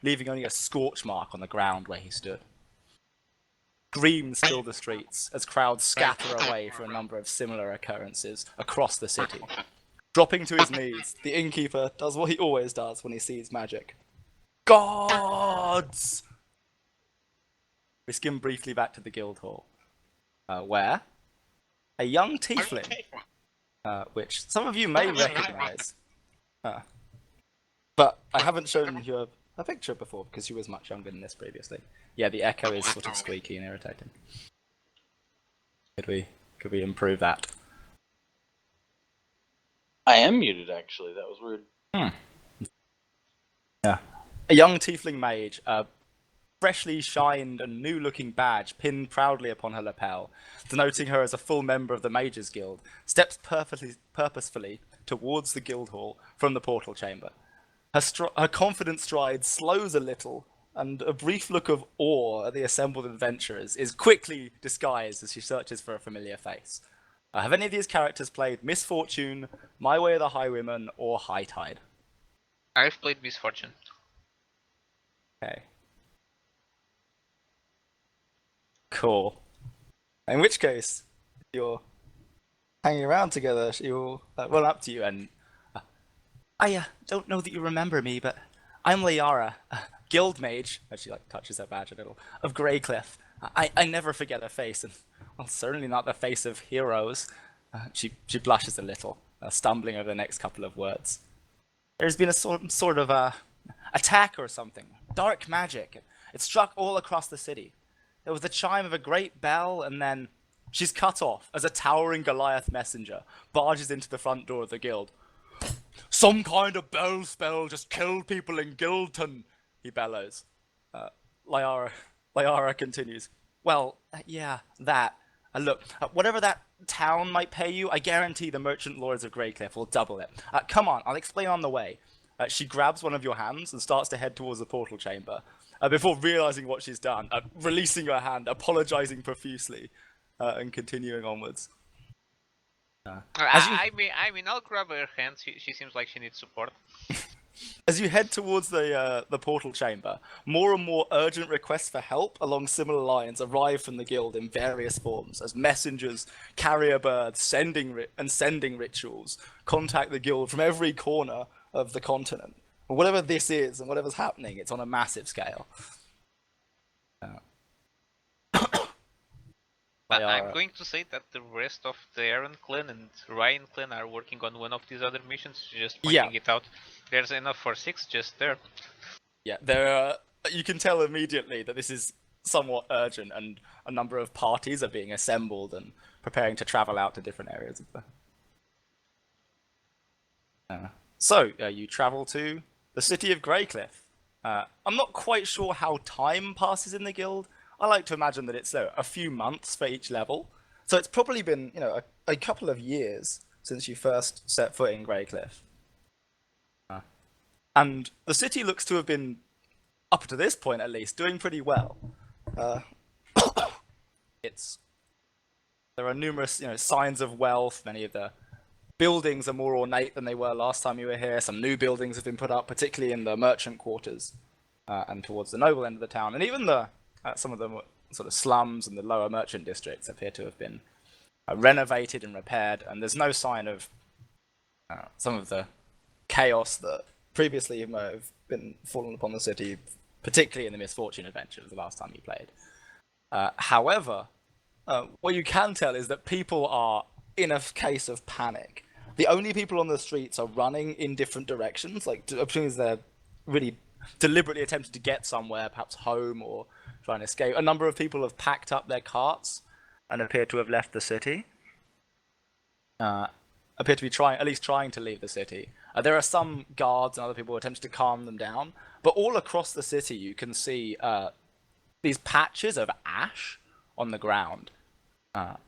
leaving only a scorch mark on the ground where he stood. Screams fill the streets as crowds scatter away for a number of similar occurrences across the city. Dropping to his knees, the innkeeper does what he always does when he sees magic. Gods! We skim briefly back to the guild hall, where a young tiefling, which some of you may recognize, but I haven't shown you a picture before because she was much younger than this previously. Yeah, the echo is sort of squeaky and irritating. Could we improve that? I am muted, actually. That was weird. Yeah. A young tiefling mage, a freshly shined and new-looking badge pinned proudly upon her lapel, denoting her as a full member of the Mages Guild, steps purposefully towards the guild hall from the portal chamber. Her confident stride slows a little, and a brief look of awe at the assembled adventurers is quickly disguised as she searches for a familiar face. Have any of these characters played Misfortune, My Way of the Highwayman, or High Tide? I've played Misfortune. Okay. Cool. In which case, you're hanging around together, she will run up to you and... I don't know that you remember me, but I'm Liara, guild mage, as she touches her badge a little, of Greycliff. I never forget her face, and well, certainly not the face of heroes. She blushes a little, stumbling over the next couple of words. There's been a sort of attack or something. Dark magic. It struck all across the city. There was the chime of a great bell, and then she's cut off as a towering Goliath messenger barges into the front door of the guild. Some kind of bell spell just killed people in Guildton, he bellows. Liara continues. Well, yeah, that. Look, whatever that town might pay you, I guarantee the merchant lords of Greycliff will double it. Come on, I'll explain on the way. She grabs one of your hands and starts to head towards the portal chamber, before realizing what she's done, releasing her hand, apologizing profusely, and continuing onwards. I mean, I'll grab her hand. She seems like she needs support. As you head towards the portal chamber, more and more urgent requests for help along similar lines arrive from the guild in various forms, as messengers, carrier birds, sending rituals contact the guild from every corner of the continent. Whatever this is and whatever's happening, it's on a massive scale. I'm going to say that the rest of the Aaron clan and Ryan clan are working on one of these other missions, just pointing it out. There's enough for 6 just there. Yeah, there. You can tell immediately that this is somewhat urgent, and a number of parties are being assembled and preparing to travel out to different areas of the... So, you travel to the city of Greycliff. I'm not quite sure how time passes in the guild. I like to imagine that it's a few months for each level. So it's probably been, a couple of years since you first set foot in Greycliff. And the city looks to have been, up to this point at least, doing pretty well. There are numerous, signs of wealth. Many of the buildings are more ornate than they were last time you were here. Some new buildings have been put up, particularly in the merchant quarters and towards the noble end of the town. And even some of the sort of slums and the lower merchant districts appear to have been renovated and repaired, and there's no sign of some of the chaos that previously may have been fallen upon the city, particularly in the Misfortune adventures the last time you played. However, what you can tell is that people are in a case of panic. The only people on the streets are running in different directions, like opportunities they're really deliberately attempting to get somewhere, perhaps home or trying to escape. A number of people have packed up their carts and appear to have left the city. Appear to be trying to leave the city. There are some guards and other people attempting to calm them down, but all across the city you can see these patches of ash on the ground. And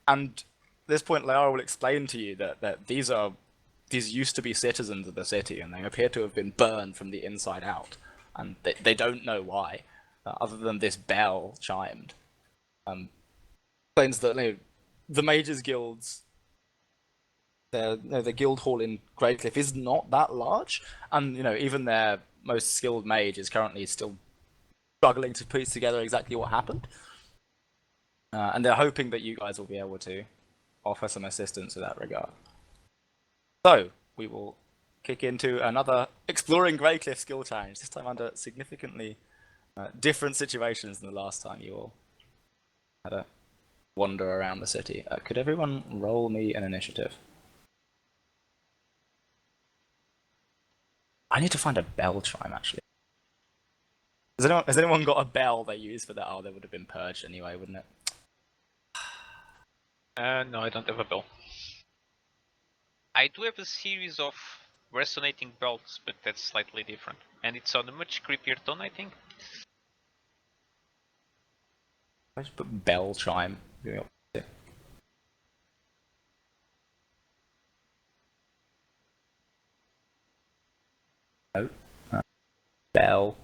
at this point, Lara will explain to you that these used to be citizens of the city, and they appear to have been burned from the inside out, and they don't know why, other than this bell chimed. Explains that the Mages Guilds, the guild hall in Greycliff is not that large, and even their most skilled mage is currently still struggling to piece together exactly what happened. And they're hoping that you guys will be able to offer some assistance in that regard. So, we will kick into another Exploring Greycliff skill challenge, this time under significantly different situations than the last time you all had a wander around the city. Could everyone roll me an initiative? I need to find a bell chime, actually. Has anyone got a bell they use for that? Oh, they would have been purged anyway, wouldn't it? No, I don't have a bell. I do have a series of resonating bells, but that's slightly different. And it's on a much creepier tone, I think. I just put bell chime. No. Bell.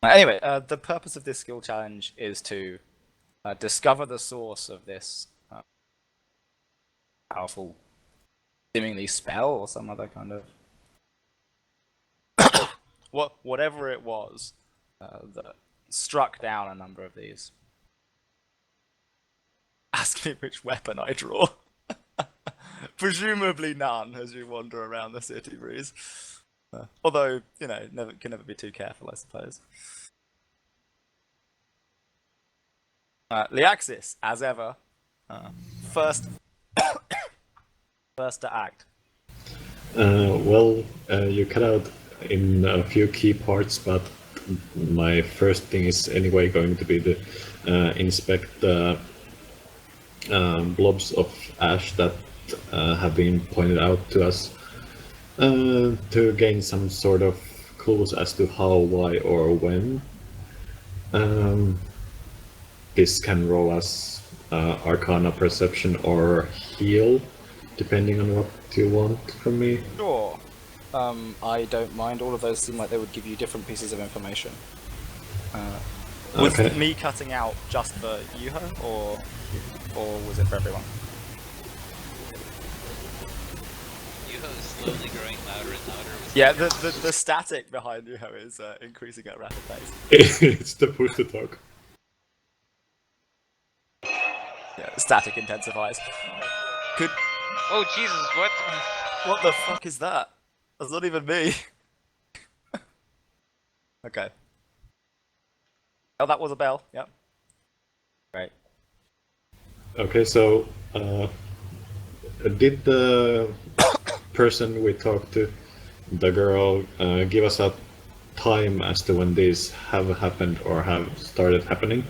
Anyway, the purpose of this skill challenge is to discover the source of this powerful, seemingly spell or some other kind of whatever it was that struck down a number of these. Ask me which weapon I draw. Presumably none, as you wander around the city, Breeze. Although, you know, can never be too careful, I suppose. Liaxis, as ever, first to act. Well, you cut out in a few key parts, but my first thing is anyway going to be to inspect the blobs of ash that have been pointed out to us to gain some sort of clues as to how, why, or when. This can roll as Arcana, Perception, or Heal, depending on what you want from me. Sure. I don't mind. All of those seem like they would give you different pieces of information. Was Okay. me cutting out just for Yuho, or was it for everyone? Yuho is slowly growing louder and louder. Yeah, the static behind Yuho is increasing at a rapid pace. It's the push to talk. Yeah, static intensifies. Oh Jesus, what? What the fuck is that? That's not even me. Okay. Oh, that was a bell. Yep. Great. Okay, so did the person we talked to, the girl, give us a time as to when these have happened or have started happening?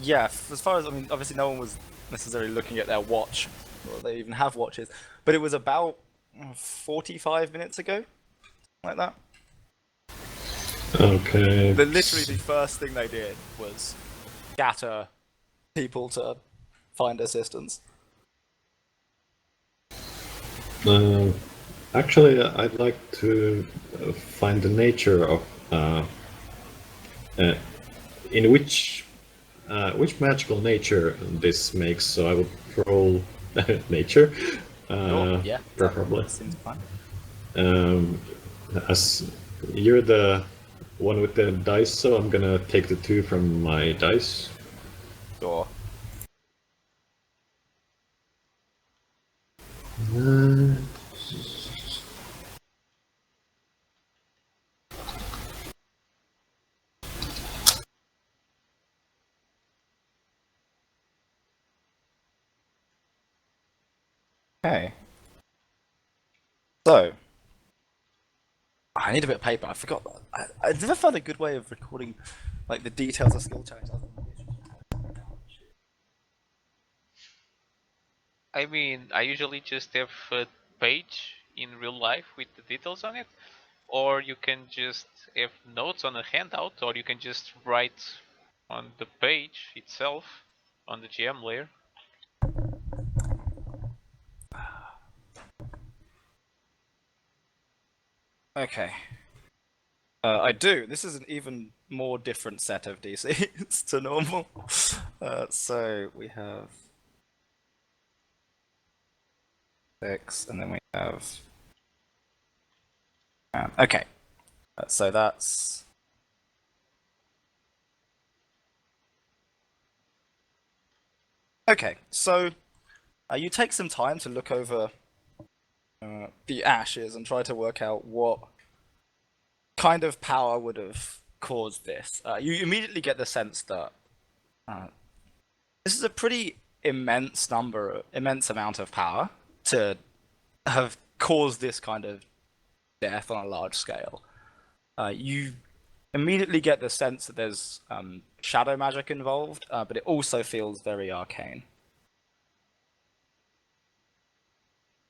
Yeah, as far as, I mean, obviously no one was necessarily looking at their watch, or they even have watches, but it was about 45 minutes ago, like that. Okay. Literally the first thing they did was scatter people to find assistance. Actually, I'd like to find the nature of in which magical nature this makes. So I would roll nature, Yeah, preferably. seems fine. As you're the one with the dice, so I'm gonna take the 2 from my dice. Sure. Okay. So, I need a bit of paper. I forgot that. I never found a good way of recording, like, the details of skill challenge. I mean, I usually just have a page in real life with the details on it, or you can just have notes on a handout, or you can just write on the page itself on the GM layer. Okay. I do. This is an even more different set of DCs to normal. So we have 6, and then we have. Okay. So that's... Okay, so you take some time to look over the ashes and try to work out what kind of power would have caused this. You immediately get the sense that this is a pretty immense amount of power to have caused this kind of death on a large scale. You immediately get the sense that there's shadow magic involved, but it also feels very arcane.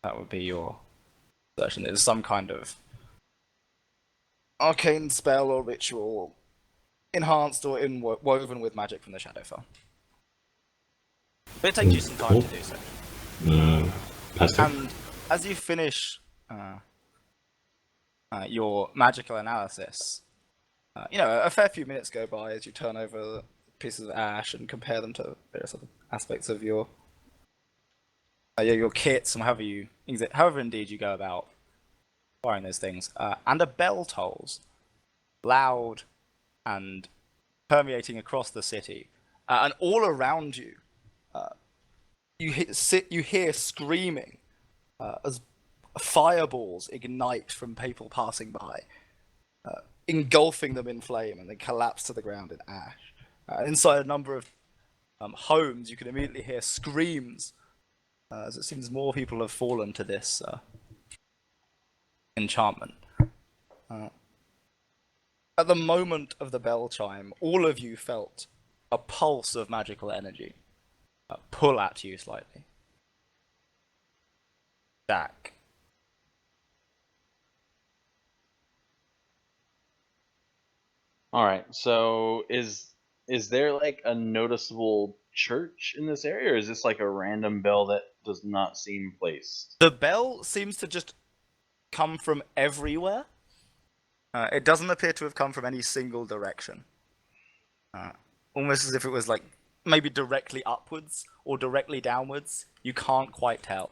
That would be your assertion. There's some kind of arcane spell or ritual enhanced or woven with magic from the Shadowfell. But it takes you some time to do so. Pastor? And as you finish your magical analysis, a fair few minutes go by as you turn over pieces of ash and compare them to various other aspects of your kits and however indeed you go about acquiring those things. And a bell tolls, loud and permeating across the city, and all around you, you hear screaming as fireballs ignite from people passing by, engulfing them in flame, and then collapse to the ground in ash. Inside a number of homes, you can immediately hear screams, as it seems more people have fallen to this enchantment. At the moment of the bell chime, all of you felt a pulse of magical energy pull at you slightly. Jack. All right. So is there like a noticeable church in this area, or is this like a random bell that does not seem placed? The bell seems to just come from everywhere. It doesn't appear to have come from any single direction. Almost as if it was like maybe directly upwards or directly downwards. You can't quite tell.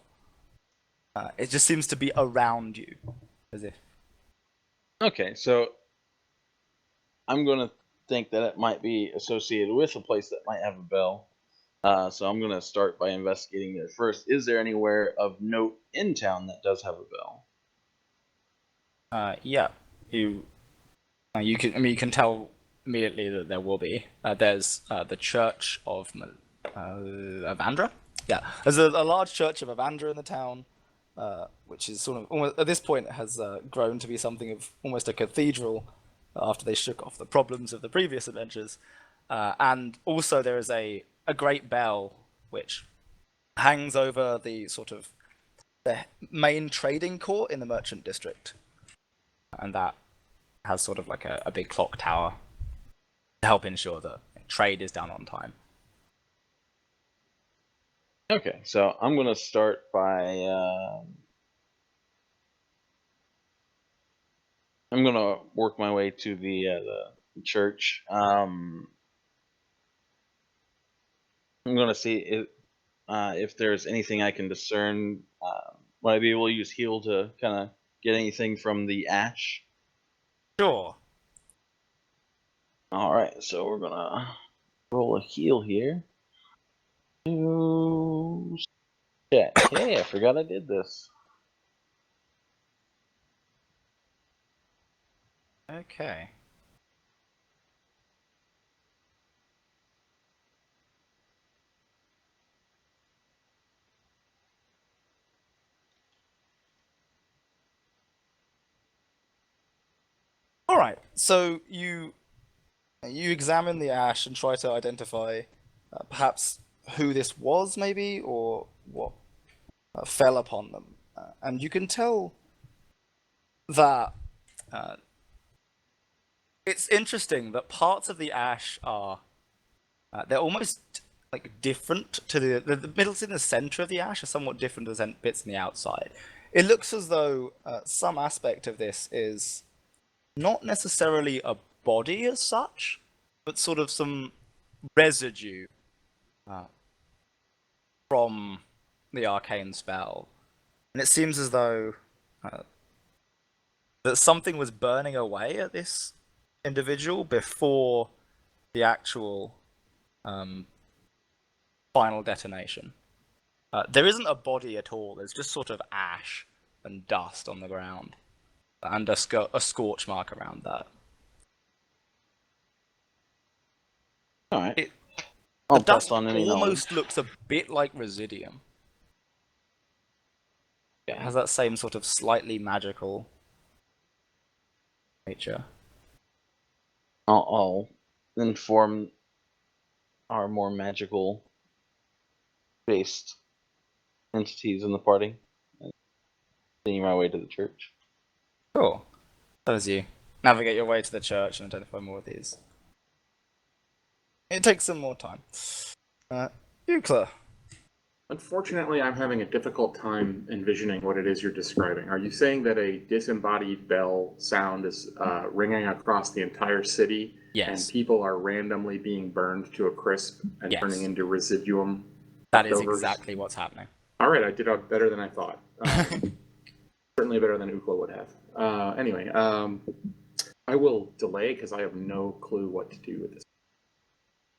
It just seems to be around you, as if. Okay, so I'm gonna think that it might be associated with a place that might have a bell. So I'm gonna start by investigating there first. Is there anywhere of note in town that does have a bell? Yeah, you can tell immediately that there will be. There's the Church of Avandra. Yeah, there's a large Church of Avandra in the town, which is sort of almost, at this point has grown to be something of almost a cathedral after they shook off the problems of the previous adventures. And also there is a great bell which hangs over the sort of the main trading court in the merchant district, and that has sort of like a big clock tower to help ensure that trade is done on time. Okay, so I'm gonna start by I'm gonna work my way to the church. I'm gonna see if there's anything I can discern. Would I be able to use heal to kind of get anything from the ash? Sure. All right, so we're gonna roll a heal here. Check. Hey, I forgot I did this. Okay. All right. So you examine the ash and try to identify perhaps who this was, maybe, or what fell upon them, and you can tell that it's interesting that parts of the ash are they're almost like different to the middles in the center of the ash are somewhat different to the bits on the outside. It looks as though some aspect of this is not necessarily a body as such, but sort of some residue from the arcane spell. And it seems as though that something was burning away at this individual before the actual final detonation. There isn't a body at all. There's just sort of ash and dust on the ground, and a scorch mark around that. All right. The I'll dust pass on any almost knowledge. looks a bit like residium. It has that same sort of slightly magical nature. I'll inform our more magical based entities in the party. Seeing my way to the church. Cool. So as you navigate your way to the church and identify more of these. It takes some more time. Eucla. Unfortunately, I'm having a difficult time envisioning what it is you're describing. Are you saying that a disembodied bell sound is ringing across the entire city, Yes. and people are randomly being burned to a crisp and Yes. turning into residuum? That is leftovers? exactly what's happening. All right, I did better than I thought. Certainly better than Ukla would have. Anyway, I will delay because I have no clue what to do with this.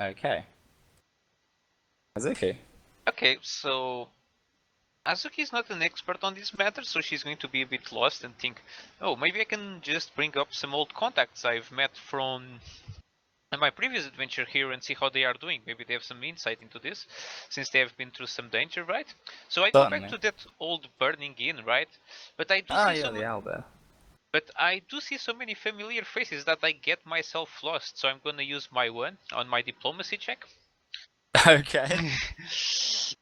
Okay. Azuki. Okay, so Azuki is not an expert on this matter, so she's going to be a bit lost and think, oh, maybe I can just bring up some old contacts I've met from my previous adventure here and see how they are doing. Maybe they have some insight into this, since they have been through some danger, right? So I go back to that old burning inn, right? But I do see the owlbear. But I do see so many familiar faces that I get myself lost, so I'm gonna use my one on my diplomacy check. Okay.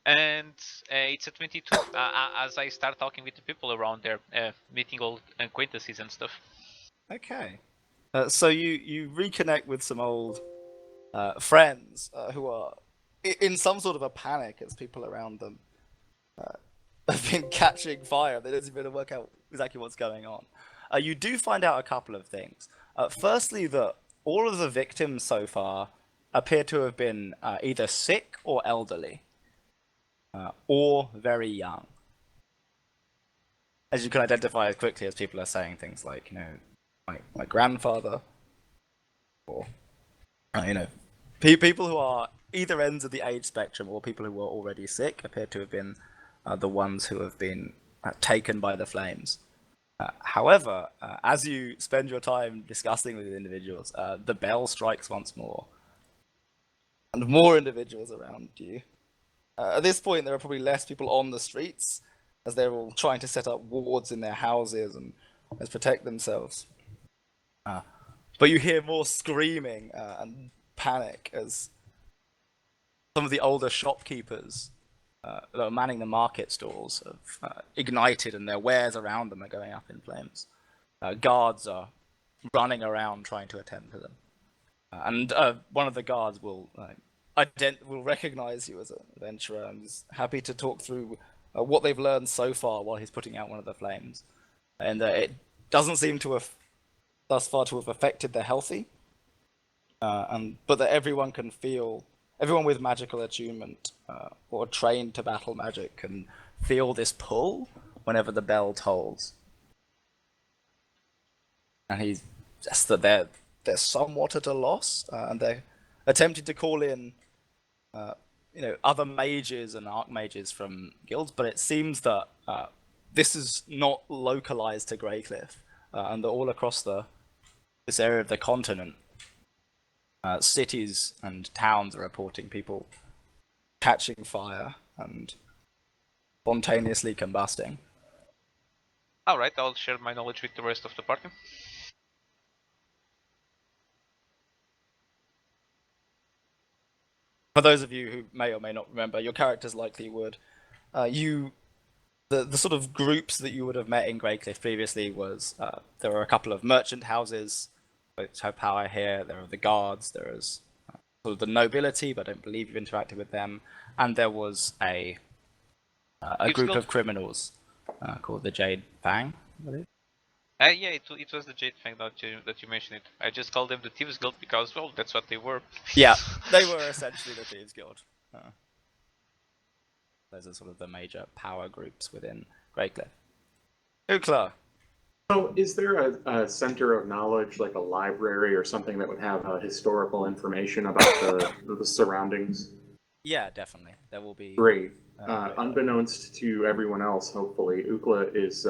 And it's a 22 as I start talking with the people around there, meeting old acquaintances and stuff. Okay. So you reconnect with some old friends who are in some sort of a panic as people around them have been catching fire. They don't even work out exactly what's going on. You do find out a couple of things. Firstly, that all of the victims so far appear to have been either sick or elderly, or very young. As you can identify as quickly as people are saying things like, my grandfather, or people who are either ends of the age spectrum or people who were already sick appear to have been the ones who have been taken by the flames. However, as you spend your time discussing with individuals, the bell strikes once more, and more individuals around you. At this point, there are probably less people on the streets, as they're all trying to set up wards in their houses and protect themselves. But you hear more screaming and panic as some of the older shopkeepers that are manning the market stalls have ignited, and their wares around them are going up in flames. Guards are running around trying to attend to them. And one of the guards will recognize you as an adventurer and is happy to talk through what they've learned so far while he's putting out one of the flames. And it doesn't seem to have thus far to have affected the healthy, but that everyone with magical attunement or trained to battle magic can feel this pull whenever the bell tolls. And he's just that they're somewhat at a loss, and they're attempting to call in other mages and archmages from guilds, but it seems that this is not localized to Greycliff, and that all across this area of the continent, cities and towns are reporting people catching fire and spontaneously combusting. Alright, I'll share my knowledge with the rest of the party. For those of you who may or may not remember, your characters likely would. The sort of groups that you would have met in Greycliff previously was there were a couple of merchant houses which have power here. There are the guards. There is sort of the nobility, but I don't believe you've interacted with them. And there was a group of criminals called the Jade Fang, I believe. Yeah, it was the Jade Fang that you mentioned it. I just called them the Thieves Guild because, well, that's what they were. Yeah, they were essentially the Thieves Guild. Those are sort of the major power groups within Greycliff. Ukla, So, is there a center of knowledge, like a library or something that would have historical information about the surroundings? Yeah, definitely. There will be. Great. Great Unbeknownst to everyone else, hopefully, Ukla is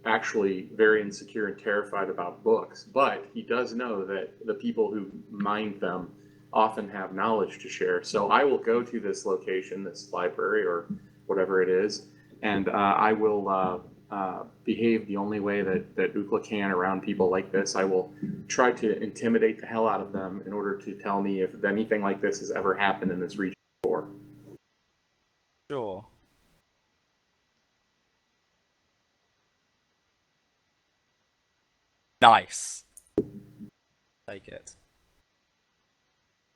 actually very insecure and terrified about books, but he does know that the people who mind them often have knowledge to share. So I will go to this location, this library or whatever it is, and I will behave the only way that Ukla can around people like this. I will try to intimidate the hell out of them in order to tell me if anything like this has ever happened in this region before. Sure. Nice. Take it.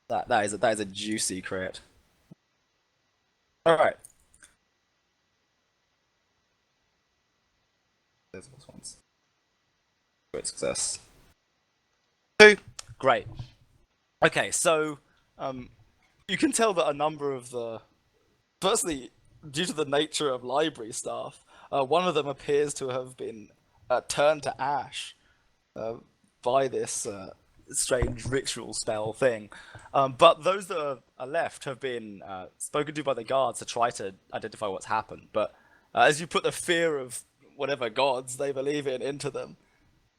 That is a juicy crit. All right. There's this one's great success. 2. Great. Okay, so you can tell that a number of the, firstly, due to the nature of library staff, one of them appears to have been turned to ash by this strange ritual spell thing. But those that are left have been spoken to by the guards to try to identify what's happened. But as you put the fear of whatever gods they believe in into them,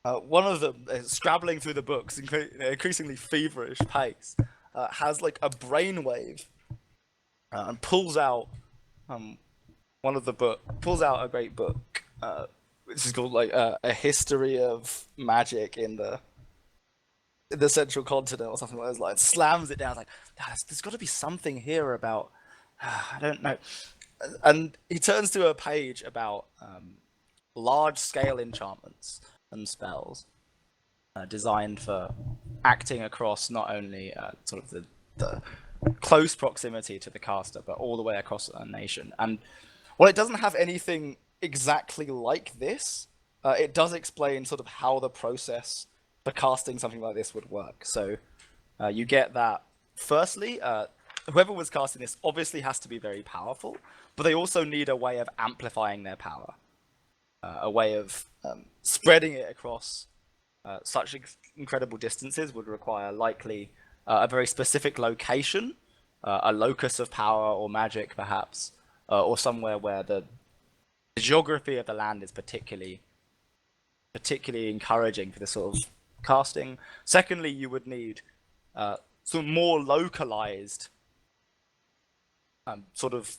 one of them, scrabbling through the books, increasingly feverish pace, has like a brainwave and pulls out pulls out a great book, which is called like a history of magic in the central continent or something like those lines. Slams it down like, there's got to be something here about I don't know. And he turns to a page about large scale enchantments and spells designed for acting across not only sort of the close proximity to the caster, but all the way across a nation. And while it doesn't have anything exactly like this, it does explain sort of how the process for casting something like this would work. So you get that, firstly, whoever was casting this obviously has to be very powerful, but they also need a way of amplifying their power, a way of spreading it across such incredible distances would require likely a very specific location, a locus of power or magic perhaps, or somewhere where the geography of the land is particularly encouraging for this sort of casting. Secondly, you would need some more localized sort of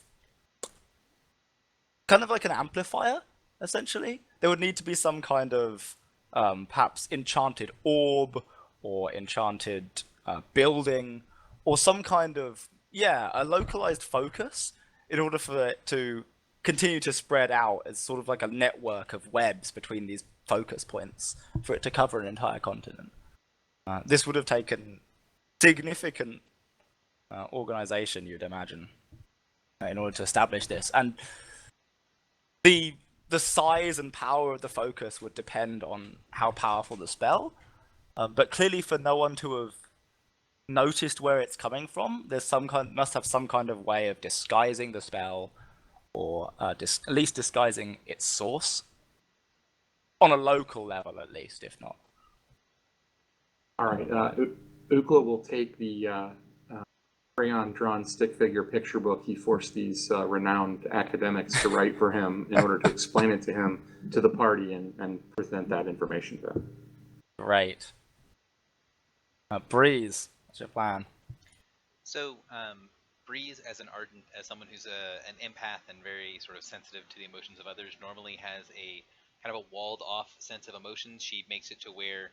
kind of like an amplifier, essentially. There would need to be some kind of perhaps enchanted orb or enchanted building or some kind of, a localized focus in order for it to continue to spread out as sort of like a network of webs between these focus points for it to cover an entire continent. This would have taken significant organization, you'd imagine, in order to establish this. And the size and power of the focus would depend on how powerful the spell. But clearly, for no one to have noticed where it's coming from, there's must have some kind of way of disguising the spell, or at least disguising its source on a local level, at least, if not. All right. Ukla will take the crayon-drawn stick figure picture book he forced these renowned academics to write for him in order to explain it to him, to the party, and present that information to them. Great. Breeze, what's your plan? So, Breeze, as someone who's an empath and very sort of sensitive to the emotions of others, normally has a kind of a walled-off sense of emotions. She makes it to where,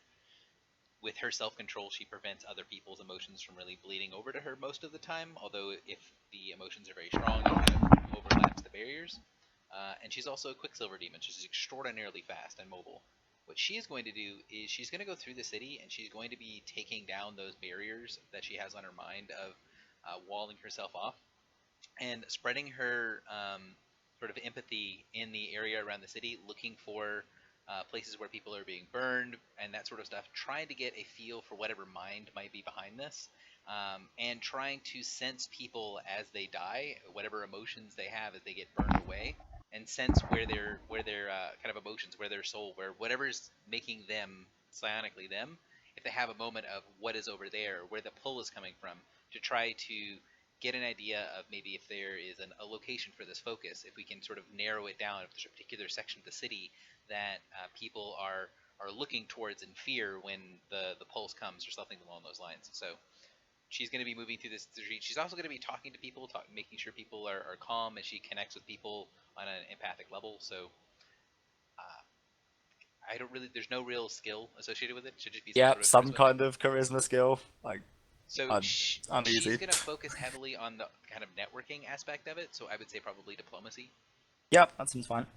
with her self-control, she prevents other people's emotions from really bleeding over to her most of the time, although if the emotions are very strong, it kind of overlaps the barriers. And she's also a Quicksilver Demon. She's extraordinarily fast and mobile. What she is going to do is she's going to go through the city, and she's going to be taking down those barriers that she has on her mind of walling herself off, and spreading her sort of empathy in the area around the city, looking for places where people are being burned and that sort of stuff, trying to get a feel for whatever mind might be behind this, and trying to sense people as they die, whatever emotions they have as they get burned away, and sense where their kind of emotions, where their soul, where whatever's making them psionically them, if they have a moment of what is over there, where the pull is coming from, to try to get an idea of maybe if there is a location for this focus, if we can sort of narrow it down, if there's a particular section of the city that people are looking towards in fear when the pulse comes or something along those lines. So she's going to be moving through this street. She's also going to be talking to people, making sure people are calm as she connects with people on an empathic level. So I don't really, there's no real skill associated with it. It should just be Yeah, sort of some charisma kind thing. of charisma skill, like So uneasy. she's going to focus heavily on the kind of networking aspect of it. So I would say probably diplomacy. Yep, that seems fine.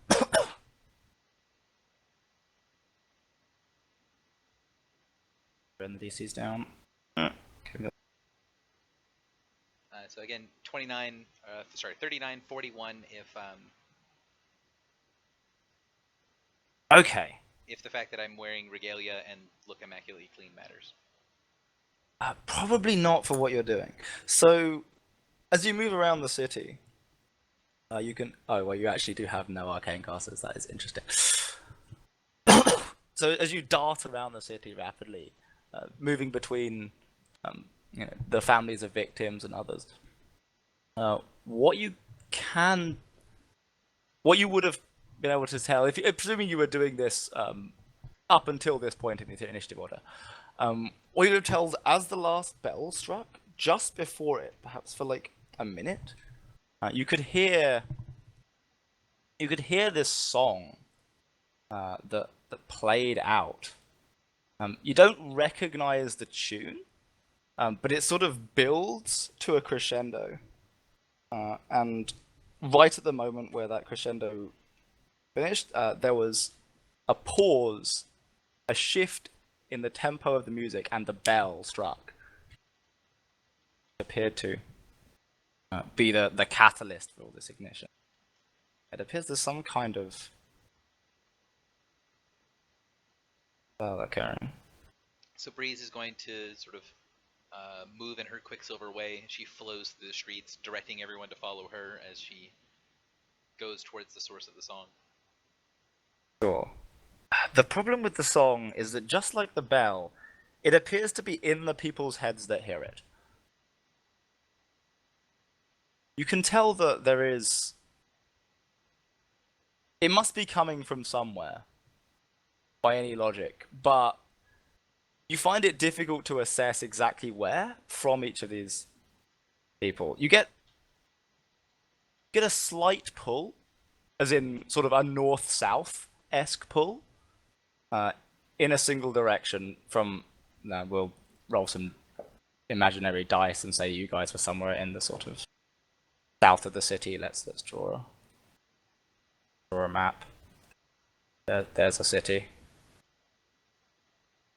Bring the DCs down. Okay. So again, 39, 41 Okay. if the fact that I'm wearing regalia and look immaculately clean matters. Probably not for what you're doing. So, as you move around the city, you can. Oh, well, you actually do have no arcane casters. That is interesting. So, as you dart around the city rapidly, moving between, the families of victims and others, what you would have been able to tell, presuming you were doing this up until this point in the initiative order. What you would have told as the last bell struck, just before it, perhaps for like a minute, you could hear this song that played out. You don't recognize the tune, but it sort of builds to a crescendo, and right at the moment where that crescendo finished, there was a pause, a shift in the tempo of the music, and the bell struck. It appeared to be the catalyst for all this ignition. It appears there's some kind of spell occurring. So Breeze is going to sort of move in her Quicksilver way. She flows through the streets, directing everyone to follow her as she goes towards the source of the song. Sure. The problem with the song is that just like the bell, it appears to be in the people's heads that hear it. You can tell that there is... It must be coming from somewhere, by any logic, but you find it difficult to assess exactly where from each of these people. You get a slight pull, as in sort of a north-south-esque pull, in a single direction from... Now we'll roll some imaginary dice and say you guys were somewhere in the sort of south of the city. Let's draw a map. There's a city.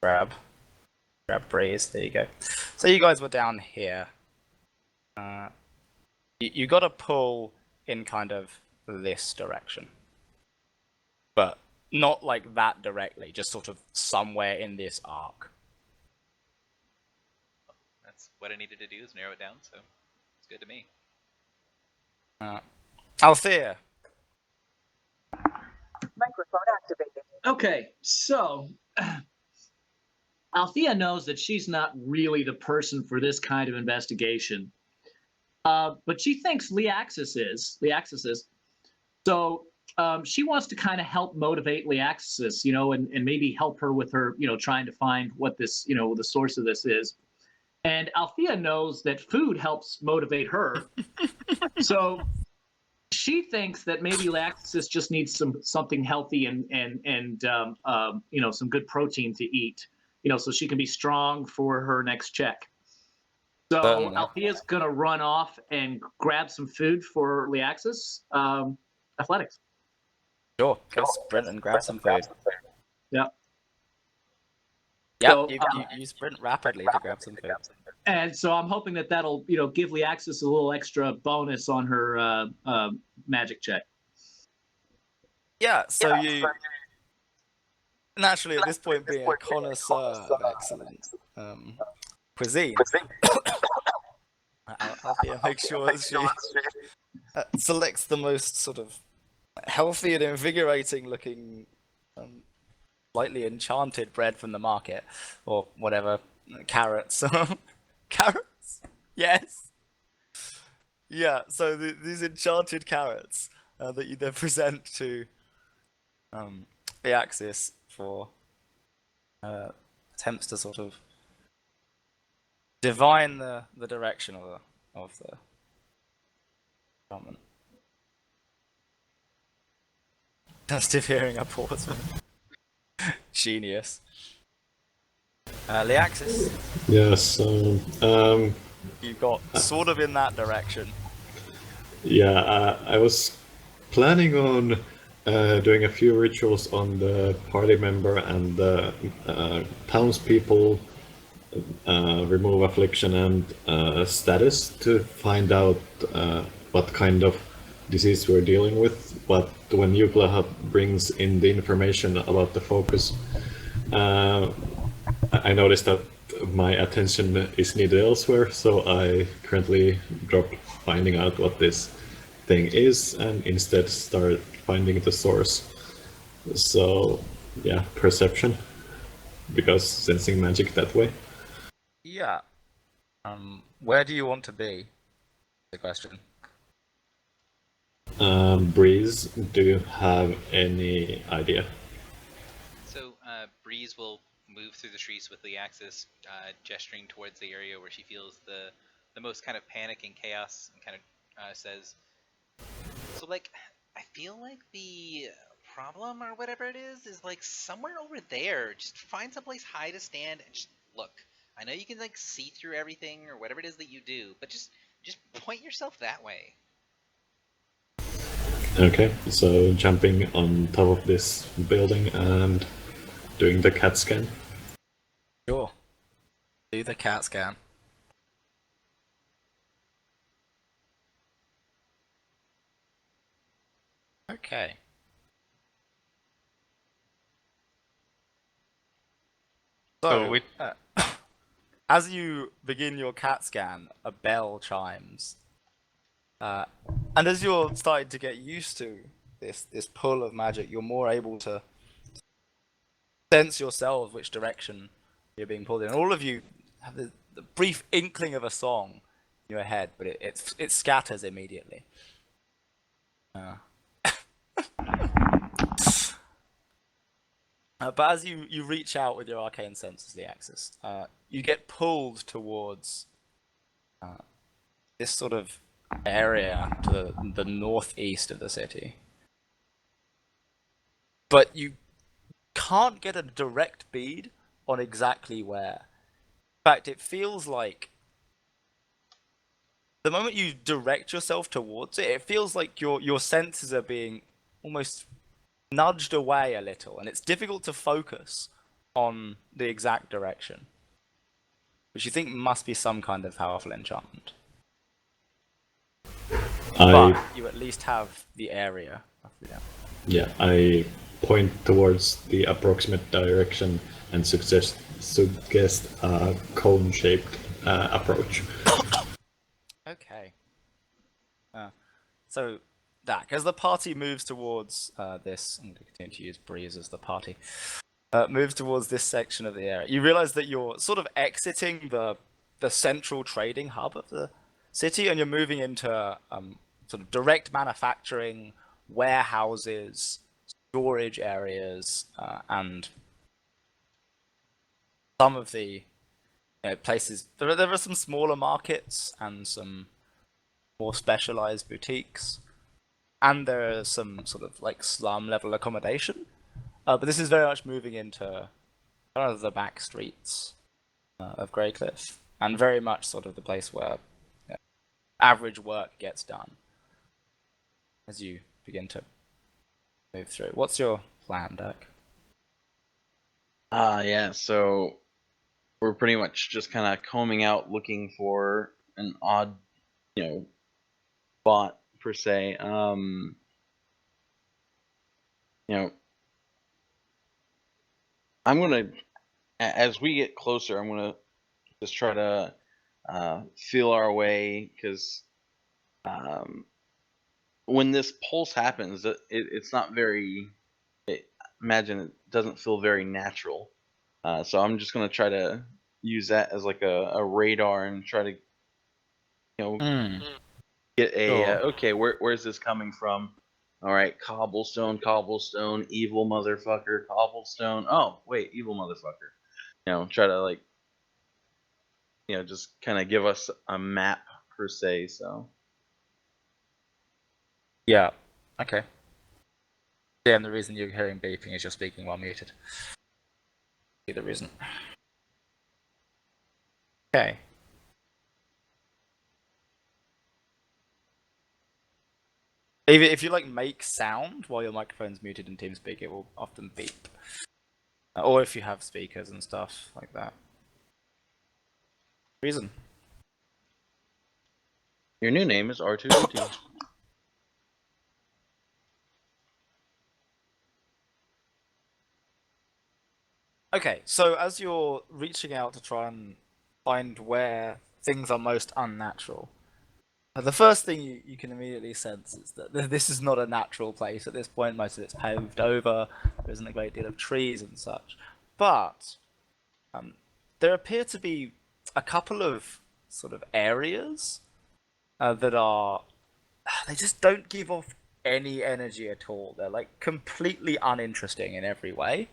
Grab Breeze. There you go. So you guys were down here. You got a pull in kind of this direction, but not like that directly. Just sort of somewhere in this arc. That's what I needed to do, is narrow it down, so it's good to me. Althea. Microphone activated. Okay, so Althea knows that she's not really the person for this kind of investigation, but she thinks Leaxis is. So she wants to kind of help motivate Leaxis, and maybe help her with her, trying to find what this, the source of this is. And Althea knows that food helps motivate her. So she thinks that maybe Leaxis just needs something healthy and some good protein to eat, so she can be strong for her next check. So Althea's gonna run off and grab some food for Leaxis. Athletics. Sure, go sprint and grab some food. Yeah. Yeah, So, you sprint rapidly to grab some food. And so I'm hoping that that'll, give Leaxis a little extra bonus on her magic check. Yeah, so you... Naturally, at this point, being a connoisseur of excellent cuisine, Althea makes sure that she selects the most sort of healthy and invigorating looking, slightly enchanted bread from the market, or whatever, carrots. Carrots? Yes. Yeah, so these enchanted carrots that you then present to the Axis for attempts to sort of divine the direction of the government. Festive hearing a pause. Genius. Leaxis, Yeah, so you got sort of in that direction. yeah, I was planning on doing a few rituals on the party member and the townspeople, remove affliction and status to find out what kind of disease we're dealing with. But when Eucla brings in the information about the focus, I noticed that my attention is needed elsewhere, so I currently dropped finding out what this thing is and instead start finding the source. So, yeah, perception, because sensing magic that way. Yeah. Where do you want to be? The question. Breeze, do you have any idea? So Breeze will move through the streets with the axis, gesturing towards the area where she feels the most kind of panic and chaos, and kind of says, "So like, I feel like the problem or whatever it is like somewhere over there. Just find someplace high to stand and just look. I know you can like see through everything or whatever it is that you do, but just point yourself that way." Okay, so jumping on top of this building and doing the CAT scan. Sure. Do the cat scan. Okay. So, as you begin your cat scan, a bell chimes. And as you're starting to get used to this pull of magic, you're more able to sense yourselves which direction you're being pulled in. And all of you have the brief inkling of a song in your head, but it scatters immediately. But as you reach out with your arcane senses, the axis, you get pulled towards this sort of area to the northeast of the city. But you can't get a direct bead on exactly where. In fact, it feels like the moment you direct yourself towards it, it feels like your senses are being almost nudged away a little, and it's difficult to focus on the exact direction, which you think must be some kind of powerful enchantment. But you at least have the area. Yeah, I point towards the approximate direction and suggest a cone-shaped approach. Okay. So, Dak, as the party moves towards this, I'm going to continue to use Breeze as the party, moves towards this section of the area, you realize that you're sort of exiting the central trading hub of the city, and you're moving into sort of direct manufacturing, warehouses, storage areas, and some of the places. There are some smaller markets and some more specialized boutiques, and there are some sort of like slum level accommodation. But this is very much moving into kind of the back streets of Greycliff, and very much sort of the place where average work gets done as you begin to move through. What's your plan, Dirk? Yeah, so we're pretty much just kind of combing out looking for an odd, spot per se. I'm gonna, as we get closer, I'm gonna just try to feel our way, because when this pulse happens, it's not very. Imagine it doesn't feel very natural. So I'm just gonna try to use that as like a radar and try to get a Sure. okay, where's this coming from? All right, cobblestone, evil motherfucker, cobblestone. Oh wait, evil motherfucker. Try to like just kind of give us a map per se. So Yeah. Okay. Yeah, and the reason you're hearing beeping is you're speaking while muted. Be the reason. Okay. If you like make sound while your microphone's muted in TeamSpeak, it will often beep. Or if you have speakers and stuff like that. Reason. your new name is R2D2. Okay, so as you're reaching out to try and find where things are most unnatural, the first thing you can immediately sense is that this is not a natural place at this point. Most of it's paved over, there isn't a great deal of trees and such. But there appear to be a couple of sort of areas that are. They just don't give off any energy at all. They're like completely uninteresting in every way,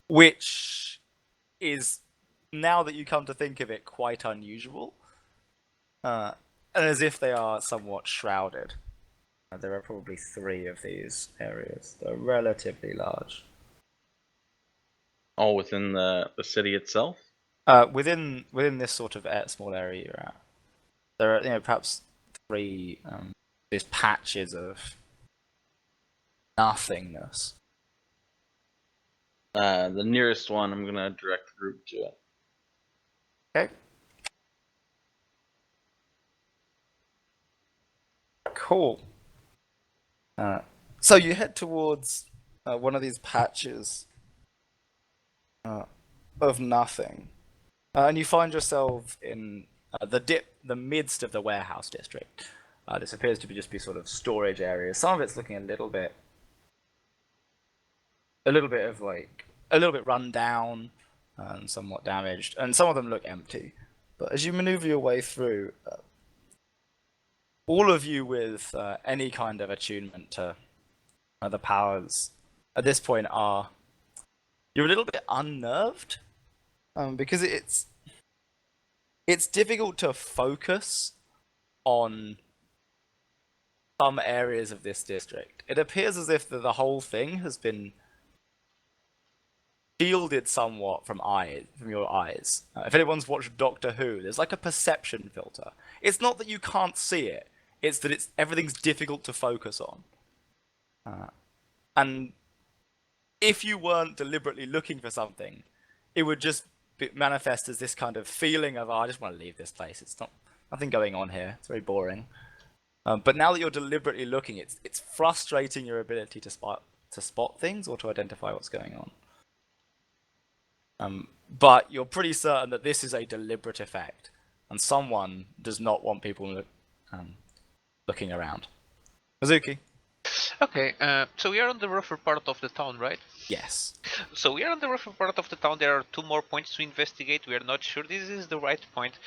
which is, now that you come to think of it, quite unusual. And as if they are somewhat shrouded. There are probably 3 of these areas. They're relatively large. All within the city itself. Within this sort of small area you're at, there are perhaps 3 these patches of nothingness. The nearest one, I'm gonna direct the group to it. Okay. Cool. So you head towards one of these patches of nothing, and you find yourself in the midst of the warehouse district. This appears to just be sort of storage areas. Some of it's looking a little bit run down and somewhat damaged, and some of them look empty. But as you maneuver your way through, all of you with any kind of attunement to the powers at this point you're a little bit unnerved, because it's difficult to focus on some areas of this district. It appears as if the whole thing has been shielded somewhat from your eyes. If anyone's watched Doctor Who, there's like a perception filter. It's not that you can't see it; it's that everything's difficult to focus on. And if you weren't deliberately looking for something, it would just manifest as this kind of feeling of, I just want to leave this place. It's nothing going on here. It's very boring. But now that you're deliberately looking, it's frustrating your ability to spot things or to identify what's going on. But you're pretty certain that this is a deliberate effect, and someone does not want people looking around. Mizuki. Okay, so we are on the rougher part of the town, right? Yes. So we are on the rougher part of the town. There are 2 more points to investigate. We are not sure this is the right point.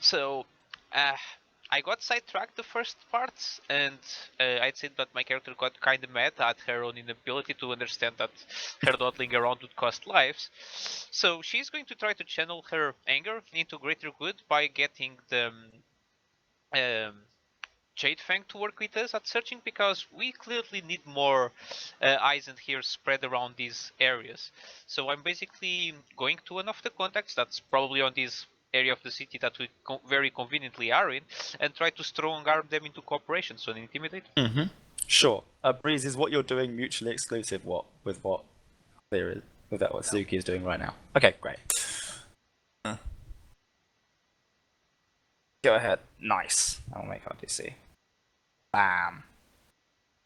So, I got sidetracked the first parts, and I'd say that my character got kind of mad at her own inability to understand that her dawdling around would cost lives. So she's going to try to channel her anger into greater good by getting the Jade Fang to work with us at searching, because we clearly need more eyes and ears spread around these areas. So I'm basically going to one of the contacts that's probably on this area of the city that we very conveniently are in, and try to strong arm them into cooperation. So intimidate. Mm-hmm. Sure. Breeze, is what you're doing mutually exclusive with what Suzuki is doing right now? Okay, great. Go ahead. Nice. I'll make RDC. Bam.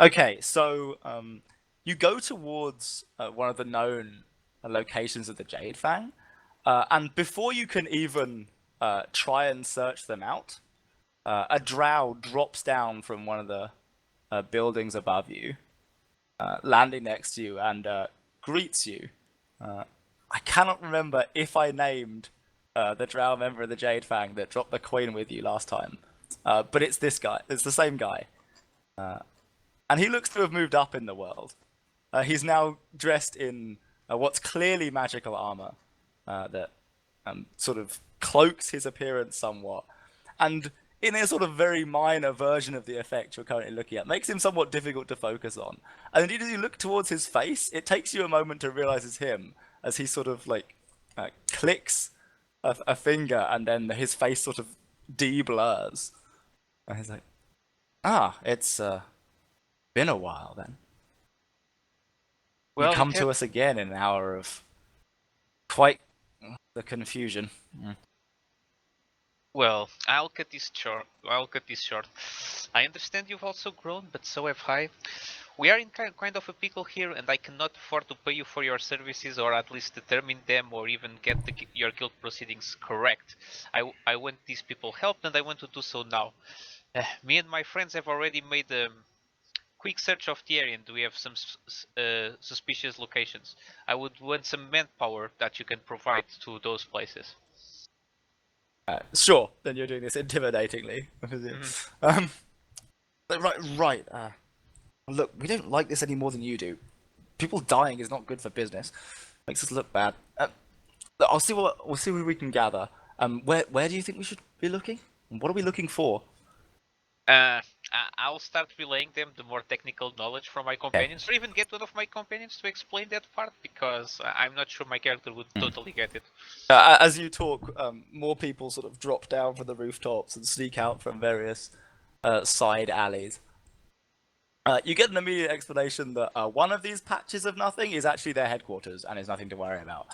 Okay, so you go towards one of the known locations of the Jade Fang, and before you can even try and search them out, a drow drops down from one of the buildings above you, landing next to you, and greets you. I cannot remember if I named the drow member of the Jade Fang that dropped the coin with you last time, but it's this guy. It's the same guy, and he looks to have moved up in the world. He's now dressed in what's clearly magical armor that sort of cloaks his appearance somewhat, and in a sort of very minor version of the effect you're currently looking at, makes him somewhat difficult to focus on. And indeed, as you look towards his face, it takes you a moment to realize it's him, as he sort of like clicks a finger, and then his face sort of de-blurs. And he's like, it's been a while then. Well, You come it to had- us again in an hour of quite the confusion. Well, I'll cut this short. I understand you've also grown, but so have I. We are in kind of a pickle here, and I cannot afford to pay you for your services, or at least determine them, or even get your guild proceedings correct. I want these people helped, and I want to do so now. Me and my friends have already made a quick search of the area, and we have some suspicious locations. I would want some manpower that you can provide to those places. Sure, then you're doing this intimidatingly. Right. Look, we don't like this any more than you do. People dying is not good for business. Makes us look bad. We'll see what we can gather. Where do you think we should be looking? What are we looking for? I'll start relaying them the more technical knowledge from my companions, or even get one of my companions to explain that part, because I'm not sure my character would totally get it. As you talk, more people sort of drop down from the rooftops and sneak out from various side alleys. You get an immediate explanation that one of these patches of nothing is actually their headquarters and is nothing to worry about.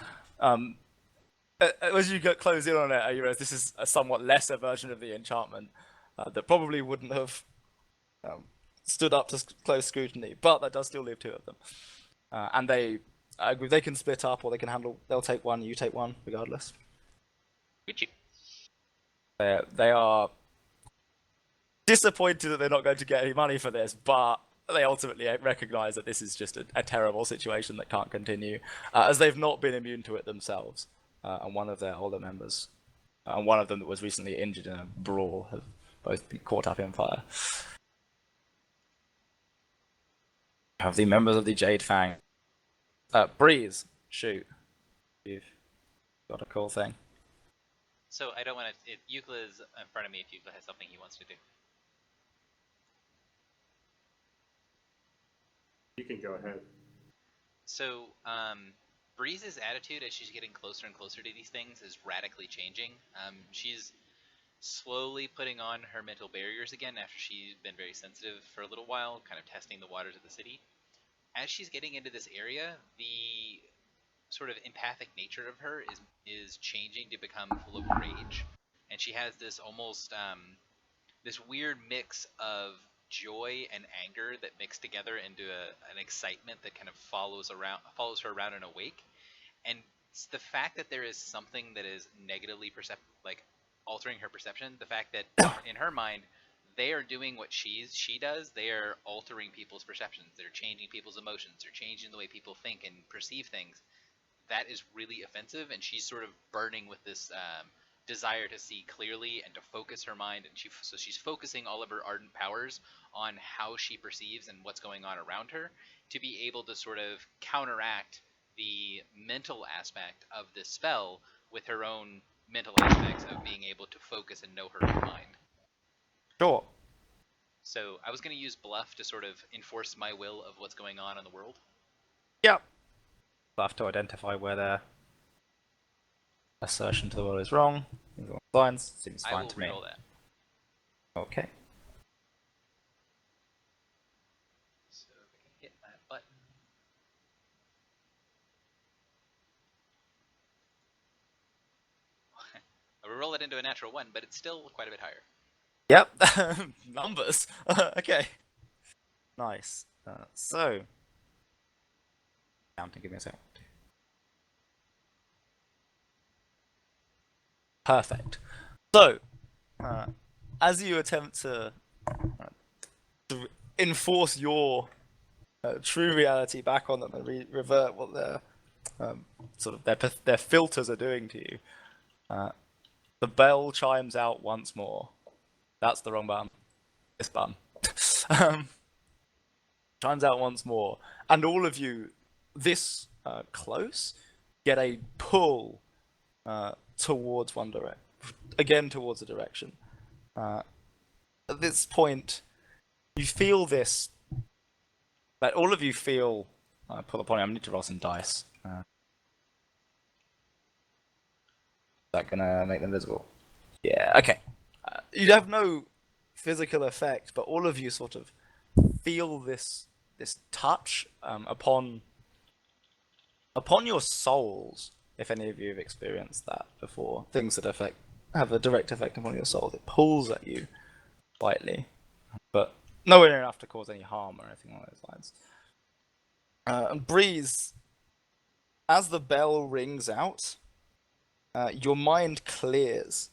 As you get close in on it, you realize this is a somewhat lesser version of the enchantment that probably wouldn't have stood up to close scrutiny, but that does still leave two of them. And they can split up, or they can handle. They'll take one, you take one, regardless. Gucci. They are disappointed that they're not going to get any money for this, but they ultimately recognize that this is just a terrible situation that can't continue, as they've not been immune to it themselves. And one of their older members, and one of them that was recently injured in a brawl, have both been caught up in fire. Have the members of the Jade Fang. Breeze, shoot. You've got a cool thing. So I don't want to. Euclid is in front of me if Euclid has something he wants to do. You can go ahead. So, Breeze's attitude as she's getting closer and closer to these things is radically changing. She's slowly putting on her mental barriers again after she's been very sensitive for a little while, kind of testing the waters of the city. As she's getting into this area, the sort of empathic nature of her is changing to become full of rage, and she has this almost this weird mix of joy and anger that mix together into an excitement that kind of follows her around in a wake. And it's the fact that there is something that is negatively altering her perception, the fact that in her mind they are doing what she does, they are altering people's perceptions, they're changing people's emotions, they're changing the way people think and perceive things. That is really offensive, and she's sort of burning with this desire to see clearly and to focus her mind, and so she's focusing all of her ardent powers on how she perceives and what's going on around her, to be able to sort of counteract the mental aspect of this spell with her own mental aspects of being able to focus and know her own mind. Sure. So I was going to use bluff to sort of enforce my will of what's going on in the world. Yep. We'll have to identify where their assertion to the world is wrong. Lines seems fine to me. I will reroll that. Okay. So if I can hit that button. I will roll it into a natural 1, but it's still quite a bit higher. Yep. Numbers. Okay. Nice. So. Counting, give me a second. Perfect. So, as you attempt to enforce your true reality back on them and revert what their sort of their filters are doing to you. The bell chimes out once more. That's the wrong button. This button. Chimes out once more, and all of you, this close, get a pull towards one direction. Again, towards a direction. At this point, you feel this. But all of you feel. Pull upon it. I need to roll some dice. Is that gonna make them visible? Yeah. Okay. You have no physical effect, but all of you sort of feel this touch upon your souls. If any of you have experienced that before, things that have a direct effect upon your soul. It pulls at you slightly, but nowhere near enough to cause any harm or anything along those lines. And Breeze, as the bell rings out, your mind clears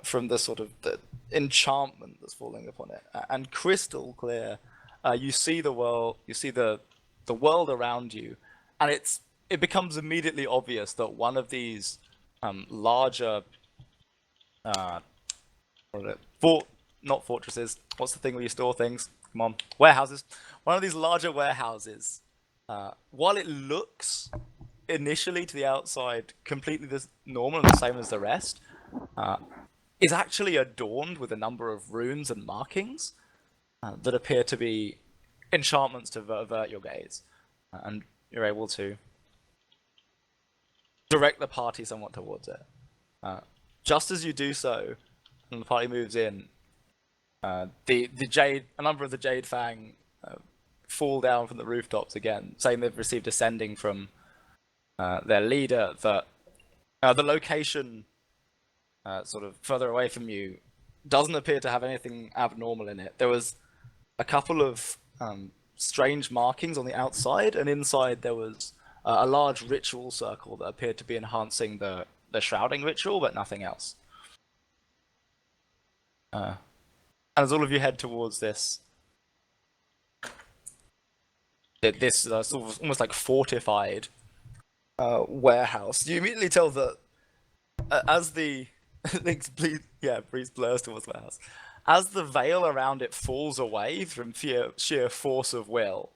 from the sort of the enchantment that's falling upon it, and crystal clear. You see the world. You see the world around you, and it becomes immediately obvious that one of these larger not fortresses. What's the thing where you store things? Come on, warehouses. One of these larger warehouses. While it looks initially to the outside completely normal and the same as the rest, is actually adorned with a number of runes and markings that appear to be enchantments to avert your gaze, and you're able to direct the party somewhat towards it. Just as you do so, and the party moves in, a number of the Jade Fang fall down from the rooftops again, saying they've received a sending from their leader that the location sort of further away from you doesn't appear to have anything abnormal in it. There was a couple of strange markings on the outside, and inside there was a large ritual circle that appeared to be enhancing the shrouding ritual, but nothing else. And as all of you head towards this sort of almost like fortified warehouse, you immediately tell that as the Breeze blurs towards the warehouse, as the veil around it falls away from sheer force of will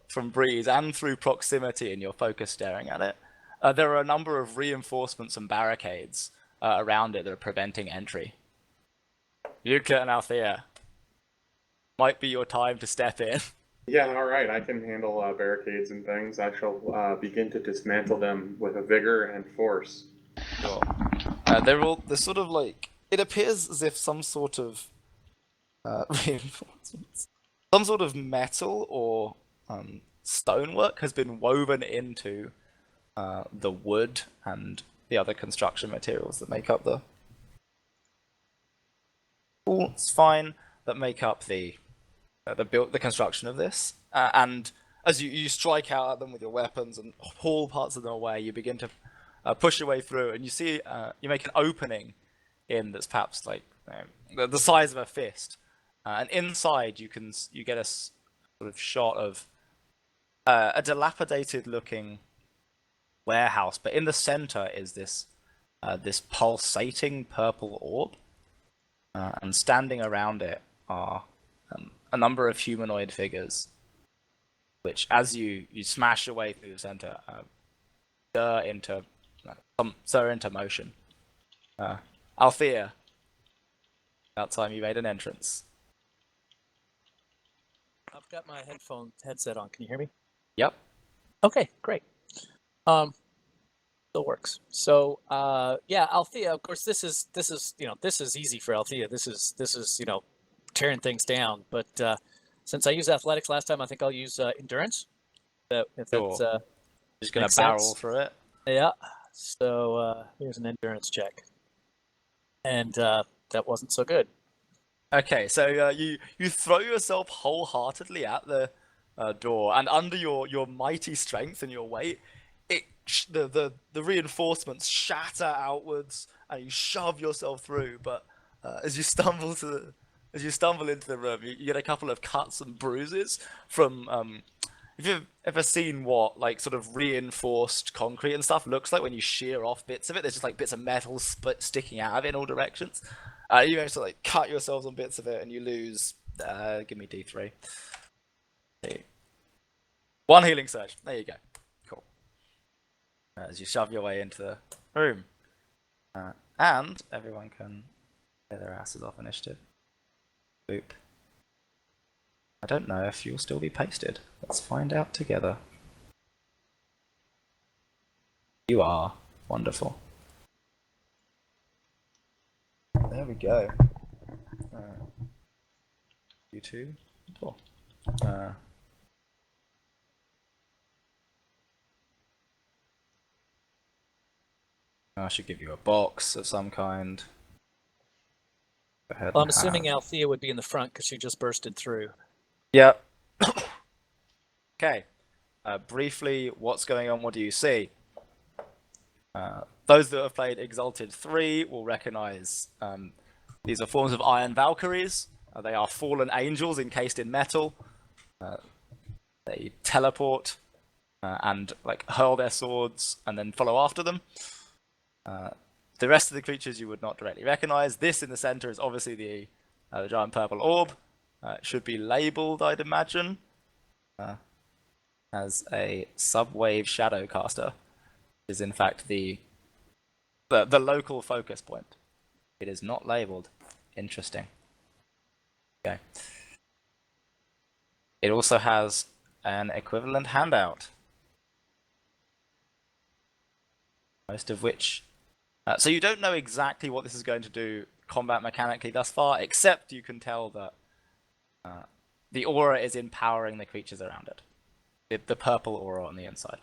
from Breeze and through proximity and your focus staring at it, there are a number of reinforcements and barricades around it that are preventing entry. Euclid and Althea, might be your time to step in. Yeah, all right. I can handle barricades and things. I shall begin to dismantle them with a vigor and force. Sure. They're sort of like, it appears as if some sort of reinforcements, some sort of metal or stonework has been woven into the wood and the other construction materials that make up the that make up the construction of this. And as you strike out at them with your weapons and haul parts of them away, you begin to push your way through, and you see you make an opening in that's perhaps like the size of a fist, and inside you get a sort of shot of a dilapidated looking warehouse, but in the center is this pulsating purple orb, and standing around it are a number of humanoid figures, which, as you smash your way through the center, stir into motion. Althea, about time you made an entrance. I've got my headset on. Can you hear me? Yep. Okay, great. Still works. So, yeah, Althea. Of course, this is easy for Althea. This is tearing things down. But since I used athletics last time, I think I'll use endurance. If Sure. that's Just gonna barrel through it. Yeah. So here's an endurance check, and that wasn't so good. Okay, so you throw yourself wholeheartedly at the door, and under your mighty strength and your weight, the reinforcements shatter outwards, and you shove yourself through. But as you as you stumble into the room, you get a couple of cuts and bruises from If you've ever seen what like sort of reinforced concrete and stuff looks like when you shear off bits of it, there's just like bits of metal sticking out of it in all directions. You manage to like cut yourselves on bits of it, and you lose. Give me D3. One healing surge. There you go. Cool. As you shove your way into the room, and everyone can get their asses off initiative. Boop. I don't know if you'll still be pasted. Let's find out together. You are. Wonderful. There we go. You two. Cool. I should give you a box of some kind. Go ahead. Well, I'm assuming Althea would be in the front because she just bursted through. Yep. Okay. Briefly, what's going on? What do you see? Those that have played Exalted 3 will recognize these are forms of Iron Valkyries. They are fallen angels encased in metal. They teleport and like hurl their swords and then follow after them. The rest of the creatures you would not directly recognize. This in the center is obviously the giant purple orb. It should be labeled, I'd imagine, as a subwave shadowcaster. It is in fact the local focus point. It is not labeled. Interesting. Okay. It also has an equivalent handout. Most of which... so you don't know exactly what this is going to do combat mechanically thus far, except you can tell that the aura is empowering the creatures around it. The purple aura on the inside.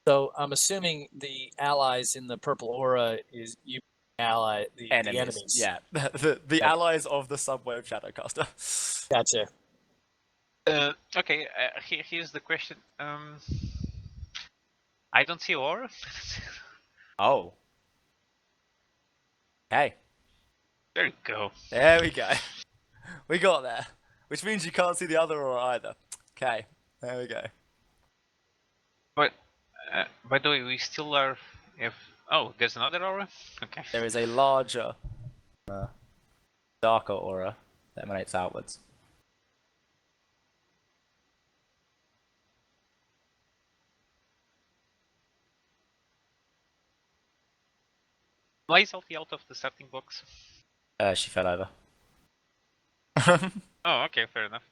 So I'm assuming the allies in the purple aura is you ally the enemies. Yeah, the allies of the subwave shadowcaster. Gotcha. Okay, here's the question. I don't see aura. Oh. Hey. There you go. There we go. We got there. Which means you can't see the other aura either. Okay. There we go. But by the way, we still are. Oh, there's another aura. Okay. There is a larger, darker aura that emanates outwards. Why is Alfie out of the starting box? She fell over. Oh, okay, fair enough.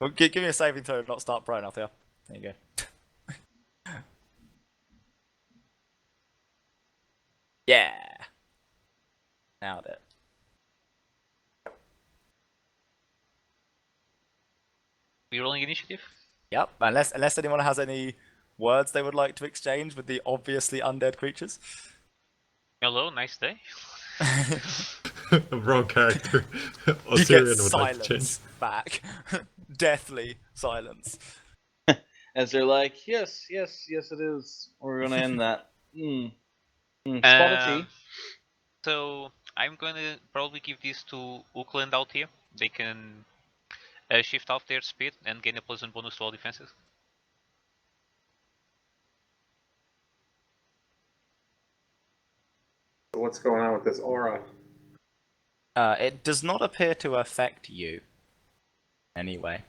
Well, give me a saving throw, not start prone, Althea. There you go. Yeah. Nailed it. We rolling initiative? Yep. Unless anyone has any words they would like to exchange with the obviously undead creatures. Hello, nice day. Wrong character. You Osirian get would like to change. silence back. Deathly silence. As they're like, yes, it is. We're gonna end that. Spot of tea. So I'm gonna probably give these to Ukla and Altia. They can shift off their speed and gain a pleasant bonus to all defenses. What's going on with this aura? It does not appear to affect you. Anyway.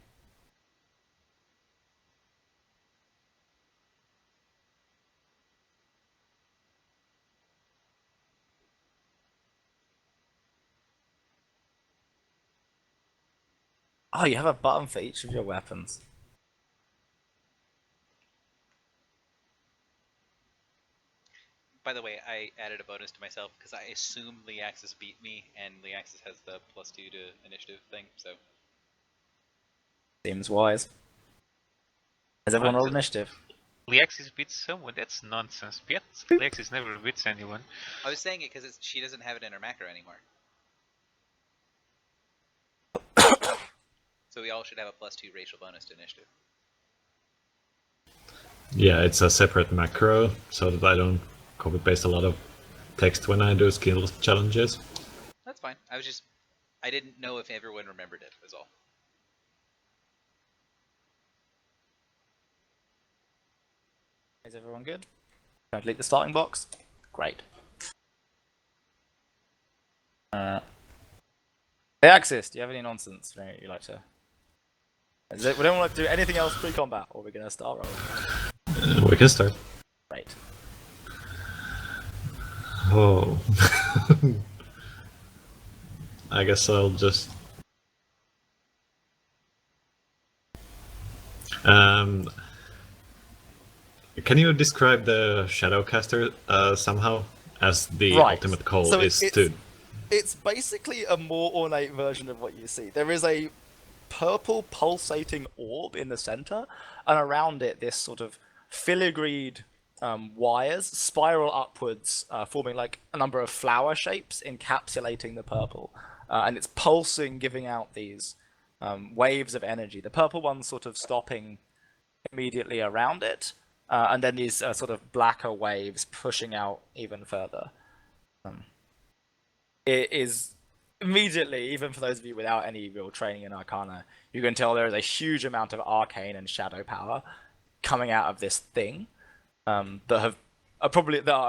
Oh, you have a button for each of your weapons. By the way, I added a bonus to myself because I assume Leaxis beat me, and Leaxis has the +2 to initiative thing, so... Seems wise. Has everyone rolled initiative? Leaxis beats someone. That's nonsense. Leaxis never beats anyone. I was saying it because she doesn't have it in her macro anymore. So we all should have a +2 racial bonus to initiative. Yeah, it's a separate macro so that I don't copy paste a lot of text when I do skill challenges. That's fine. I didn't know if everyone remembered it, was all. Is everyone good? Complete the starting box. Great. Hey Axis, do you have any nonsense you like to? We don't want to do anything else pre-combat, or we're gonna start rolling. We can start. Great. Oh. I guess I'll just... Can you describe the Shadowcaster somehow? As the Right. ultimate goal So is to... It's basically a more ornate version of what you see. There is a purple pulsating orb in the center, and around it this sort of filigreed wires spiral upwards, forming like a number of flower shapes encapsulating the purple. And it's pulsing, giving out these waves of energy. The purple one's sort of stopping immediately around it, and then these sort of blacker waves pushing out even further. It is immediately, even for those of you without any real training in Arcana, you can tell there is a huge amount of arcane and shadow power coming out of this thing that are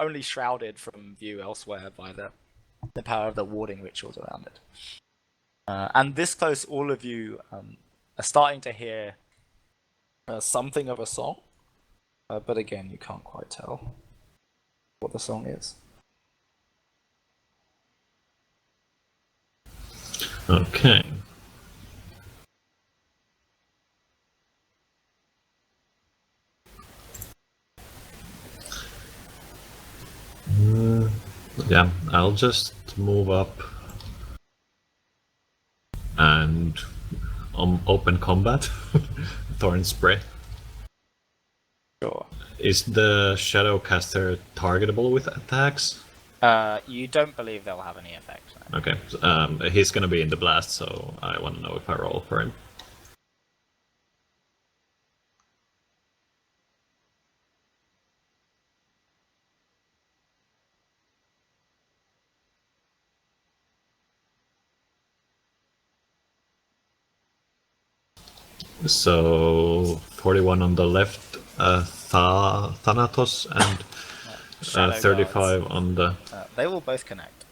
only shrouded from view elsewhere by the power of the warding rituals around it. And this close, all of you are starting to hear something of a song, but again, you can't quite tell what the song is. Okay. Yeah, I'll just move up and open combat. Thorn spray. Sure. Is the Shadowcaster targetable with attacks? You don't believe they'll have any effect. No. Okay, he's gonna be in the blast, so I want to know if I roll for him. So 41 on the left, Thanatos, and Shadow 35 guards. on the They will both connect.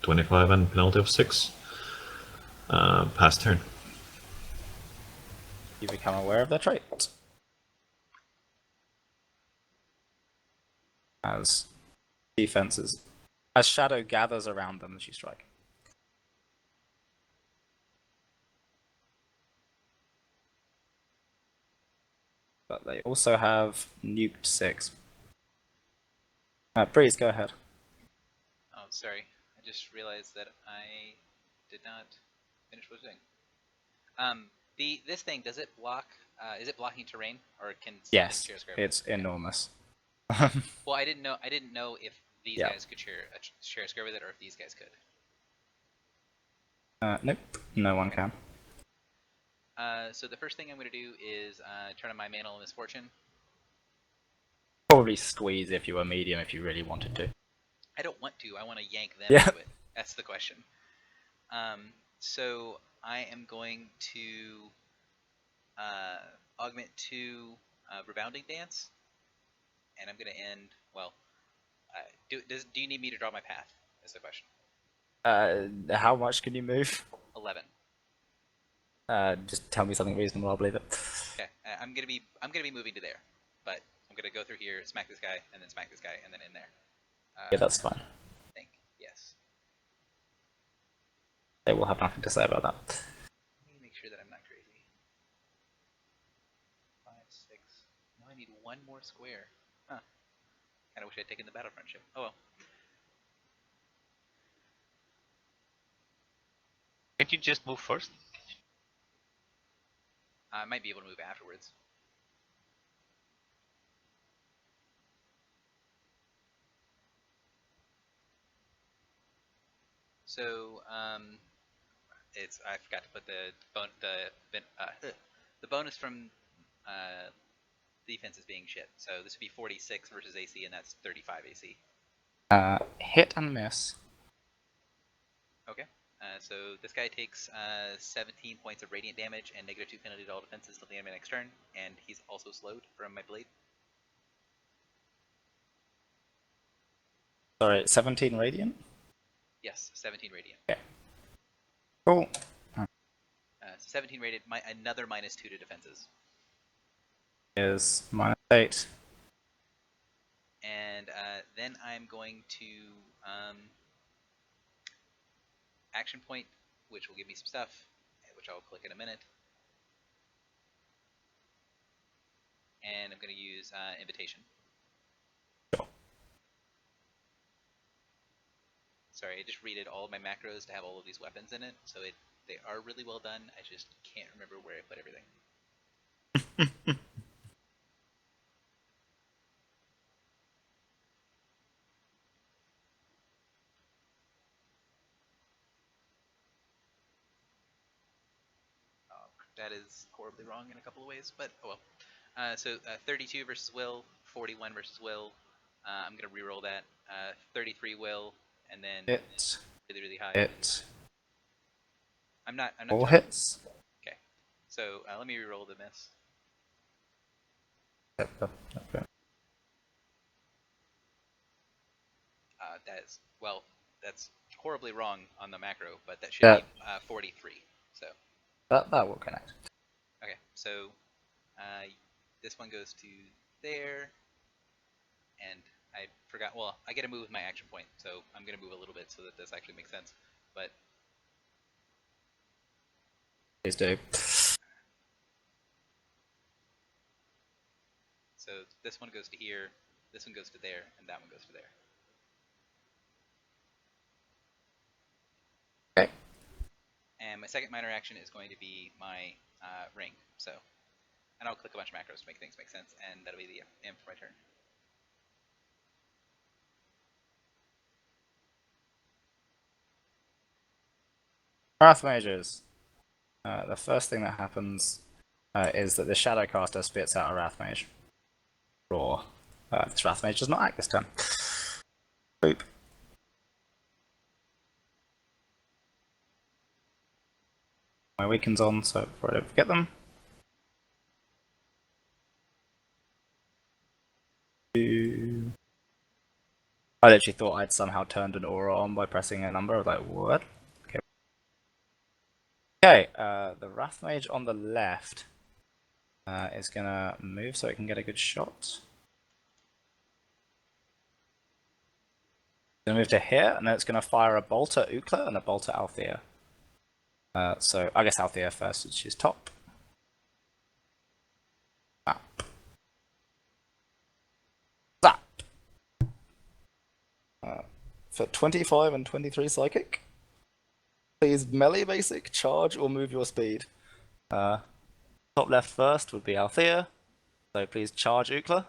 25 and penalty of 6. Pass turn. You become aware of their trait. As defenses. As Shadow gathers around them as you strike. But they also have nuked 6. Breeze, go ahead. Oh, sorry. I just realized that I did not finish what I was doing. This thing, does it block? Is it blocking terrain, or can something Yes, share square? it's enormous. Well, I didn't know if these Yeah. guys could share a square with it, or if these guys could. Nope, no one can. So the first thing I'm going to do is turn on my Mantle of Misfortune. Probably squeeze if you were medium if you really wanted to. I don't want to. I want to yank them Yeah. into it. That's the question. So I am going to augment to Rebounding Dance, and I'm going to end. Well, do you need me to draw my path? Is the question. How much can you move? 11. Just tell me something reasonable, I'll believe it. Okay, I'm gonna be moving to there, but I'm gonna go through here, smack this guy, and then smack this guy, and then in there. Yeah, that's fine. I think yes. They will have nothing to say about that. Let me make sure that I'm not crazy. 5, 6. Now I need one more square. Huh. Kind of wish I'd taken the Battlefront ship. Oh well. Can't you just move first? I might be able to move afterwards. So I forgot to put the bonus from defense is being shit. So this would be 46 versus AC, and that's 35 AC. Hit and miss. Okay. So this guy takes 17 points of radiant damage and -2 penalty to all defenses till the end of my next turn, and he's also slowed from my blade. Sorry, 17 radiant? Yes, 17 radiant. Okay. Cool. So 17 radiant, another -2 to defenses. Is -8. And then I'm going to action point, which will give me some stuff, which I'll click in a minute. And I'm going to use invitation. Sorry, I just redid all of my macros to have all of these weapons in it, so they are really well done. I just can't remember where I put everything. That is horribly wrong in a couple of ways, but oh well. So 32 versus Will, 41 versus Will. I'm gonna reroll that. 33 Will, and then Hit. really high. Hit. I'm not. All hits. Okay. So let me reroll the miss. Okay. That's horribly wrong on the macro, but that should be 43. So that will connect. Okay, so this one goes to there, and I forgot. Well, I get to move with my action point, so I'm gonna move a little bit so that this actually makes sense. But Please do. So this one goes to here, this one goes to there, and that one goes to there. Okay. And my second minor action is going to be my ring. So, and I'll click a bunch of macros to make things make sense, and that'll be the end for my turn. Wrath Mages. The first thing that happens is that the Shadowcaster spits out a Wrath Mage. Raw. This Wrath Mage does not act this turn. Boop. My weaken's on, so before I don't forget them. I literally thought I'd somehow turned an aura on by pressing a number. I was like, what? Okay. Okay, the Wrath Mage on the left is gonna move so it can get a good shot. Gonna move to here, and then it's gonna fire a bolt at Ukla and a bolt at Althea. So I guess Althea first, since she's top. Zap. Zap. For 25 and 23 psychic. Please melee basic, charge, or move your speed. Top left first would be Althea. So please charge Ukla.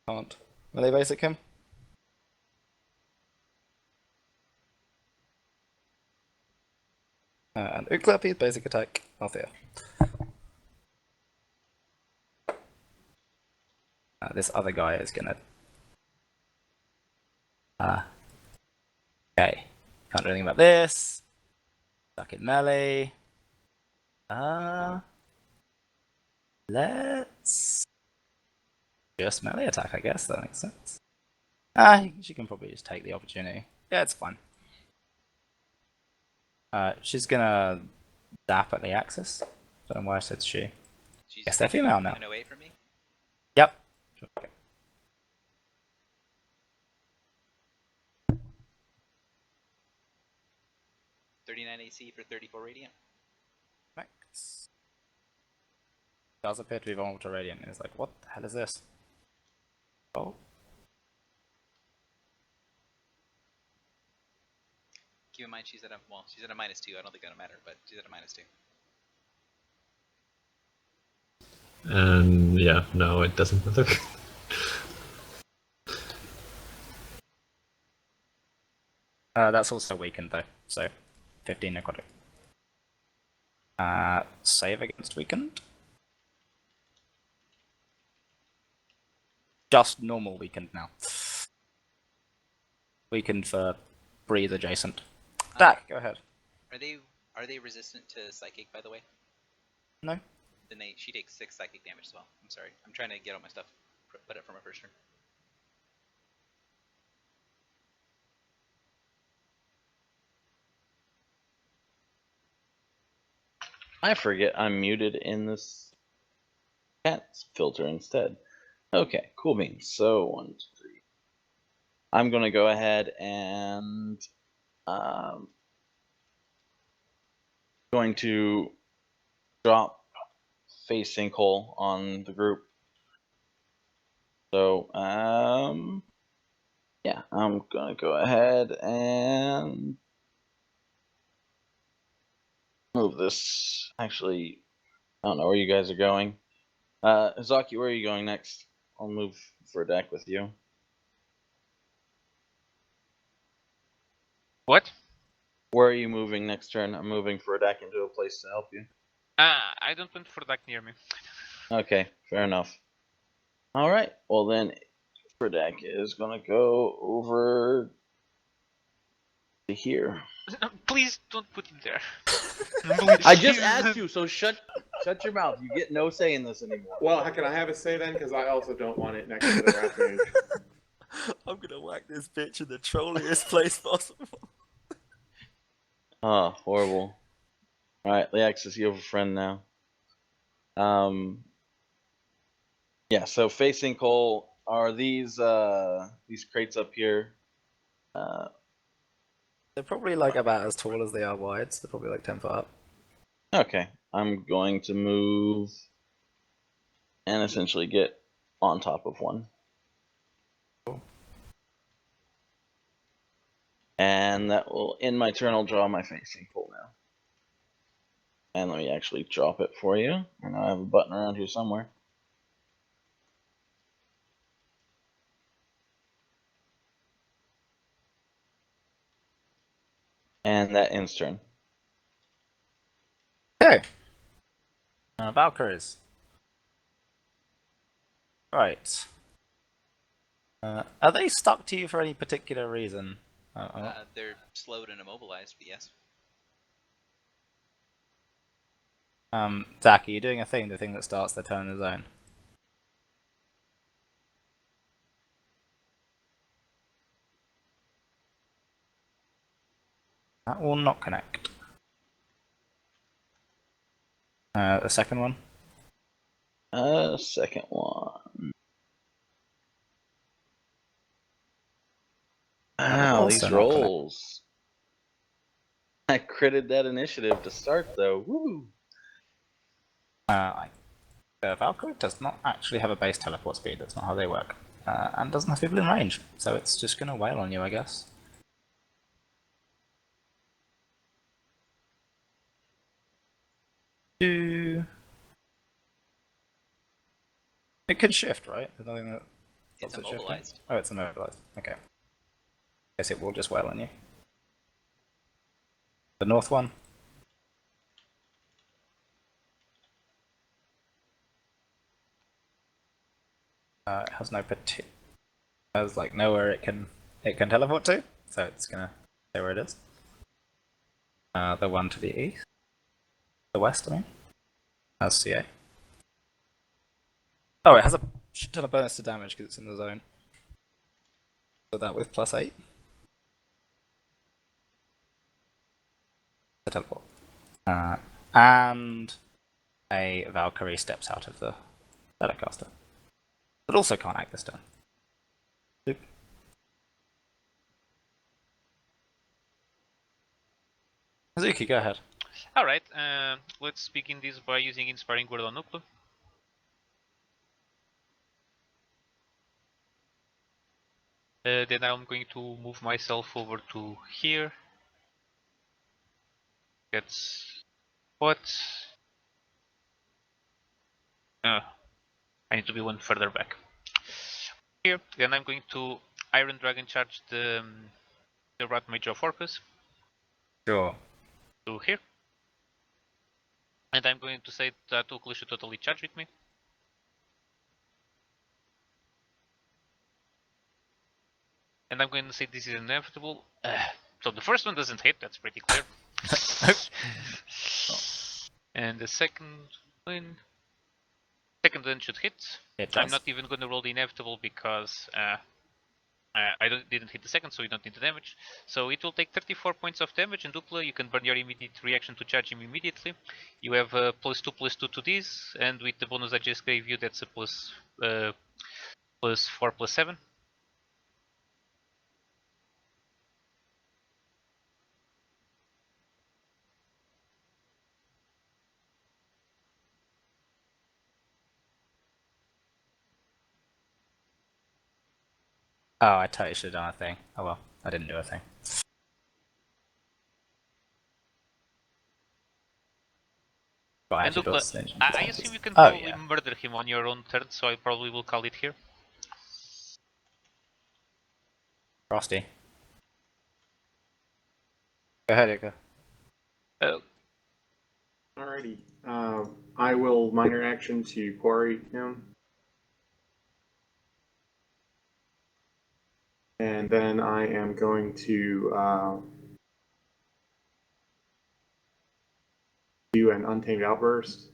Can't melee basic him. And Ukla, please basic attack Althea. This other guy is gonna. Okay. Can't do anything about this. Stuck in melee. Let's just melee attack, I guess. That makes sense. She can probably just take the opportunity. Yeah, it's fine. She's gonna zap at the axis. Don't know why I said she. Yes, they're female now. Away from me? Yep. Okay. .39 AC for 34 radiant. Max. Does appear to be vulnerable to radiant. It's like, what the hell is this? Oh. Keep in mind she's at a -2. I don't think that'll matter, but she's at a -2. And yeah, no, it doesn't matter. That's also weakened though, so 15 necrotic. Save against weakened. Just normal weakened now. Weakened for breathe adjacent. Dak, go ahead. Are they resistant to psychic, by the way? No. Then she takes 6 psychic damage as well. I'm sorry. I'm trying to get all my stuff put up for my first turn. I forget I'm muted in this chat filter instead. Okay, cool beans. So 1, 2, 3. I'm gonna go ahead and going to drop face sinkhole on the group. So yeah, I'm gonna go ahead and move this. Actually, I don't know where you guys are going. Zaki, where are you going next? I'll move for a deck with you. What? Where are you moving next turn? I'm moving for a deck into a place to help you. I don't want Furdak near me. Okay, fair enough. All right. Well then, Furdak is gonna go over to here. Please don't put him there. I just asked you, so shut your mouth. You get no say in this anymore. Well, can I have a say then? Because I also don't want it next to the Wrath Mage. I'm gonna whack this bitch in the trolliest place possible. Oh, horrible. All right, Leaxis, you have a friend now. Yeah. So facing Cole are these crates up here. They're probably like about as tall as they are wide, so they're probably like 10 foot up. Okay, I'm going to move and essentially get on top of one. Cool. And that will end my turn. I'll draw my facing Cole now. And let me actually drop it for you. I know I have a button around here somewhere. And that ends turn. Okay. Valkyries. Right. Are they stuck to you for any particular reason? They're slowed and immobilized, but yes. Zach, are you doing a thing, the thing that starts the turn in the zone? That will not connect. The second one? Second one. Wow, Also these not rolls. I critted that initiative to start though. Woo! The Valkyrie does not actually have a base teleport speed, that's not how they work. And doesn't have people in range, so it's just gonna wail on you, I guess. It can shift, right? There's nothing that It's stops it shifting? immobilized. Oh, it's immobilized. Okay. Guess it will just wail on you. The north one. It has no particular. There's like nowhere it can teleport to, so it's gonna stay where it is. The one to the east, the west, I mean, has CA. Oh, it has a shit ton of bonus to damage because it's in the zone. So that with +8. The teleport. And a Valkyrie steps out of the Telecaster. But also can't act this turn. Oop. Hazuki, go ahead. Alright, let's begin this by using Inspiring Word on Uklu. Then I'm going to move myself over to here. That's what? I need to be one further back. Here, then I'm going to Iron Dragon charge the the Rat Mage of Orcus Sure. to here. And I'm going to say that Ukla should totally charge with me. And I'm going to say this is inevitable. So the first one doesn't hit, that's pretty clear. And the second one should hit. It I'm does. not even going to roll the inevitable because I didn't hit the second, so you don't need the damage. So it will take 34 points of damage, and Dupla, you can burn your immediate reaction to charge him immediately. You have +2/+2 to this, and with the bonus I just gave you, that's a +4/+7. Oh, I totally should have done a thing. Oh well, I didn't do a thing. But I And actually built Dupla, Station. I assume you can Oh, probably yeah. murder him on your own turn, so I probably will call it here. Frosty. Go ahead, Ika. Alrighty. I will minor action to quarry him. And then I am going to do an Untamed Outburst.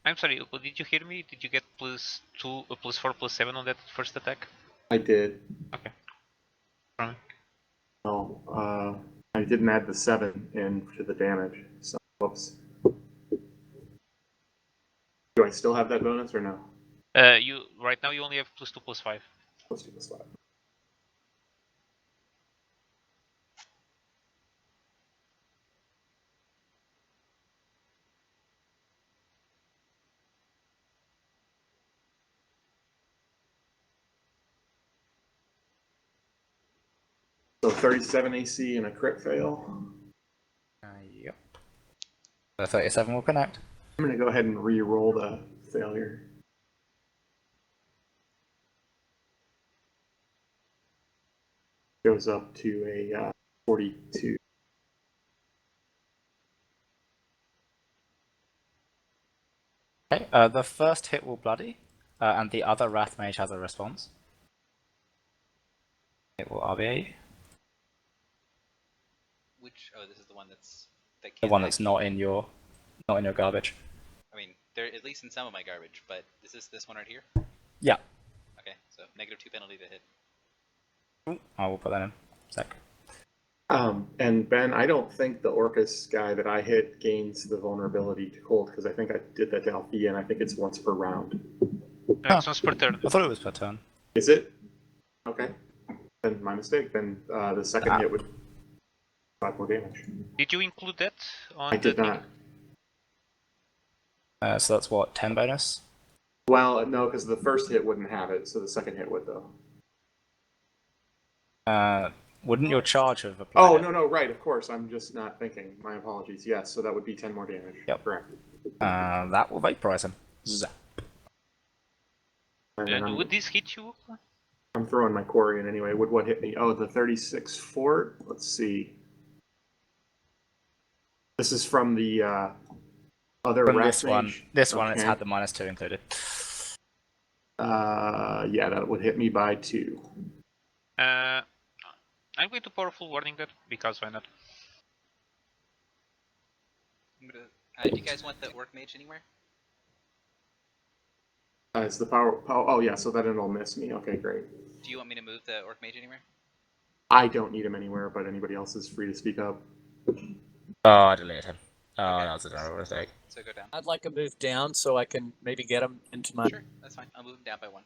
I'm sorry, did you hear me? Did you get +2, +4/+7 on that first attack? I did. Okay. Right. Oh, I didn't add the 7 in to the damage. So, whoops. Do I still have that bonus or no? You right now you only have +2/+5. Let's do this live. So 37 AC and a crit fail. Yep. The 37 will connect. I'm going to go ahead and re-roll the failure. Goes up to a 42. Okay, the first hit will bloody, and the other Wrath Mage has a response. It will RBA. Which this is the one that The can't one that's actually- not in your garbage. I mean, they're at least in some of my garbage, but is this one right here? Yeah. Okay, so -2 penalty to hit. Ooh, I will put that in. Sec. And Ben, I don't think the Orcus guy that I hit gains the vulnerability to cold because I think I did that to Althea and I think it's once per round. It's once per turn. I thought it was per turn. Is it? Okay. Then my mistake. Then the second hit would 5 more damage. Did you include that on I did the not. So that's what, 10 bonus? Well, no, because the first hit wouldn't have it, so the second hit would though. Wouldn't your charge have applied? Oh, it? no, right, of course. I'm just not thinking. My apologies. Yes, so that would be 10 more damage. Yep. Correct. That will vaporize him. Zap. And then And would this hit you? I'm throwing my quarry in anyway. Would what hit me? Oh, the 36 fort. Let's see. This is from the other From Wrath this one, Mage. it's Okay. had the -2 included. Yeah, that would hit me by 2. I'm going to powerful warning that because why not? I'm gonna, do you guys want the Orc Mage anywhere? It's the power. Oh, yeah, so then it'll miss me. Okay, great. Do you want me to move the Orc Mage anywhere? I don't need him anywhere, but anybody else is free to speak up. Oh, I deleted him. Oh, Okay. that was a terrible mistake. So go down. I'd like a move down so I can maybe get him into my. Sure, that's fine. I'll move him down by 1.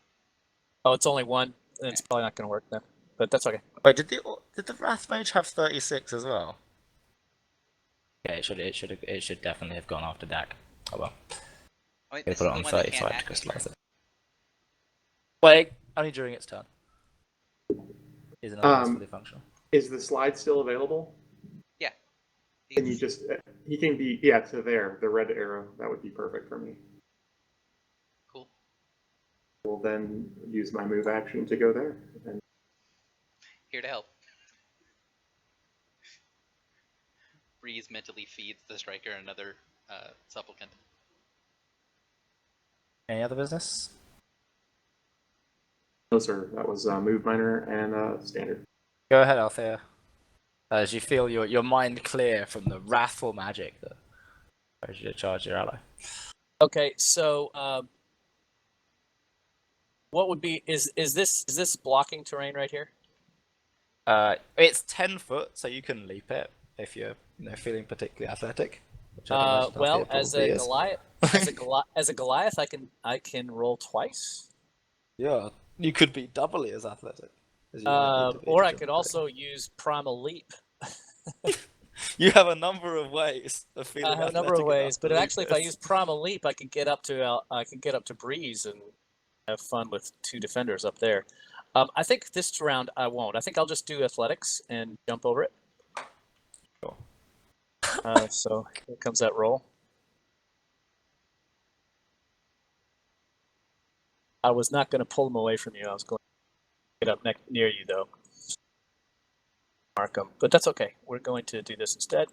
Oh, it's only one. Then it's probably not going to work then. But that's okay. Wait, did the Wrath Mage have 36 as well? Yeah, it should definitely have gone after Dak. Oh well. Oh, wait, They this put is it the on one that can't 35 to act this crystallize turn. it. Wait, only during its turn. Is another fully functional. Is the slide still available? Can you just? He can be to there. The red arrow that would be perfect for me. Cool. We'll then use my move action to go there. And Here to help. Breeze mentally feeds the striker another supplicant. Any other business? no, sir. That was move minor and standard. Go ahead, Althea. As you feel your mind clear from the wrathful magic that allows you to charge your ally. Okay, so what would be is this blocking terrain right here? It's 10 foot, so you can leap it if you're feeling particularly athletic. Which I'd imagine Well, Althea as probably a is. Goliath, as a Goliath, I can roll twice. Yeah, you could be doubly as athletic. As you might need to be Or to I jump could the also use Primal Leap. You have a number of ways of feeling I have a athletic number of enough ways, to but leap actually, if I this. use Primal Leap, I can get up to Breeze and have fun with two defenders up there. I think this round I won't. I think I'll just do athletics and jump over it. Sure. So here comes that roll. I was not going to pull them away from you. I was going to get up near you, though. Mark them. But that's okay. We're going to do this instead.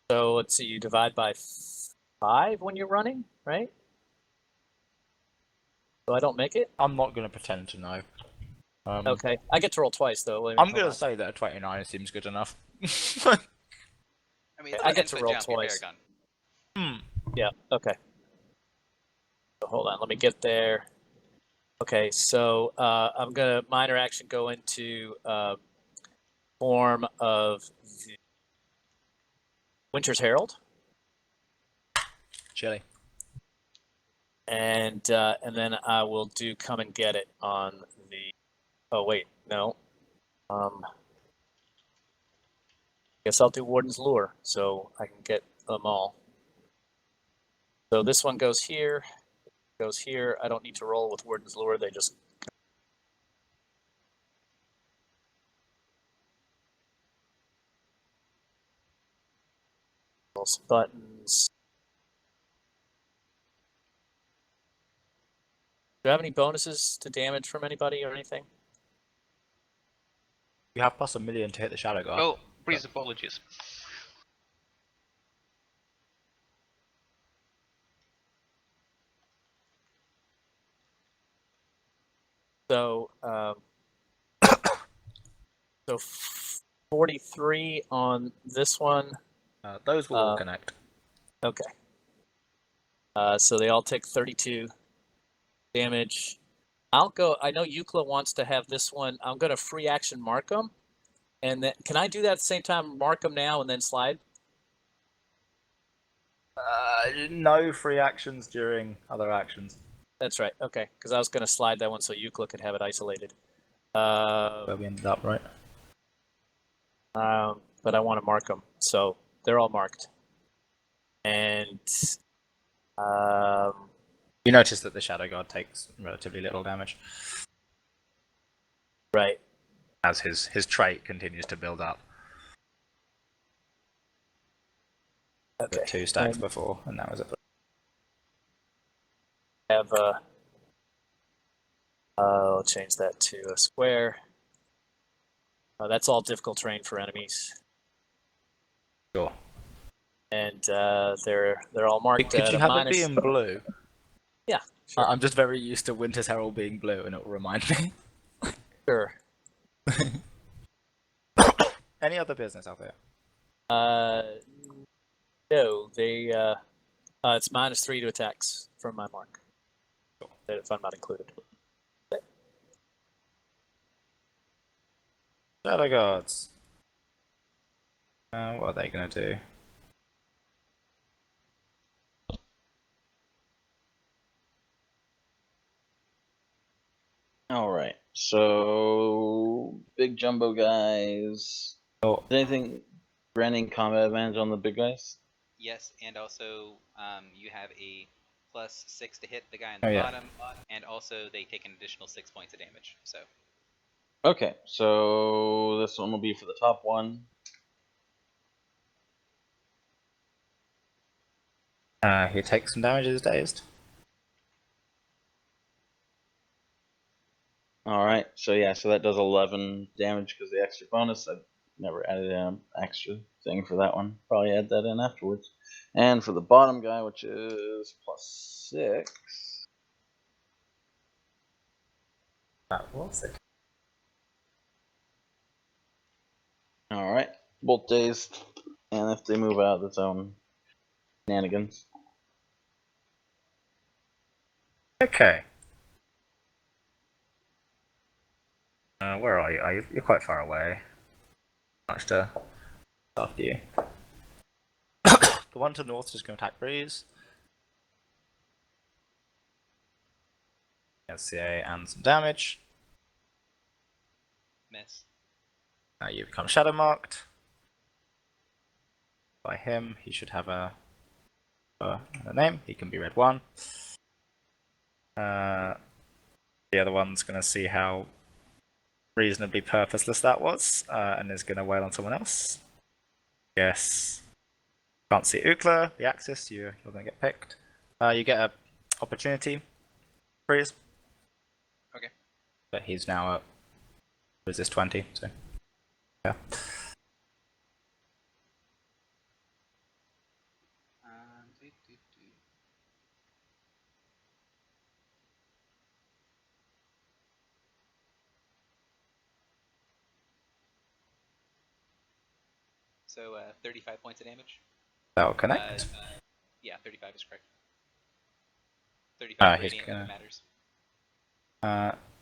So let's see. You divide by 5 when you're running, right? So I don't make it? I'm not going to pretend to know. Okay. I get to roll twice, though. I'm going to say that a 29 seems good enough. I mean, it's I a get to 10-foot roll jump, you're twice. Paragon. Yeah, okay. So hold on, let me get there. Okay, so I'm going to minor action go into form of the Winter's Herald. Chilly. And then I will do Come and Get It on the... Oh, wait, no. Guess I'll do Warden's Lure, so I can get them all. So this one goes here. Goes here. I don't need to roll with Warden's Lure. They just those buttons. Do you have any bonuses to damage from anybody or anything? You have plus 1,000,000 to hit the Shadow Guard. Oh, please apologies. So, so 43 on this one. Those will all connect. Okay. So they all take 32 damage. I'll go. I know Euclid wants to have this one. I'm going to free action mark them. And then, can I do that at the same time? Mark them now and then slide? No free actions during other actions. That's right. Okay. Because I was going to slide that one so Euclid could have it isolated. Where we ended up, right? But I want to mark them. So they're all marked. And you notice that the Shadow Guard takes relatively little damage. Right. As his trait continues to build up. Okay. 2 stacks before, and that was it. Have I'll change that to a square. That's all difficult terrain for enemies. Sure. And they're all marked. Could you have minus... it be in blue? Yeah. Sure. I'm just very used to Winter's Herald being blue, and it will remind me. Sure. Any other business out there? No, they it's -3 to attacks from my mark. Cool. If I'm not included. Shadow Guards. What are they going to do? All right. So big jumbo guys. Oh. Is anything granting combat advantage on the big guys? Yes, and also you have a +6 to hit the guy on the bottom, and also they take an additional 6 points of damage. So Okay, so this one will be for the top one. He takes some damage, is dazed. All right, so yeah, so that does 11 damage because the extra bonus. I never added in an extra thing for that one. Probably add that in afterwards. And for the bottom guy, which is +6. That was it. All right, both dazed, and if they move out of the zone, shenanigans. Okay. Where are you? You're quite far away. Much to after you. The one to the north is just going to attack Breeze. SCA and some damage. Miss. You become shadow marked by him. He should have a name. He can be red 1. The other one's going to see how reasonably purposeless that was, and is going to wail on someone else. Yes. Can't see Ukla, the Axis. You're going to get picked. You get a opportunity freeze. Okay. But he's now at resist 20, so yeah. Do, do, do. So 35 points of damage. That'll connect. Yeah, 35 is correct. 35 He's radiant gonna- if it matters.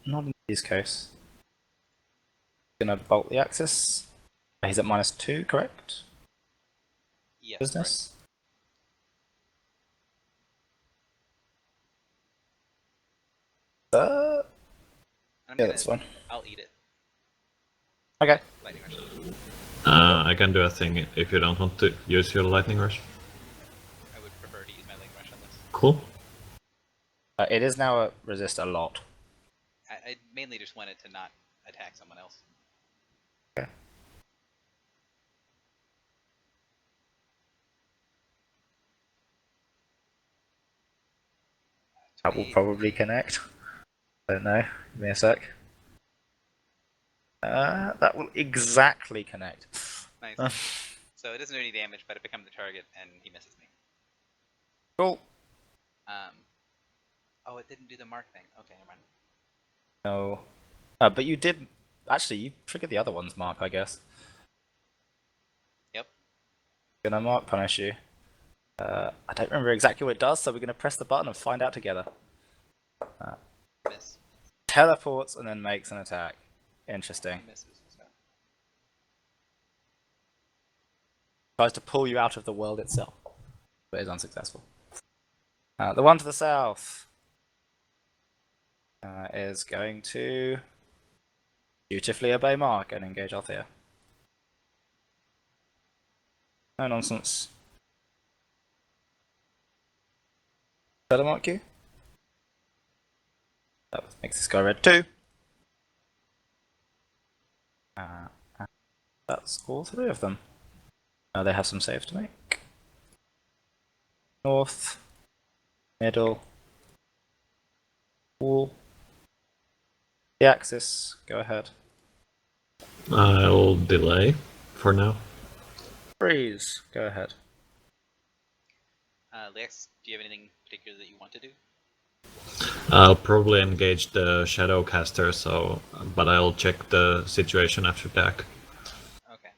Not in this case. Gonna bolt the Axis. He's at -2, correct? Yes. Business. Correct. Yeah, that's fine. I'll eat it. Okay. Lightning rush. I can do a thing if you don't want to use your lightning rush. I would prefer to use my lightning rush on this. Cool. It is now at resist a lot. I mainly just wanted to not attack someone else. Okay. That will probably connect. Don't know. Give me a sec. That will exactly connect. Nice. So it doesn't do any damage, but it becomes the target, and he misses me. Cool. Oh, it didn't do the mark thing. Okay, never mind. No. But you did. Actually, you triggered the other one's mark, I guess. Yep. Gonna mark punish you. I don't remember exactly what it does, so we're gonna press the button and find out together. Miss. Teleports and then makes an attack. Interesting. He misses. So. Tries to pull you out of the world itself, but is unsuccessful. The one to the south is going to dutifully obey Mark and engage Althea. No nonsense. Better mark you. That makes this guy red 2. That's all 3 of them. They have some saves to make. North, middle, wall. The Axis, go ahead. I'll delay for now. Freeze, go ahead. Lex, do you have anything particular that you want to do? I'll probably engage the Shadowcaster, but I'll check the situation after attack. Okay.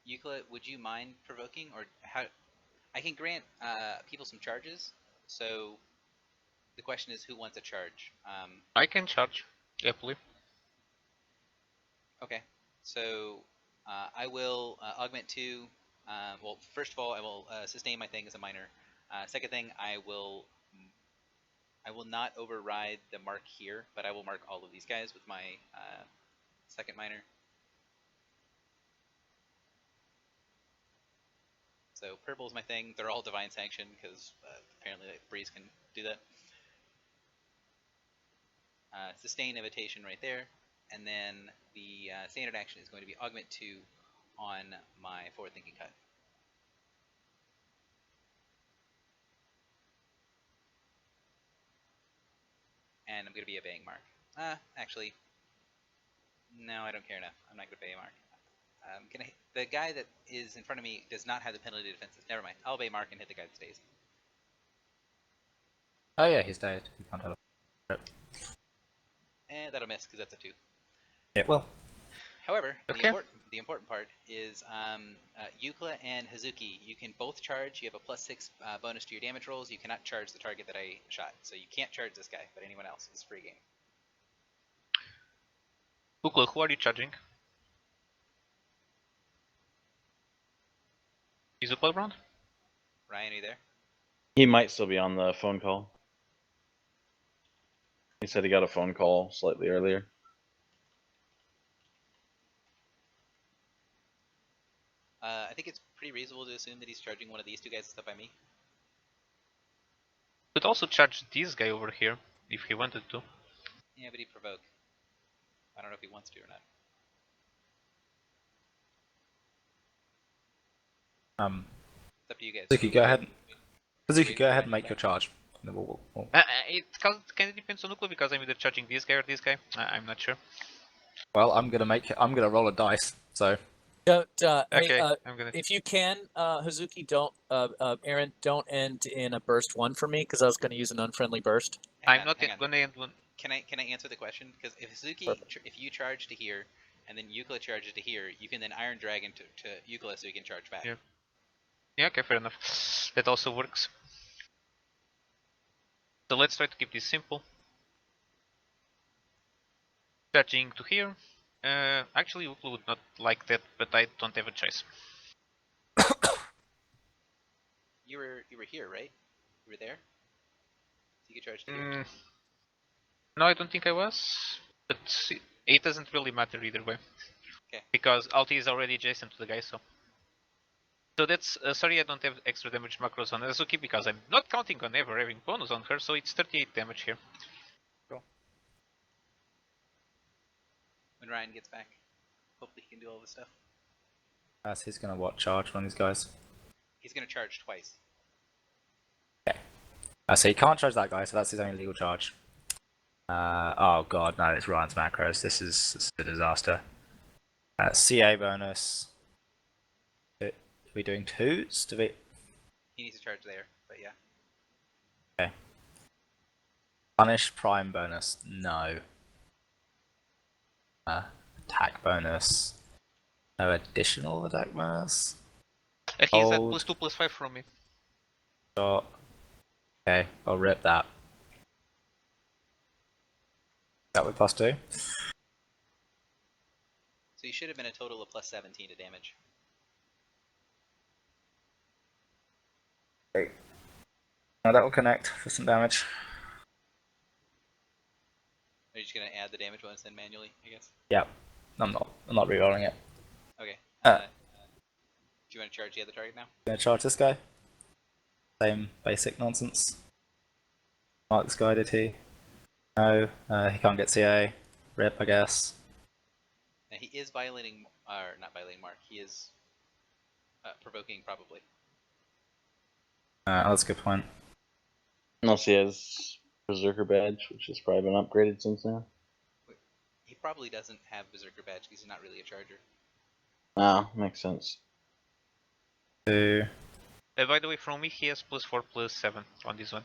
Euclid, would you mind provoking, or how? I can grant people some charges. So the question is, who wants a charge? I can charge, happily. Okay. So I will augment 2. Well, first of all, I will sustain my thing as a minor. Second thing, I will not override the mark here, but I will mark all of these guys with my second minor. So purple is my thing. They're all divine sanction because apparently Breeze can do that. sustain invitation right there, and then the standard action is going to be augment 2 on my forward thinking cut. And I'm going to be obeying Mark. Actually, no, I don't care enough. I'm not going to obey Mark. The guy that is in front of me does not have the penalty to defenses. Never mind. I'll obey Mark and hit the guy that stays. Oh yeah, he's dead. You can't tell. And that'll miss because that's a 2. Yeah, well. However, Okay. the important part is Yukla and Hazuki. You can both charge. You have a +6 bonus to your damage rolls. You cannot charge the target that I shot. So you can't charge this guy, but anyone else. It's free game. Ukla, who are you charging? Is Ukla around? Ryan, are you there? He might still be on the phone call. He said he got a phone call slightly earlier. I think it's pretty reasonable to assume that he's charging one of these 2 guys that's up by me. Could also charge this guy over here if he wanted to. Yeah, but he'd provoke. I don't know if he wants to or not. It's up to you guys. Hazuki, go ahead. Hazuki, go ahead and make your charge. And then we'll- It kind of depends on Ukla because I'm either charging this guy or this guy. I'm not sure. Well, I'm gonna roll a dice. So Don't, Okay, hey, I'm gonna. if you can, Hazuki, don't, Aaron, don't end in a burst 1 for me because I was going to use an unfriendly burst. I'm not gonna end one. Can I answer the question? Because if Hazuki, if you charge to here, and then Yukla charges to here, you can then Iron Dragon to Yukla so you can charge back. Yeah. Yeah, okay, fair enough. That also works. So let's try to keep this simple. Charging to here. Actually, Ukla would not like that, but I don't have a choice. You were here, right? You were there. So you could charge to here. No, I don't think I was. But it doesn't really matter either way. Okay. Because Alti is already adjacent to the guy, so. So that's sorry I don't have extra damage macros on Azuki because I'm not counting on ever having bonus on her, so it's 38 damage here. When Ryan gets back, hopefully he can do all this stuff. he's gonna what charge on these guys? He's gonna charge twice. So he can't charge that guy, so that's his only legal charge. Oh god, no, it's Ryan's macros. This is a disaster. CA bonus. Are we doing 2s? He needs to charge there, but yeah. Okay. Punish prime bonus. No. Attack bonus. No additional attack bonus. He's at Hold. +2/+5 from me. Shot. Okay, I'll rip that. That with +2. So you should have been a total of +17 to damage. Great. Now that will connect for some damage. Are you just gonna add the damage bonus then manually, I guess? Yep. I'm not rerolling it. Okay. Uh. Do you want to charge the other target now? Gonna charge this guy. Same basic nonsense. Mark this guy, did he? No, he can't get CA. Rip, I guess. Now he is violating, or not violating Mark. He is provoking probably. That's a good point. Unless he has Berserker badge, which has probably been upgraded since then. He probably doesn't have Berserker badge because he's not really a charger. Ah, makes sense. 2. By the way, from me, he has +4/+7 on this one.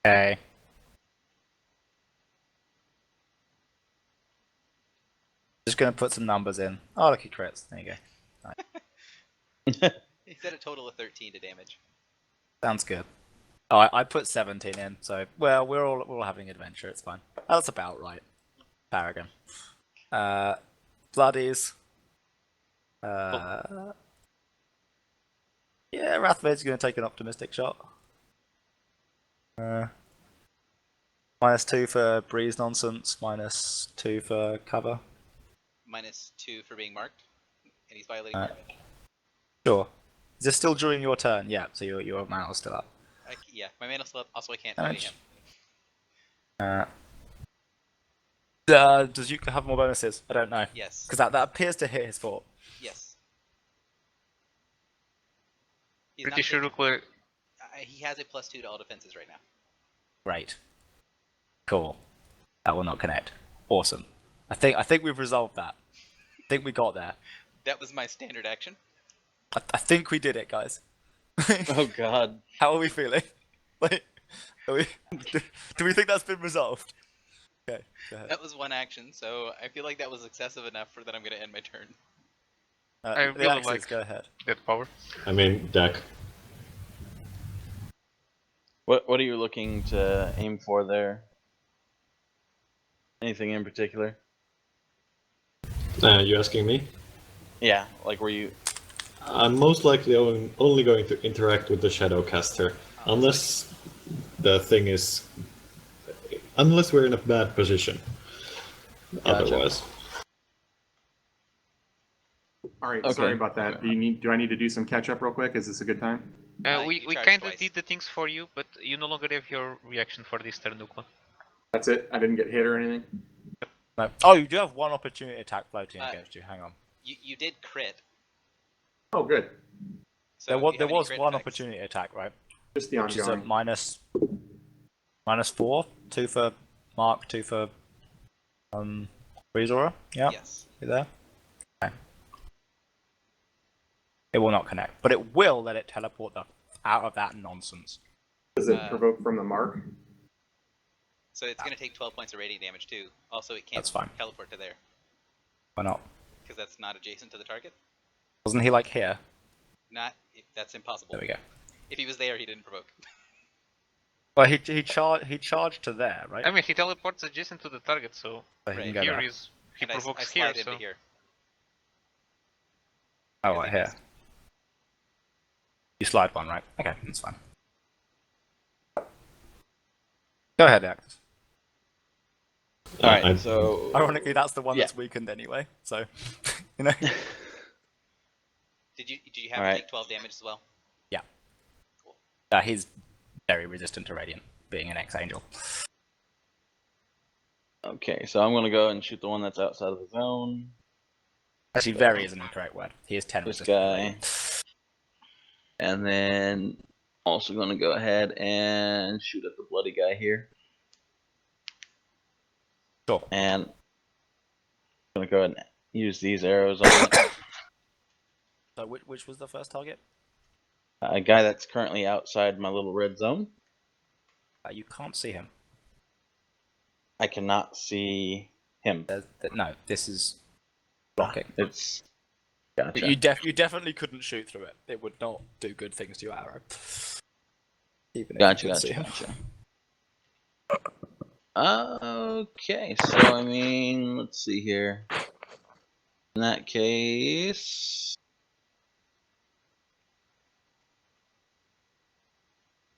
Okay. Just gonna put some numbers in. Oh, look, he crits. There you go. He said a total of 13 to damage. Sounds good. Oh, I put 17 in, so well, we're all having adventure. It's fine. That's about right. Paragon. Bloodies. Yeah, Rathvade's gonna take an optimistic shot. -2 for breeze nonsense. -2 for cover. -2 for being marked, and he's violating Mark. Sure. Is this still during your turn? Yeah. So your mana's still up. Yeah, my mana still up. Also, I can't fight Damage. him. Does Yuka have more bonuses? I don't know. Yes. Because that appears to hit his fort. Yes. He's Pretty not sure taking- Ukla. he has a +2 to all defenses right now. Great. Cool. That will not connect. Awesome. I think we've resolved that. I think we got there. That was my standard action. I think we did it, guys. Oh God. How are we feeling? Like, do we think that's been resolved? Okay, go ahead. That was one action, so I feel like that was excessive enough for that I'm going to end my turn. I The really axes, like- go ahead. That power. I mean, deck. What are you looking to aim for there? Anything in particular? You asking me? Yeah, like were you? I'm most likely only going to interact with the Shadowcaster, unless the thing is... Unless we're in a bad position. Gotcha. Otherwise. All right, Okay. sorry about that. Do I need to do some catch up real quick? Is this a good time? We you charged kind of twice. did the things for you, but you no longer have your reaction for this turn, Ukla. That's it. I didn't get hit or anything. No. Oh, you do have one opportunity attack floating against you. Hang on. You did crit. Oh, good. So There was do you have any one crit effects? opportunity attack, right? Just the Which is a ongoing. -4, 2 for Mark, 2 for Breezora. Yeah, Yes. you there? Okay. It will not connect, but it will let it teleport out of that nonsense. Does it provoke from the mark? So it's going to take 12 points of radiant damage too. Also, it can't That's fine. teleport to there Why not? because that's not adjacent to the target. Wasn't he like here? That's impossible. There we go. If he was there, he didn't provoke. Well, he charged to there, right? I mean, he teleports adjacent to the target, so So he can right, go here there. is he And I provokes slide here. into So here. Oh, because right he here. missed. You slide one, right? Okay, that's fine. Go ahead, Actus. All right. I- So Ironically, that's the one Yeah. that's weakened anyway. So, you know. Did you have Alright. to take 12 damage as well? He's very resistant to radiant, being an ex-angel. okay, so I'm gonna go and shoot the one that's outside of the zone. Actually, very isn't the correct word. He is 10 This resistant to guy. radiant. And then also gonna go ahead and shoot at the bloody guy here. Sure. And I'm gonna go ahead and use these arrows on it. So, which was the first target? A guy that's currently outside my little red zone. You can't see him. I cannot see him. No, this is blocking. It's gotcha. You definitely couldn't shoot through it. It would not do good things to your arrow. Even if Gotcha, you could see gotcha, him. gotcha. Okay, so I mean, let's see here. In that case,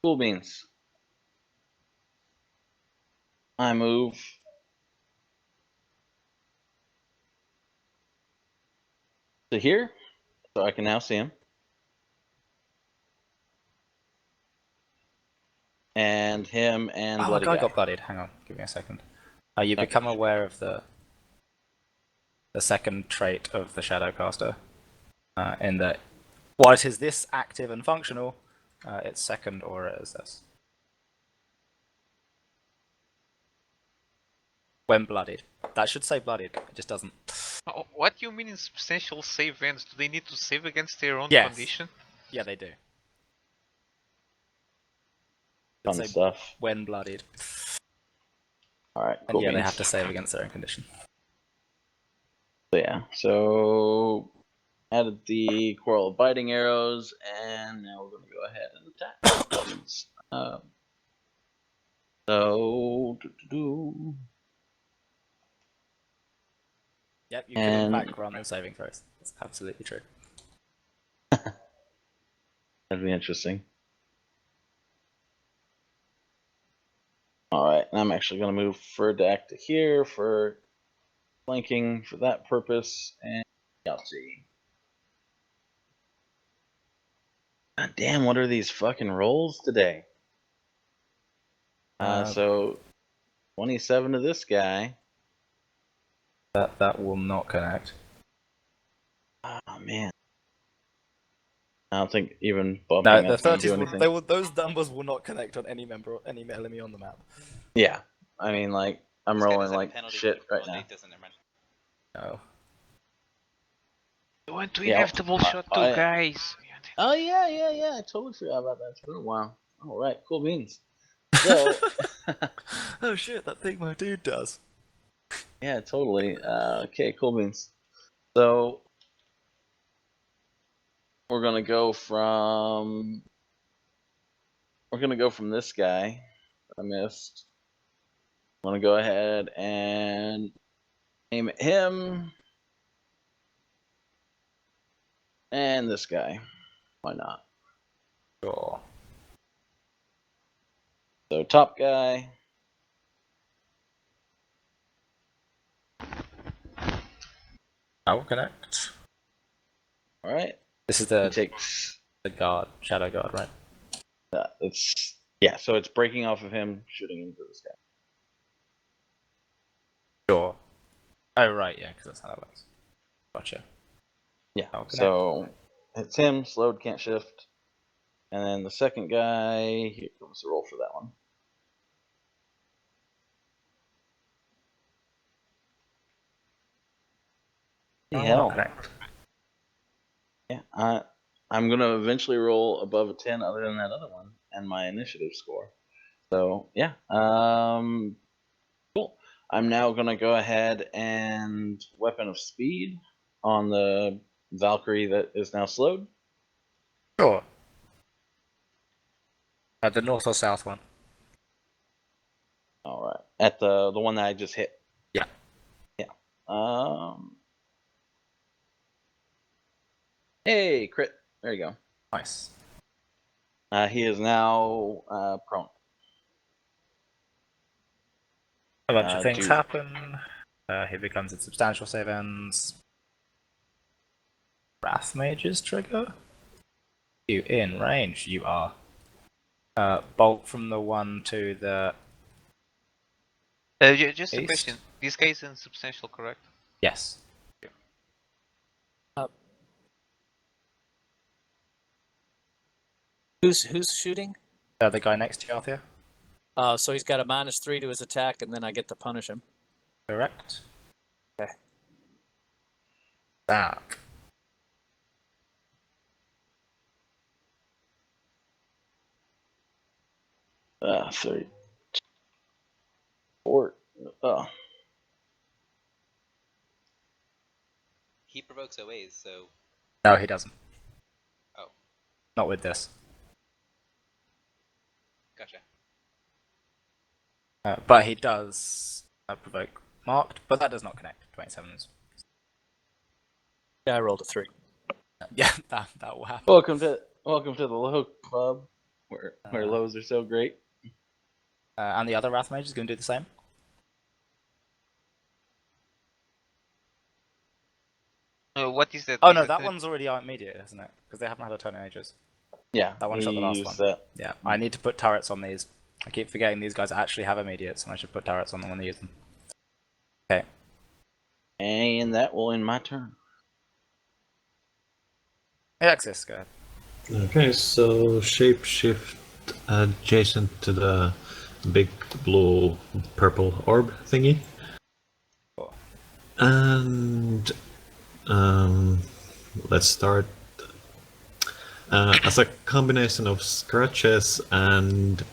cool beans. I move to here, so I can now see him. And him and Oh, my bloody guy guy. got bloodied. Hang on, give me a second. You Okay. become aware of the second trait of the Shadowcaster, in that while it is this active and functional, its second aura is this. When bloodied. That should say bloodied, it just doesn't. what do you mean in substantial save ends? Do they need to save against their own Yes. condition? Yeah, they do. Fun Say stuff. when bloodied. Alright, And cool yeah, they beans. have to save against their own condition. So yeah, so added the coral of biting arrows, and now we're gonna go ahead and attack. Yep, you could in And- fact grant them saving throws. That's absolutely true. That'd be interesting. Alright, and I'm actually gonna move Furdak to here for flanking for that purpose, and I'll see. God damn, what are these fucking rolls today? So 27 to this guy. That will not connect. Oh man. I don't think even No, bumping the that's going to do 30s will, anything. those numbers will not connect on any enemy on the map. Yeah. I mean, like, I'm This guy does rolling have a like penalty, shit but right well, now. Nate doesn't. Never mind. No. I want to Yeah, inevitable shot too, guys. Oh, yeah. I totally forgot about that. It's been a while. All right, cool beans. So, Oh shit, that thing my dude does. yeah, totally. Okay, cool beans. So, we're gonna go from this guy. I missed. I'm gonna go ahead and aim at him and this guy. Why not? Sure. So top guy. I will connect. All right. This is He the takes. guard, shadow guard, right? It's yeah. So it's breaking off of him, shooting into this guy. Sure. Oh right, yeah, because that's how that works. Gotcha. Yeah. I'll connect. So it's him. Slowed, can't shift. And then the second guy. Here comes the roll for that one. I'll Hell. connect. Yeah. I'm gonna eventually roll above a 10, other than that other one, and my initiative score. So yeah. Cool. I'm now gonna go ahead and weapon of speed on the Valkyrie that is now slowed. Sure. The north or south one. All right. At the one that I just hit. Yeah. Yeah. Hey, crit. There you go. Nice. He is now prone. A bunch of things Dude. happen. He becomes insubstantial save ends. Wrath Mage's trigger. You in range. You are. Bolt from the one to the Just a east. question. This guy is insubstantial, correct? Yes. Who's shooting? The guy next to you, Althea. So he's got a -3 to his attack, and then I get to punish him. Correct. Okay. Back. Sorry. Fort. Oh. He provokes OAs, so No, he doesn't. oh, Not with this. gotcha. But he does provoke marked, but that does not connect. 27s. Yeah, I rolled a 3. Yeah, that will happen. Welcome to the low club, where lows are so great. And the other Wrath Mage is going to do the same. What is that? Oh Is no, it that the- one's already out immediate, isn't it? Because they haven't had a turn in ages. Yeah, That one shot the he last used one. that. Yeah, I need to put turrets on these. I keep forgetting these guys actually have immediates, and I should put turrets on them when they use them. Okay. And that will end my turn. Alexis, go ahead. Okay, so shapeshift adjacent to the big blue purple orb thingy. Cool. And let's start. As a combination of scratches and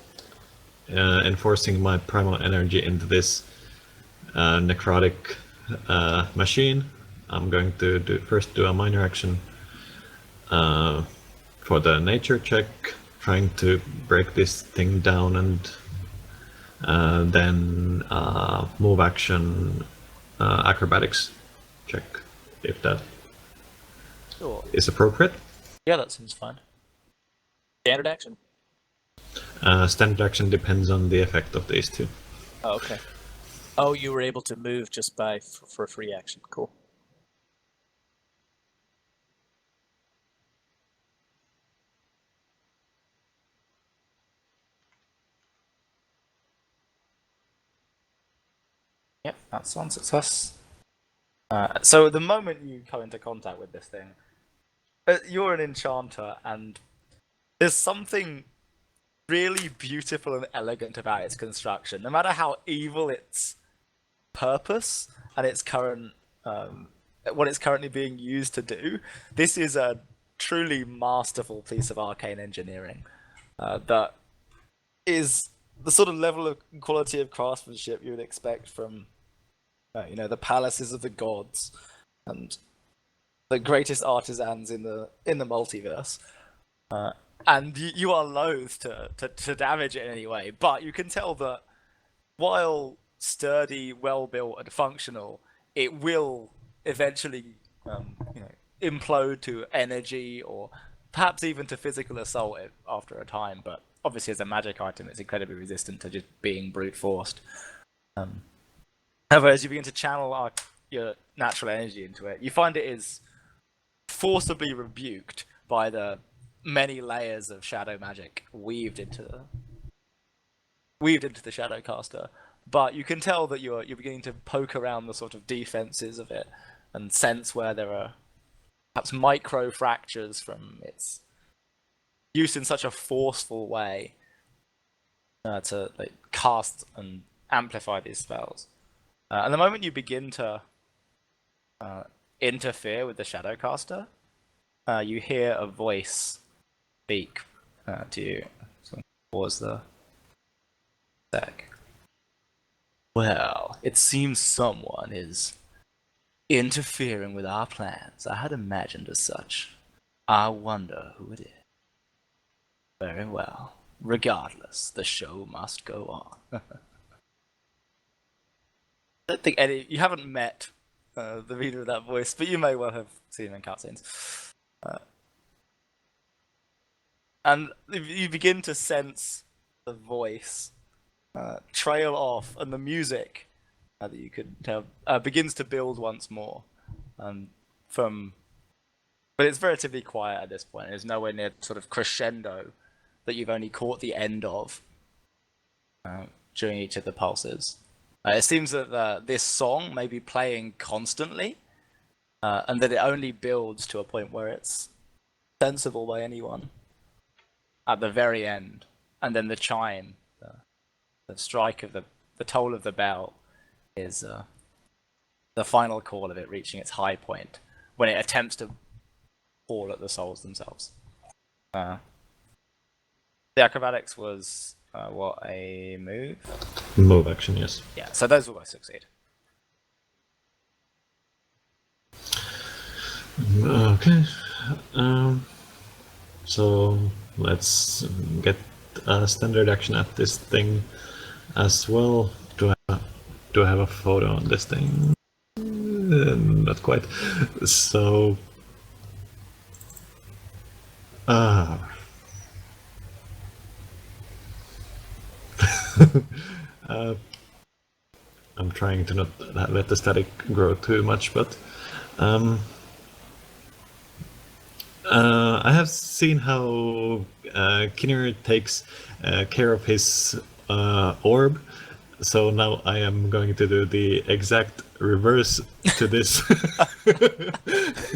enforcing my primal energy into this necrotic machine, I'm going to first do a minor action for the nature check, trying to break this thing down, and then move action acrobatics check, if that Sure. is appropriate. Yeah, that seems fine. Standard action. Standard action depends on the effect of these two. Oh, okay. Oh, you were able to move just by for free action. Cool. Yep, that's one success. So the moment you come into contact with this thing, you're an enchanter, and there's something really beautiful and elegant about its construction. No matter how evil its purpose and its current what it's currently being used to do, this is a truly masterful piece of arcane engineering that is the sort of level of quality of craftsmanship you would expect from the palaces of the gods and the greatest artisans in the multiverse. And you are loath to damage it in any way, but you can tell that while sturdy, well built, and functional, it will eventually, implode to energy or perhaps even to physical assault after a time. But obviously, as a magic item, it's incredibly resistant to just being brute forced. However, as you begin to channel your natural energy into it, you find it is forcibly rebuked by the many layers of shadow magic weaved into the Shadowcaster. But you can tell that you're beginning to poke around the sort of defenses of it and sense where there are perhaps micro fractures from its use in such a forceful way to cast and amplify these spells. And the moment you begin to interfere with the Shadowcaster, you hear a voice speak to you. So pause the sec. Well, it seems someone is interfering with our plans. I had imagined as such. I wonder who it is. Very well. Regardless, the show must go on. I don't think you haven't met the reader of that voice, but you may well have seen him in cutscenes. And you begin to sense the voice trail off, and the music that you could tell begins to build once more. But it's relatively quiet at this point. It's nowhere near sort of crescendo that you've only caught the end of during each of the pulses. It seems that this song may be playing constantly, and that it only builds to a point where it's sensible by anyone at the very end, and then the chime, the strike of the toll of the bell, is the final call of it reaching its high point when it attempts to call at the souls themselves. The acrobatics was what, a move? Move action, yes. Yeah, so those will both succeed. Okay. So let's get a standard action at this thing as well. Do I have a photo on this thing? Not quite. So I'm trying to not let the static grow too much, but I have seen how Kinner takes care of his orb, so now I am going to do the exact reverse to this.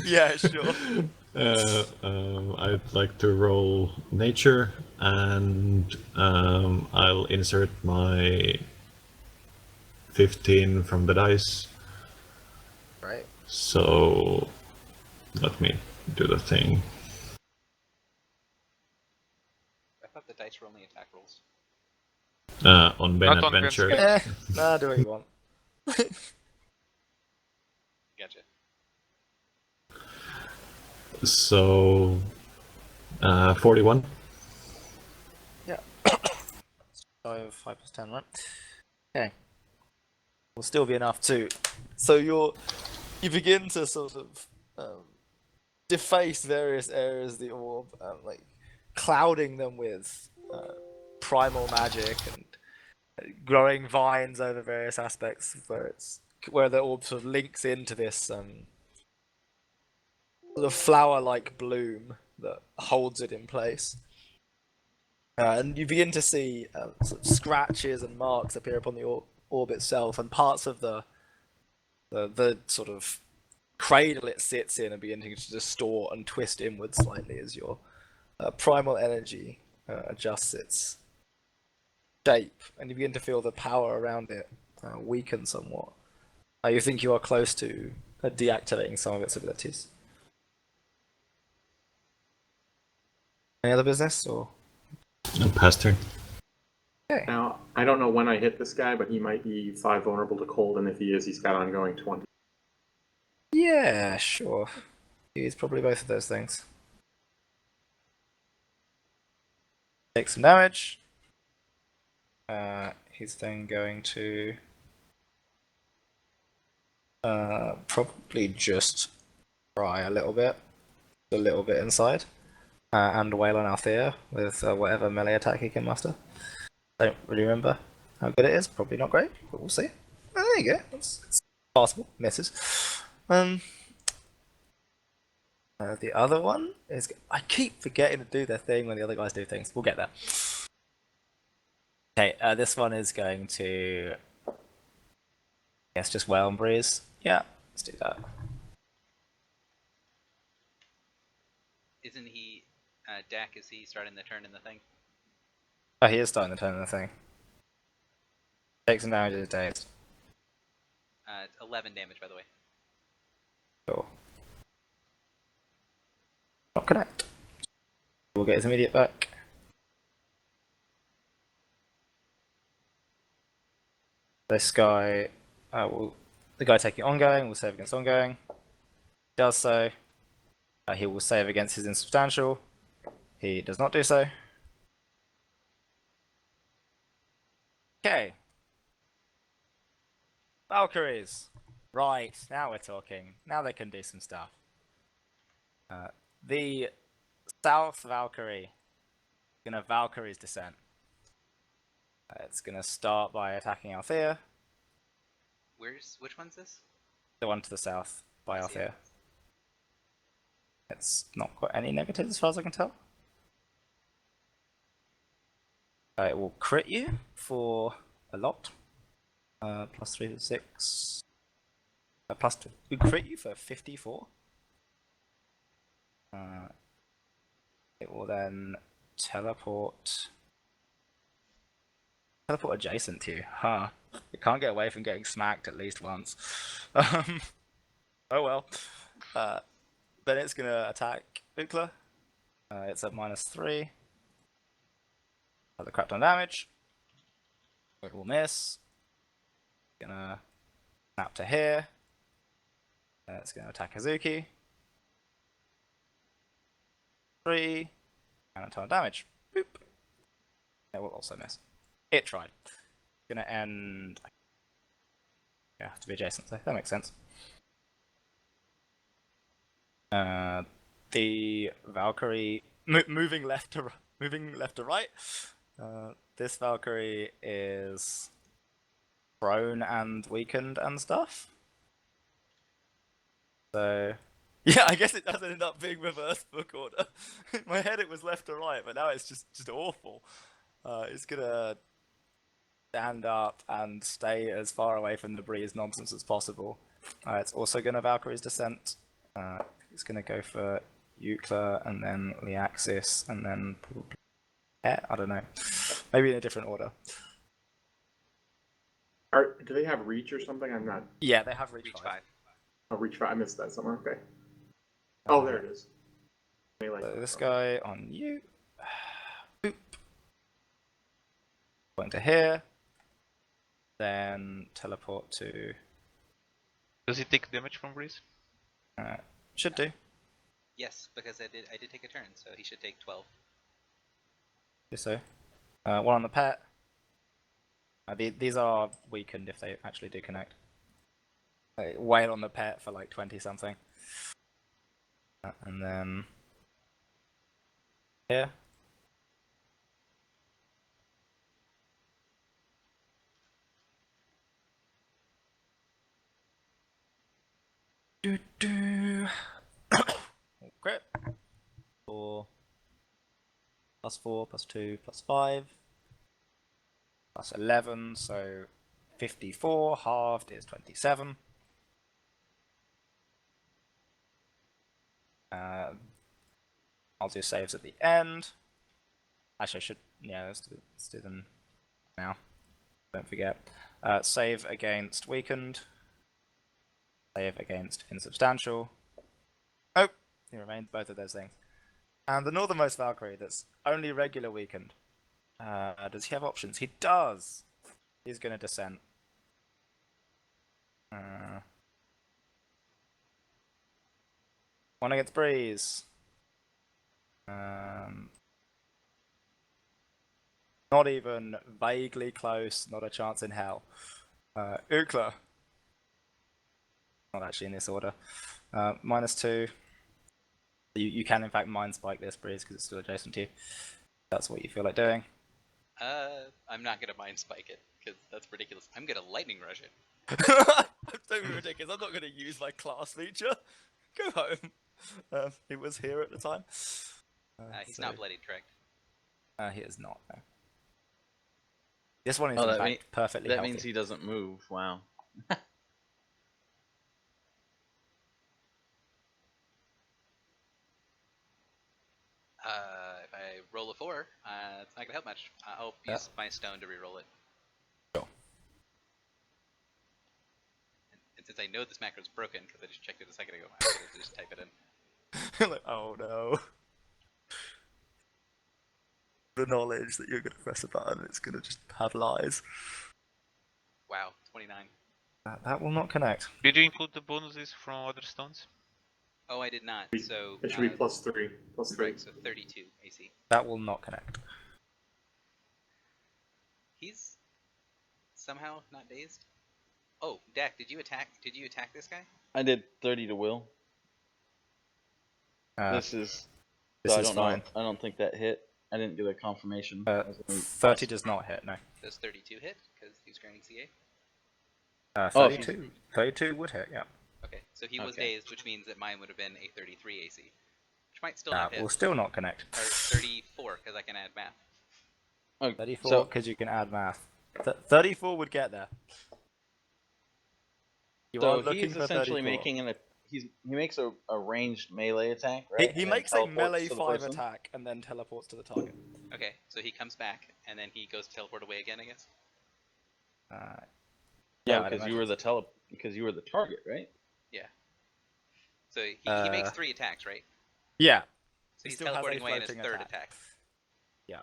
Yeah, sure. I'd like to roll nature, and I'll insert my 15 from the dice. Right. So let me do the thing. I thought the dice were only attack rolls. On Ben Not on Adventure. Ben's Do what you want. Gotcha. So 41. Yeah. So 5 plus 10, right? Okay. Will still be enough too. So you begin to sort of deface various areas of the orb, like clouding them with primal magic and growing vines over various aspects where the orb sort of links into this sort of flower-like bloom that holds it in place. And you begin to see sort of scratches and marks appear upon the orb itself, and parts of the the sort of cradle it sits in and beginning to distort and twist inwards slightly as your primal energy adjusts its shape, and you begin to feel the power around it weaken somewhat. You think you are close to deactivating some of its abilities. Any other business, or? Pass turn. Okay. Now, I don't know when I hit this guy, but he might be 5 vulnerable to cold, and if he is, he's got ongoing 20. Yeah, sure. He's probably both of those things. Take some damage. He's then going to probably just try a little bit inside, and wail on Althea with whatever melee attack he can muster. Don't really remember how good it is. Probably not great, but we'll see. Oh, there you go. It's possible. Misses. The other one is. I keep forgetting to do their thing when the other guys do things. We'll get there. Okay, this one is going to. I guess just wail and breeze. Yeah, let's do that. Isn't he, Dak, is he starting the turn in the thing? Oh, he is starting to turn the thing. Takes some damage as dazed. 11 damage, by the way. Cool. Not connect. We'll get his immediate back. This guy, the guy taking ongoing will save against ongoing. Does so. He will save against his insubstantial. He does not do so. Okay. Valkyries. Right, now we're talking. Now they can do some stuff. The South Valkyrie is going to Valkyrie's Descent. It's going to start by attacking Althea. Which one's this? The one to the south by I see it. Althea. It's not got any negatives as far as I can tell. It will crit you for a lot. Plus 3 to 6. Plus 2. It will crit you for 54. It will then teleport adjacent to you. Huh. It can't get away from getting smacked at least once. Oh well. Then it's gonna attack Ukla. It's at -3. Has a crap ton of damage. It will miss. Gonna snap to here. It's gonna attack Hazuki. 3. And a ton of damage. Boop. It will also miss. It tried. Gonna end. Yeah, have to be adjacent, so that makes sense. The Valkyrie moving left to right. This Valkyrie is prone and weakened and stuff. So yeah, I guess it does end up being reverse book order. In my head it was left to right, but now it's just awful. It's gonna stand up and stay as far away from the breeze nonsense as possible. It's also gonna Valkyrie's Descent. It's gonna go for Eucla and then Leaxis and then probably I don't know. Maybe in a different order. Do they have reach or something? I'm not. Yeah, they have reach 5. Oh, reach 5. I missed that somewhere. Okay. Oh, there it is. So this guy on you. Boop. Point to here. Then teleport to. Does he take damage from breeze? Should do. Yes, because I did take a turn, so he should take 12. So. One on the pet. These are weakened if they actually do connect. Wail on the pet for like 20 something. And then. Here. Crit. 4. +4, +2, +5. +11, so 54. Halved is 27. I'll do saves at the end. Actually, I should. Yeah, let's do them now. Don't forget. Save against weakened. Save against insubstantial. Oh, he remains both of those things. And the northernmost Valkyrie that's only regular weakened. Does he have options? He does. He's going to descent. One against Breeze. Not even vaguely close. Not a chance in hell. Ukla. Not actually in this order. -2. You can in fact mind spike this, Breeze, because it's still adjacent to you. That's what you feel like doing. I'm not gonna mind spike it because that's ridiculous. I'm gonna lightning rush it. Don't be ridiculous. I'm not going to use my class feature. Go home. He was here at the time. He's not bloodied, correct? He is not. No. This one is Oh, in that fact perfectly That healthy. means he doesn't move. Wow. If I roll a 4, it's not gonna help much. I'll use my stone to reroll it. Sure. And since I know this macro's broken, because I just checked it a second ago, I'm gonna just type it in. Like, oh no. The knowledge that you're going to press a button and it's going to just have lies. Wow, 29. That will not connect. Did you include the bonuses from other stones? Oh, I did not. So It should be +3. +3. correct. So 32 AC. That will not connect. He's somehow not dazed. Oh, Dak, did you attack? Did you attack this guy? I did 30 to will. This This is I don't fine. know. I don't think that hit. I didn't get a confirmation. 30 does not hit, no. Does 32 hit? Because he's granting CA. 32. 32 would hit, yeah. Okay, so he was Okay. dazed, which means that mine would have been a 33 AC, which might still not That hit. will still not connect. Or 34, because I can add math. Oh, 34, so because you can add math. 34 would get there. You are so looking he's for essentially 34. making he makes a ranged melee attack, right? He And makes a teleports melee to the 5 person? attack and then teleports to the target. Okay, so he comes back, and then he goes to teleport away again, I guess? Yeah, I'd because you imagine. were because you were the target, right? Yeah. So he makes 3 attacks, right? Yeah. So He he's still has a teleporting away in his floating 3rd attack. attack. Yeah.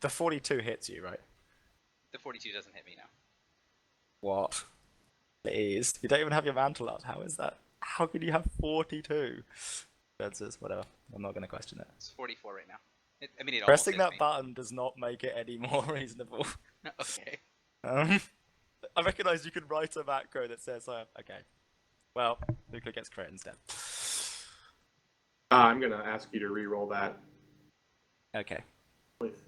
The 42 hits you, right? The 42 doesn't hit me now. What? Please. You don't even have your mantle up. How is that? How can you have 42? That's whatever. I'm not going to question it. It's 44 right now. It almost Pressing hits that me. button does not make it any more reasonable. Okay. I recognize you can write a macro that says, okay. Well, Luca gets crit instead. I'm going to ask you to re-roll that Okay. with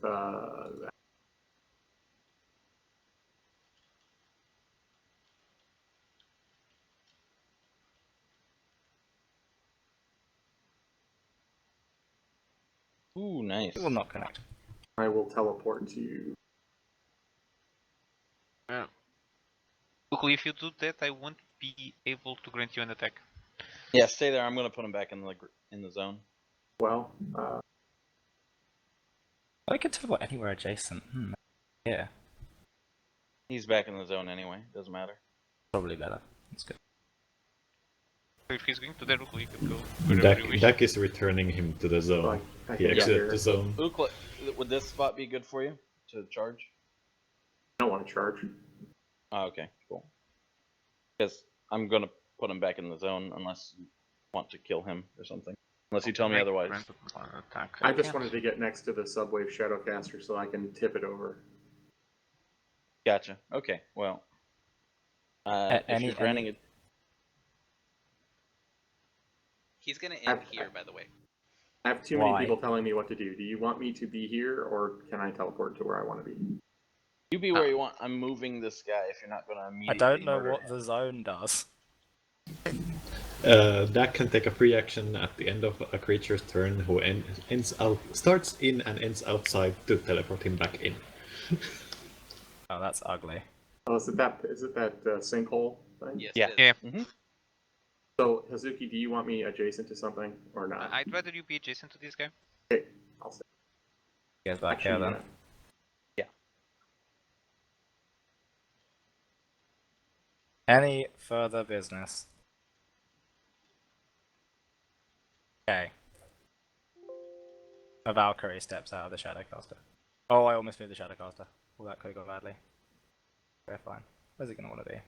Ooh, nice. It will not connect. I will teleport to you. Luckily, if you do that, I won't be able to grant you an attack. Yeah, stay there. I'm gonna put him back in the zone. Well, I can teleport anywhere adjacent. Yeah. He's back in the zone anyway. Doesn't matter. Probably better. That's good. So if he's going to there, luckily you can go wherever you wish. Dak is returning him to the zone. I He can get exited here. the zone. Ukla, would this spot be good for you to charge? I don't want to charge. Oh, okay, cool. Because I'm gonna put him back in the zone unless you want to kill him or something. Unless you tell me Make otherwise. grant attack. I just can't. wanted to get next to the Subwave Shadowcaster so I can tip it over. Gotcha. Okay. Well, if you're granting it, He's gonna end here, by the way. I have too many Why? people telling me what to do. Do you want me to be here, or can I teleport to where I want to be? you be where you want. I'm moving this guy. If you're not gonna I immediately. don't know murder what him. the zone does. Dak can take a free action at the end of a creature's turn who starts in and ends outside to teleport him back in. Oh, that's ugly. Oh, is it that sinkhole thing? Yes. Yeah. It is. Yeah. Mhm. So, Hazuki, do you want me adjacent to something or not? I'd rather you be adjacent to this guy. Okay, I'll say. You guys back here then. Any further business? Okay. A Valkyrie steps out of the Shadowcaster. Oh, I almost moved the Shadowcaster. Well, that could have gone badly. Very fine. Where's it going to want to be?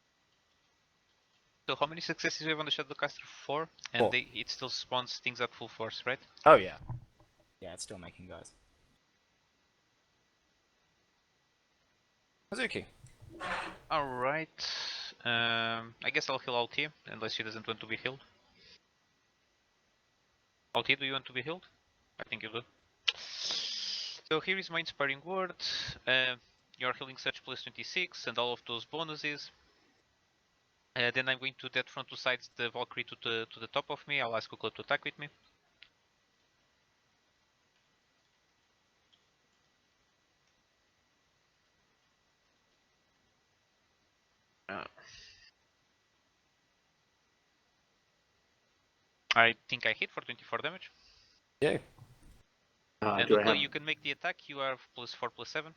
So how many successes do we have on the Shadowcaster? 4? And 4. it still spawns things at full force, right? Oh, yeah. Yeah, it's still making guys. Hazuki. Alright. I guess I'll heal Alti, unless she doesn't want to be healed. Alti, do you want to be healed? I think you do. So here is my inspiring word. You're healing such plus 26 and all of those bonuses. Then I'm going to that front two sides the Valkyrie to the top of me. I'll ask Ukla to attack with me. I think I hit for 24 damage. Yeah. And Do I Ukla, have... you can make the attack. You are plus 4 plus 7.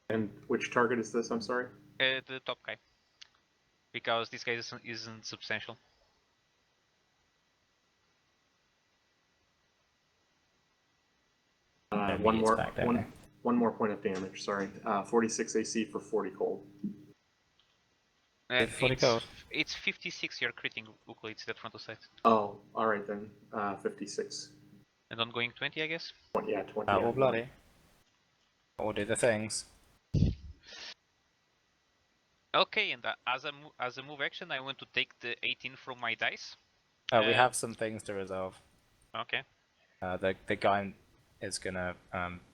And which target is this? I'm sorry. The top guy. Because this guy isn't substantial. One more point of damage. Sorry, 46 AC for 40 cold. 40 cold. It's 56 you're critting, Ukla. It's that front two sides. Oh, all right then. 56. And ongoing 20, I guess. 20, yeah, 20. All bloody. All do the things. Okay, and as a move action, I want to take the 18 from my dice. We have some things to resolve. Okay. The guy is gonna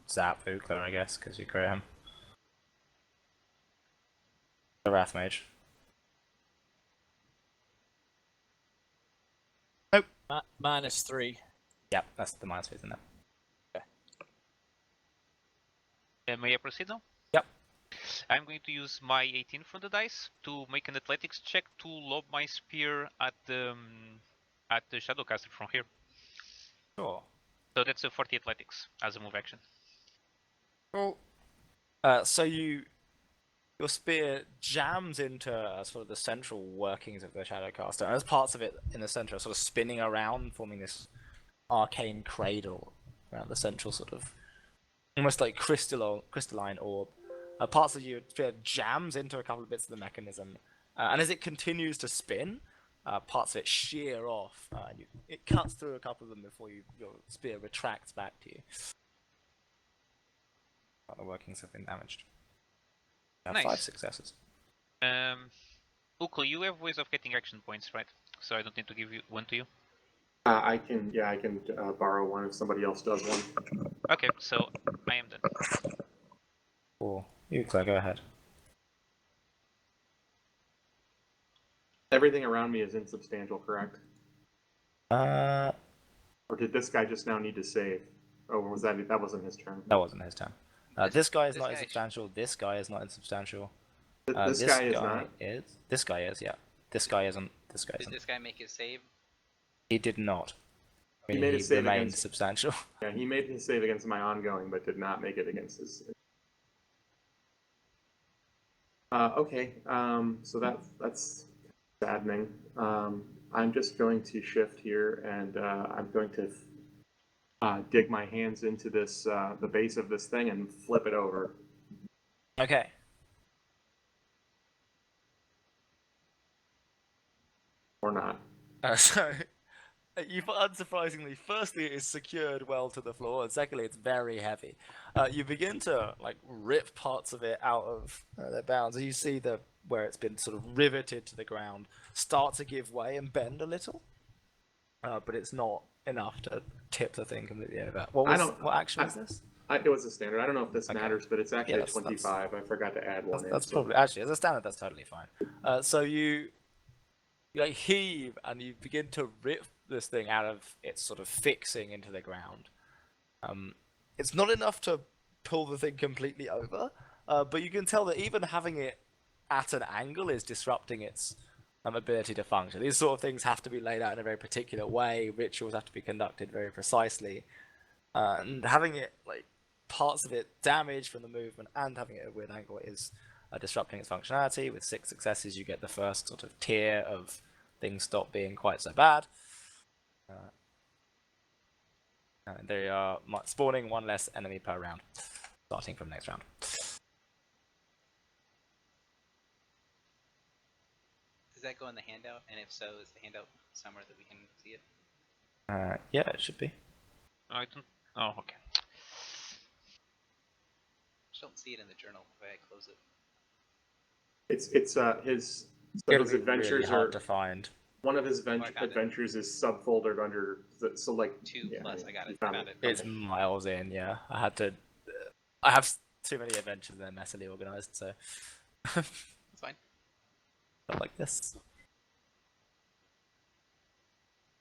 zap Ukla, I guess, because you crit him. The Wrath Mage. Nope. -3. Yep, that's the minus 3, isn't it? May I proceed now? Yep. I'm going to use my 18 from the dice to make an athletics check to lob my spear at the Shadowcaster from here. Sure. So that's a 40 athletics as a move action. Cool. So your spear jams into sort of the central workings of the Shadowcaster, and there's parts of it in the center sort of spinning around, forming this arcane cradle around the central sort of almost like crystalline orb. Parts of your spear jams into a couple of bits of the mechanism, and as it continues to spin, parts of it shear off. It cuts through a couple of them before your spear retracts back to you. The workings have been damaged. Nice. 5 successes. Ukla, you have ways of getting action points, right? So I don't need to give one to you. I can borrow one if somebody else does one. Okay, so I am done. Cool. Ukla, go ahead. Everything around me is insubstantial, correct? That Or did this guy just now need to save? Oh, was that wasn't his turn? wasn't his turn. This guy is this not guy insubstantial. This guy is not insubstantial. This guy is not. This guy is, yeah. This guy isn't. This guy Did isn't. this guy make his save? He did not. He made a save remained against- substantial. Yeah, he made his save against my ongoing, but did not make it against his. Okay, so that's saddening. I'm just going to shift here, and I'm going to dig my hands into this the base of this thing and flip it over. Okay. Or not. So, you unsurprisingly, firstly, it is secured well to the floor, and secondly, it's very heavy. You begin to rip parts of it out of their bounds. You see where it's been sort of riveted to the ground start to give way and bend a little, but it's not enough to tip the thing completely over. What action is this? It was a standard. I don't know if this matters, but it's actually that's- 25. I forgot to add one. That's probably actually as a standard. That's totally fine. So you heave and you begin to rip this thing out of its sort of fixing into the ground. It's not enough to pull the thing completely over. But you can tell that even having it at an angle is disrupting its ability to function. These sort of things have to be laid out in a very particular way. Rituals have to be conducted very precisely, and having it like parts of it damaged from the movement and having it at a weird angle is disrupting its functionality. With 6 successes, you get the first sort of tier of things stop being quite so bad. And they are spawning 1 less enemy per round, starting from next round. Does that go in the handout? And if so, is the handout somewhere that we can see it? Yeah, it should be. I don't. Oh, okay. Just don't see it in the journal if I close it. It's his It'll his be adventures really hard are to find. one of his I found it. adventures is subfoldered under so like 2 plus. I got you it. I found it. It's miles in, yeah. I had to. I have too many adventures and they're messily organized, so. It's fine. Not like this.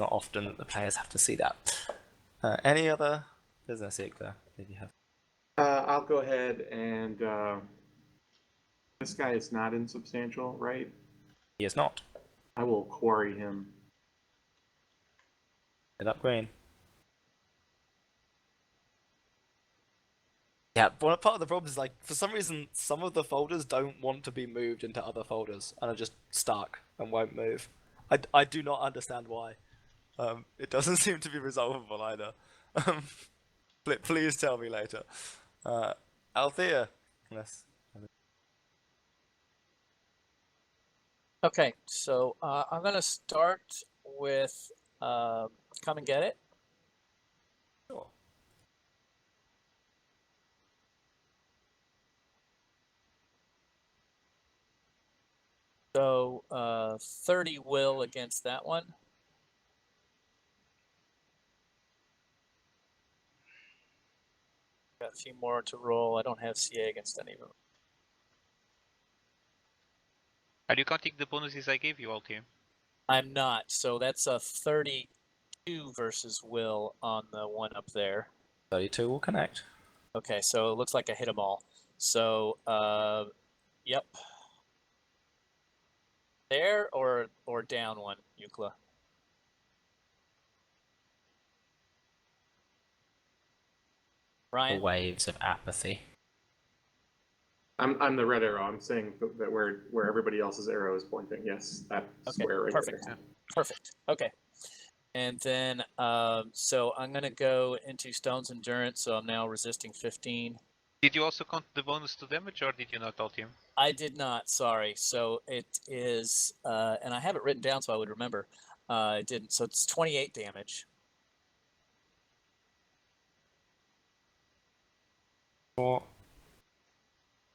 Not often that the players have to see that. Any other business, Igla, did you have? I'll go ahead and this guy is not insubstantial, right? He is not. I will quarry him. Hit up green. Yeah, but part of the problem is like for some reason some of the folders don't want to be moved into other folders and are just stuck and won't move. I do not understand why. It doesn't seem to be resolvable either. Please tell me later. Althea, yes. Okay, so I'm gonna start with come and get it. Sure. So 30 will against that one. Got a few more to roll. I don't have CA against any of them. Are you counting the bonuses I gave you, all team? I'm not. So that's a 32 versus will on the one up there. 32 will connect. Okay, so it looks like I hit them all. So, yep. There or down one, Eucla? Ryan? Waves of apathy. I'm the red arrow. I'm saying that where everybody else's arrow is pointing. Yes, that square right perfect. there. Perfect. Okay. And then, so I'm going to go into Stone's Endurance, so I'm now resisting 15. Did you also count the bonus to damage, or did you not, all team? I did not, sorry. So it is, and I have it written down so I would remember. I didn't. So it's 28 damage. Or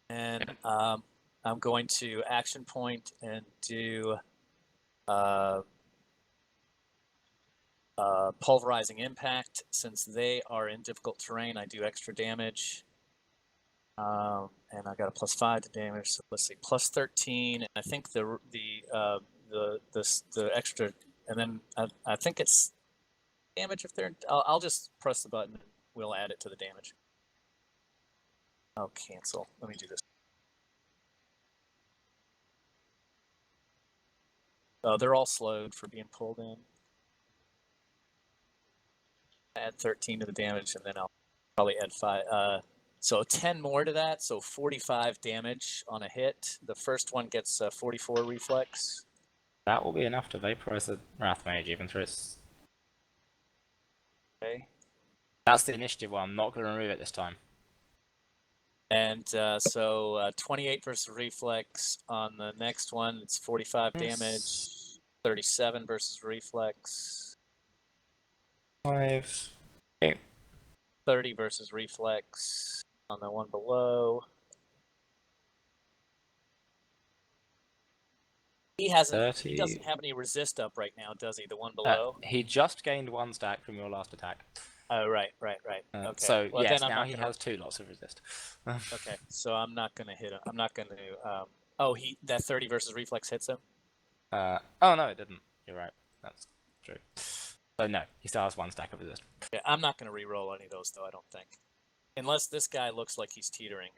And I'm going to action point and do pulverizing impact. Since they are in difficult terrain, I do extra damage. And I got a +5 to damage. So let's see, +13. And I think the extra, and then I think it's damage if they're. I'll just press the button and we'll add it to the damage. Oh, cancel. Let me do this. They're all slowed for being pulled in. Add 13 to the damage, and then I'll probably add 5. So 10 more to that, so 45 damage on a hit. The first one gets 44 reflex. that will be enough to vaporize the Wrath Mage even through its... Okay. That's the initiative one. I'm not going to remove it this time. And so 28 versus reflex on the next one. It's 45 damage. 37 versus reflex. 5. Okay. 30 versus reflex on the one below. He hasn't. 30. He doesn't have any resist up right now, does he? The one below. He just gained 1 stack from your last attack. Oh, right. Okay. So well, yes, then I'm now not he gonna... has 2 lots of resist. Okay, so I'm not gonna hit him. I'm not gonna. Oh, that 30 versus reflex hits him. Oh no, it didn't. You're right. That's true. So no, he still has 1 stack of resist. Yeah, I'm not gonna re-roll any of those though. I don't think. Unless this guy looks like he's teetering.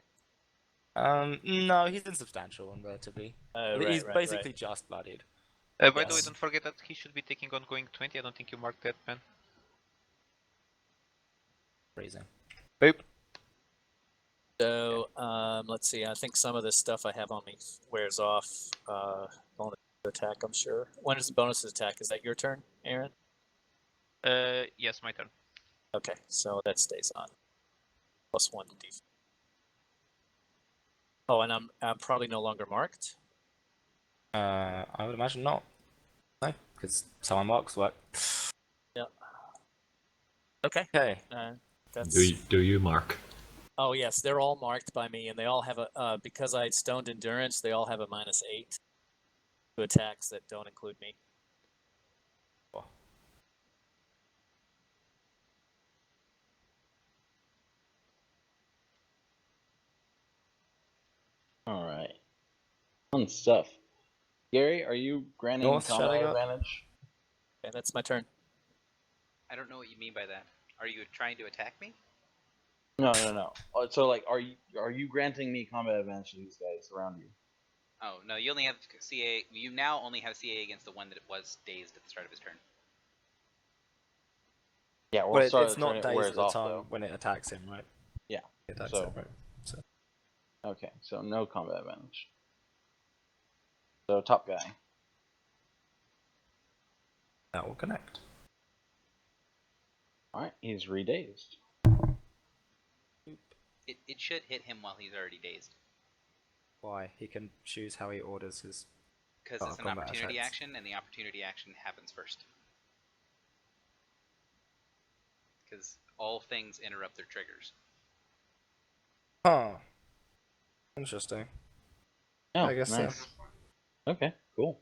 No, he's insubstantial and relatively. Oh, He's right. basically just bloodied. By the way, Yes. don't forget that he should be taking ongoing 20. I don't think you marked that, man. Freezing. Boop. So, let's see. I think some of this stuff I have on me wears off. Bonus attack, I'm sure. When is the bonus attack? Is that your turn, Aaron? Yes, my turn. Okay, so that stays on. +1 to defense. Oh, and I'm probably no longer marked. I would imagine not. No, because someone marks work. Yeah. Okay. Okay. That's. Do you mark? Oh yes, they're all marked by me, and they all have a because I stoned endurance. They all have a -8 to attacks that don't include me. All right. Fun stuff. Gary, are you granting North, combat shall I go? advantage? Okay, that's my turn. I don't know what you mean by that. Are you trying to attack me? No. So, like, are you granting me combat advantage to these guys around you? Oh no, you only have CA. You now only have CA against the one that was dazed at the start of his turn. Yeah, Well, start it's the turn, not it days wears at the off, time though. when it attacks him, right? Yeah. It attacks So- him, right? So Okay, so no combat advantage. So top guy. that will connect. All right, he's redazed. It should hit him while he's already dazed, Why? He can choose how he orders his. because Oh, it's an combat opportunity attacks. action, and the opportunity action happens first. Because all things interrupt their triggers. Huh. Interesting. Oh, I guess nice. so. Okay, cool.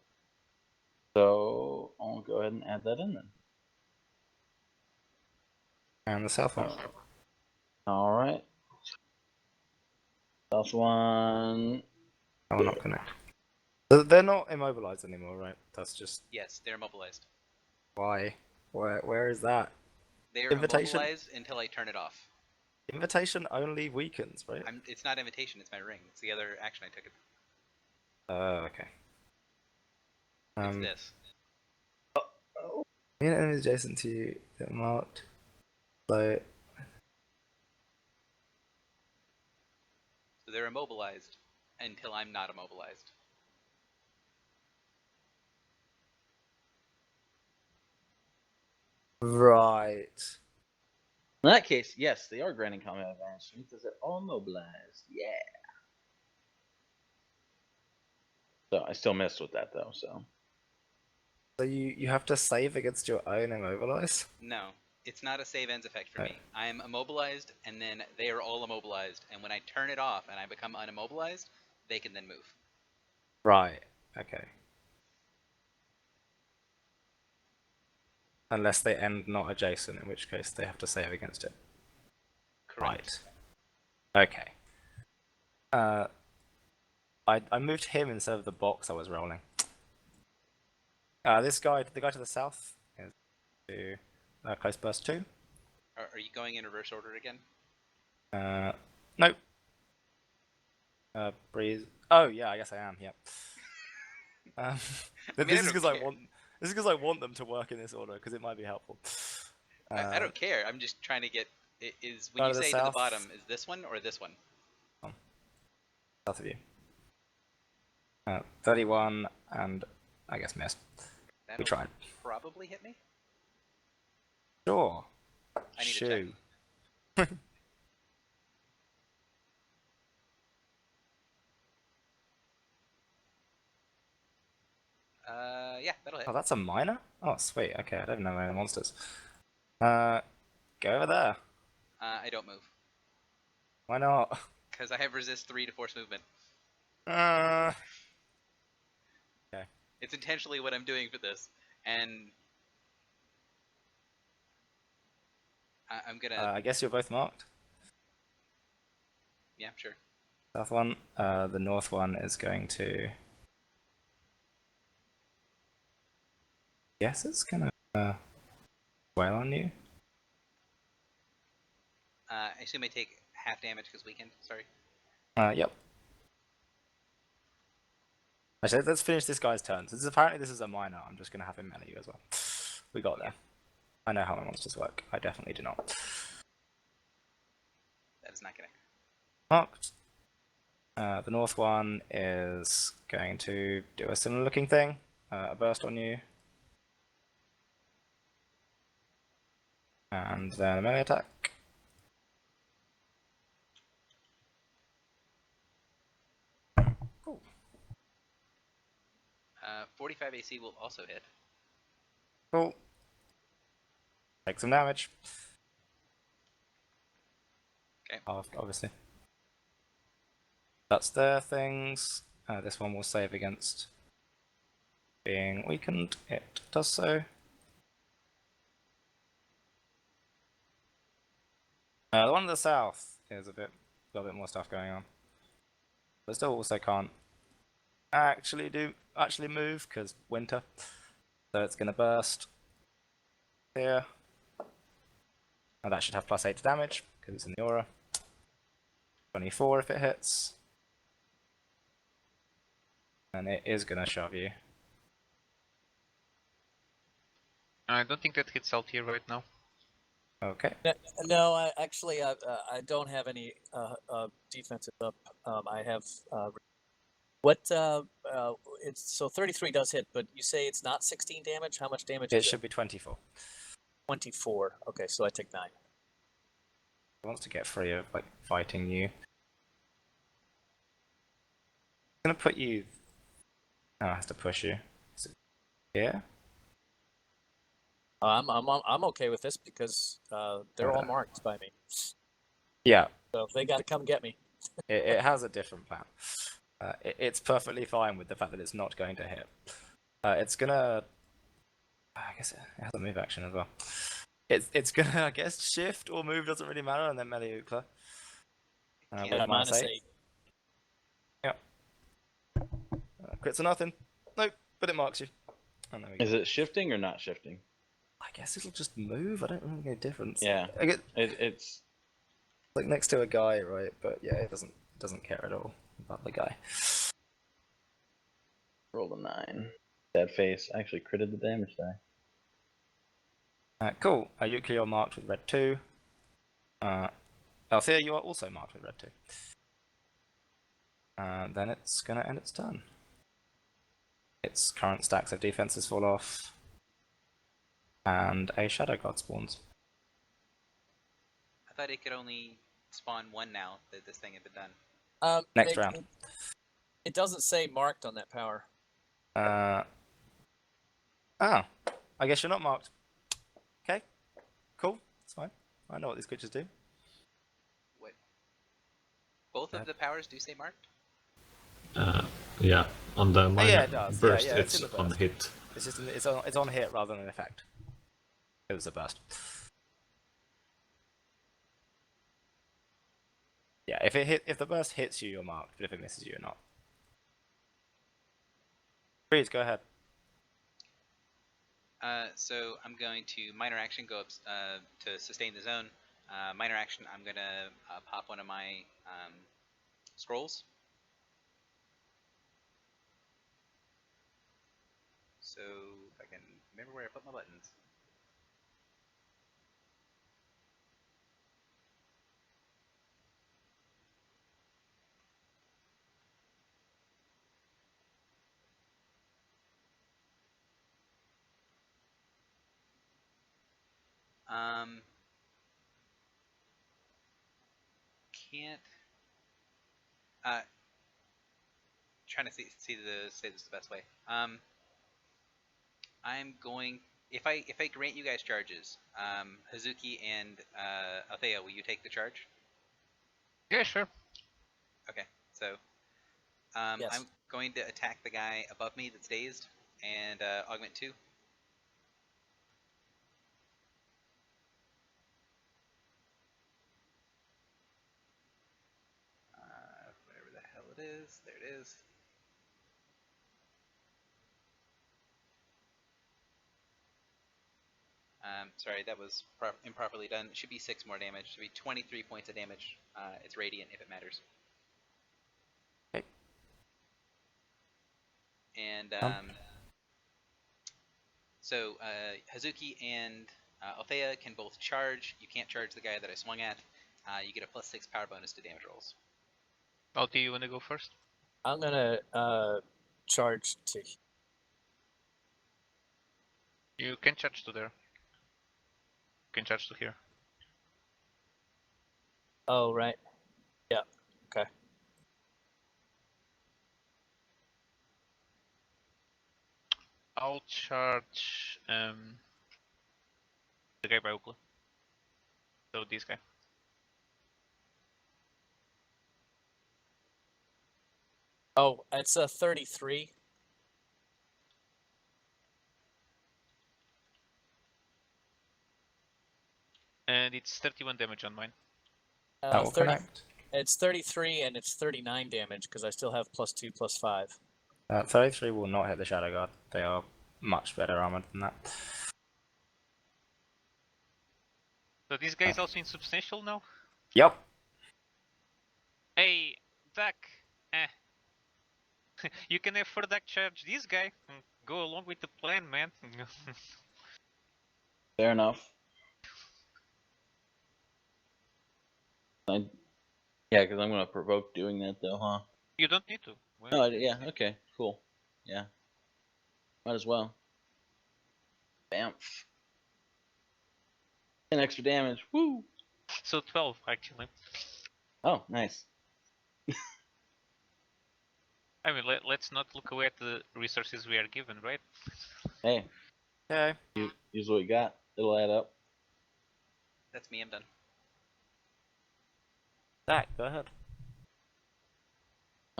So I'll go ahead and add that in then. And the south one. All right. Last one. I will not connect. They're not immobilized anymore, right? That's just Yes, they're immobilized. why. Where is that? They are Invitation? immobilized until I turn it off. Invitation only weakens, right? It's not invitation, it's my ring. It's the other action I took. Okay. It's this. Mean enemies adjacent to you get marked. So So they're immobilized until I'm not immobilized. right. In that case, yes, they are granting combat advantage because they're all mobilized. Yeah. So I still missed with that though. So So you have to save against your own immobilize? No, it's not a save ends effect for Right. me. I am immobilized, and then they are all immobilized. And when I turn it off and I become unimmobilized, they can then move. Right. Okay. Unless they end not adjacent, in which case they have to save against it. Correct. Right. Okay. I moved him instead of the box I was rolling. This guy, the guy to the south, is to close burst 2. Are you going in reverse order again? Nope. Breeze. Oh yeah, I guess I am. Yep. I This mean, is I because don't I care. want. This is because I want them to work in this order because it might be helpful. I don't care. I'm just trying to get. Is when Go you to the say to the south. bottom, is this one or this one? South of you. 31 and I guess missed. That'll We tried. probably hit me. Sure. I need to check. Yeah, that'll hit. Oh, that's a minor? Oh, sweet. Okay, I don't know any monsters. Go over there. I don't move Why not? because I have resist 3 to force movement. Okay. It's intentionally what I'm doing for this, and I'm gonna. I guess you're both marked. Yeah, sure. South one. The north one is going to. Guess it's gonna wail on you. I assume I take half damage because weakened. Sorry. Yep. Actually, let's finish this guy's turn. Since apparently this is a minor, I'm just going to have him melee you as well. We got there. I know how my monsters work. I definitely do not. That is not gonna. Marked. The north one is going to do a similar looking thing. A burst on you. And then a melee attack. 45 AC will also hit. Cool. Take some damage. Okay. Obviously. That's their things. This one will save against being weakened. It does so. The one in the south is a bit more stuff going on, but still also can't actually move because winter. So it's gonna burst here, and that should have +8 to damage because it's in the aura. 24 if it hits, and it is gonna shove you. I don't think that hits Althea right now. Okay. No, I don't have any defensive up. I have it's so 33 does hit, but you say it's not 16 damage. How much damage? It should be 24. 24. Okay, so I take 9. It wants to get free of like fighting you. It's gonna put you. Oh, it has to push you. Is it here? I'm okay with this because they're all marked by me. Yeah. So they got to come get me. It has a different plan. It's perfectly fine with the fact that it's not going to hit. It's gonna. I guess it has a move action as well. It's gonna, I guess, shift or move, doesn't really matter, and then melee Ukla. Yeah, With -8. -8. Yep. Crits are nothing. Nope, but it marks you. And there we go. Is it shifting or not shifting? I guess it'll just move. I don't really get a difference. Yeah. I get It's like next to a guy, right? But yeah, it doesn't care at all about the guy. rolled a 9. That face actually critted the damage die. Cool. Yuki, you're marked with red 2. Althea, you are also marked with red 2. Then it's gonna end its turn. Its current stacks of defenses fall off, and a Shadow God spawns. I thought it could only spawn one now that this thing had been done. Next round. It doesn't say marked on that power. Oh, I guess you're not marked. Okay, cool. That's fine. I know what these creatures do. What? Both of the powers do say marked? Yeah, on the minor yeah, it does. burst, Yeah, it's it's in the on burst. hit. It's just it's on hit rather than an effect. It was a burst. Yeah, if the burst hits you, you're marked, but if it misses you, you're not. Please go ahead. So I'm going to minor action go up to sustain the zone. Minor action, I'm gonna pop one of my scrolls. So if I can remember where I put my buttons. Can't. Trying to say this the best way. I'm going. If I grant you guys charges, Hazuki and Althea, will you take the charge? Yeah, sure. Okay. So Yes. I'm going to attack the guy above me that's dazed and augment 2. Whatever the hell it is. There it is. Sorry, that was improperly done. It should be 6 more damage. It should be 23 points of damage. It's radiant if it matters. Okay. And so Hazuki and Althea can both charge. You can't charge the guy that I swung at. You get a +6 power bonus to damage rolls. Do you want to go first? I'm gonna charge to. You can charge to there. You can charge to here. Oh right. Yeah. Okay. I'll charge the guy by Ukla. So this guy. Oh, it's a 33. And it's 31 damage on mine. That will 30, connect. It's 33 and it's 39 damage because I still have +2, +5. 33 will not hit the Shadow Guard. They are much better armored than that. So this guy is also insubstantial now? Yep. Hey, Duck! You can have Furdak charge this guy. Go along with the plan, man. Fair enough. Yeah, because I'm going to provoke doing that, though, huh? You don't need to. Well, Oh, yeah, okay, cool. Yeah. Might as well. Bamf. 10 extra damage. Woo! So 12, actually. Oh, nice. I mean, let's not look away at the resources we are given, right? Hey, Okay. use what you got. It'll add up. That's me. I'm done. Zach, go ahead.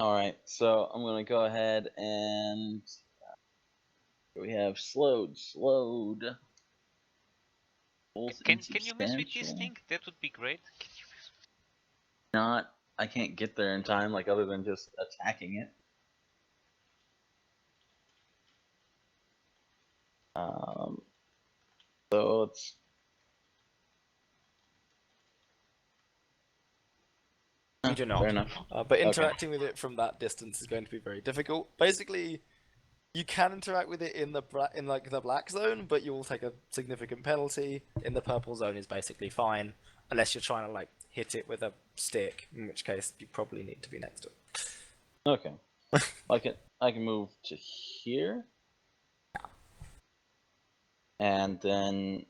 Alright, so I'm going to go ahead and... we have slowed. Can you mess with this thing? That would be great. Not, I can't get there in time, like other than just attacking it. So it's You do not. fair enough. But interacting with it from that distance is going to be very difficult. Basically, you can interact with it in the the black zone, but you will take a significant penalty. In the purple zone is basically fine, unless you're trying to hit it with a stick, in which case you probably need to be next to it. Okay. I can move to here. And then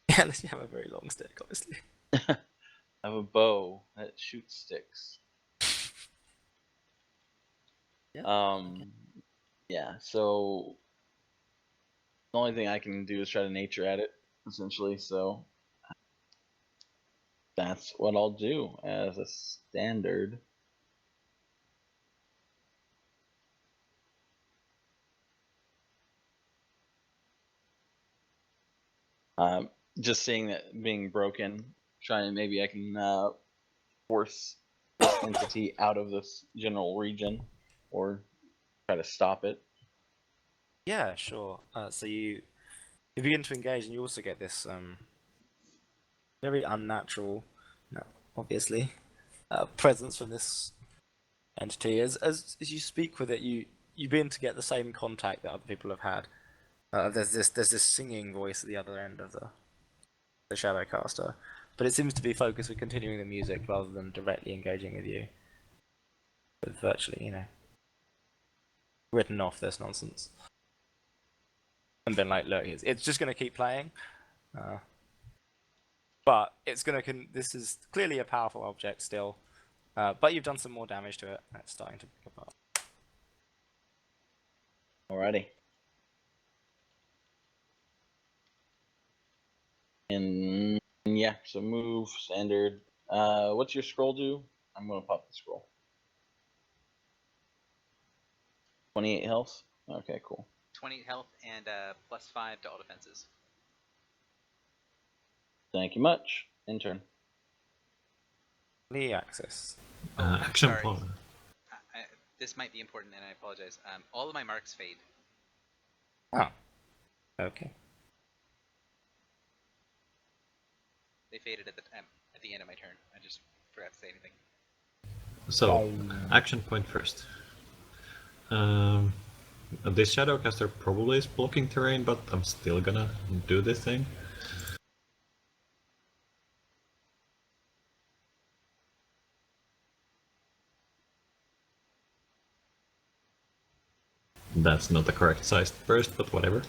Yeah, unless you have a very long stick, obviously. I have a bow that shoots sticks. Yeah. Yeah, so the only thing I can do is try to nature at it, essentially, so that's what I'll do as a standard. Just seeing that being broken, trying maybe I can force this entity out of this general region, or try to stop it. Yeah, sure. So you begin to engage, and you also get this very unnatural, obviously, presence from this entity. As you speak with it, you begin to get the same contact that other people have had. There's this singing voice at the other end of the Shadowcaster, but it seems to be focused with continuing the music rather than directly engaging with you. But virtually, written off this nonsense. And been like, look, it's just going to keep playing. But it's going to... This is clearly a powerful object still. But you've done some more damage to it, and it's starting to pick apart. Alrighty. And yeah, so move, standard. What's your scroll do? I'm going to pop the scroll. 28 health? Okay, cool. 20 health and +5 to all defenses. Thank you much. Intern. Lee access. Action sorry. point. This might be important, and I apologize. All of my marks fade. Oh. Okay. They faded at the end of my turn. I just forgot to say anything. So, action point first. This Shadowcaster probably is blocking terrain, but I'm still gonna do this thing. That's not the correct sized burst, but whatever.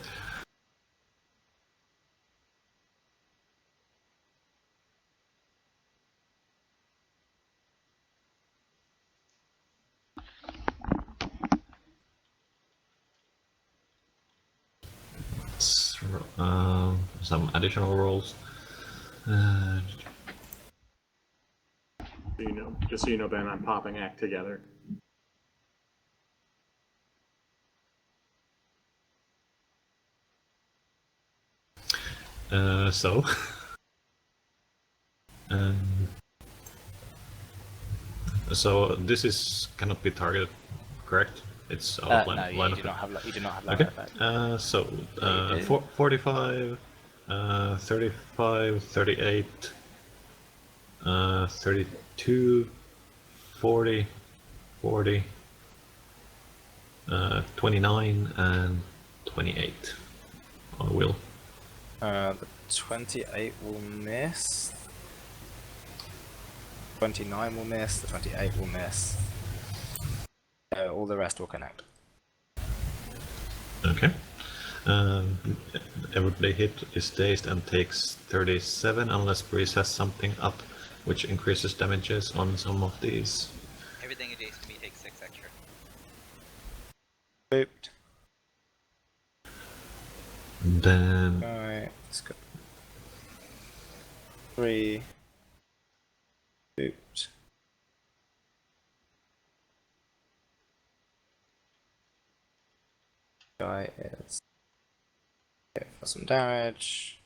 Some additional rolls. Just so you know, Ben, I'm popping Act together. So. So this is cannot be targeted, correct? It's out No, line you of do not have line Okay. effect. So 45, 35, 38, 32, 40, 40, 29, and 28 on will. The 28 will miss. 29 will miss. The 28 will miss. All the rest will connect. Okay. Everybody hit is dazed and takes 37 unless Breeze has something up which increases damages on some of these. Everything adjacent to me takes 6 extra. Booped. Then Alright, let's go. 3. Booped. Guy is hit for some damage.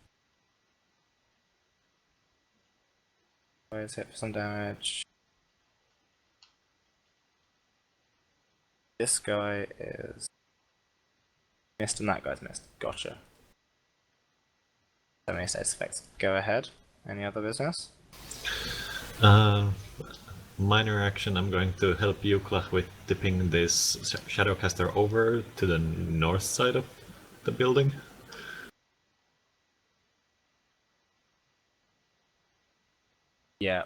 Guy is hit for some damage. This guy is missed and that guy's missed. Gotcha. So many status effects. Go ahead. Any other business? minor action, I'm going to help Yukla with tipping this Shadowcaster over to the north side of the building. Yeah.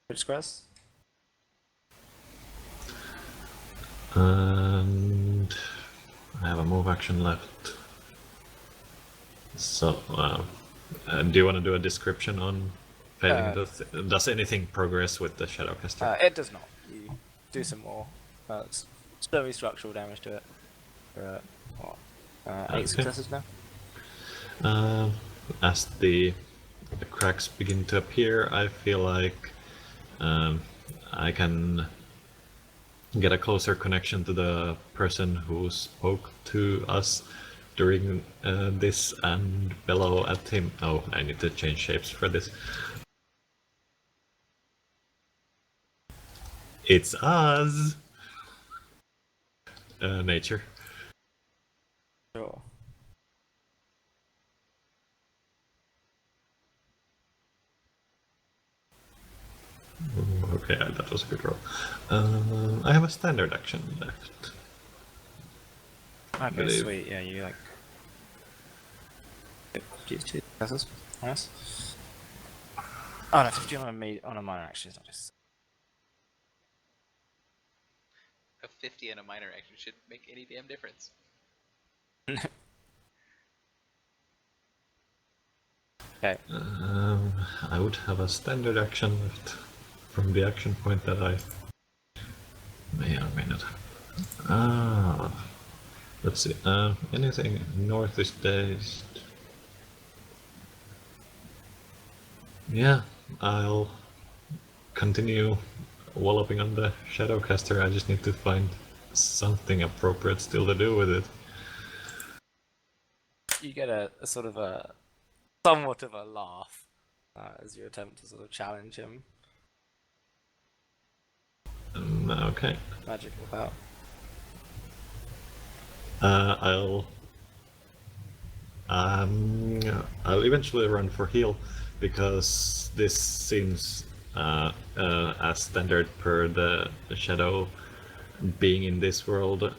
Which squares? And I have a move action left. So, do you want to do a description on failing? Does anything progress with the Shadowcaster? It does not. You do some more slowly structural damage to it. For, what? 8 successes now? As the cracks begin to appear, I feel like I can get a closer connection to the person who spoke to us during this and bellow at him. Oh, I need to change shapes for this. It's us! Nature. Sure. Okay, that was a good roll. I have a standard action left. Okay, sweet. Yeah, you like. Use 2 successes. Nice. Oh no, 50 on a minor action is not just. A 50 and a minor action should make any damn difference. Okay. I would have a standard action left from the action point that I may or may not have. Let's see. Anything north is dazed. Yeah, I'll continue walloping on the Shadowcaster. I just need to find something appropriate still to do with it. You get a sort of a somewhat of a laugh as you attempt to sort of challenge him. Okay. Magic without. I'll eventually run for heal. because this seems as standard per the shadow being in this world.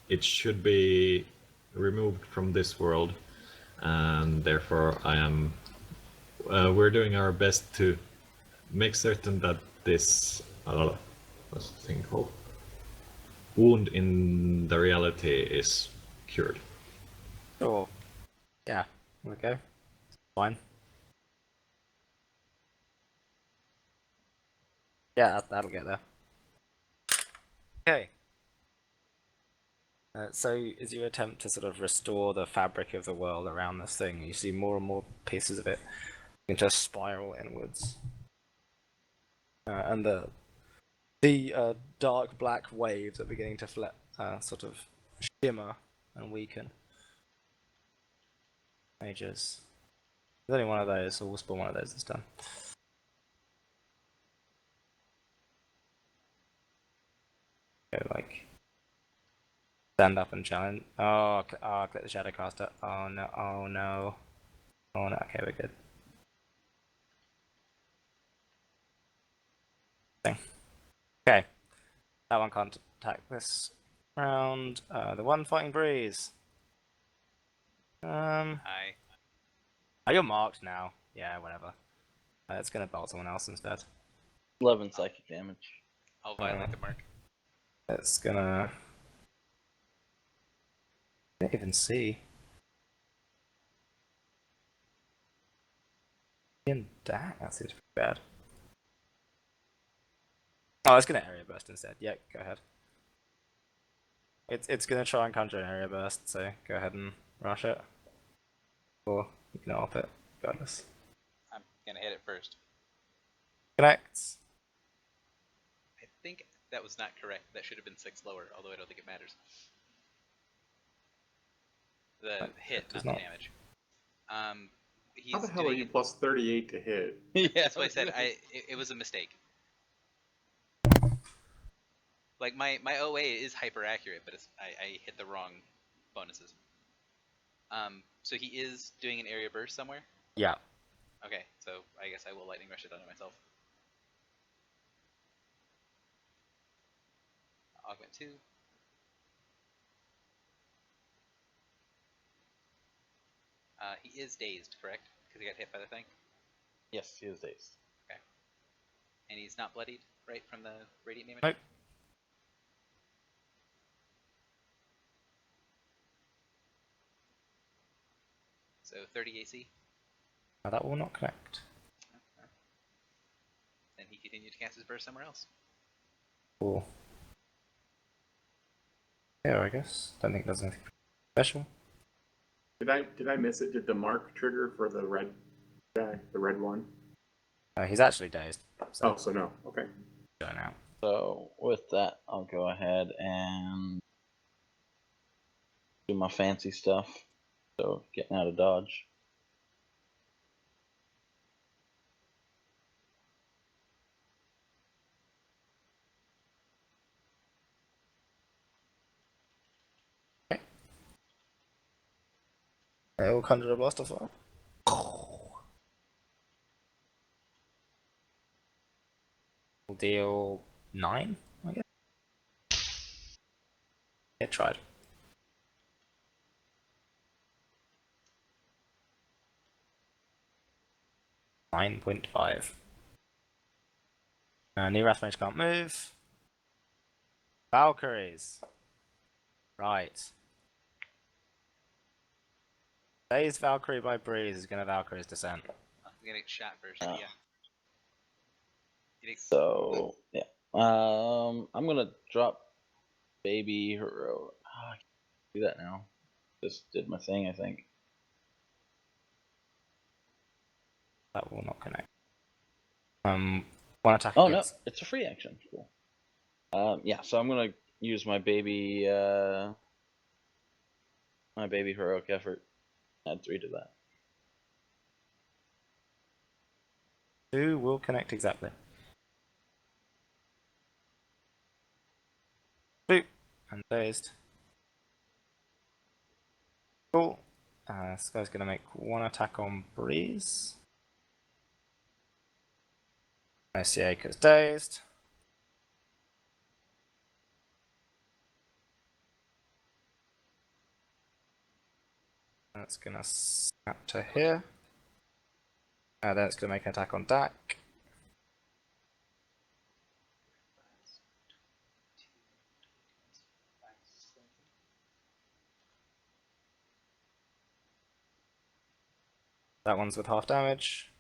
It should be removed from this world, and therefore I am. We're doing our best to make certain that this what's the thing called? Wound in the reality is cured. Sure. Yeah. Okay. Fine. Yeah, that'll get there. Okay. So, as you attempt to sort of restore the fabric of the world around this thing, you see more and more pieces of it begin to spiral inwards, and the dark black waves are beginning to sort of shimmer and weaken. Mages. There's only one of those, so we'll spawn one of those this time. Go like stand up and challenge. Oh, click the Shadowcaster. Oh no! Oh no! Oh no! Okay, we're good. Okay, that one can't attack this round. The one fighting Breeze. Hi. Oh, you're marked now. Yeah, whatever. It's gonna bolt someone else instead. 11 psychic damage. I'll violate the mark. It's gonna. I can't even see. Dang, that seems pretty bad. Oh, it's gonna area burst instead. Yeah, go ahead. It's gonna try and conjure an area burst, so go ahead and rush it. Or you can AWP it, regardless. I'm gonna hit it first. Connects. I think that was not correct. That should have been 6 lower, although I don't think it matters. The hit, not the damage. He's How the hell are you plus 38 to hit? Yeah, That's what I said. It was a mistake. Like my OA is hyper accurate, but I hit the wrong bonuses. So he is doing an area burst somewhere. Yeah. Okay, so I guess I will lightning rush it onto myself. Augment 2. He is dazed, correct? Because he got hit by the thing. Yes, he is dazed. Okay. And he's not bloodied, right, from the radiant damage? Nope. So 30 AC. Now that will not connect. Then he continued to cast his burst somewhere else. Cool. Yeah, I guess. Don't think there's anything special. Did I miss it? Did the mark trigger for the red guy, the red one? He's actually dazed. So Oh, so no. Okay. going out. So with that, I'll go ahead and do my fancy stuff. So getting out of dodge. It will conjure a blast of fire. We'll deal 9, I guess. It tried. 9.5. New Wrath Mage can't move. Valkyries. Right. Phase Valkyrie by Breeze is gonna Valkyrie's Descent. I'm gonna get shot first. Oh. Yeah. So yeah, I'm gonna drop baby hero. I can't do that now. Just did my thing, I think. That will not connect. One attack. Oh no, against... it's a free action. Cool. Yeah, so I'm gonna use my baby heroic effort. Add 3 to that. 2 will connect exactly. Boop. And dazed. Cool. This guy's gonna make 1 attack on Breeze. ICA because dazed. That's gonna snap to here. Then it's gonna make an attack on Dak. That one's with half damage.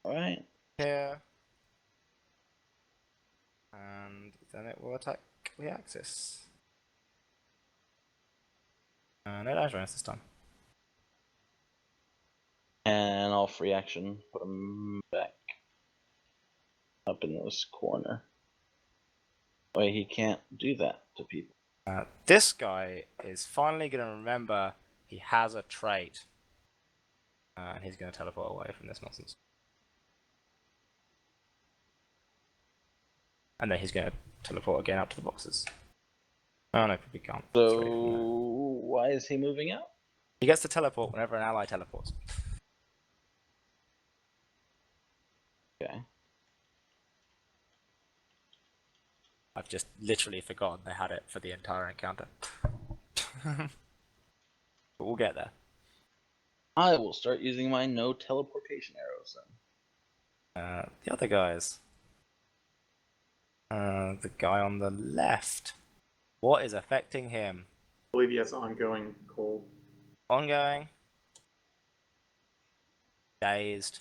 Alright. Here. And then it will attack the axis. No damage bonus this time. And I'll free action, put him back up in this corner. Wait, he can't do that to people. This guy is finally going to remember he has a trait. And he's going to teleport away from this nonsense. And then he's going to teleport again up to the boxes. Oh no, probably can't. So, why is he moving out? He gets to teleport whenever an ally teleports. Okay. I've just literally forgotten they had it for the entire encounter. But we'll get there. I will start using my no teleportation arrows then. The other guys. The guy on the left. What is affecting him? I believe he has ongoing cold. Ongoing. Dazed.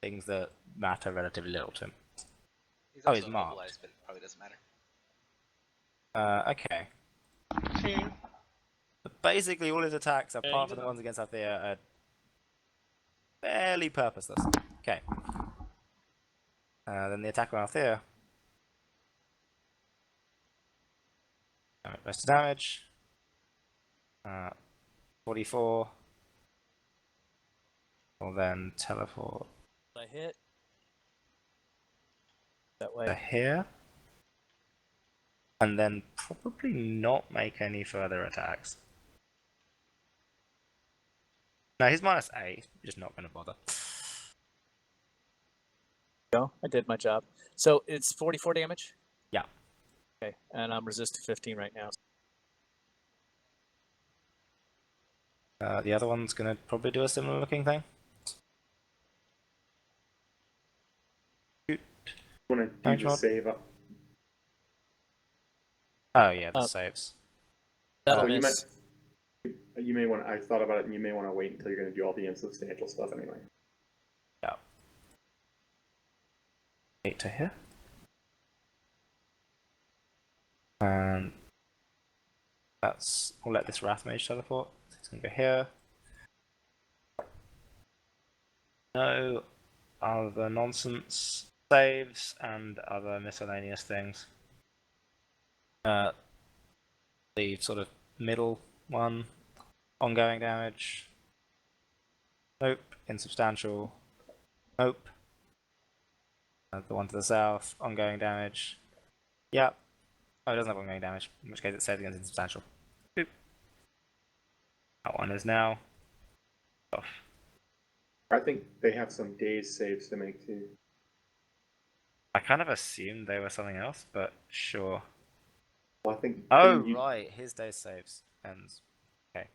Things that matter relatively little to him. He's Oh, also he's marked. immobilized, but it probably doesn't matter. Okay. But basically, all his attacks, apart from the ones against Althea, are fairly purposeless. Okay. Then the attack on Althea. Rest of damage. 44. Will then teleport I hit. That to way. here. And then probably not make any further attacks. No, he's -8. He's just not going to bother. Go. I did my job. So it's 44 damage? Yeah. Okay, and I'm resist to 15 right now. The other one's going to probably do a similar looking thing. Want to do Thanks, the Rod. save up? Oh yeah, the saves. That'll So you miss. You may want. I thought about it, and you may want to wait until you're going to do all the insubstantial stuff anyway. Yeah. 8 to here. And we'll let this Wrath Mage teleport. So it's going to go here. No other nonsense saves and other miscellaneous things. The sort of middle one, ongoing damage. Nope. Insubstantial. Nope. The one to the south, ongoing damage. Yep. Oh, it doesn't have ongoing damage, in which case it saves against insubstantial. Boop. That one is now off. I think they have some days saves to make too. I kind of assumed they were something else, but sure. Well, I think. Oh, you- right. His days saves ends. Okay.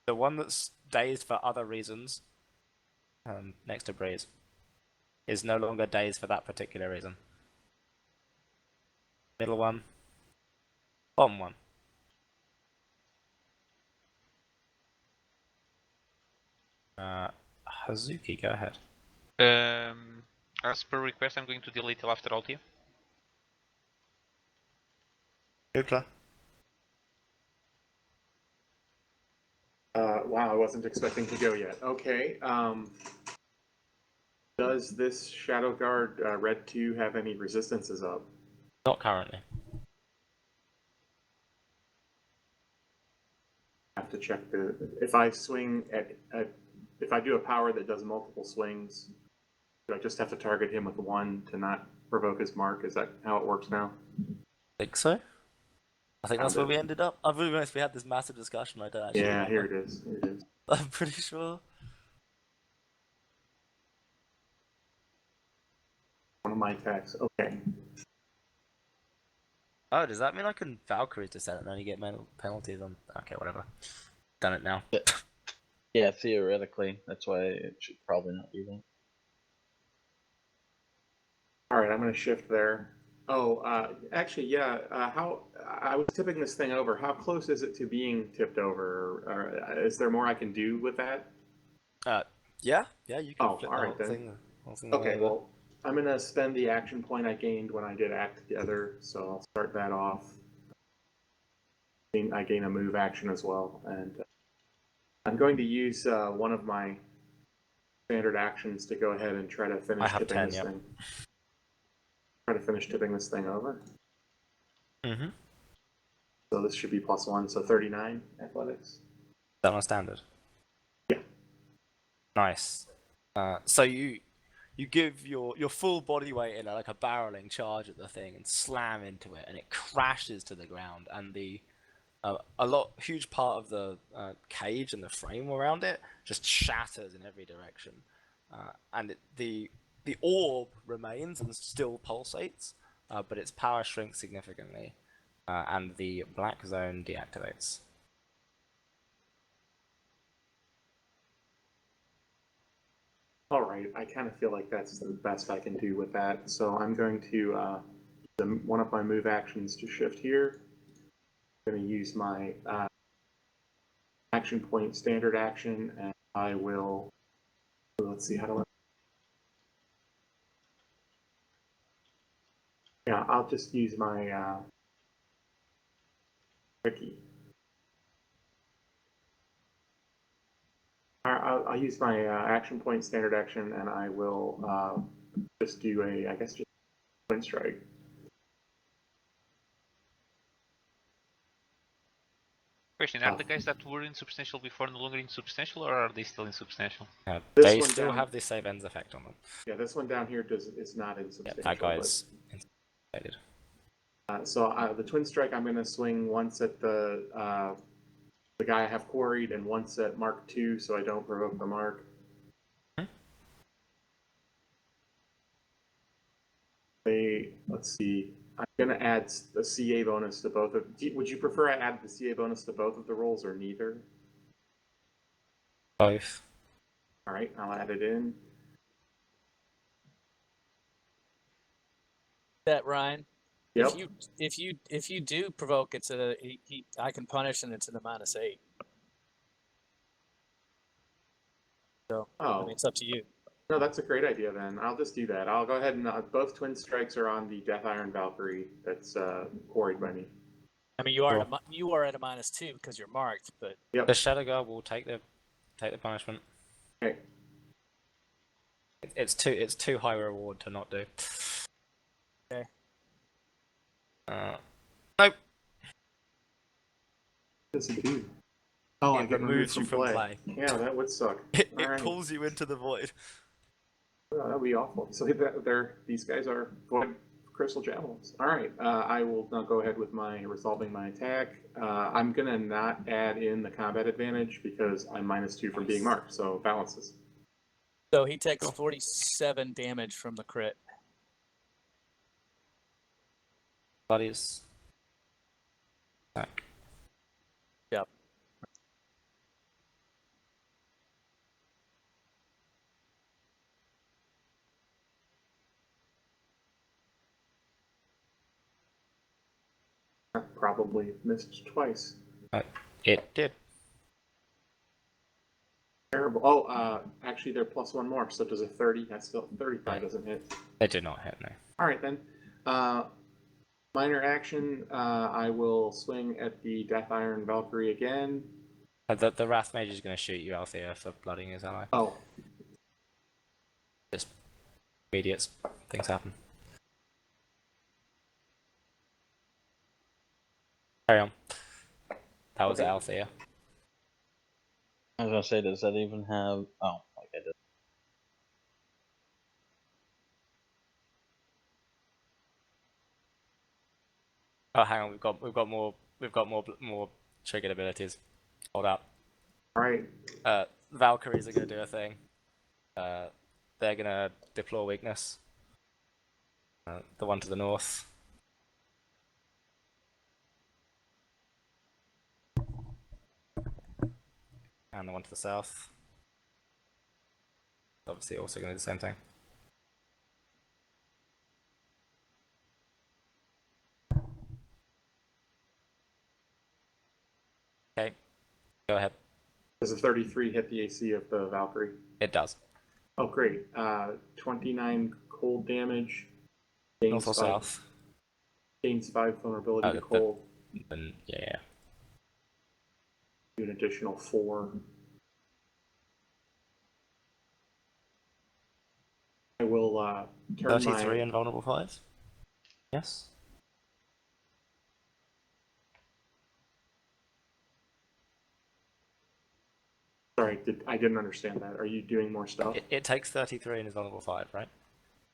The one that's dazed for other reasons, next to Breeze, is no longer dazed for that particular reason. Middle one. Bottom one. Hazuki, go ahead. As per request, I'm going to delete till after ulti. Ukla. Wow, I wasn't expecting to go yet. Okay. Does this Shadow Guard Red 2 have any resistances up? Not currently. I have to check the. If I swing if I do a power that does multiple swings, do I just have to target him with one to not provoke his mark? Is that how it works now? Think so? I think that's Found where it. we ended up. I've really honest, we had this massive discussion. I don't actually Yeah, here remember. it is. Here it is. I'm pretty sure. my attacks. Okay. Oh, does that mean I can Valkyrie descent and only get penalties on? Okay, whatever. Done it now. Yeah, theoretically, that's why it should probably not be that. All right, I'm going to shift there. Oh, actually, yeah. How I was tipping this thing over. How close is it to being tipped over? Or is there more I can do with that? Yeah, you can Oh, flip all the right then. whole thing Okay, over. well, I'm going to spend the action point I gained when I did Act Together, so I'll start that off. I gain a move action as well, and I'm going to use one of my standard actions to go ahead and try to finish I have tipping 10, this yep. thing. Try to finish tipping this thing over. Mm-hmm. So this should be +1, so 39 athletics. Is that on standard? Yeah. Nice. So you give your full body weight in like a barreling charge at the thing and slam into it, and it crashes to the ground, and the huge part of the cage and the frame around it just shatters in every direction, and the orb remains and still pulsates, but its power shrinks significantly, and the black zone deactivates. All right, I kind of feel like that's the best I can do with that. So I'm going to one of my move actions to shift here. I'm going to use my action point standard action, and I will. Let's see, how do I? Yeah, I'll just use my wiki. I'll use my action point standard action, and I will just do I guess, just twin strike. Question: Are the guys that were insubstantial before no longer insubstantial, or are they still insubstantial? This They one still down- have the save ends effect on them. Yeah, this one down here is not Yeah, insubstantial. that guy's insubstantiated. So the twin strike, I'm going to swing once at the guy I have quarried, and once at Mark II, so I don't provoke the mark. Let's see. I'm going to add the CA bonus to both of. Would you prefer I add the CA bonus to both of the rolls or neither? Both. All right, I'll add it in. That Ryan. Yep. If you do provoke, it's I can punish and it's in a -8. So I mean, it's up to you. No, that's a great idea then. I'll just do that. I'll go ahead and both twin strikes are on the Death Iron Valkyrie that's quarried by me. I mean, you are at a -2 because you're marked, but Yep. The Shadow Guard will take the punishment. Okay. It's too high reward to not do. Okay. Nope. What does it do? Oh, I It get removes you removed from play. Yeah, that would suck. It All right. pulls you into the void. Oh, that'd be awful. So these guys are void crystal javelins. All right. I will now go ahead with resolving my attack. I'm gonna not add in the combat advantage because I'm -2 from being marked, so balances. so he takes 47 damage from the crit. Buddies. Yep. That probably missed twice. It did. Terrible. Oh, actually, they're +1 more. So does a 30? That's still 35 Right. doesn't hit. It did not hit, no. All right then. Minor action. I will swing at the Death Iron Valkyrie again. The Wrath Mage is going to shoot you, Althea, for blooding his ally. Oh, Just immediate things happen. Carry on. That was Okay. Althea. I was gonna say, does that even have? Oh, like I did. Oh, hang on. We've got more triggered abilities. Hold up. all right. Valkyries are going to do a thing. They're going to deplore weakness. The one to the north. And the one to the south. Obviously also going to do the same thing. Okay, go ahead. Does a 33 hit the AC of the Valkyrie? It does. Oh, great. 29 cold damage. North or south? Gains 5 vulnerability to cold. Then, yeah. Do an additional 4. I will turn 33 my... and vulnerable 5? Yes. Sorry, I didn't understand that. Are you doing more stuff? It takes 33 and is vulnerable 5, right?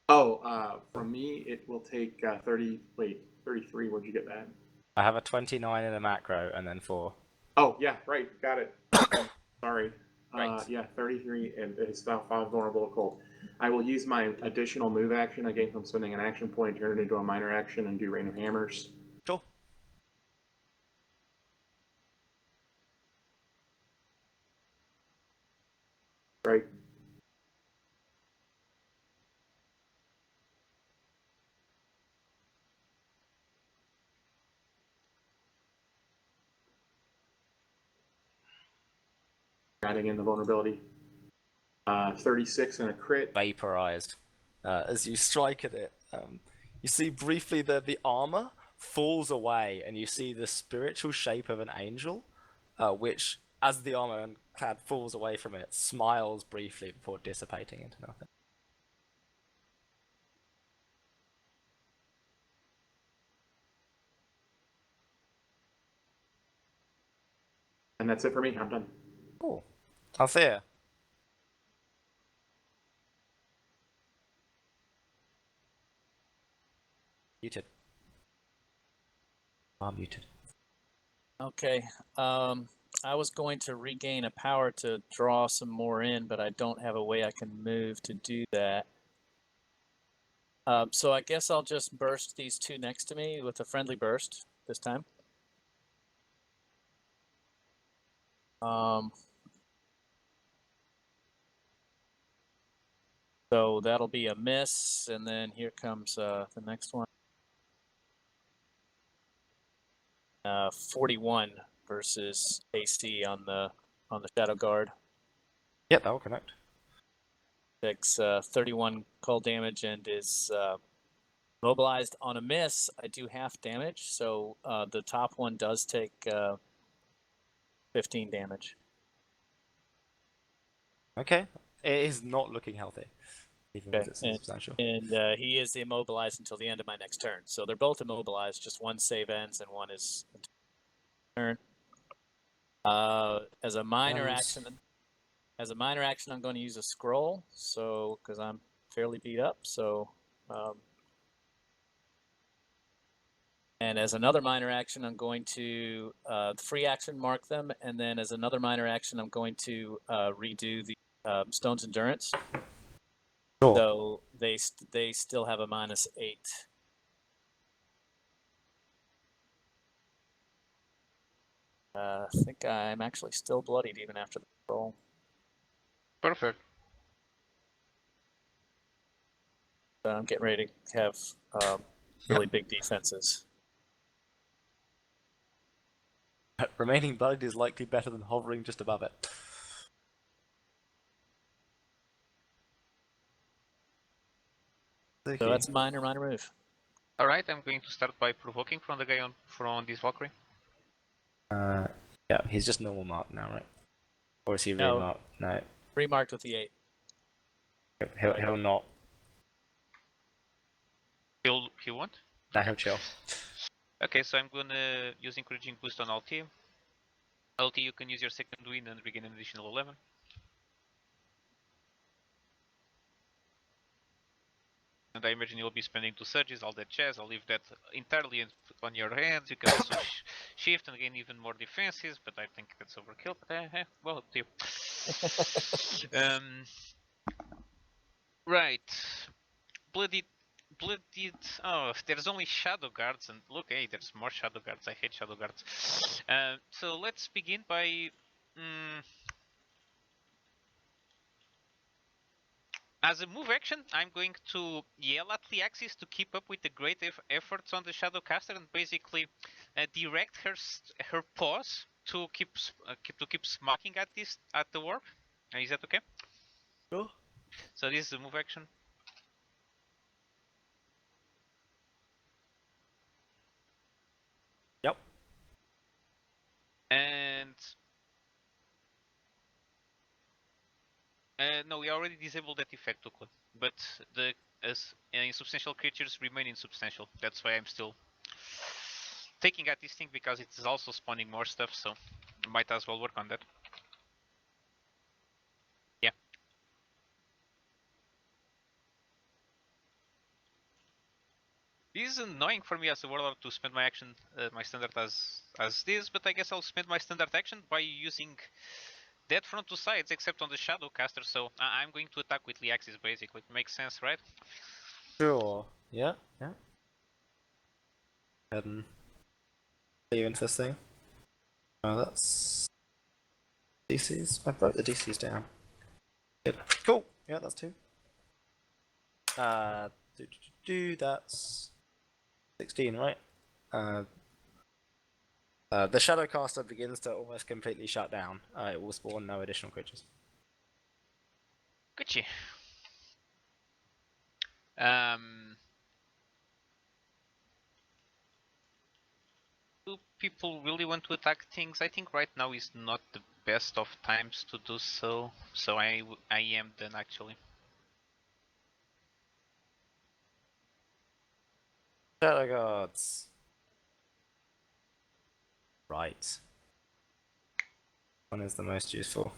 Oh, from me, it will take 30... Wait, 33, where'd you get that? I have a 29 in a macro and then 4. Oh, yeah, right, got it. Sorry. Right. Yeah, 33 and it's about 5 vulnerable to cold. I will use my additional move action I gain from spending an action point, turn it into a minor action, and do Rain of Hammers. Sure. Right. Adding in the vulnerability. 36 and a crit. Vaporized. As you strike at it, you see briefly the armor falls away, and you see the spiritual shape of an angel, which, as the armor clad falls away from it, smiles briefly before dissipating into nothing. And that's it for me. I'm done. Cool. Althea. Muted. Muted. Okay. I was going to regain a power to draw some more in, but I don't have a way I can move to do that. So I guess I'll just burst these two next to me with a friendly burst this time. So that'll be a miss, and then here comes the next one. 41 versus AC on the Shadow Guard. Yeah, that will connect. Takes 31 cold damage and is mobilized on a miss. I do half damage, so the top one does take 15 damage. Okay. It is not looking healthy, even Okay. with its substantial. And he is immobilized until the end of my next turn. So they're both immobilized. Just one save ends and one is turn. As a minor action, I'm going to use a scroll. So because I'm fairly beat up, so. And as another minor action, I'm going to free action mark them, and then as another minor action, I'm going to redo the Stone's Endurance. Sure. So they still have a -8. I think I'm actually still bloodied even after the roll. Perfect. So I'm getting ready to have really big defenses. Remaining bloodied is likely better than hovering just above it. So that's a minor move. Alright, I'm going to start by provoking from the guy from this Valkyrie. Yeah, he's just normal mark now, right? Or is he No. remarked? No. Remarked with the 8. He'll not. He won't? No, he'll chill. Okay, so I'm gonna use encouraging boost on LT. LT, you can use your second wind and regain an additional 11. And I imagine you'll be spending 2 surges, all that jazz. I'll leave that entirely on your hands. You can also shift and gain even more defenses, but I think that's overkill. But well, up to you. Right. Bloody Blooded. Oh, there's only shadow guards, and look, hey, there's more shadow guards. I hate shadow guards. So let's begin by. mm, As a move action, I'm going to yell at the Axis to keep up with the great efforts on the Shadowcaster and basically direct her paws to keep smacking at the warp. Is that okay? Sure. So this is a move action. Yep. And no, we already disabled that effect, Tukla. But the insubstantial creatures remain insubstantial. That's why I'm still taking at this thing because it is also spawning more stuff. So might as well work on that. Yeah. This is annoying for me as a warlord to spend my action, my standard as this, but I guess I'll spend my standard action by using that from two sides, except on the Shadowcaster. So I'm going to attack with the axis, basically. Makes sense, right? Sure. Yeah. Yeah. And see you into this thing. Oh, that's DCs. I broke the DCs down. Good. Cool. Yeah, that's 2. That's 16, right? The Shadowcaster begins to almost completely shut down. It will spawn no additional creatures. Gucci. Do people really want to attack things? I think right now is not the best of times to do so. So I am done actually. Shadow Guards. Right. One is the most useful.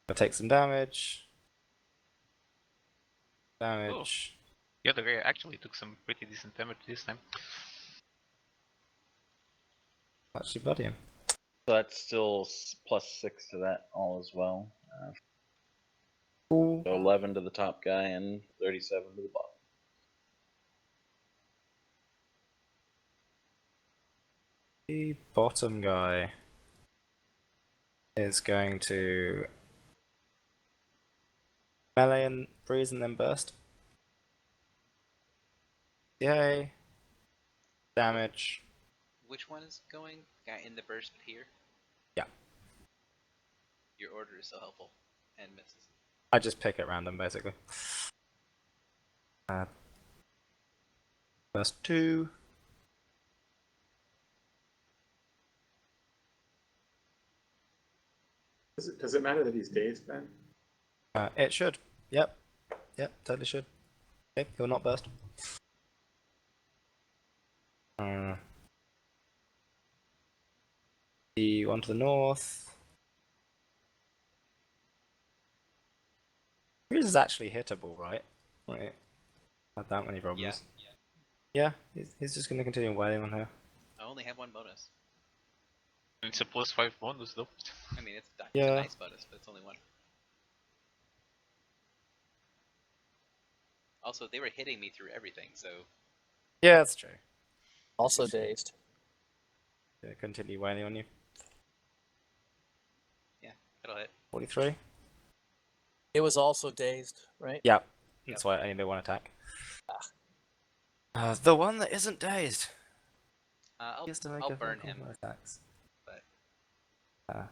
I'll take some damage. Damage. The other guy actually took some pretty decent damage this time. Actually, buddy him. So that's still +6 to that all as well. Cool. So 11 to the top guy and 37 to the bottom. The bottom guy is going to melee and freeze and then burst. Yay. Damage. Which one is going? Guy in the burst here? Yeah. Your order is so helpful. And misses. I just pick at random, basically. Burst 2. Does it matter that he's dazed, Ben? It should. Yep. Yep, totally should. Okay, he'll not burst. The one to the north. Freeze is actually hittable, right? Wait. Had that many problems. Yeah, he's just going to continue wailing on her. I only have one bonus. It's a +5 bonus though. I mean, it's a Yeah. nice bonus, but it's only one. Also, they were hitting me through everything, so Yeah, that's true. Also dazed. Yeah, continue wailing on you. it'll hit. 43. It was also dazed, right? Yeah, that's why I only did one attack. The one that isn't dazed. I'll He has to make I'll a burn couple him. more attacks. But Uh,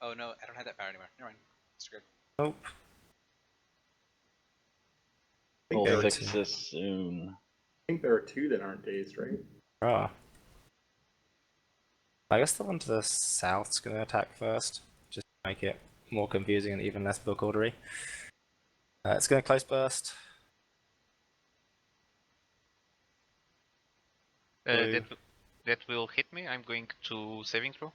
oh no, I don't have that power anymore. Never mind. Screwed. Nope. I think We'll there are fix two- this soon. I think there are 2 that aren't dazed, right? Ah. I guess the one to the south's going to attack first, just to make it more confusing and even less book ordery. It's going to close burst. Blue. That will hit me. I'm going to saving throw.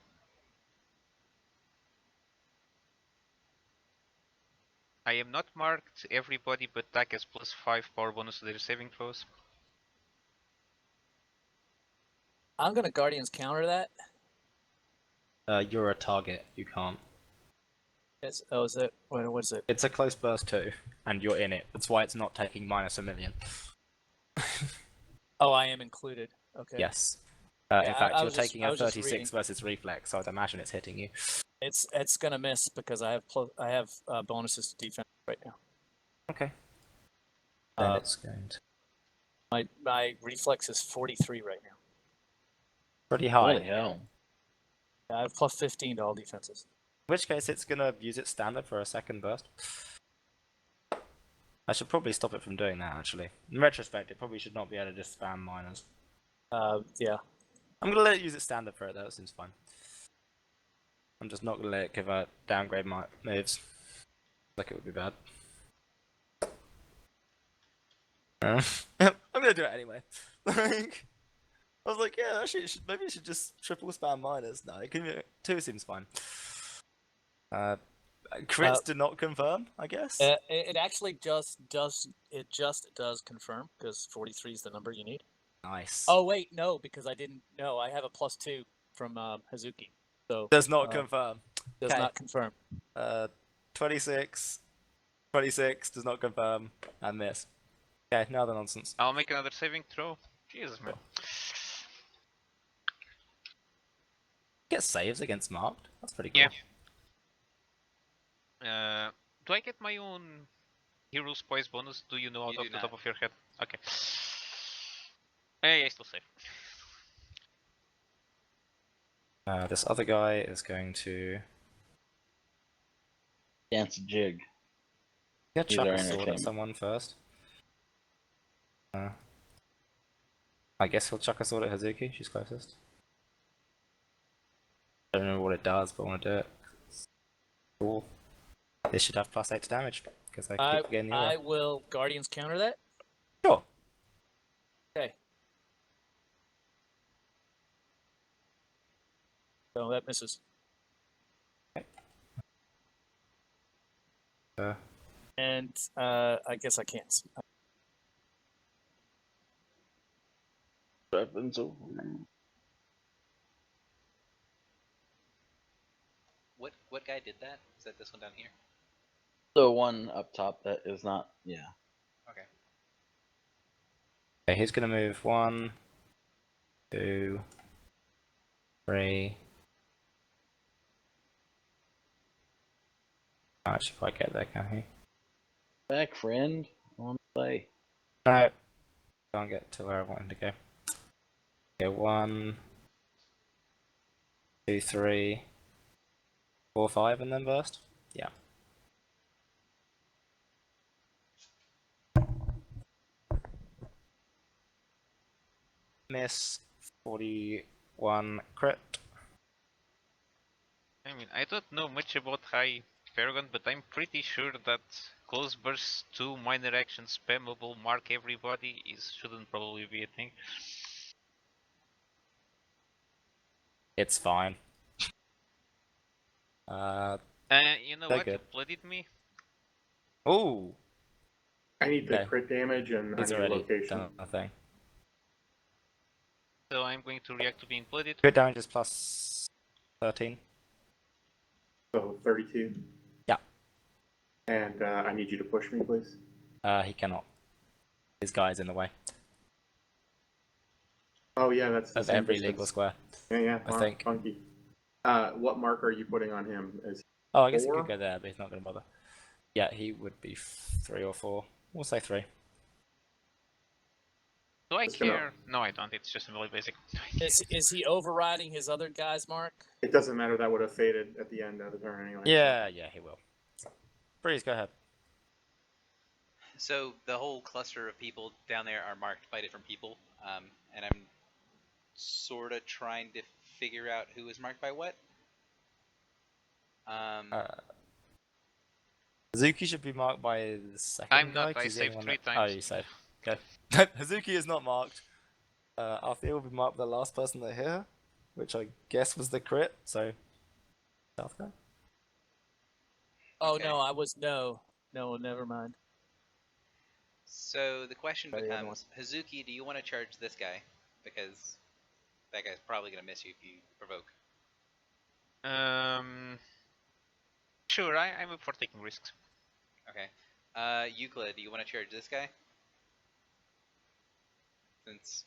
I am not marked. Everybody but attack has +5 power bonus to their saving throws. I'm gonna Guardians counter that. You're a target. You can't. Is it? What is it? It's a close burst too, and you're in it. That's why it's not taking -1,000,000. Oh, I am included. Okay. Yes. Yeah, In fact, I you're was just- taking I a was just reading. 36 versus reflex, so I'd imagine it's hitting you. It's gonna miss because I have bonuses to defense right now. Okay. Then Uh, it's going to my reflex is 43 right now. pretty high. Holy hell. I have plus 15 to all defenses. In which case, it's gonna use its standard for a second burst. I should probably stop it from doing that, actually. In retrospect, it probably should not be able to just spam minors. Yeah. I'm gonna let it use its standard for it, though. That seems fine. I'm just not gonna let it give a downgrade my moves. Like it would be bad. I'm gonna do it anyway. Like, I was like, yeah, actually, maybe it should just triple spam minors. No, it can, 2 seems fine. Crits do not confirm, I guess. It actually just does confirm because 43 is the number you need. Nice. Oh wait, no, because I didn't. No, I have a +2 from Hazuki, so Does not confirm. does Okay. not confirm. 26 does not confirm, and miss. Okay, now the nonsense. I'll make another saving throw. Jesus, man. Get saves against marked. That's pretty cool. Yeah. Do I get my own hero's poise bonus? Do you know out You of do the not. top of your head? Okay. Hey, I still save. This other guy is going to Dance a jig. chuck our a sword at entertainment. someone first. I guess he'll chuck a sword at Hazuki. She's closest. I don't know what it does, but I want to do it. Cool. This should have +8 to damage because I keep getting the I aura. will Guardians counter that. Sure. Okay. So that misses. And I guess I can't. Weapons over. What guy did that? Is that this one down here? The one up top that is not, yeah. Okay. Okay, he's gonna move 1, 2, 3. Actually, if I get there, can he? Back, friend. I want to play. No. Can't get to where I want him to go. Okay, 1, 2, 3, 4, 5, and then burst? Yeah. Miss 41 crit. I mean, I don't know much about High Paragon, but I'm pretty sure that close burst 2 minor action spammable mark everybody shouldn't probably be a thing. It's fine. You know They're what? good. You blooded me. Ooh, I need the Okay. crit damage and I he's need already location. done a thing. So I'm going to react to being blooded. Crit damage is +13. So 32. Yeah. And I need you to push me, please. He cannot. His guy's in the way Oh yeah, that's the of same every distance. legal square. Yeah, I wow, think. funky. What mark are you putting on him? Is Oh, I guess he 4? could go there, but he's not going to bother. Yeah, he would be 3 or 4. We'll say 3. Do I Just gonna- care? No, I don't. It's just really basic. Is he overriding his other guy's mark? It doesn't matter. That would have faded at the end of the turn anyway. Yeah, he will. Breeze, go ahead. So the whole cluster of people down there are marked by different people, and I'm sort of trying to figure out who is marked by what. Hazuki should be marked by the second I'm guy, not, 'cause I he's the only saved one 3 that- times. Oh, you saved. Okay. Hazuki is not marked. Althea will be marked by the last person that hit her, which I guess was the crit, so... South guy? Oh Okay. no, I was no, never mind. So the question Sorry, becomes, Hazuki, do you want to charge this guy? Because that guy's probably going to miss you if you provoke. Sure, I'm up for taking risks. Okay. Euclid, do you want to charge this guy? Since,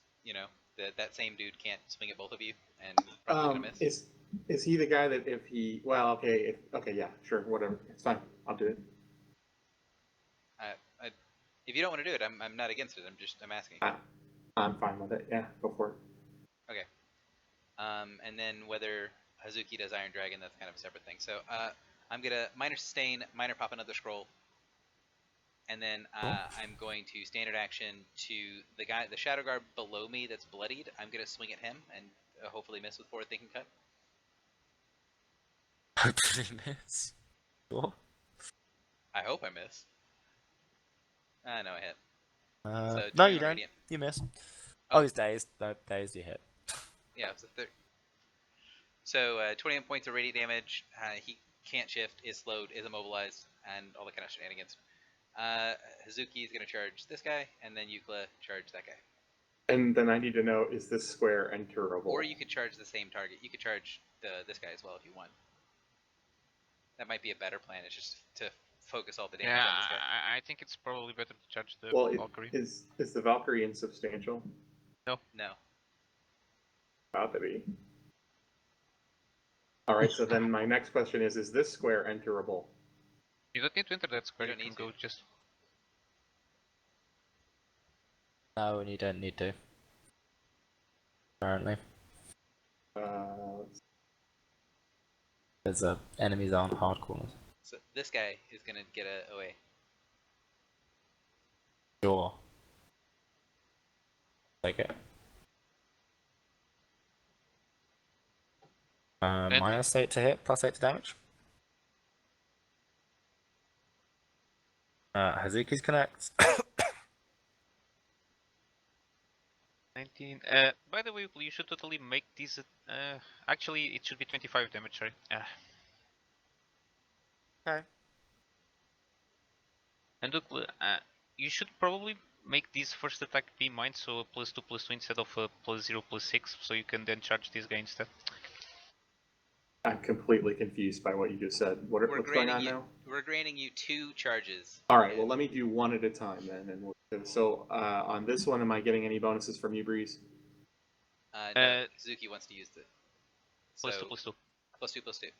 that same dude can't swing at both of you and probably gonna miss. Is he the guy that if he? Well, okay, yeah, sure, whatever, it's fine. I'll do it. If you don't want to do it, I'm not against it. I'm asking. I'm fine with it. Yeah, go for it. Okay. And then whether Hazuki does Iron Dragon, that's kind of a separate thing. So I'm gonna minor sustain, minor pop another scroll, and then I'm going to standard action to the Shadow Guard below me that's bloodied. I'm gonna swing at him and hopefully miss with forward thinking cut. Hopefully miss. Sure. I hope I miss. No, I hit. No, So you 21 don't. radiant. You miss. Oh. Oh, it's dazed. No, dazed, you hit. Yeah, it's a third. So 21 points of radiant damage. He can't shift, is slowed, is immobilized, and all the kind of shenanigans. Hazuki is going to charge this guy, and then Euclid charge that guy. And then I need to know, is this square enterable? Or you could charge the same target. You could charge this guy as well if you want. That might be a better plan. It's just to focus all the damage on this guy. I think it's probably better to charge the Valkyrie. Is the Valkyrie insubstantial? No. About to be. All right, so then my next question is this square enterable? You don't need to enter that square. You You don't can need go just. No, and you don't need to. Apparently. There's enemies aren't hard corners. So this guy is going to get a OA. Sure. Take it. -8 to hit, +8 to damage. Hazuki's connect. 19. By the way, you should totally make these. Actually, it should be 25 damage. Sorry. Okay. And look, you should probably make this first attack be mine, so +2/+2 instead of +0/+6, so you can then charge this guy instead. I'm completely confused by what you just said. What's going on now? We're granting you 2 charges. All right, well, let me do one at a time then. And so on this one, am I getting any bonuses from you, Breeze? No, Suzuki wants to use it. So, +2/+2. +2/+2.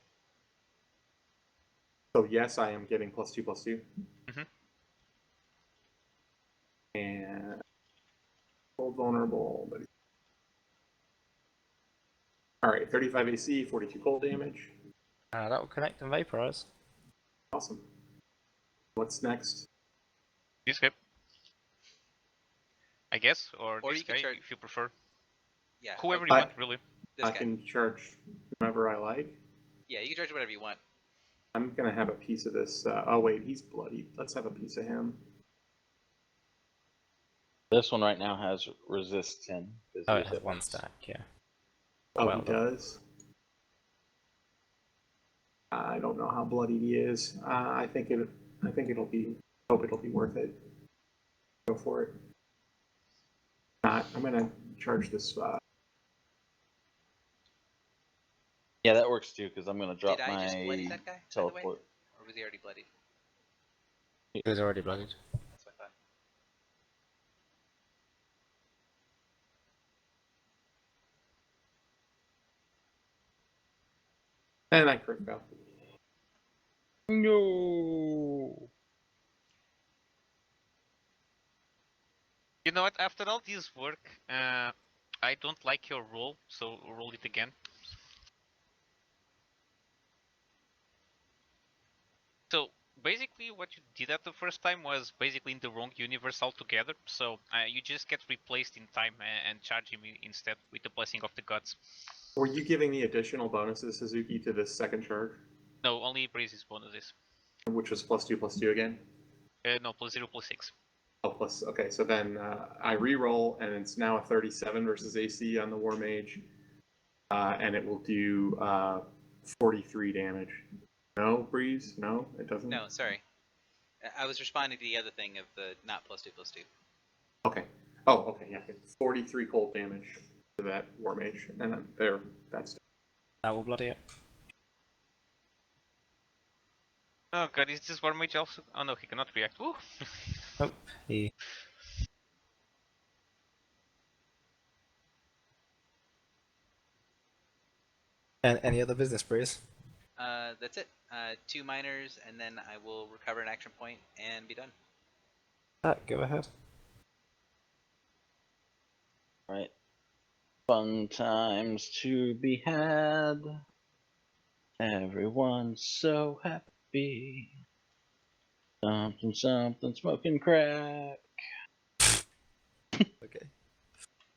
So yes, I am getting +2/+2. Mm-hmm. And hold vulnerable. All right, 35 AC, 42 cold damage. That will connect and vaporize. Awesome. What's next? This guy, I guess, or Or this you can guy charge- if you prefer. Yeah. Whoever you want, really. This I guy. can charge whomever I like. Yeah, you can charge whatever you want. I'm gonna have a piece of this. Oh wait, he's bloody. Let's have a piece of him. This one right now has resist 10. Oh, it has 1 stack, yeah. Oh, Well he done. does. I don't know how bloody he is. I think it'll be. Hope it'll be worth it. Go for it. I'm gonna charge this. Yeah, that works too, because I'm going to drop Did I just bloody my that guy, by the way? teleport. Or was he already bloodied? He was already bloodied. That's what I thought. And I crit fail. No. You know what? After all this work, I don't like your roll, so roll it again. So basically, what you did at the first time was basically in the wrong universe altogether. So you just get replaced in time and charge him instead with the blessing of the gods. Were you giving me additional bonuses, Suzuki, to this second charge, No, only Breeze's bonuses. which was +2/+2 again? No, +0/+6. Oh, plus. Okay, so then I re-roll, and it's now a 37 versus AC on the War Mage, and it will do 43 damage. No, Breeze? No, it doesn't? No, sorry. I was responding to the other thing of the not +2/+2. Okay. Oh, okay, yeah. 43 cold damage to that War Mage, and then there, that's... That will bloody it. Oh god, is this War Mage also? Oh no, he cannot react. Ooh. Oh, he. And any other business, Breeze? That's it. 2 miners, and then I will recover an action point and be done. Go ahead. Right. Fun times to be had. Everyone's so happy. Something, something, smoking crack. Okay.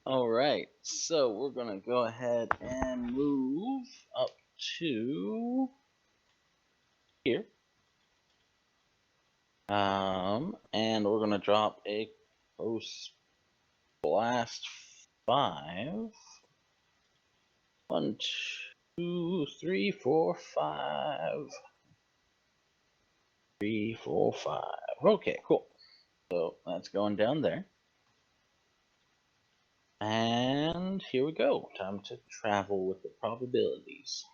All right, so we're gonna go ahead and move up to here. And we're gonna drop a close blast 5. 1, 2, 3, 4, 5. 3, 4, 5. Okay, cool. So that's going down there. And here we go. Time to travel with the probabilities.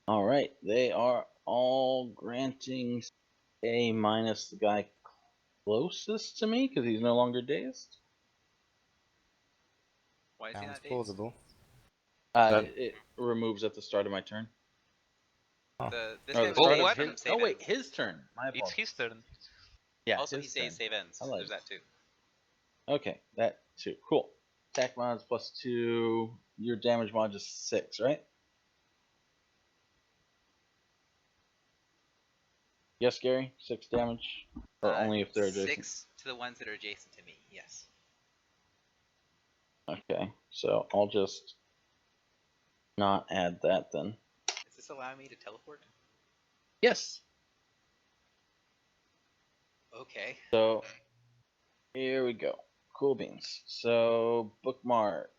All right, they are all granting A minus the guy closest to me because he's no longer dazed. Why is he Sounds not dazed? plausible. It removes at the start of my turn. This Or guy the was start dazed of from his. save Oh wait, ends. his turn. My It's apologies. his turn. Yeah. Also, his he saves turn. save ends. I So lied. there's that too. Okay, that too. Cool. Attack mods +2. Your damage mod is 6, right? Yes, Gary. 6 damage, or only if they're adjacent. 6 to the ones that are adjacent to me. Yes. Okay, so I'll just not add that then. Does this allow me to teleport? Yes. Okay. So here we go. Cool beans. So bookmark,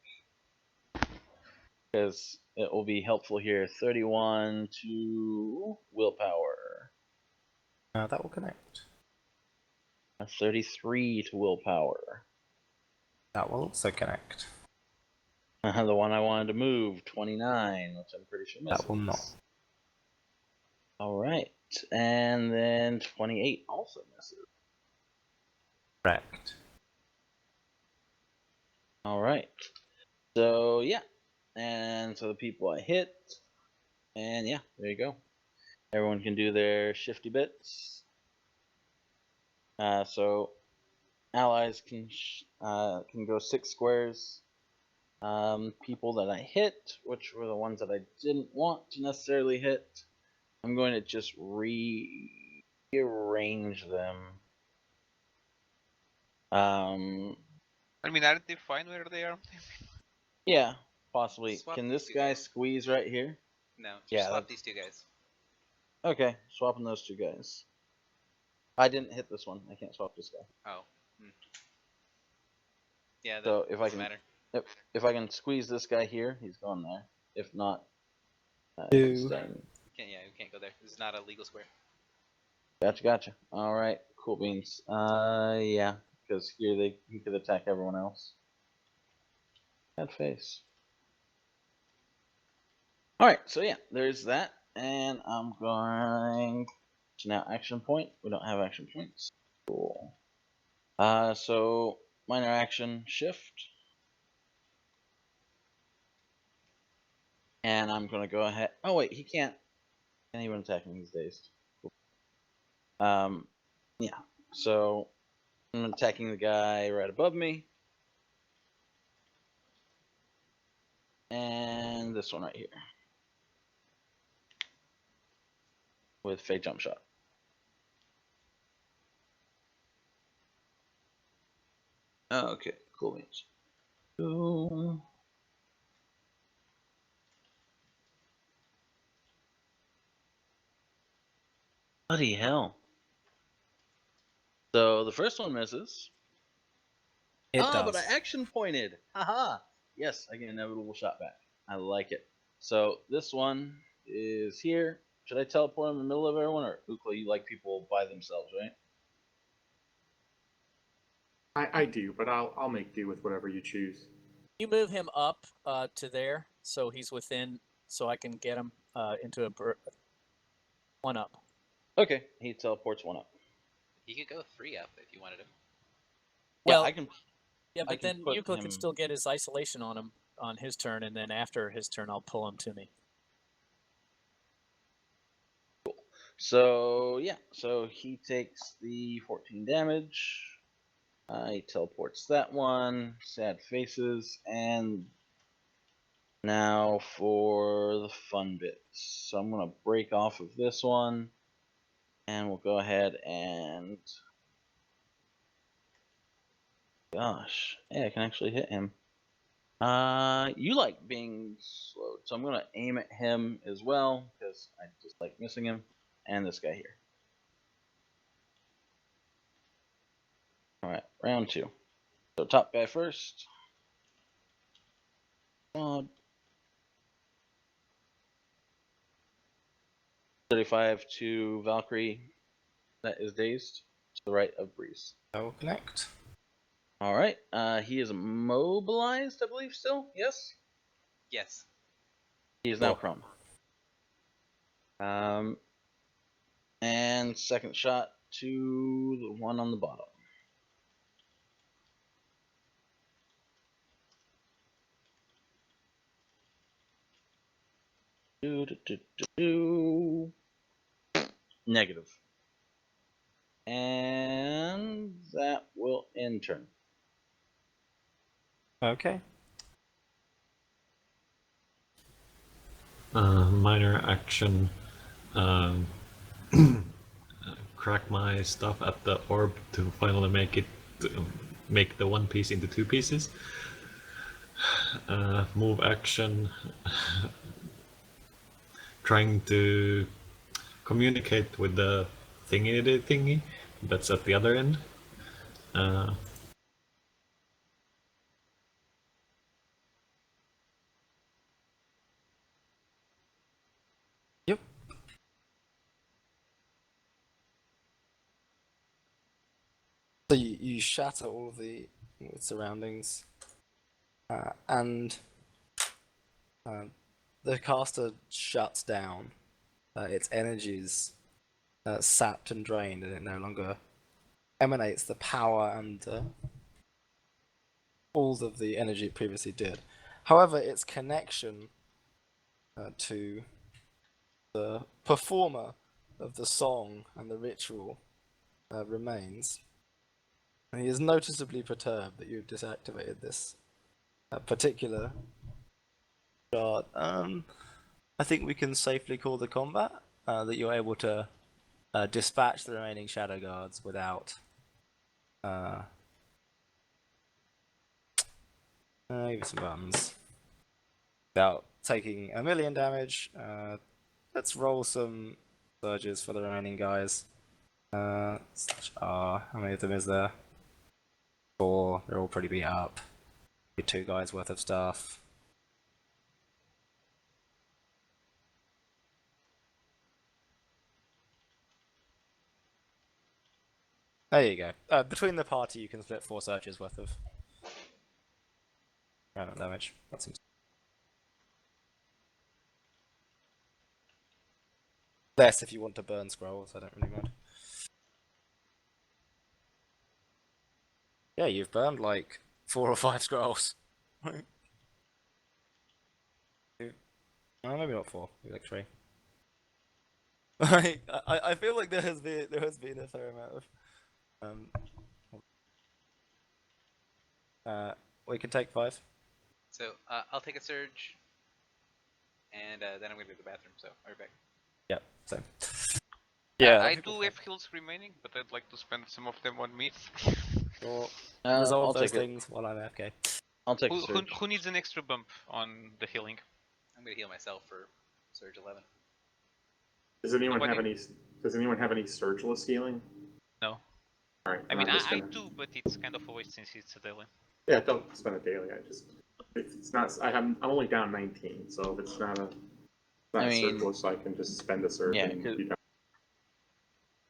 because it will be helpful here. 31 to willpower. That will connect. 33 to willpower. That will also connect. The one I wanted to move, 29, which I'm pretty sure misses. That will not. All right, and then 28 also misses. Correct. All right. So yeah, and so the people I hit, and yeah, there you go. Everyone can do their shifty bits. So allies can go 6 squares. People that I hit, which were the ones that I didn't want to necessarily hit, I'm going to just rearrange them. I mean, aren't they fine where they are? Yeah, possibly. Swap Can these this two guy guys. squeeze right here? No. Just Yeah, swap that- these 2 guys. Okay, swapping those 2 guys. I didn't hit this one. I can't swap this guy. Oh. Hmm. Yeah, that So if I doesn't can, matter. if I can squeeze this guy here, he's going there. If not, Two. he's staying. We can't go there. This is not a legal square. Gotcha. All right, cool beans. Yeah, because here he could attack everyone else. Bad face. All right, so yeah, there's that, and I'm going to now action point. We don't have action points. Cool. So minor action shift, and I'm gonna go ahead. Oh wait, he can't even attack me. He's dazed. Cool. Yeah. So I'm attacking the guy right above me, and this one right here with fake jump shot. Okay, cool beans. Cool. Bloody hell. So the first one misses. It does. But I action pointed. Haha. Yes, I get an inevitable shot back. I like it. So this one is here. Should I teleport in the middle of everyone, or Ukla, you like people by themselves, right? I do, but I'll make do with whatever you choose. You move him up to there, so he's within, so I can get him into a one up. Okay, he teleports one up. He could go 3 up if you wanted him. Yeah, Well, I can. yeah, I but can then put Euclid him- can still get his isolation on him on his turn, and then after his turn, I'll pull him to me. So yeah, so he takes the 14 damage. He teleports that one. Sad faces, and now for the fun bits. So I'm gonna break off of this one, and we'll go ahead and. Gosh, yeah, I can actually hit him. You like being slowed, so I'm gonna aim at him as well because I just like missing him, and this guy here. All right, round 2. So top guy first. 35 to Valkyrie. That is dazed to the right of Breeze. I will connect. All right. He is immobilized, I believe. Still, yes. Yes. He is now prone. And second shot to the one on the bottom. Negative. And that will end turn. Okay. Minor action. Crack my stuff at the orb to finally make the one piece into 2 pieces. Move action. Trying to communicate with the thingy that's at the other end. Yep. So you shatter all of the surroundings, and the caster shuts down. Its energies sapped and drained, and it no longer emanates the power and all of the energy it previously did. However, its connection to the performer of the song and the ritual remains. And he is noticeably perturbed that you've disactivated this particular shard. I think we can safely call the combat. That you're able to dispatch the remaining shadow guards without give me some buttons. Without taking 1,000,000 damage. Let's roll some surges for the remaining guys. How many of them is there? 4. They're all pretty beat up. 2 guys worth of stuff. There you go. Between the party, you can split 4 surges worth of random damage. That seems less if you want to burn scrolls. I don't really mind. Yeah, you've burned like 4 or 5 scrolls. Maybe not 4. Maybe like 3. I feel like there has been a fair amount of. We can take 5. So I'll take a surge, and then I'm gonna go to the bathroom. So I'll be back. Yep. Same. I people do can- have heals remaining, but I'd like to spend some of them on me. Sure. I'll Resolve those take it. things while I'm AFK. I'll take the Who, surge. who needs an extra bump on the healing? I'm gonna heal myself for surge 11. Does anyone Nobody? have any surgeless healing? No. All right. I then mean, I'm just I gonna... do, but it's kind of a waste since it's a daily. Yeah, don't spend it daily. It's not. I'm only down 19, so if it's not I mean, surplus, I can just spend a surge yeah, and be done.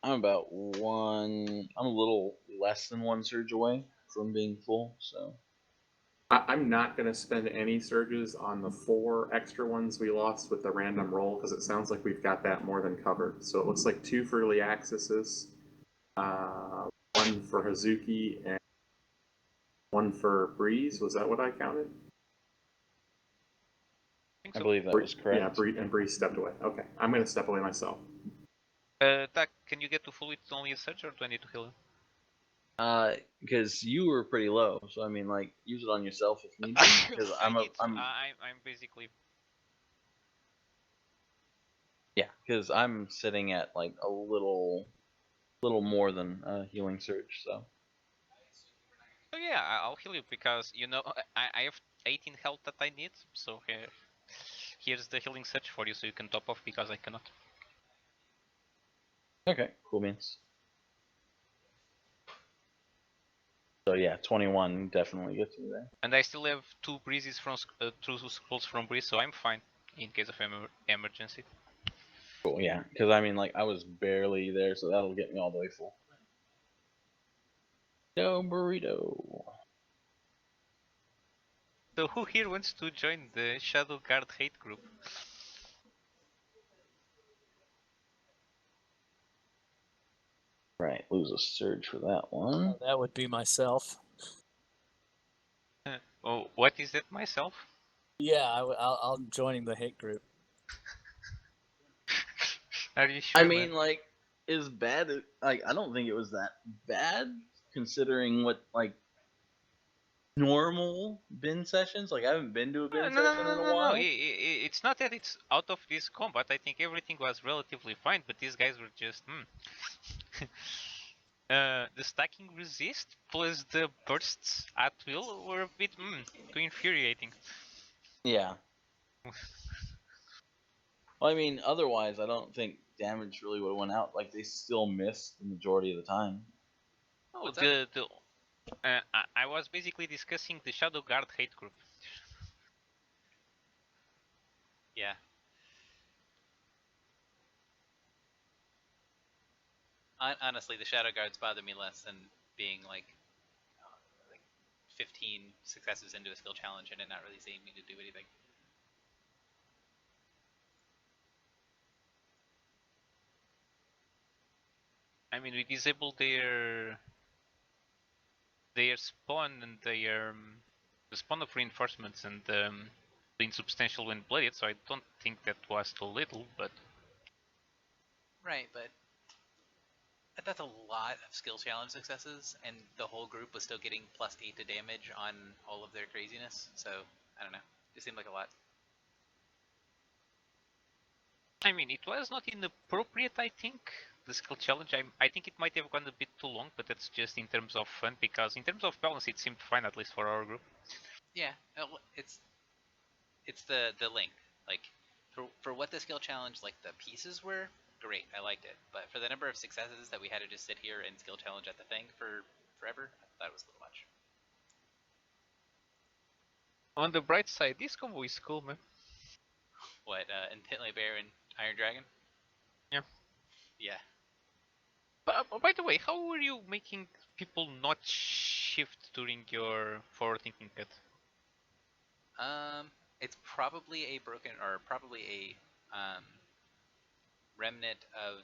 I'm about one. I'm a little less than 1 surge away from being full. So I'm not going to spend any surges on the 4 extra ones we lost with the random roll because it sounds like we've got that more than covered. So it looks like 2 for Leaxis's, 1 for Hazuki, and 1 for Breeze. Was that what I counted? I believe that was correct. Yeah, Breeze stepped away. Okay, I'm going to step away myself. Tak, can you get to full with only a surge, or do I need to heal him? Because you were pretty low, so I mean, like, use it on yourself if need be. Because I'm basically. Yeah, because I'm sitting at like a little more than a healing surge. So. So yeah, I'll heal you because I have 18 health that I need. So here's the healing surge for you, so you can top off because I cannot. Okay, cool beans. So yeah, 21 definitely gets me there. And I still have 2 breezes from 2 scrolls from breeze, so I'm fine in case of emergency. Cool, yeah, because I mean, like, I was barely there, so that'll get me all the way full. No burrito. So who here wants to join the Shadow Guard hate group? Right, lose a surge for that one. That would be myself. Oh, what is that myself? Yeah, I'm joining the hate group. Are you sure? I mean, like, is bad. Like, I don't think it was that bad considering what like normal bin sessions. Like, I haven't been to a bin session in a while. It's not that it's out of this combat. I think everything was relatively fine, but these guys were just the stacking resist plus the bursts at will were a bit too infuriating. Yeah. Well, I mean, otherwise, I don't think damage really would have went out. Like, they still missed the majority of the time. Oh, I was basically discussing the Shadow Guard hate group. Yeah. Honestly, the Shadow Guards bother me less than being like 15 successes into a skill challenge and it not really seeing me to do anything. I mean, we disabled their spawn and their the spawn of reinforcements and the insubstantial when bladed, so I don't think that was too little, but Right, but that's a lot of skill challenge successes, and the whole group was still getting +8 to damage on all of their craziness. So I don't know. It seemed like a lot. I mean, it was not inappropriate, I think, the skill challenge. I think it might have gone a bit too long, but that's just in terms of fun, because in terms of balance, it seemed fine, at least for our group. Yeah, it's the length. Like, for what the skill challenge, like, the pieces were, great, I liked it. But for the number of successes that we had to just sit here and skill challenge at the thing for forever, I thought it was a little much. On the bright side, this combo is cool, man. What, Intently Bear and Iron Dragon? Yeah. Yeah. By the way, how were you making people not shift during your forward thinking cut? It's probably a broken, or probably a remnant of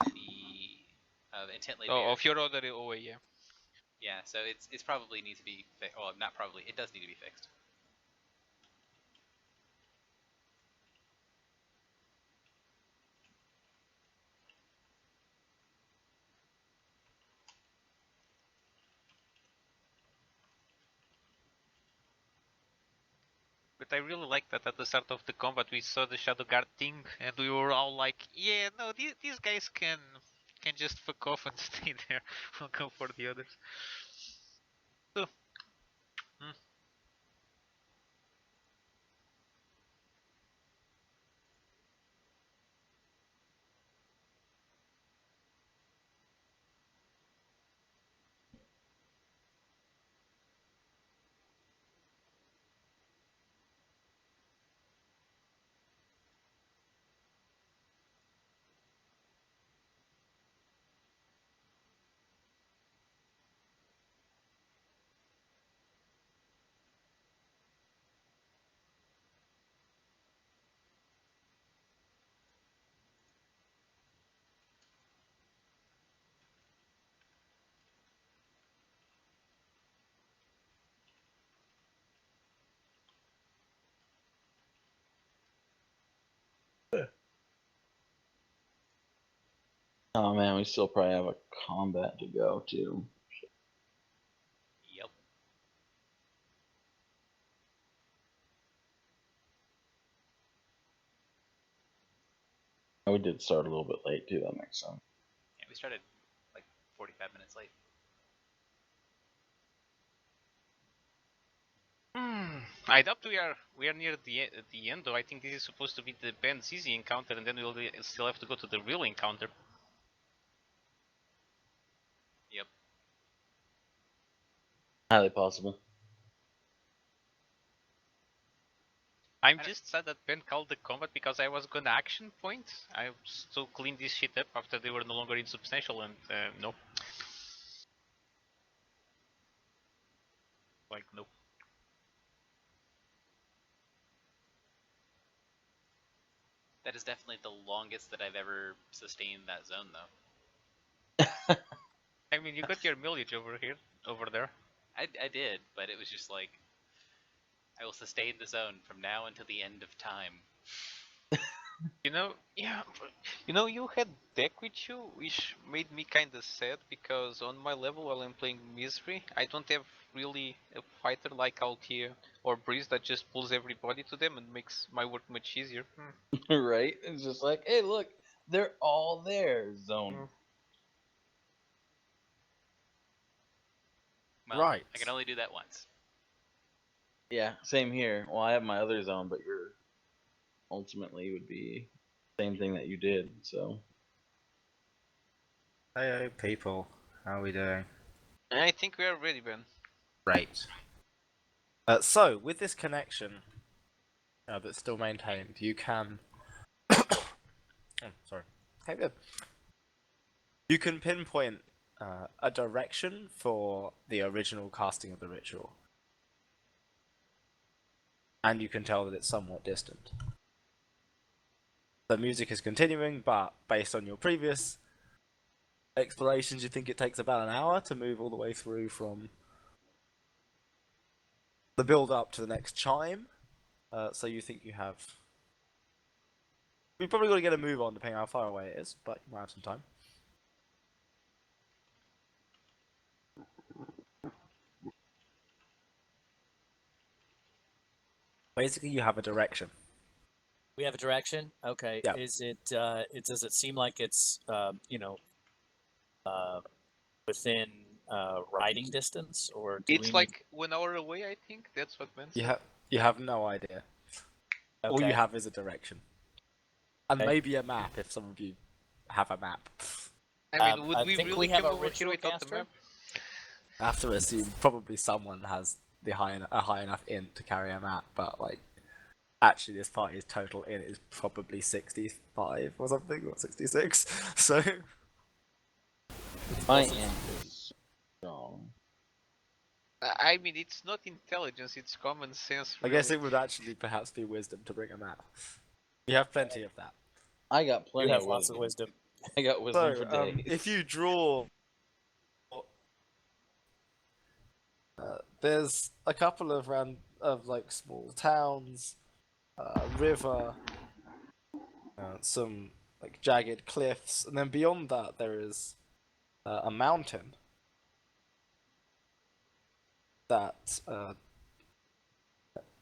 Intently Bear. Oh, of your other OA, yeah. Yeah, so it's probably needs to be fixed. Well, not probably. It does need to be fixed. But I really like that at the start of the combat we saw the Shadow Guard thing, and we were all like, yeah, no, these guys can just fuck off and stay there. We'll go for the others. So, Oh man, we still probably have a combat to go to. Yep. We did start a little bit late too. That makes sense. Yeah, we started like 45 minutes late. I doubt we are near the end though. I think this is supposed to be the Ben Zizi encounter, and then we'll still have to go to the real encounter. Yep. Highly possible. I'm just sad that Ben called the combat because I was gonna action point. I still clean this shit up after they were no longer insubstantial, and no. Like, no. That is definitely the longest that I've ever sustained that zone, though. I mean, you got your millage over there. I did, but it was just like, I will sustain the zone from now until the end of time. You know, yeah, you know, you had deck with you, which made me kind of sad because on my level while I'm playing Misery, I don't have really a fighter like Altia or Breeze that just pulls everybody to them and makes my work much easier. Right? It's just like, hey, look, they're all there. Zone. Well, Right. I can only do that once. Yeah, same here. Well, I have my other zone, but your ultimately would be same thing that you did. So Hey, people. How are we doing? I think we are ready, Ben. Great. So, with this connection that's still maintained, you can... oh, sorry. Okay, good. You can pinpoint a direction for the original casting of the ritual. And you can tell that it's somewhat distant. The music is continuing, but based on your previous explorations, you think it takes about an hour to move all the way through from the build up to the next chime. So you think you have... We've probably got to get a move on depending on how far away it is, but you might have some time. Basically, you have a direction. We have a direction. Okay. Yeah. Is it? Does it seem like it's within riding distance, or do It's we like 1 hour away, I think. That's what Ben said. You have no idea. need... All you Okay. have is a direction. And Okay. maybe a map if some of you have a map. I mean, would I we think really we have come a over here ritual without the caster. map? I have to assume probably someone has a high enough int to carry a map, but like actually this party's total int is probably 65 or something, or 66. So my end is strong. I mean, it's not intelligence; it's common sense. I Really. guess it would actually perhaps be wisdom to bring a map. You have plenty of that. I got You plenty have of lots of wisdom. wisdom. I got wisdom for So days. if you draw, there's a couple of like small towns, river, some like jagged cliffs, and then beyond that there is a mountain that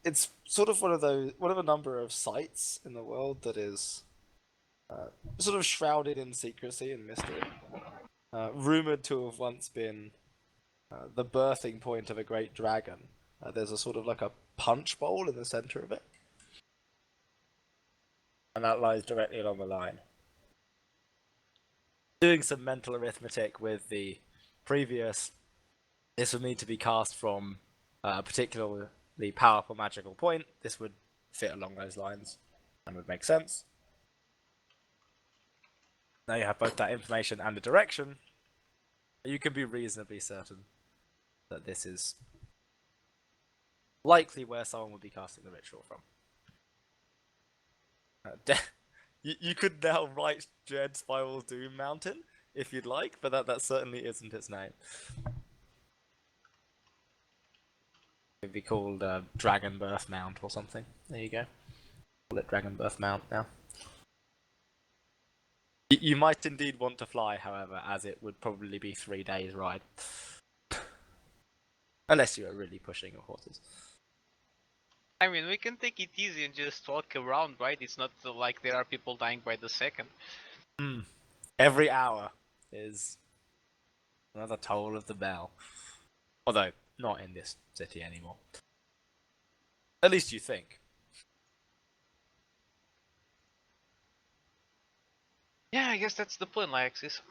it's sort of one of a number of sites in the world that is sort of shrouded in secrecy and mystery, rumored to have once been the birthing point of a great dragon. There's a sort of like a punch bowl in the center of it, and that lies directly along the line. Doing some mental arithmetic with the previous, this would need to be cast from a particularly powerful magical point. This would fit along those lines and would make sense. Now you have both that information and the direction. You can be reasonably certain that this is likely where someone would be casting the ritual from. You could now write Dread Spiral Doom Mountain if you'd like, but that certainly isn't its name. It'd be called Dragon Birth Mount or something. There you go. Call it Dragon Birth Mount now. You might indeed want to fly, however, as it would probably be 3 days ride. Unless you are really pushing your horses. I mean, we can take it easy and just walk around, right? It's not like there are people dying by the second. Every hour is another toll of the bell. Although, not in this city anymore. At least you think. Yeah, I guess that's the plan, Alexis.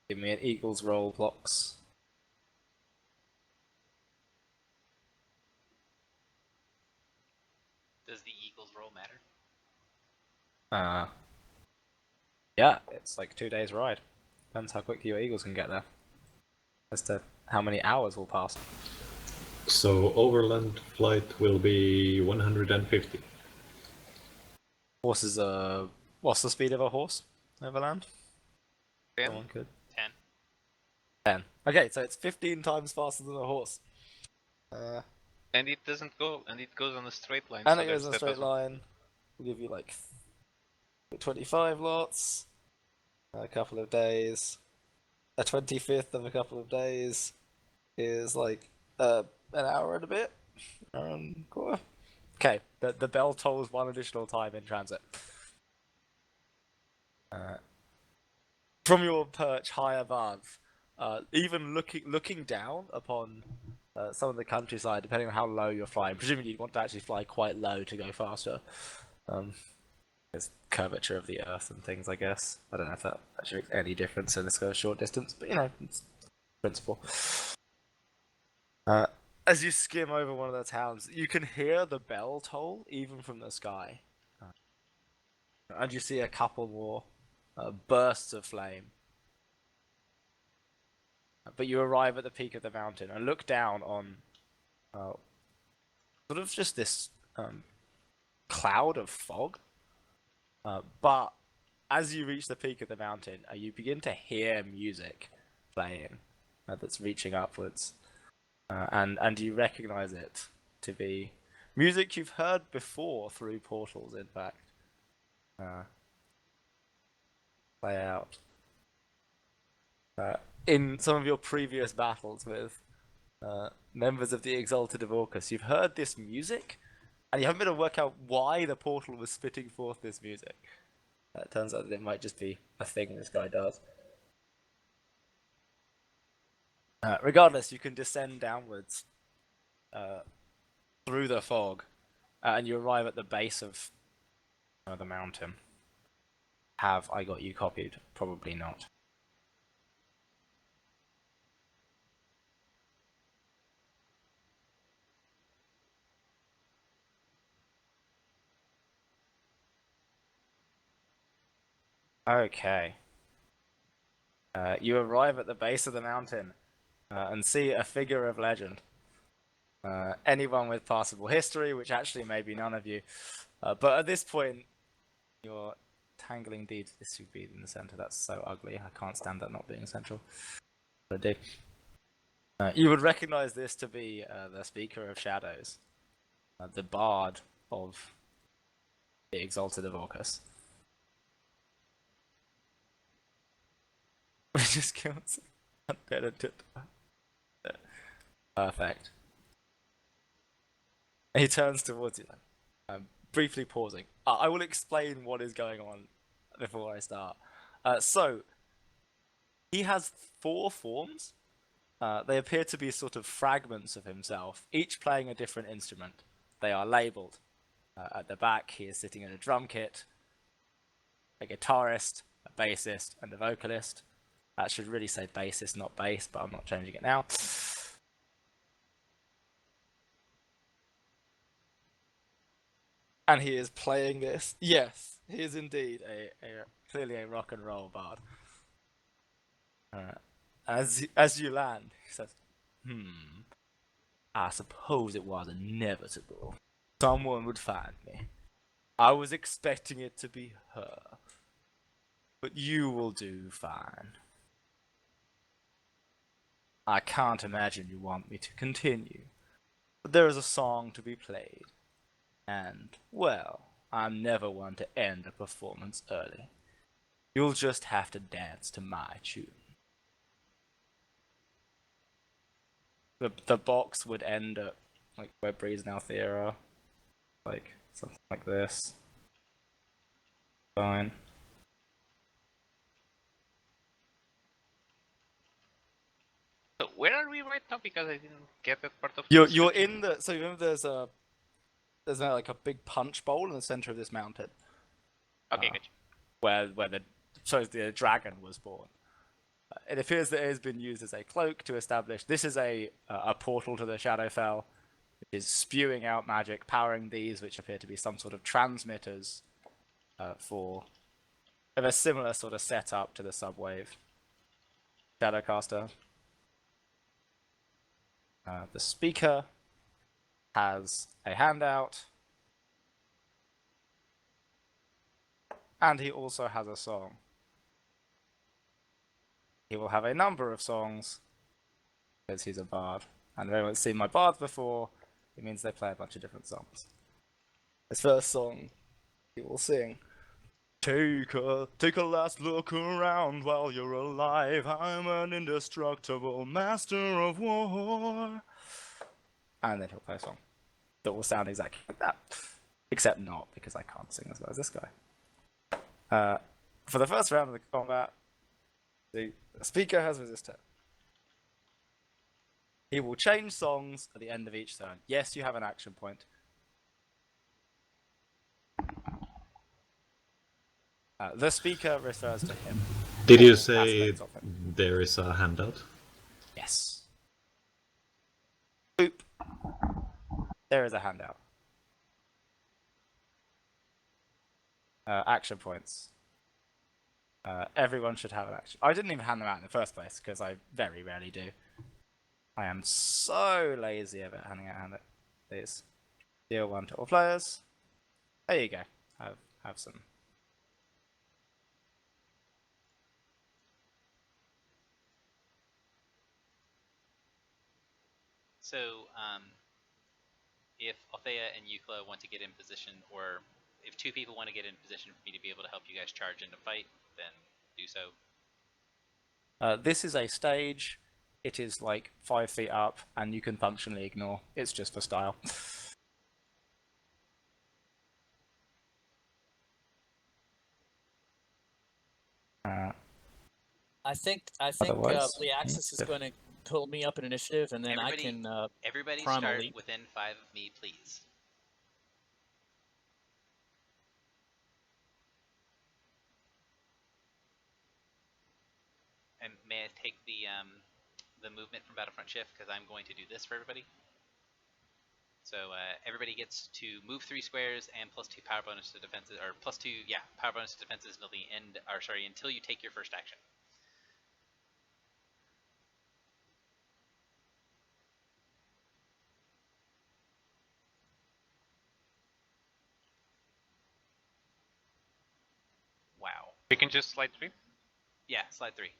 Give me an equals roll, blocks. Does the Eagles roll matter? Yeah, it's like 2 days ride. Depends how quickly your eagles can get there. As to how many hours will pass. So overland flight will be 150. Horses are... What's the speed of a horse overland? 10? Someone could. 10. 10. Okay, so it's 15 times faster than a horse. And it doesn't go, and it goes on a straight line. And so it goes there's in a that straight as well. line. We'll give you like 25 lots. A couple of days. A 25th of a couple of days is like an hour and a bit. Quarter. Okay, the bell tolls 1 additional time in transit. From your perch high above, even looking down upon some of the countryside, depending on how low you're flying, presumably you'd want to actually fly quite low to go faster. There's curvature of the earth and things, I guess. I don't know if that actually makes any difference in this kind of short distance, but you know, it's principle. As you skim over one of the towns, you can hear the bell toll even from the sky. And you see a couple more bursts of flame. But you arrive at the peak of the mountain and look down on sort of just this cloud of fog. But as you reach the peak of the mountain, you begin to hear music playing that's reaching upwards. And you recognize it to be music you've heard before through portals, in fact. Play out. In some of your previous battles with members of the Exalted of Orcus, you've heard this music, and you haven't been able to work out why the portal was spitting forth this music. It turns out that it might just be a thing this guy does. Regardless, you can descend downwards through the fog, and you arrive at the base of the mountain. Have I got you copied? Probably not. Okay. You arrive at the base of the mountain and see a figure of legend. Anyone with passable history, which actually may be none of you. But at this point, you're tangling deeds. This should be in the center. That's so ugly. I can't stand that not being central. But I do. You would recognize this to be the Speaker of Shadows, the Bard of the Exalted of Orcus. We just killed unpenitent. Perfect. He turns towards you, briefly pausing. I will explain what is going on before I start. So, he has 4 forms. They appear to be sort of fragments of himself, each playing a different instrument. They are labelled. At the back, he is sitting in a drum kit, a guitarist, a bassist, and a vocalist. That should really say bassist, not bass, but I'm not changing it now. And he is playing this. Yes, he is indeed clearly a rock and roll bard. As you land, he says, I suppose it was inevitable. Someone would find me. I was expecting it to be her. But you will do fine. I can't imagine you want me to continue. But there is a song to be played. And, well, I'm never one to end a performance early. You'll just have to dance to my tune. The box would end at like where Breeze and Althea are. Like something like this. Fine. So where are we right now? Because I didn't get that part of the You're description. in the so remember there's like a big punch bowl in the center of this mountain. Okay, gotcha. Where the dragon was born. It appears that it has been used as a cloak to establish this is a portal to the Shadowfell. It is spewing out magic, powering these, which appear to be some sort of transmitters for of a similar sort of setup to the Subwave Shadowcaster. The speaker has a handout, and he also has a song. He will have a number of songs, because he's a bard. And if anyone's seen my bards before, it means they play a bunch of different songs. His first song, he will sing, take a last look around while you're alive. I'm an indestructible master of war. And then he'll play a song that will sound exactly like that. Except not, because I can't sing as well as this guy. For the first round of the combat, the speaker has resisted. He will change songs at the end of each turn. Yes, you have an action point. The speaker refers to him. Did you All say aspects of him. there is a handout? Yes. Boop. There is a handout. Action points. Everyone should have an action. I didn't even hand them out in the first place, because I very rarely do. I am so lazy about handing out handouts. These. Deal one to all players. There you go. Have some. So, if Althea and Eucla want to get in position, or if two people want to get in position for me to be able to help you guys charge into fight, then do so. This is a stage. It is like 5 feet up, and you can functionally ignore. It's just for style. I think Otherwise, Leaxis is yeah. going to pull me up in initiative, and then Everybody- I can. Everybody Primal start leap. within 5 of me, please. And may I take the movement from Battlefront Shift, because I'm going to do this for everybody. So everybody gets to move 3 squares and +2 power bonus to defenses, or +2 power bonus to defenses until the end, or sorry, until you take your first action. Wow. We can just slide 3. Yeah, slide 3.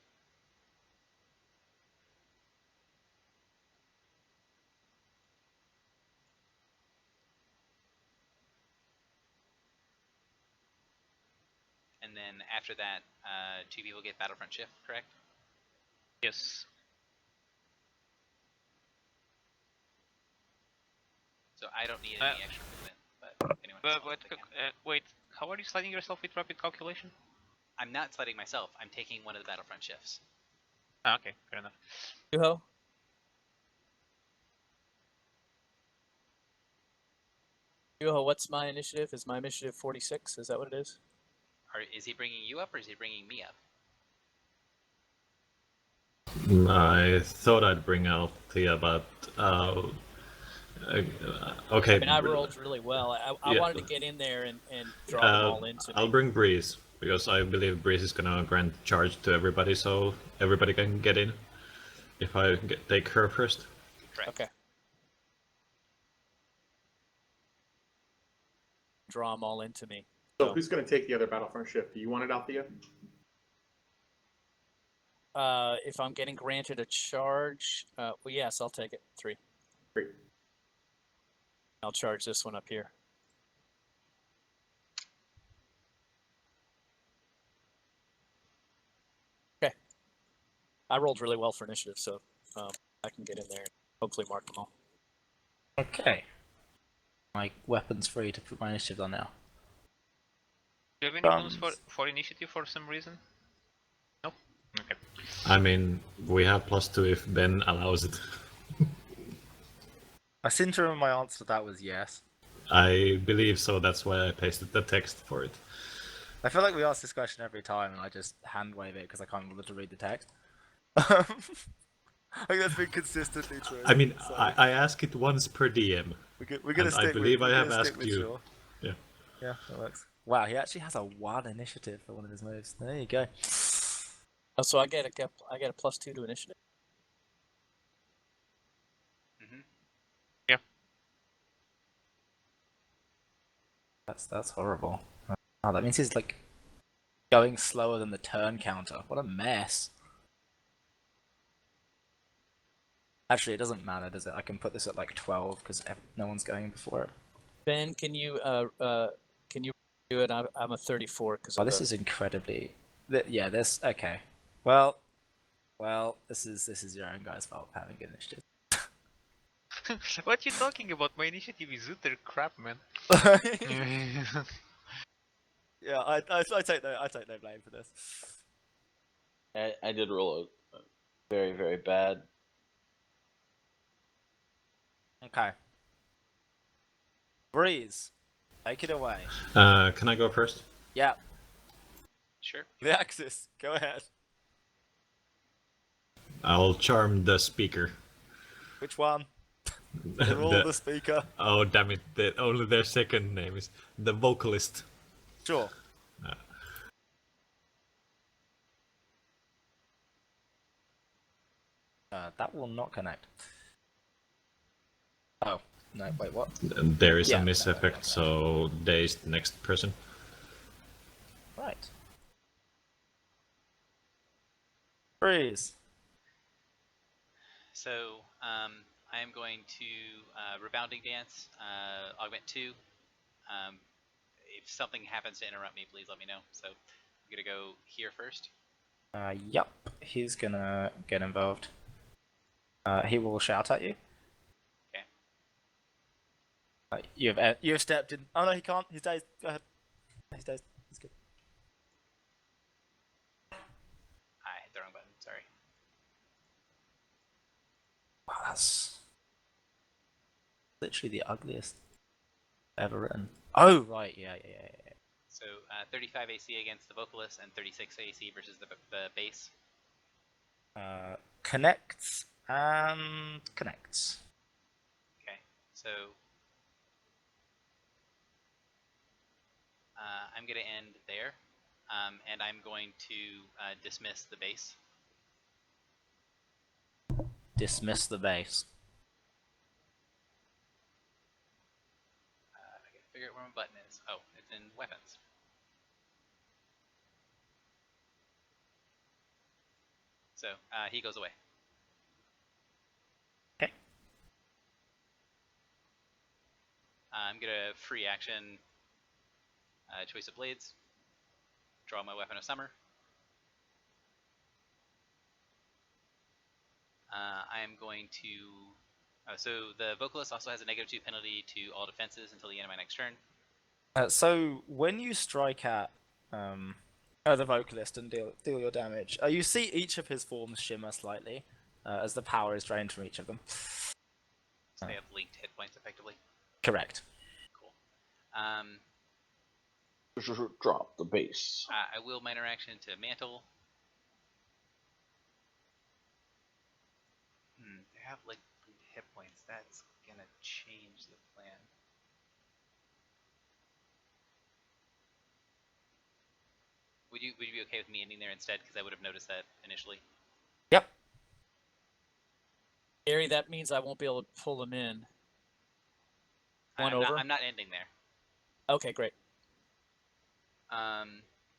And then after that, 2 people get Battlefront Shift, correct? Yes. So I don't need any extra movement, but anyone else But they can. wait, how are you sliding yourself with rapid calculation? I'm not sliding myself. I'm taking one of the Battlefront Shifts. Ah, okay, fair enough. Yuho? Yuho, what's my initiative? Is my initiative 46? Is that what it is? Is he bringing you up, or is he bringing me up? I thought I'd bring out Thea, but okay. I mean, I rolled really well. I Yeah. wanted to get in there and draw them all into I'll me. bring Breeze, because I believe Breeze is gonna grant charge to everybody, so everybody can get in. If I take her first. Correct. Okay. Draw them all into me. So who's going to take the other Battlefront Shift? Do you want it, Althea? If I'm getting granted a charge, well, yes, I'll take it. 3. Great. I'll charge this one up here. I rolled really well for initiative, so I can get in there and hopefully mark them all. Okay. My weapon's free to put my initiative on now. Do you have any bonus for initiative for some reason? Nope. Okay. I mean, we have +2 if Ben allows it. I seem to remember my answer to that was yes. I believe so, that's why I pasted the text for it. I feel like we ask this question every time and I just hand wave it because I can't bother to read the text. I think that's been consistently true. I mean, so I ask it once per DM. we're gonna and stick I believe with, I we're have gonna stick asked with you. Shaw. Yeah. Yeah, that works. Wow, he actually has a 1 initiative for one of his moves. There you go. Oh, so I get a +2 to initiative. That's horrible. Oh, that means he's like going slower than the turn counter. What a mess. Actually, it doesn't matter, does it? I can put this at like 12 because no one's going before it. Ben, can you do it? I'm a 34 because. Oh, this is incredibly. Yeah, this. Okay. Well, this is your own guy's fault for having good initiative. What you talking about? My initiative is utter crap, man. Yeah, I take no blame for this. I did roll a very, very bad. Okay. Breeze, take it away. Can I go first? Yeah, Sure. the Axis, go ahead. I'll charm the speaker. Which one? They're all the speaker. Oh, damn it. Only their second name is the vocalist. Sure. That will not connect. Oh, no, wait, what? There is Yeah, a miss no, effect, so dazed next person. Right. Breeze. So I am going to Rebounding Dance, Augment 2. If something happens to interrupt me, please let me know. So I'm going to go here first. Yup, he's gonna get involved. He will shout at you. Okay. You have stepped in. Oh no, he can't. He's dazed. Go ahead. He's dazed. He's good. I hit the wrong button. Sorry. Wow, that's literally the ugliest ever written. Oh right, yeah. So 35 AC against the vocalist and 36 AC versus the bass. Connects and connects. Okay. So I'm going to end there, and I'm going to dismiss the bass. Dismiss the base. I gotta figure out where my button is. Oh, it's in weapons. So he goes away. Okay. I'm gonna free action Choice of Blades. Draw my Weapon of Summer. I am going to. So the vocalist also has a -2 penalty to all defenses until the end of my next turn. So when you strike at the vocalist and deal your damage, you see each of his forms shimmer slightly as the power is drained from each of them. So they have linked hit points effectively. Correct. Cool. Drop the base. I will minor action to Mantle. They have like linked hit points. That's gonna change the plan. Would you be okay with me ending there instead? Because I would have noticed that initially. Yep. Gary, that means I won't be able to pull them in. I'm not ending there. Okay, great.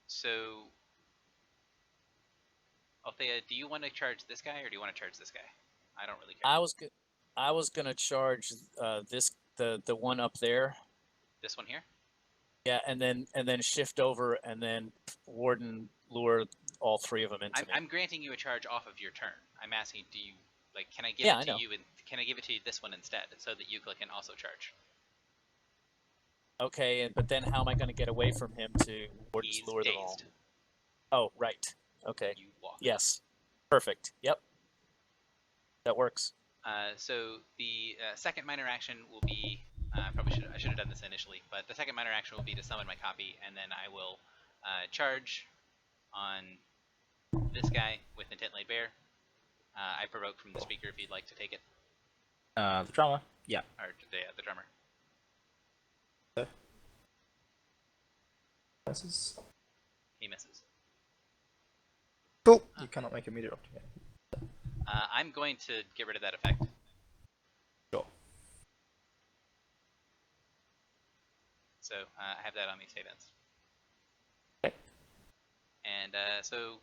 So, Althea, do you want to charge this guy or do you want to charge this guy? I don't really care. I was gonna charge the one up there. This one here? Yeah, and then shift over and then Warden lure all three of them into me. I'm granting you a charge off of your turn. I'm asking, do you can I give Yeah, it I to know. you and can I give it to this one instead so that Euclid can also charge? Okay, but then how am I going to get away from him to Warden's He's lure them all? dazed. Oh, right. Okay. You walk. Yes. Perfect. Yep. That works. So the second minor action will be I should have done this initially, but the second minor action will be to summon my copy, and then I will charge on this guy with Intent Laid Bare. I provoke from the speaker if you'd like to take it, The drummer. Yeah. or the drummer. Misses. He misses. Cool. You cannot make immediate optimism. I'm going to get rid of that effect. Sure. So I have that on me, save ends. Okay. And so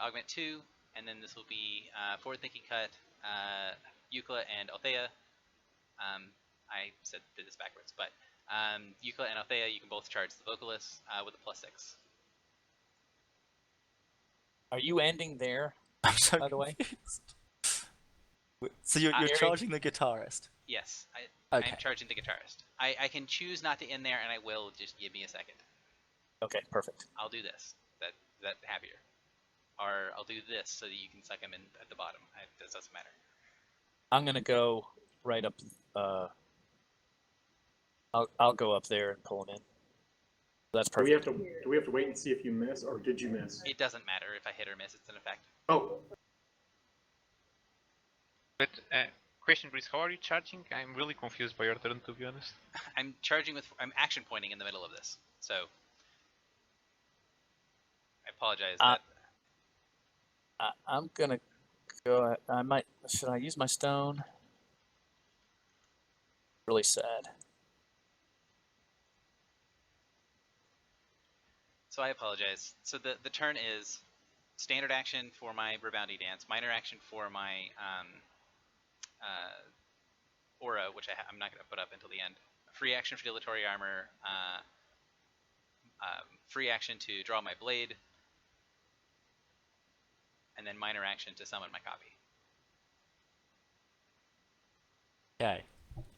augment 2, and then this will be forward thinking cut, Euclid and Althea. I did this backwards, but Euclid and Althea, you can both charge the vocalist with a +6. Are you ending there, I'm so by the way? confused. So you're Gary- charging the guitarist. Yes, Okay. I'm charging the guitarist. I can choose not to end there, and I will. Just give me a second. Okay, perfect. I'll do this. That happier. Or I'll do this so that you can suck him in at the bottom. It doesn't matter. I'm going to go right up. I'll go up there and pull him in. That's Do we perfect. have to wait and see if you miss, or did you miss? It doesn't matter if I hit or miss. It's an effect. Oh, But question, Chris, how are you charging? I'm really confused by your turn, to be honest. I'm charging with. I'm action pointing in the middle of this. So I apologize. I'm going to go. Should I use my stone? Really sad. So I apologize. So the turn is standard action for my reboundy dance, minor action for my aura, which I'm not going to put up until the end. Free action for dilatory armor. Free action to draw my blade, and then minor action to summon my copy. Okay.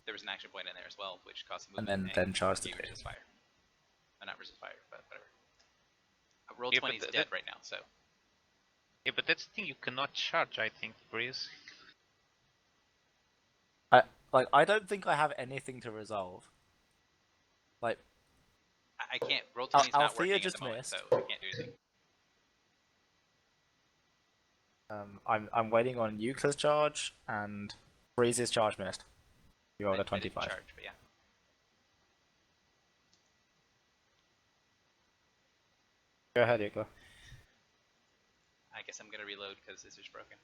There was an action point in there as well, which costs And movement. then charge the resist fire. Not resist fire, but whatever. Roll Yeah, 20 is but dead right now, so. Yeah, but that's the thing, you cannot charge, I think, Breeze. I don't think I have anything to resolve. Like, I can't. Roll 20 is not Althea working just at the moment, missed. so I can't do anything. I'm waiting on Euclid's charge and Breeze's charge missed. You rolled a I didn't 25. charge, but yeah. Go ahead, Euclid. I guess I'm gonna reload because this is broken.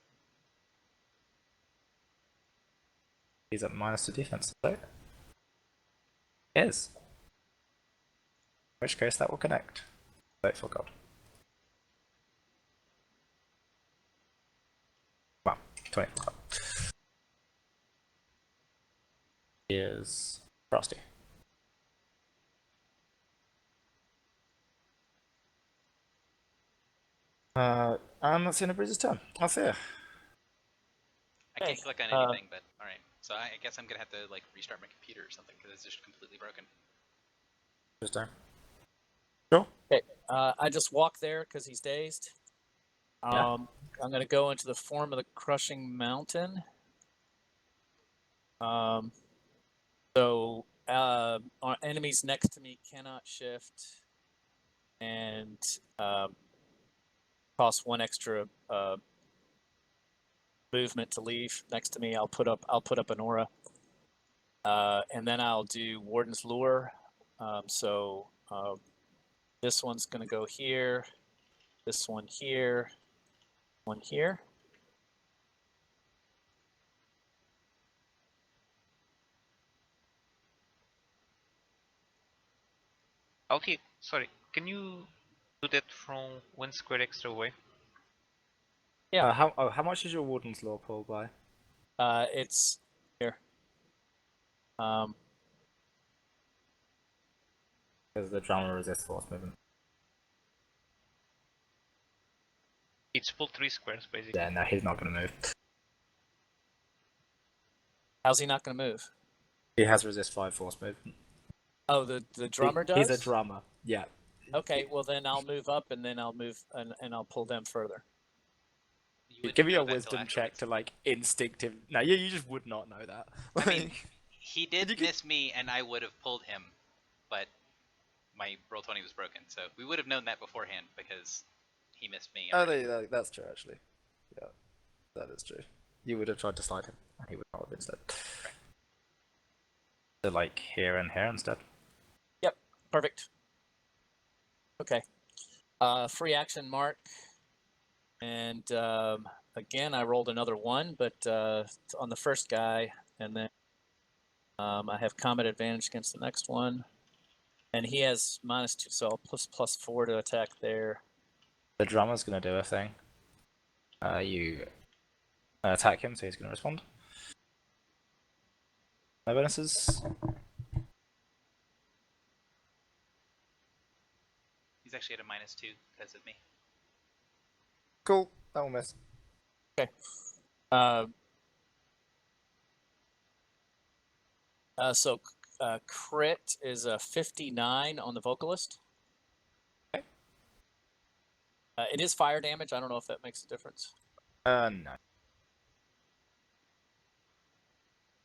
He's at -2 defense, so is. In which case that will connect. Grateful God. Wow, 20. Is Frosty. And that's the end of Breeze's turn. That's it. I can't Okay, click on anything, but alright. So I guess I'm gonna have to like restart my computer or something because it's just completely broken. Just time. Sure. Okay. I just walk there because he's dazed. Yeah. I'm going to go into the form of the crushing mountain. So our enemies next to me cannot shift, and cost 1 extra movement to leave next to me. I'll put up an aura, and then I'll do Warden's Lure. This one's going to go here. This one here. One here. Okay, sorry, can you do that from 1 square extra away? Yeah. How much is your Warden's Law pull by? It's here. Because the drummer resists force movement. It's pull 3 squares, basically. Yeah, no, he's not going to move. How's he not going to move? He has resist 5 force movement. Oh, the drummer does. He's a drummer. Yeah. Okay, well then I'll move up, and then I'll move and I'll pull them further. You wouldn't Give me know a that till wisdom check afterwards. to like instinctive. No, you just would not know that. I mean, Like, he did you could- miss me, and I would have pulled him, but my Roll20 was broken, so we would have known that beforehand because he missed me. oh, already. that's true actually. Yeah, that is true. You would have tried to slide him, and he would not have instead. So like here and here instead. Yep, perfect. Okay. Free action mark, and again I rolled another 1, but on the first guy, and then I have combat advantage against the next one, and he has -2, so I'll +4 to attack there. The drummer's going to do a thing. You attack him, so he's going to respond. No bonuses. He's actually at a -2 because of me. Cool. That will miss. Okay. So crit is a 59 on the vocalist. Okay. It is fire damage. I don't know if that makes a difference. No.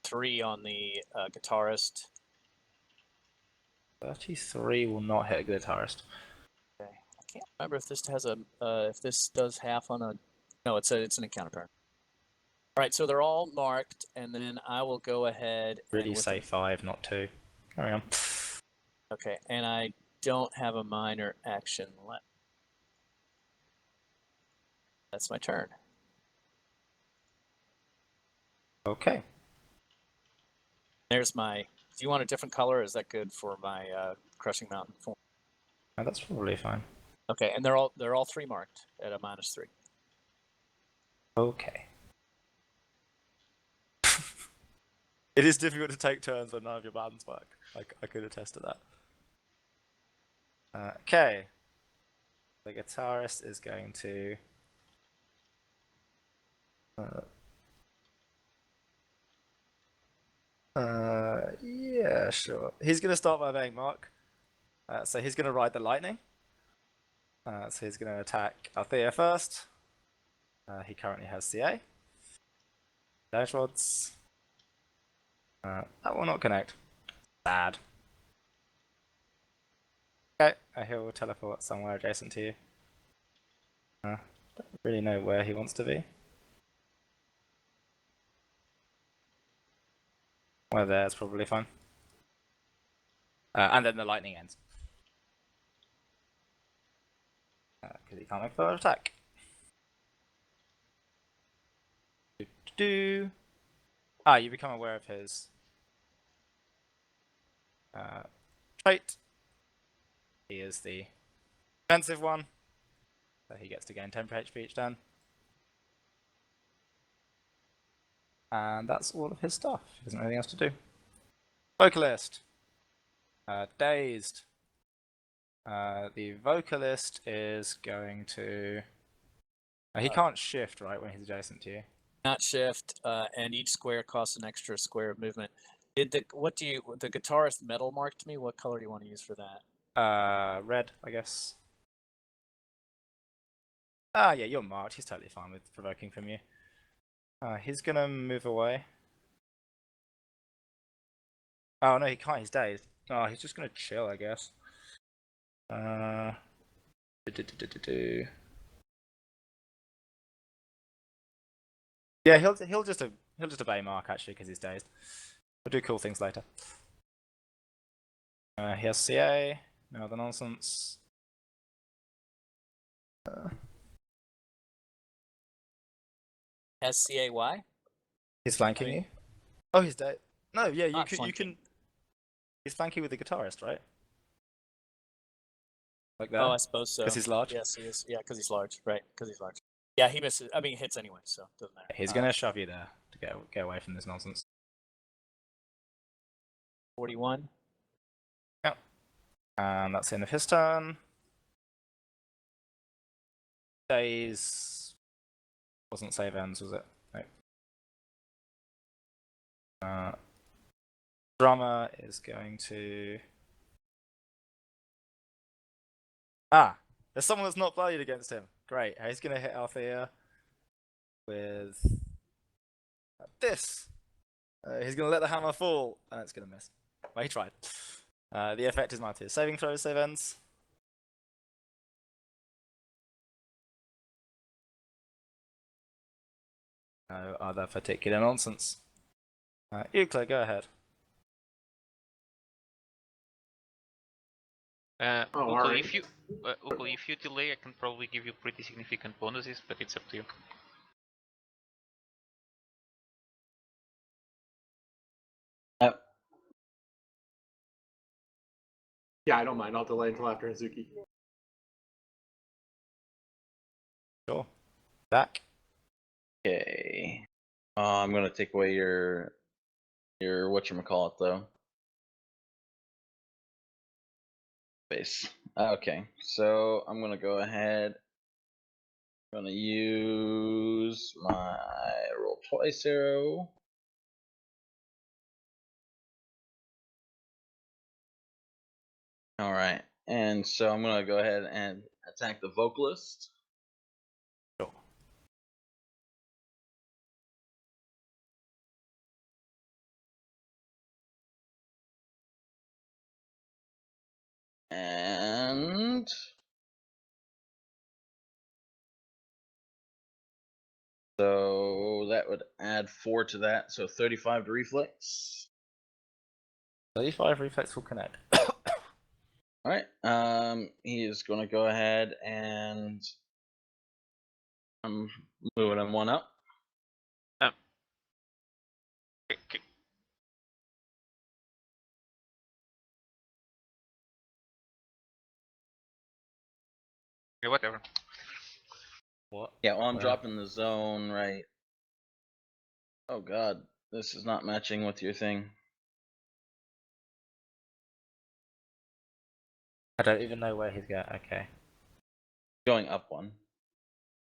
3 on the guitarist. 33 will not hit a guitarist. Okay. I can't remember if this has a if this does half on a. No, it's an encounter turn. All right, so they're all marked, and then I will go ahead. Really and say 5, not 2. Carry on. Okay, and I don't have a minor action left. That's my turn. Okay. There's my. Do you want a different color? Or is that good for my crushing mountain form? No, that's probably fine. Okay, and they're all 3 marked at a -3. Okay. It is difficult to take turns when none of your buttons work. I could attest to that. Okay. The guitarist is going to. Yeah, sure. He's going to start by obeying Mark. So he's going to ride the lightning. So he's going to attack Althea first. He currently has CA. Dash rods. That will not connect. Sad. Okay, he'll teleport somewhere adjacent to you. Don't really know where he wants to be. Well, there's probably fine. And then the lightning ends. Because he can't make further attack. You become aware of his trait. He is the defensive one. So he gets to gain 10 HP each turn. And that's all of his stuff. He doesn't have anything else to do. Vocalist. Dazed. The vocalist is going to. He can't shift, right, when he's adjacent to you. Not shift, and each square costs an extra square of movement. The guitarist metal marked me? What color do you want to use for that? Red, I guess. Yeah, you're marked. He's totally fine with provoking from you. He's gonna move away. Oh no, he can't. He's dazed. Oh, he's just gonna chill, I guess. Yeah, he'll just obey Mark actually because he's dazed. We'll do cool things later. He has CA. No other nonsense. Has CAY? He's flanking you. Oh, he's dead. No, yeah, you Not can. flanking. He's flanking with the guitarist, right? Like that. Oh, I suppose so. Because he's large. Yes, he is. Yeah, because he's large. Right, because he's large. Yeah, he misses. I mean, he hits anyway, so it doesn't matter. He's gonna shove you there to get away from this nonsense. 41. Yep. And that's the end of his turn. Days. wasn't save ends, was it? No. Drummer is going to... Ah! There's someone that's not bloodied against him. Great. He's going to hit Althea with this. He's going to let the hammer fall, and it's going to miss. Well, he tried. The effect is minus 2. Saving throws, save ends. No other particular nonsense. Euclid, go ahead. all Ukko, right. if you delay, I can probably give you pretty significant bonuses, but it's up to you. Yeah, I don't mind. I'll delay until after Hazuki. Sure. Back. Okay. I'm gonna take away your whatchamacallit though. Base. Okay, so I'm gonna go ahead. I'm gonna use my roll twice arrow. All right, and so I'm gonna go ahead and attack the vocalist. Sure. And so that would add 4 to that, so 35 to reflex. 35 reflex will connect. All right. He is going to go ahead and I'm moving him one up. Okay. Okay, whatever. What? Yeah, well, I'm Where? dropping the zone right. Oh God, this is not matching with your thing. I don't even know where he's going. Okay. Going up one.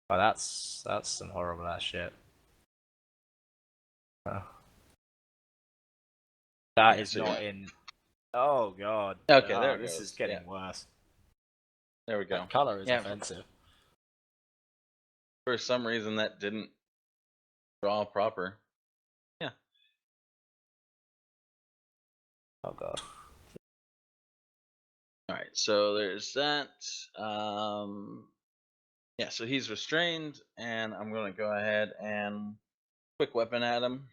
Oh, that's some horrible ass shit. Oh. That Yeah, is so not in. Oh god. Okay, there it This goes. is getting Yeah. worse. There we go. That color is Yeah, offensive. For some reason that didn't draw proper. Yeah. Oh god. All right, so there's that. Yeah, so he's restrained, and I'm gonna go ahead and quick weapon at him.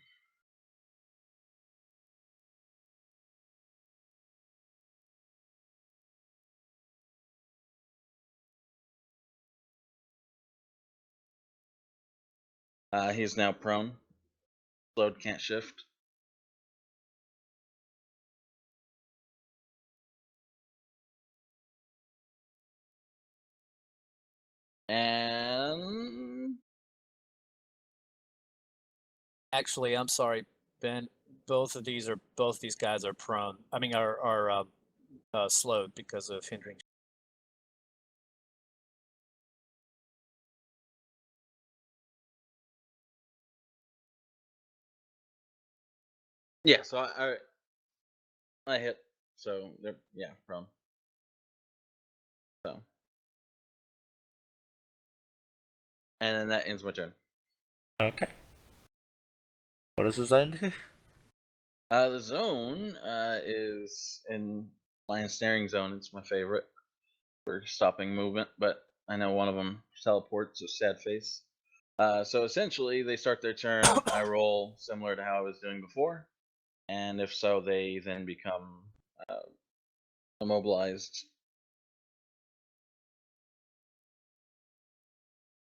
He's now prone. Slowed, can't shift. And Actually, I'm sorry, Ben. Both these guys are prone. I mean, are slowed because of hindering. yeah, so I hit. So they're prone. So and then that ends my turn. Okay. What does the zone do? The zone is in lion staring zone. It's my favorite for stopping movement, but I know one of them teleports, so sad face. So essentially, they start their turn. I roll similar to how I was doing before, and if so, they then become immobilized.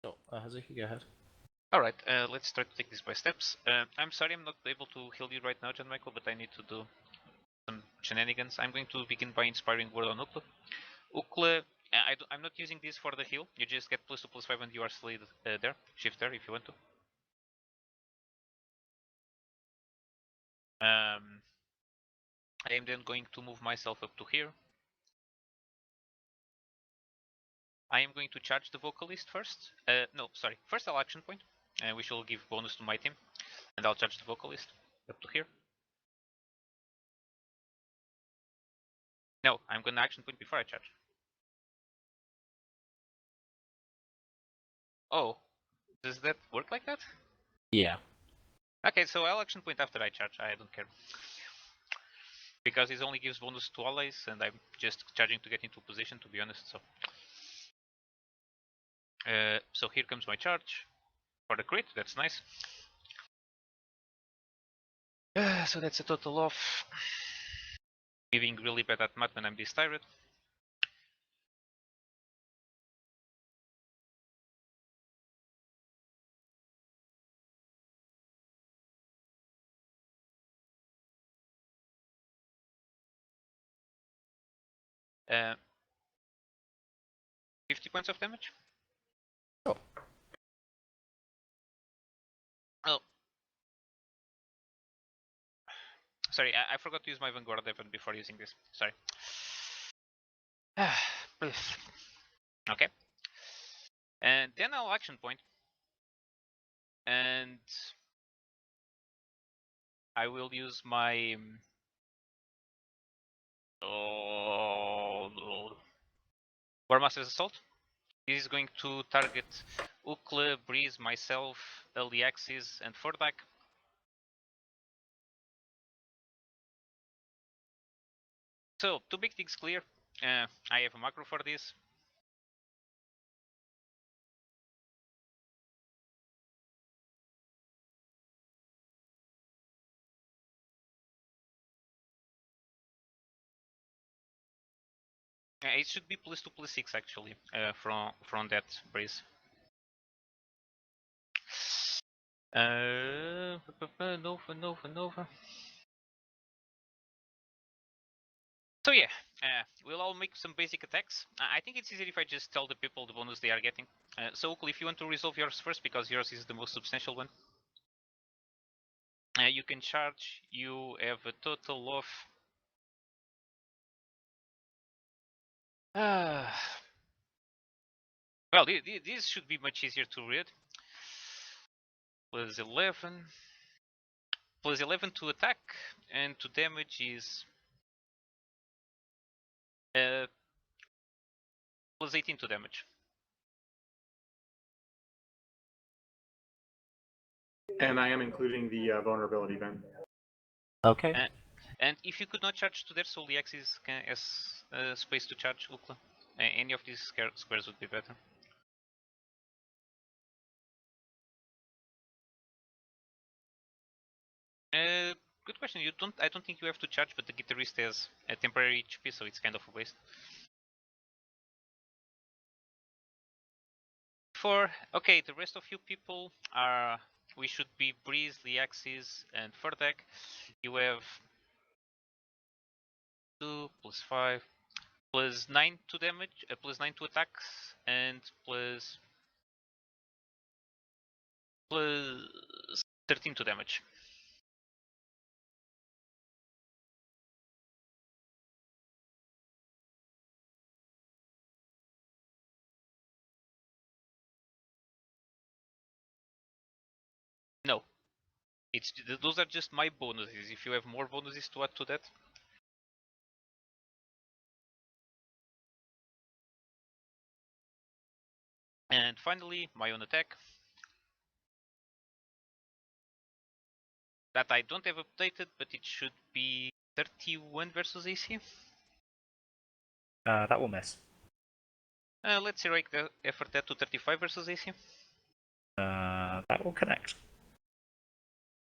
Sure. Hazuki, go ahead. Alright, let's try to take this by steps. I'm sorry I'm not able to heal you right now, John Michael, but I need to do some shenanigans. I'm going to begin by inspiring word on Ukla. Ukla, I'm not using this for the heal. You just get +2/+5 when you are slid there. Shift there if you want to. I am then going to move myself up to here. I am going to charge the vocalist first. No, sorry. First I'll action point. which will give bonus to my team, and I'll charge the vocalist up to here. No, I'm gonna action point before I charge. Oh, does that work like that? Yeah. Okay, so I'll action point after I charge. I don't care. Because it only gives bonus to allies, and I'm just charging to get into position, to be honest. So here comes my charge for the crit. That's nice. So that's a total of being really bad at math when I'm this tired. Uh, 50 points of damage. Oh. Oh. Sorry, I forgot to use my Vanguard weapon before using this. Sorry. Okay. And then I'll action point. And I will use my War Master's Assault. This is going to target Ukle, Breeze, myself, Aliaxis, and Fordak. So, to make things clear, I have a macro for this. It should be +2, +6 actually, from that Breeze. Nova. So yeah, we'll all make some basic attacks. I think it's easier if I just tell the people the bonus they are getting. So Ukle, if you want to resolve yours first, because yours is the most substantial one. You can charge. You have a total of... well, this should be much easier to read. +11. +11 to attack, and to damage is... +18 to damage. And I am including the vulnerability then. Okay. And if you could not charge to there, so the axis has space to charge Ukla. Any of these squares would be better. Good question. I don't think you have to charge, but the guitarist has a temporary HP, so it's kind of a waste. Okay, the rest of you people are... we should be Breeze, Liaxis, and Ferdek. You have 2 +5 +9 to damage, +9 to attacks, and +13 to damage. No, those are just my bonuses. If you have more bonuses to add to that. And finally, my own attack. That I don't have updated, but it should be 31 versus AC. That will miss. Let's erase the effort that to 35 versus AC. That will connect.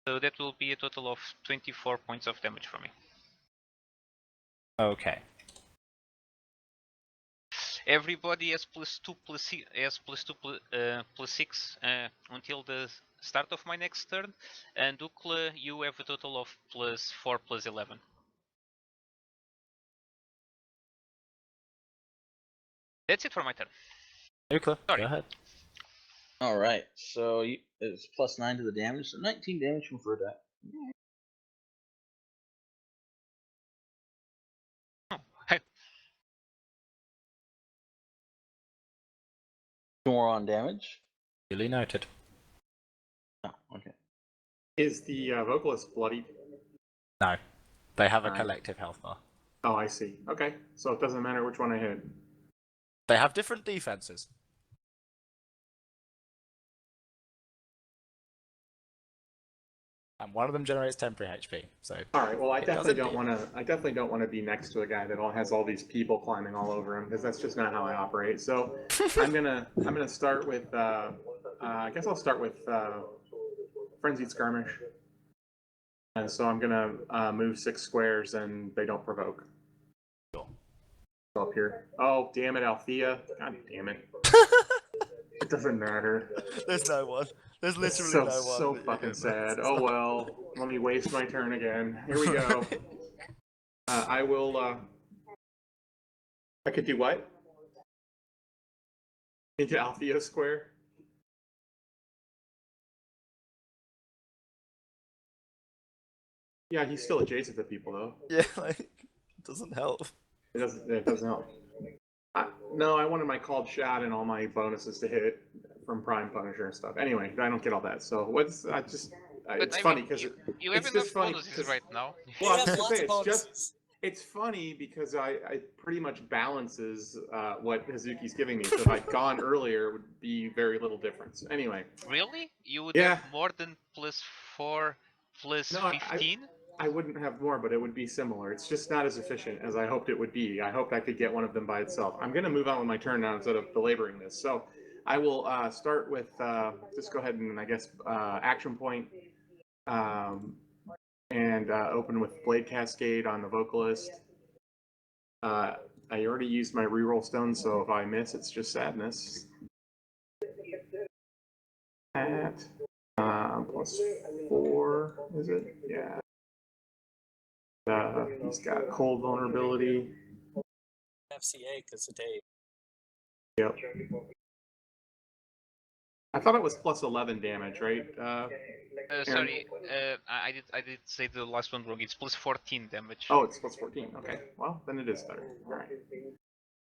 So that will be a total of 24 points of damage from me. Okay. Everybody has +2 +6 until the start of my next turn, and Ukle, you have a total of +4 +11. That's it for my turn. Ukla, Sorry. go ahead. All right, so it's +9 to the damage, so 19 damage from Verdak. Two more on damage. Duly noted. Is the vocalist bloodied? No, they have a Alright. collective health bar. Oh, I see. Okay, so it doesn't matter which one I hit. They have different defenses. And one of them generates temporary HP. So All right. Well, I It definitely doesn't don't do- want to. I definitely don't want to be next to a guy that has all these people climbing all over him because that's just not how I operate. So I'm gonna start with. I guess I'll start with frenzied skirmish. And so I'm gonna move 6 squares, and they don't provoke. Sure. Up here. Oh, damn it, Althea! God damn it! It doesn't matter. There's no one. There's It's literally so no one. so that you fucking can- sad. Oh well. Let me waste my turn again. Here we go. I will. I could do what? Into Althea Square. Yeah, he's still adjacent to people though. Yeah, like, it doesn't help. It doesn't help. No, I wanted my called shot and all my bonuses to hit from Prime Punisher and stuff. Anyway, I don't get all that. So what's it's funny because you have it's enough just funny bonuses 'cause- right now. Well, I You was have gonna lots say, of it's just bonuses. it's funny because I pretty much balances what Hazuki's giving me. So if I'd gone earlier, it would be very little difference. Anyway, Really? You would Yeah. have more than +4 plus No, 15? I wouldn't have more, but it would be similar. It's just not as efficient as I hoped it would be. I hoped I could get one of them by itself. I'm going to move on with my turn now instead of belaboring this. So I will start with just go ahead and I guess action point and open with Blade Cascade on the vocalist. I already used my reroll stone, so if I miss, it's just sadness. At +4, is it? Yeah. He's got cold vulnerability. FCA because of Dave. Yep. I thought it was +11 damage, right? Sorry, I did say the last one wrong. It's +14 damage. Oh, it's +14. Okay. Well, then it is better. All right.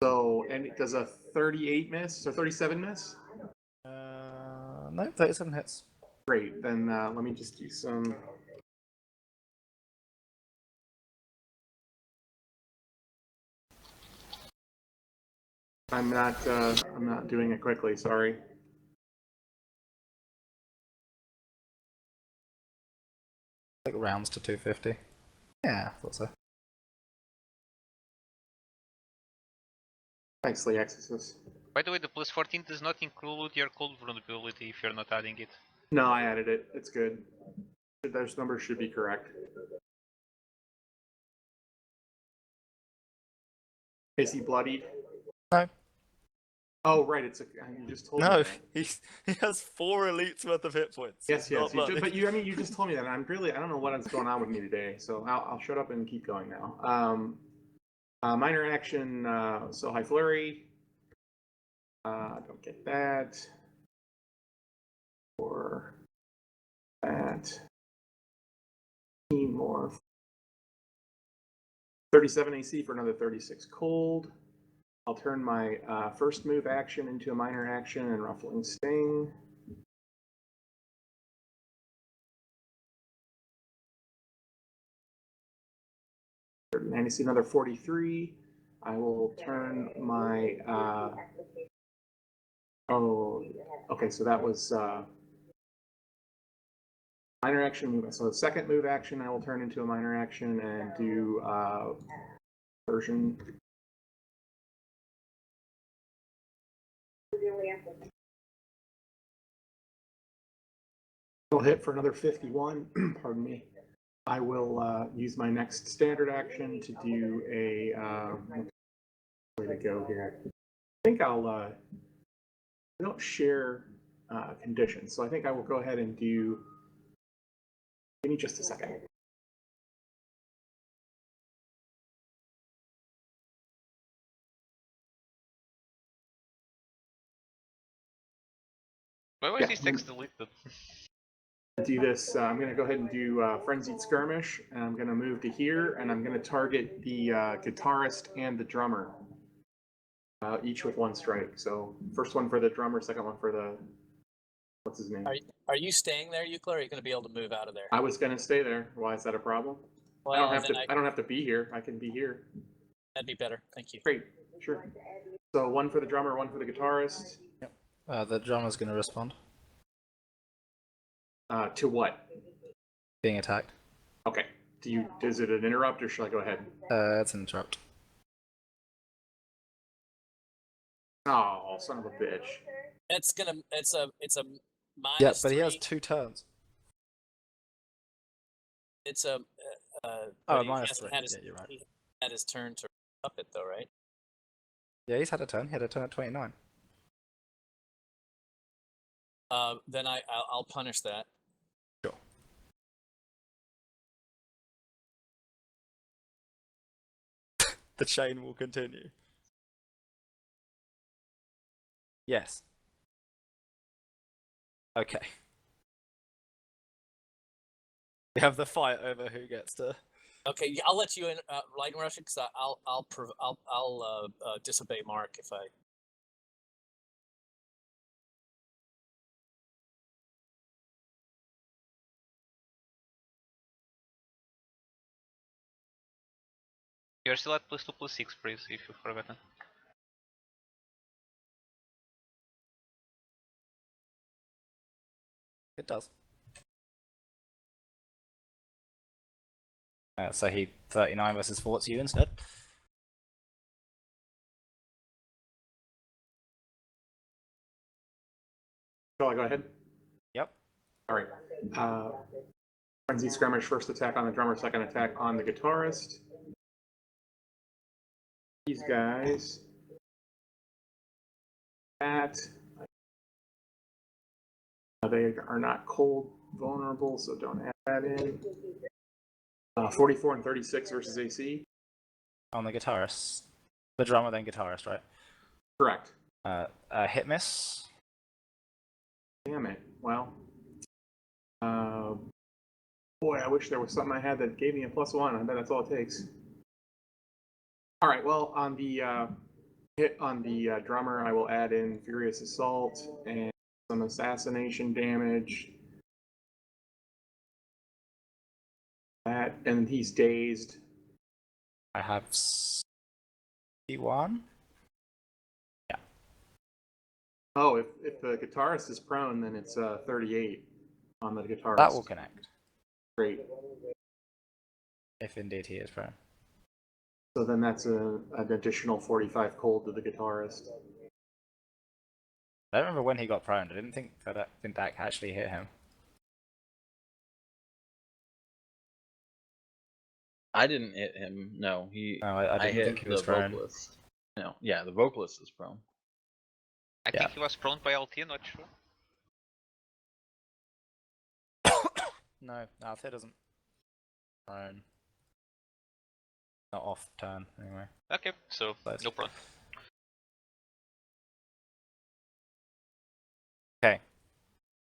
So, and it does a 38 miss or 37 miss? No, 37 hits. Great. Then let me just do some. I'm not doing it quickly. Sorry. Like rounds to 250. Yeah, I thought so. Thanks, Lee Exorcist. By the way, the +14 does not include your cold vulnerability if you're not adding it. No, I added it. It's good. Those numbers should be correct. Is he bloodied? No. Oh, right. It's a. You just told me No, that. he has 4 elites worth of hit points. Yes, He's not yes. bloody. But you just told me that. I don't know what's going on with me today. So I'll shut up and keep going now. Minor action. So high flurry. Don't get that. Or that. More. 37 AC for another 36 cold. I'll turn my first move action into a minor action and ruffling sting. And I see another 43. I will turn my. Oh, okay. So that was minor action movement. So the second move action, I will turn into a minor action and do version. I'll hit for another 51. Pardon me. I will use my next standard action to do a way to go here. I think I don't share conditions, so I think I will go ahead and do. Give me just a second. Why was this text deleted? Do this. I'm going to go ahead and do Frenzied Skirmish, and I'm going to move to here, and I'm going to target the guitarist and the drummer, each with 1 strike. So first one for the drummer, second one for the What's his name? Are you staying there, Euclid, or are you going to be able to move out of there? I was gonna stay there. Why is that a problem? Well, I don't have then to. I don't have to be here. I can be here. that'd be better. Thank you. Great. Sure. So one for the drummer, one for the guitarist. The drummer's going to respond. To what? Being attacked. Okay. Is it an interrupt or should I go ahead? It's an interrupt. Oh, son of a bitch. It's a minus. Yeah, but he 3. has 2 turns. It's a. Oh, he minus hasn't 3. had his, Yeah, you're right. He had his turn to up it though, right? Yeah, he's had a turn. He had a turn at 29. Then I'll punish that. Sure. The chain will continue. Yes. Okay. We have the fight over who gets to. Okay, yeah, I'll let you in lightning rush it because I'll disobey Mark if I. You're still at +2/+6, Breeze, if you've forgotten. It does. So he 39 versus 4 to you instead. Shall I go ahead? Yep. All right. Frenzy skirmish, first attack on the drummer, second attack on the guitarist. These guys. That. They are not cold vulnerable, so don't add that in. 44 and 36 versus AC. On the guitarist. The drummer, then guitarist, right? Correct. Hit miss. Damn it. Well. Boy, I wish there was something I had that gave me a +1. I bet that's all it takes. All right. Well, on the hit on the drummer, I will add in Furious Assault and some assassination damage. That, and he's dazed. I have 61. Yeah. Oh, if the guitarist is prone, then it's 38 on the guitarist. That will connect. Great. If indeed he is prone. So then that's an additional 45 cold to the guitarist. I don't remember when he got prone. I didn't think that actually hit him. I didn't hit him. No, I didn't hit think he was the prone. vocalist. No, yeah, the vocalist is prone. I think he was prone by LT, not sure. No, Althea doesn't. Prone. Not off turn, anyway. Okay, so But- no prone. Okay.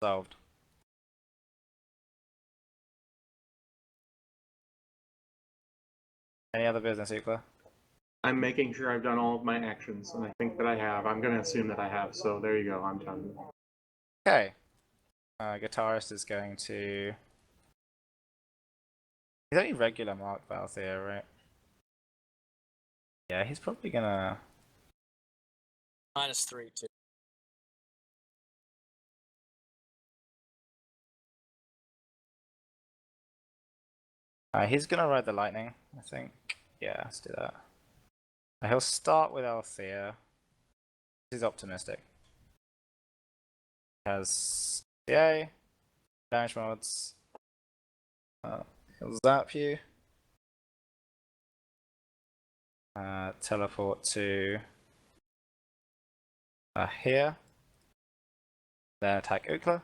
Solved. Any other business, Ukla? I'm making sure I've done all of my actions, and I think that I have. I'm going to assume that I have, so there you go. I'm done. Okay. Guitarist is going to... He's only regular Mark Valthea, right? Yeah, he's probably gonna... -3 too. He's gonna ride the lightning, I think. Yeah, let's do that. He'll start with Althea. He's optimistic. Has CA, damage mods. He'll zap you. Teleport to here. Then attack Ukla.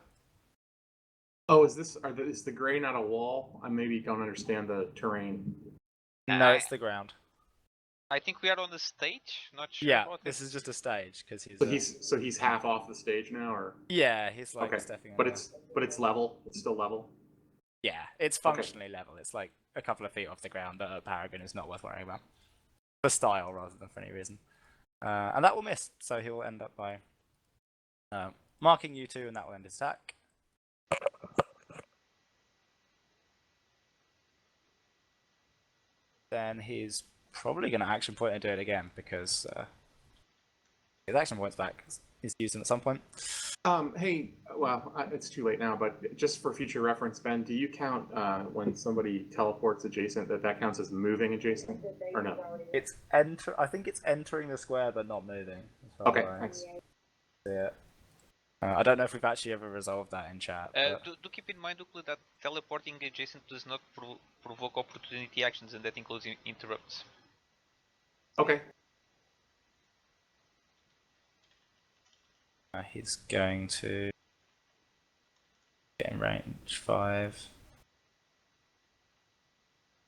Oh, is the gray not a wall? I maybe don't understand the terrain. No, it's the ground. I think we are on the stage, not sure Yeah, about this it. is just a stage because he's. So he's half off the stage now, or Yeah, he's like okay, stepping. but over. it's level. It's still level. Yeah, it's functionally level. It's like a couple of feet off the ground, but Paragon is not worth worrying about. For style rather than for any reason. And that will miss, so he will end up by marking you two, and that will end his attack. Then he's probably going to action point and do it again because his action point's back. He's used them at some point. Hey, well, it's too late now, but just for future reference, Ben, do you count when somebody teleports adjacent that counts as moving adjacent, or no? It's I think it's entering the square but not moving. Okay, thanks. Yeah. I don't know if we've actually ever resolved that in chat. Do keep in mind, Ukla, that teleporting adjacent does not provoke opportunity actions, and that includes interrupts. Okay. He's going to get in range 5.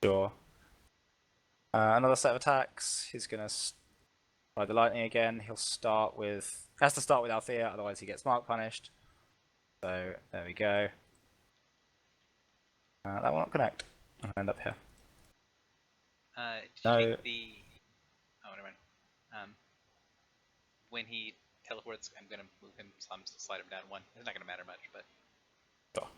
Sure. Another set of attacks. He's going to try the lightning again. He'll start with... Has to start with Althea, otherwise he gets mark punished. So, there we go. That will not connect. I'll end up here. Did you take the... Oh, never mind. When he teleports, I'm going to move him, so I'm just slide him down 1. It's not going to matter much, but... Sure.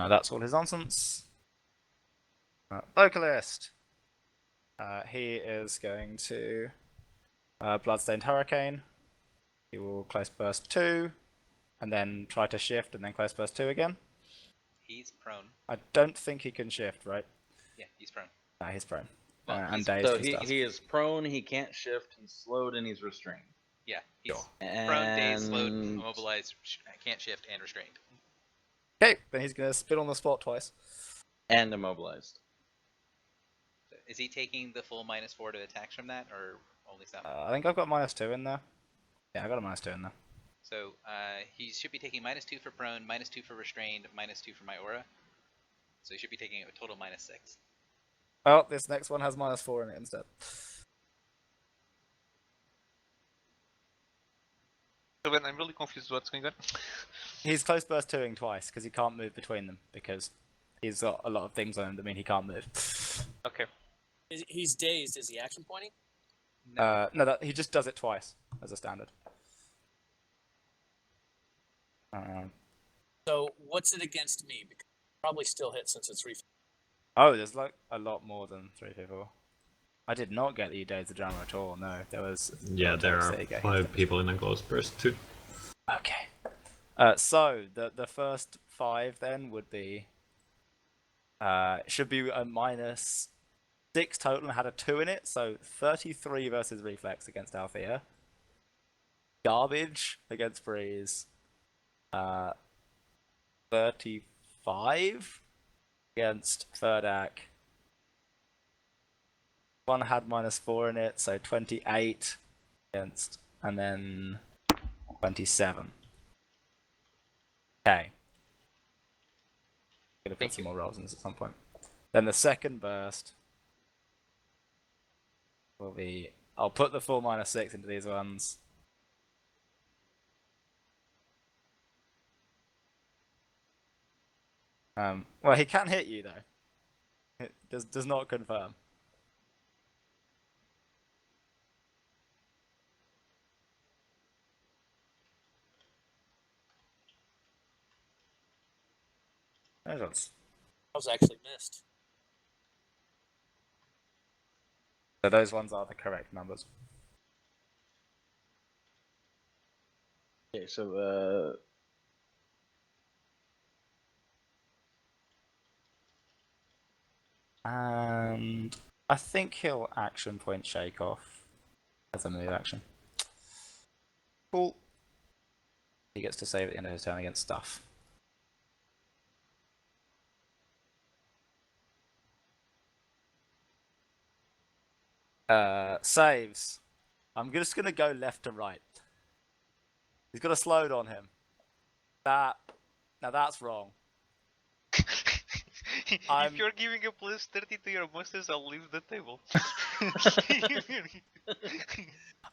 That's all his nonsense. Vocalist. He is going to Bloodstained Hurricane. He will Close Burst 2, and then try to shift, and then Close Burst 2 again. He's prone. I don't think he can shift, right? Yeah, he's prone. No, he's prone. Well, And dazed So and stuff. he is prone, he can't shift, he's slowed, and he's restrained. Yeah, he's Sure. prone, dazed, slowed, immobilized, can't shift, and restrained. Okay, then he's going to spit on the spot twice. And immobilized. So is he taking the full -4 to attacks from that, or only some? I think I've got -2 in there. Yeah, I got a -2 in there. So he should be taking -2 for prone, -2 for restrained, -2 for my aura. So he should be taking a total -6. Well, this next one has -4 in it instead. So Ben, I'm really confused what's going on. He's Close Burst 2ing twice because he can't move between them because he's got a lot of things on him that mean he can't move. Okay. He's dazed. Is he action pointing? No, he just does it twice as a standard. So what's it against me? Because probably still hit since it's reflex. Oh, there's like a lot more than 3 people. I did not get the Days of Drama at all. No, there was. Yeah, there are 5 people in a Close Burst too. Okay. So the first 5 then would be. Should be a -6 total and had a 2 in it, so 33 versus reflex against Althea. Garbage against Breeze. 35 against Thirdak. One had -4 in it, so 28 against, and then 27. Okay. Gonna put some more rolls in this at some point. Then the second burst will be. I'll put the full -6 into these ones. Well, he can hit you though. It does not confirm. Those ones. I was actually missed. So those ones are the correct numbers. Okay, so And I think he'll action point shake off as a move action. Cool. He gets to save at the end of his turn against stuff. Saves. I'm just gonna go left to right. He's got a slowed on him. Now that's wrong. If you're giving a +30 to your monsters, I'll leave the table.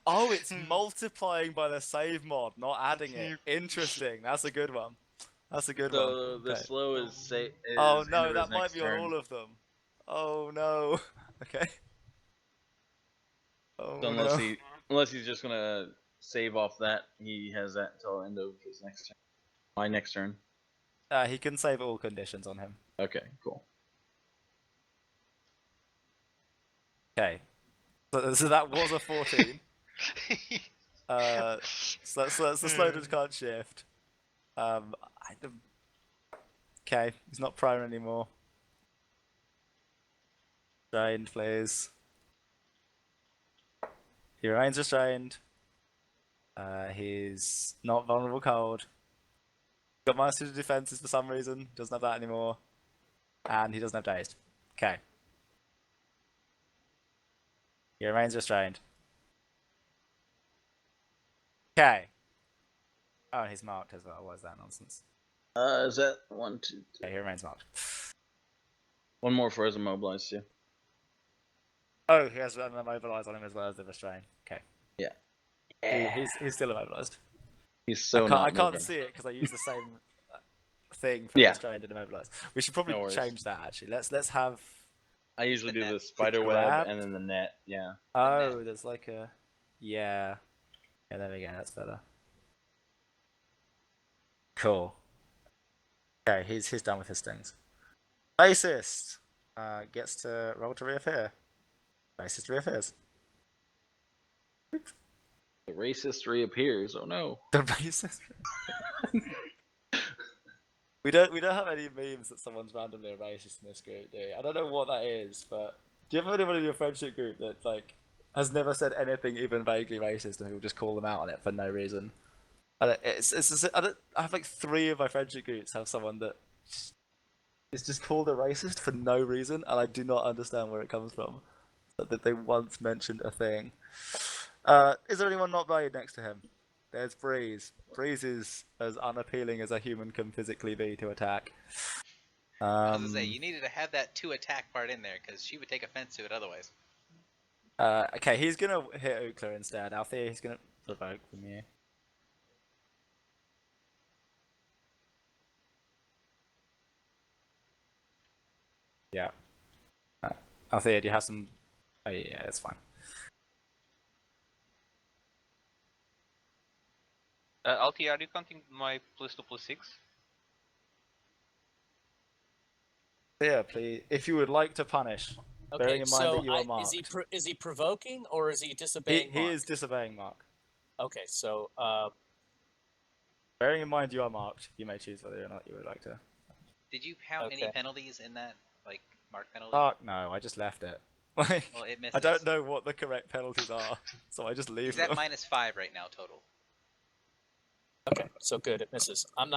Oh, it's multiplying by the save mod, not adding it. Interesting. That's a good one. That's a good one. so the Okay. slow is Oh no, Ender's that might next be on turn. all of them. Oh no. Okay. Oh So no. unless he's just gonna save off that. He has that until the end of his next turn. My next turn. He can save all conditions on him. Okay, cool. Okay. So that was a 14. So the slowders can't shift. Okay, he's not prone anymore. Restrained, please. He remains restrained. He's not vulnerable cold. Got -2 to defenses for some reason. Doesn't have that anymore. And he doesn't have dazed. Okay. He remains restrained. Okay. Oh, he's marked as well. What is that nonsense? Is that 1, 2, 3? Okay, he remains marked. One more for his immobilized too. Oh, he has an immobilized on him as well as the restrain. Okay. Yeah. He's still immobilized. He's so I not can't moving. see it because I use the same thing for Yeah. restrained and immobilized. We should probably No worries. change that actually. Let's have. I usually The do net. the spider web grab? and then the net. Yeah. Oh, there's like a. Yeah. Yeah, there we go. That's better. Cool. Okay, he's done with his things. Racist gets to roll to reappear. Racist reappears. The racist reappears. Oh no. The racist. We don't have any memes that someone's randomly a racist in this group, do we? I don't know what that is, but do you have anyone in your friendship group that like has never said anything even vaguely racist and people just call them out on it for no reason? I have like 3 of my friendship groups have someone that is just called a racist for no reason, and I do not understand where it comes from. That they once mentioned a thing. Is there anyone not valued next to him? There's Breeze. Breeze is as unappealing as a human can physically be to attack. I was gonna say, you needed to have that 2 attack part in there, because she would take offense to it otherwise. Okay, he's gonna hit Ukla instead. Althea, he's gonna provoke from you. Yeah. Althea, do you have some? Oh yeah, it's fine. Alti, are you counting my +2/+6? Yeah, please. If you would like to punish, bearing Okay, in mind so that you are marked. is he provoking or is he disobeying? He is disobeying Mark. Okay, so Bearing in mind you are marked, you may choose whether or not you would like to. Did you count any Okay. penalties in that, like mark penalty? Mark, no, I just left it. Like, Well, it misses. I don't know what the correct penalties are, so I just leave He's at them. -5 right now total. okay, so good, it misses. Then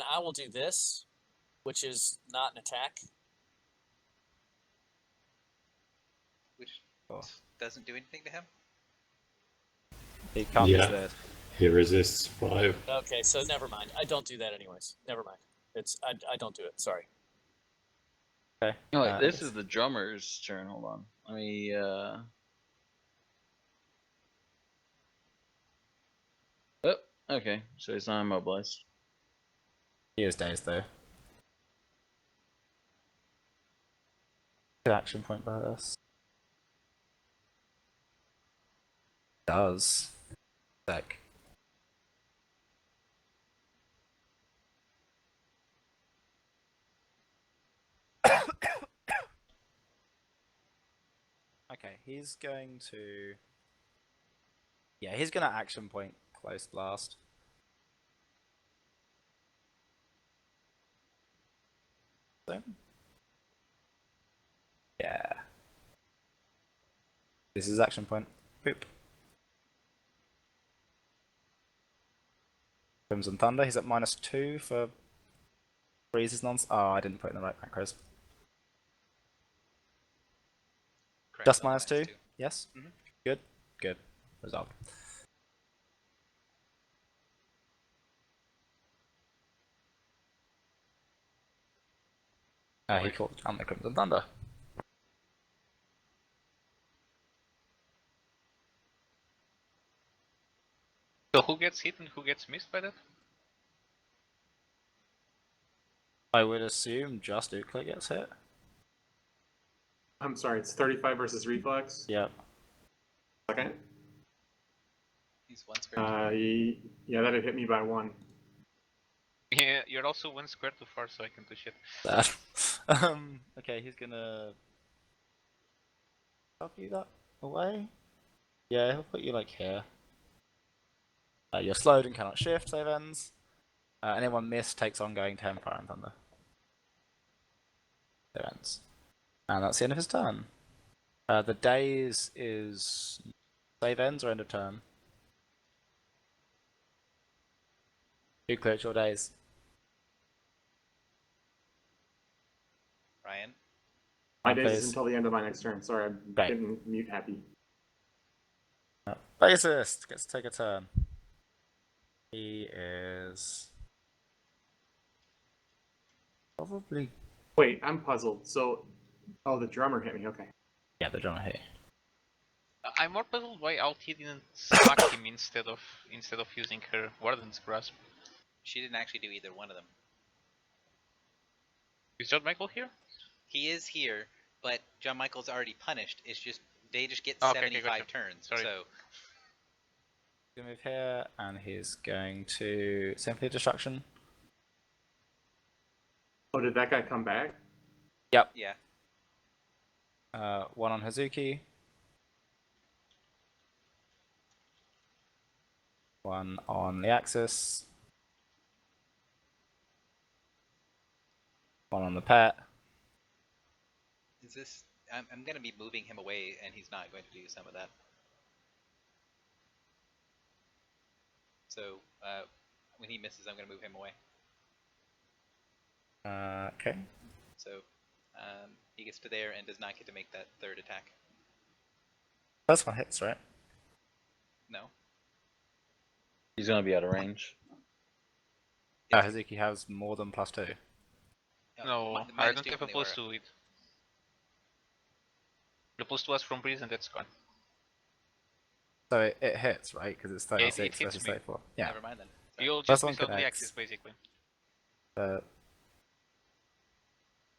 I will do this, which is not an attack. Which Oh. doesn't do anything to him. He can't Yeah. be spared. He resists 5. Okay, so never mind. I don't do that anyways. Never mind. I don't do it. Sorry. Okay. Oh, wait, this is the drummer's turn. Hold on. Let me. Oh, okay. So he's not immobilized. He is dazed though. Good action point by us. Does. Sec. Okay, he's going to. Yeah, he's going to action point close blast. So. Yeah. This is action point. Boop. Crimson Thunder, he's at -2 for Breeze's nonce. Oh, I didn't put in the right macros. Correct, Just on the -2? -2. Yes? Mhm. Good. Good. Resolved. He called down the Crimson Thunder. So who gets hit and who gets missed by that? I would assume just Ukla gets hit. I'm sorry, it's 35 versus reflex. Yep. Okay. He's He's 1 square. Yeah, that'd hit me by 1. Yeah, you're also 1 square too far, so I can do shit. Sad. Okay, he's gonna shove you that away. Yeah, he'll put you like here. You're slowed and cannot shift. Save ends. Anyone missed takes ongoing 10 fire and thunder. Save ends. And that's the end of his turn. The daze is save ends or end of turn. You cleared your days. Ryan. My days Please. is until the end of my next turn. Sorry, I'm Right. getting mute happy. Bassist gets to take a turn. He is probably Wait, I'm puzzled. So, the drummer hit me. Okay. yeah, the drummer hit. I'm more puzzled why Alti didn't slap him instead of using her Warden's Grasp. She didn't actually do either one of them. Is John Michael here? He is here, but John Michael's already punished. It's just they just get Okay, 75 gotcha. turns. Sorry. So He's gonna move here, and he's going to simply destruction. Oh, did that guy come back? Yep. yeah, 1 on Hazuki. 1 on the axis. 1 on the pet. is this? I'm going to be moving him away, and he's not going to do some of that. So when he misses, I'm going to move him away. Okay. So he gets to there and does not get to make that third attack. First one hits, right? No. He's gonna be out of range. Hazuki has more than +2. No, I minus don't 2 have a from the aura. +2 it. The +2 was from Breeze and that's gone. So it hits, right? Because it's 36 it hits versus me. 34. Yeah. Never mind then. Sorry. You'll First just one miss on the connects. axis basically.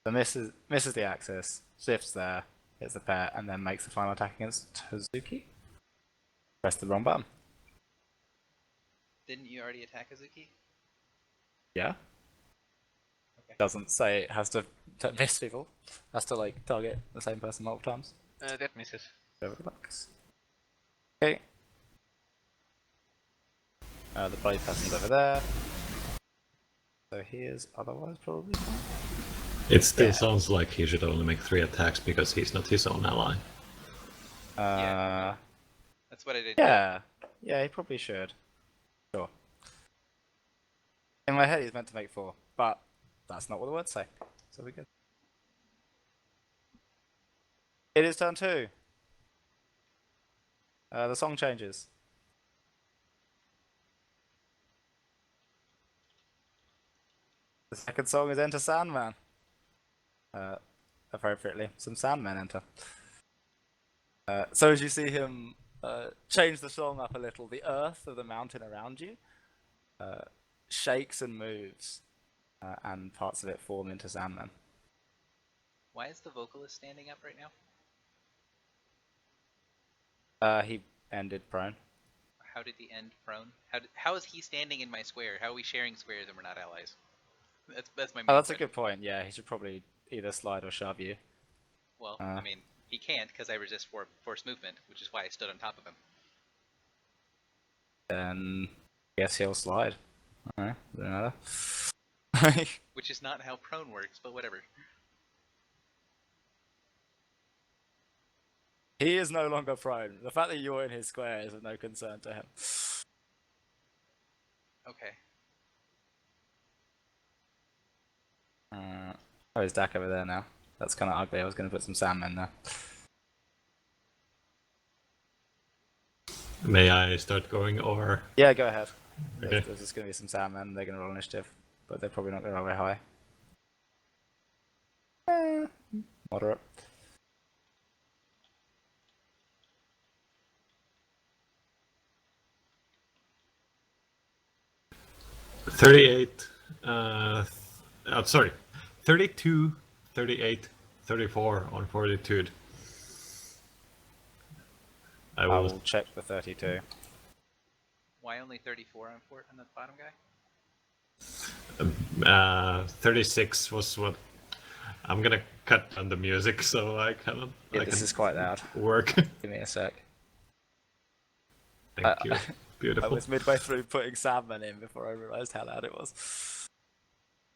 The misses the axis, shifts there, hits the pet, and then makes the final attack against Hazuki. Press the wrong button. Didn't you already attack Hazuki? Yeah. Okay. Doesn't say it has to miss people. Has to like target the same person multiple times. That misses. Over the box. Okay. The bloody person's over there. So he is otherwise probably fine. It still Yeah. sounds like he should only make 3 attacks because he's not his own ally. Yeah. That's what I did. Yeah, he probably should. Sure. In my head, he's meant to make 4, but that's not what the words say. So we're good. It is turn 2. The song changes. The second song is Enter Sandman. Appropriately, some Sandmen enter. So as you see him change the song up a little, the earth of the mountain around you shakes and moves, and parts of it form into Sandmen. Why is the vocalist standing up right now? He ended prone. How did he end prone? How is he standing in my square? How are we sharing squares and we're not allies? That's my main Oh, that's a question. good point. Yeah, he should probably either slide or shove you. Well, I mean, he can't because I resist force movement, which is why I stood on top of him. Then guess he'll slide. Alright, doesn't matter. Which is not how prone works, but whatever. He is no longer prone. The fact that you're in his square is of no concern to him. Okay. Oh, his deck over there now. That's kind of ugly. I was going to put some Sandmen there. May I start going, or Yeah, go ahead. Okay. There's just going to be some Sandmen. They're going to roll initiative, but they're probably not going to roll very high. Moderate. $38? Sorry, 32, 38, 34 on Fortitude. I I will. will check the 32. Why only 34 on the bottom guy? 36 was what. I'm gonna cut down the music so I cannot. Yeah, I this can is quite loud. work. Give me a sec. Thank you. I Beautiful. was midway through putting Sandman in before I realised how loud it was.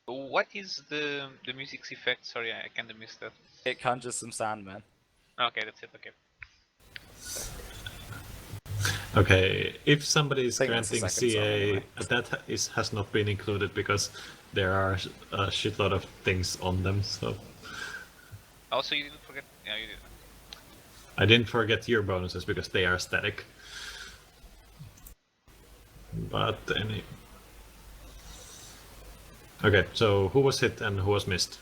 What is the music's effect? Sorry, I kind of missed that. It conjures some Sandman. Okay, that's it. Okay. Okay, if somebody is I think that's the granting second song CA, anyway. that has not been included because there are a shitload of things on them. So Also, you didn't forget. Yeah, you did. I didn't forget your bonuses because they are static. But any. Okay, so who was hit and who was missed?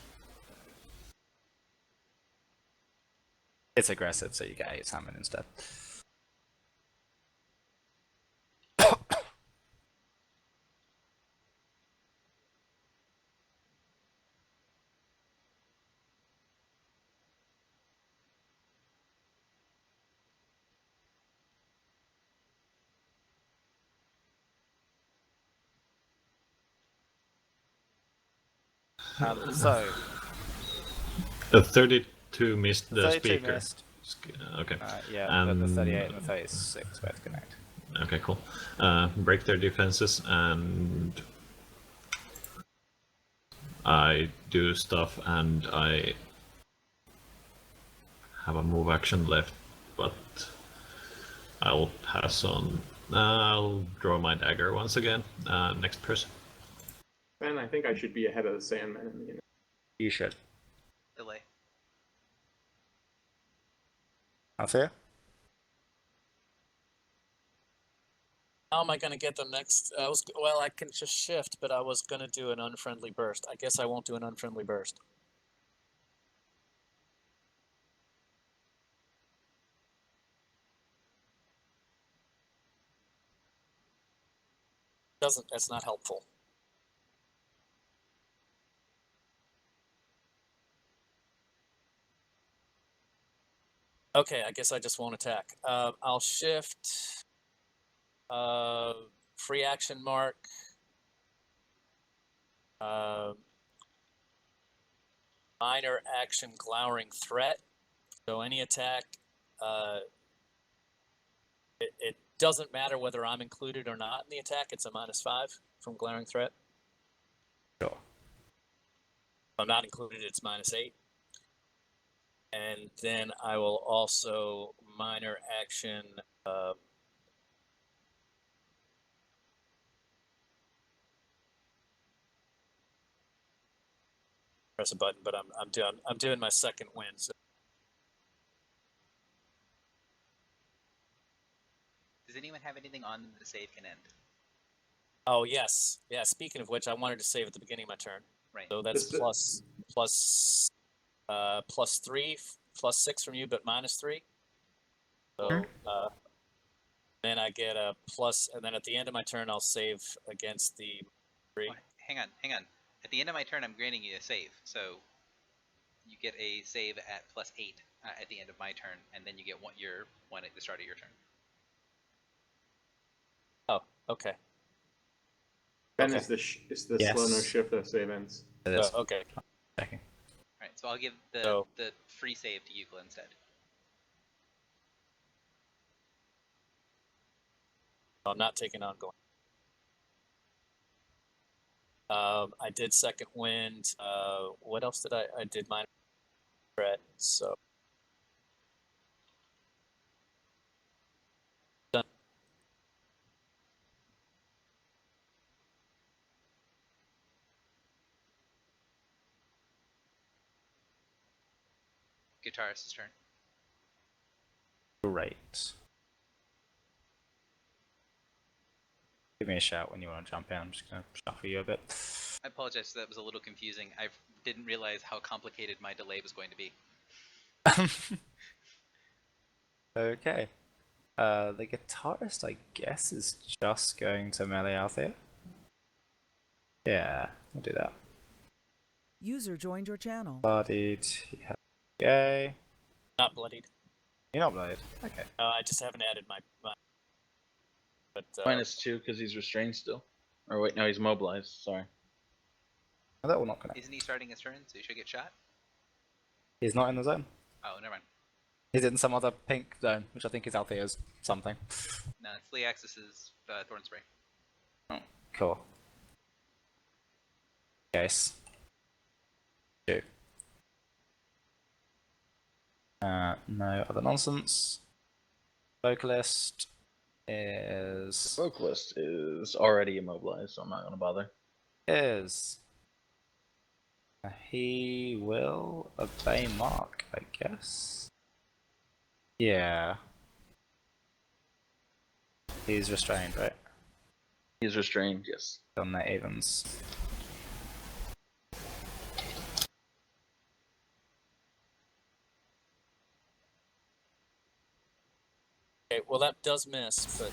It's aggressive, so you get 8 Sandman instead. So, 32 missed the 32 speaker. missed. Okay. Yeah, but the 38 and the 36 both connect. Okay, cool. Break their defenses and I do stuff and I have a move action left, but I'll pass on. I'll draw my dagger once again. Next person. Ben, I think I should be ahead of the Sandman in the You should. Delay. Althea? How am I going to get them next? Well, I can just shift, but I was going to do an unfriendly burst. I guess I won't do an unfriendly burst. That's not helpful. Okay, I guess I just won't attack. I'll shift. Free action mark. Minor action glowering threat. So any attack, it doesn't matter whether I'm included or not in the attack. It's a -5 from glaring threat. Sure. If I'm not included, it's -8. And then I will also minor action. Press a button, but I'm doing my second win. So. Does anyone have anything on them that the save can end? Oh yes, yeah. Speaking of which, I wanted to save at the beginning of my turn. Right. So that's +3, +6 from you, but -3. So then I get a plus, and then at the end of my turn, I'll save against the 3. Oh, hang on. At the end of my turn, I'm granting you a save, so you get a save at +8 at the end of my turn, and then you get your one at the start of your turn. Oh, okay. Ben, Okay. is the Yes. slow no shift that save ends? It is. Okay. Checking. All right, so I'll give So- the free save to Euclid instead. I'm not taking ongoing. I did second wind. What else did I did minor threat. So done. Guitarist's turn. Great. Give me a shout when you want to jump in. I'm just going to shuffle you a bit. I apologize, that was a little confusing. I didn't realize how complicated my delay was going to be. Okay. The guitarist, I guess, is just going to melee out there. Yeah, we'll do that. User joined your channel. Bloodied. Okay. Not bloodied. You're not bloodied. Okay. I just haven't added my But -2 because he's restrained still. Or wait, no, he's mobilized. Sorry. Oh, that will not connect. Isn't he starting his turn, so he should get shot? He's not in the zone. Oh, never mind. He's in some other pink zone, which I think is Althea's something. No, it's Leaxis's Thorn Spray. Cool. Case. 2. No other nonsense. Vocalist is Vocalist is already immobilized, so I'm not gonna bother. he will obey Mark, I guess. Yeah. He's restrained, right? He's restrained, yes. On the Avens. okay, well that does miss, but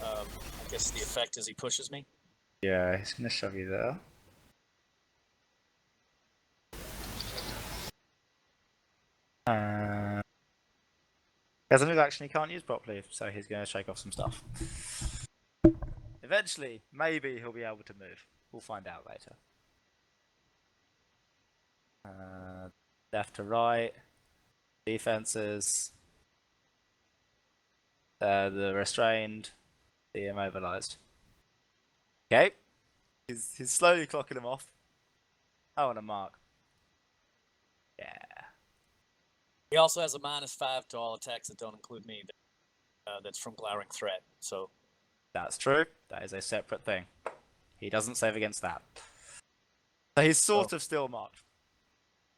I guess the effect is he pushes me. Yeah, he's gonna shove you there. There's a move action he can't use properly, so he's gonna shake off some stuff. Eventually, maybe he'll be able to move. We'll find out later. Left to right. Defenses. The restrained. The immobilized. Okay. He's slowly clocking him off. Oh, and a mark. Yeah. He also has a -5 to all attacks that don't include me. That's from Glowering Threat. So That's true. That is a separate thing. He doesn't save against that. So he's sort of still marked.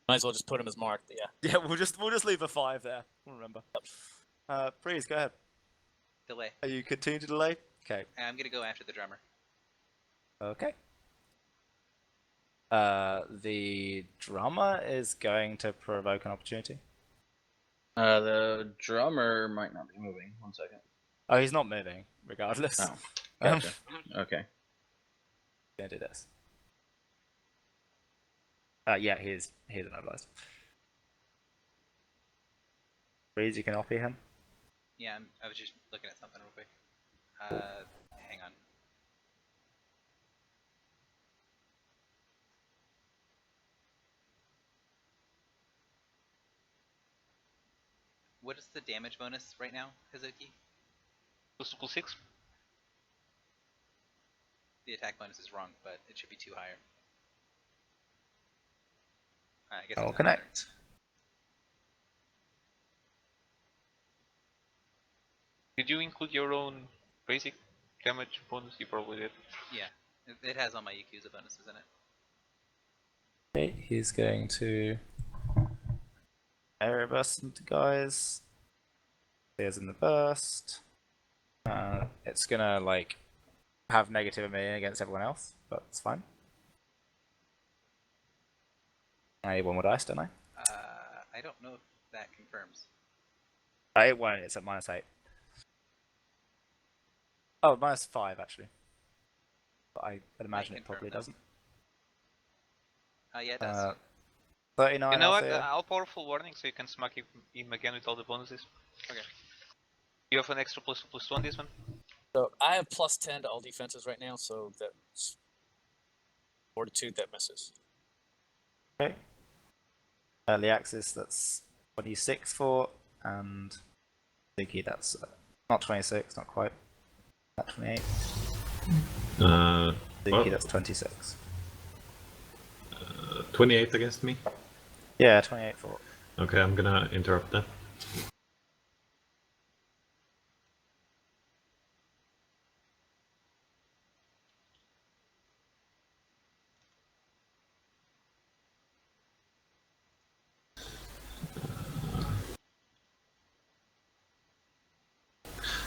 might as well just put him as marked. Yeah. Yeah, we'll just leave a 5 there. We'll remember. Breeze, go ahead. Delay. Are you continuing to delay? Okay. I'm gonna go after the drummer. Okay. The drummer is going to provoke an opportunity. The drummer might not be moving. 1 second. Oh, he's not moving, regardless. Oh, gotcha. Okay. Gonna do this. Yeah, he's immobilized. Breeze, you can OP him. Yeah, I was just looking at something real quick. Hang on. What is the damage bonus right now, Hazuki? +6. The attack bonus is wrong, but it should be 2 higher. I guess I'll it's connect. Did you include your own basic damage bonus? You probably did. Yeah, it has all my Yakuza bonuses in it. Okay, he's going to area burst into guys. There's in the burst. It's gonna like have negative immunity against everyone else, but it's fine. I need 1 more dice, don't I? I don't know if that confirms. It won't. It's at -8. Oh, -5 actually. But I'd imagine it probably confirm doesn't. Yeah, it does. 39. You know what? Althea. I'll powerful warning so you can smack him again with all the bonuses. Okay. You have an extra +2/+2 on this one. So I have +10 to all defenses right now. So that's Fortitude that misses. Okay. The axis that's 26 for, and Ziggy that's not 26, not quite. Not 28. Ziggy Well, that's 26. 28 against me. Yeah, 28 for. Okay, I'm gonna interrupt that.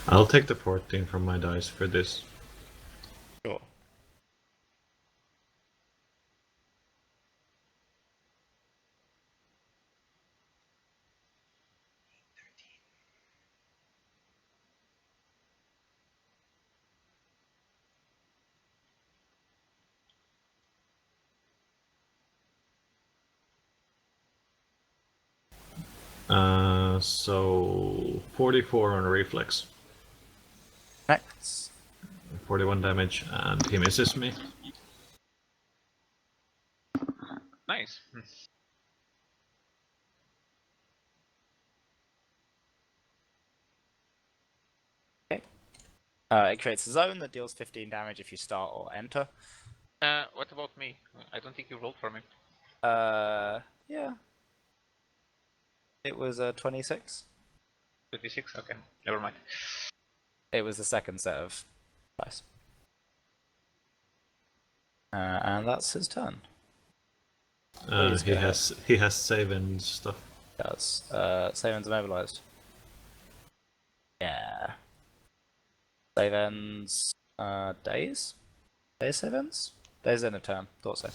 I'll take the 14 from my dice for this. Sure. So 44 on reflex. Next. 41 damage, and he misses me. Nice. It creates a zone that deals 15 damage if you start or enter. What about me? I don't think you rolled for me. Yeah. It was a 26. 56? Okay, never mind. It was the second set of dice. And that's his turn. Please He go ahead. has save and stuff. Does. Save ends immobilized. Yeah. Save ends. Days? Days save ends? Days in a turn. Thought so.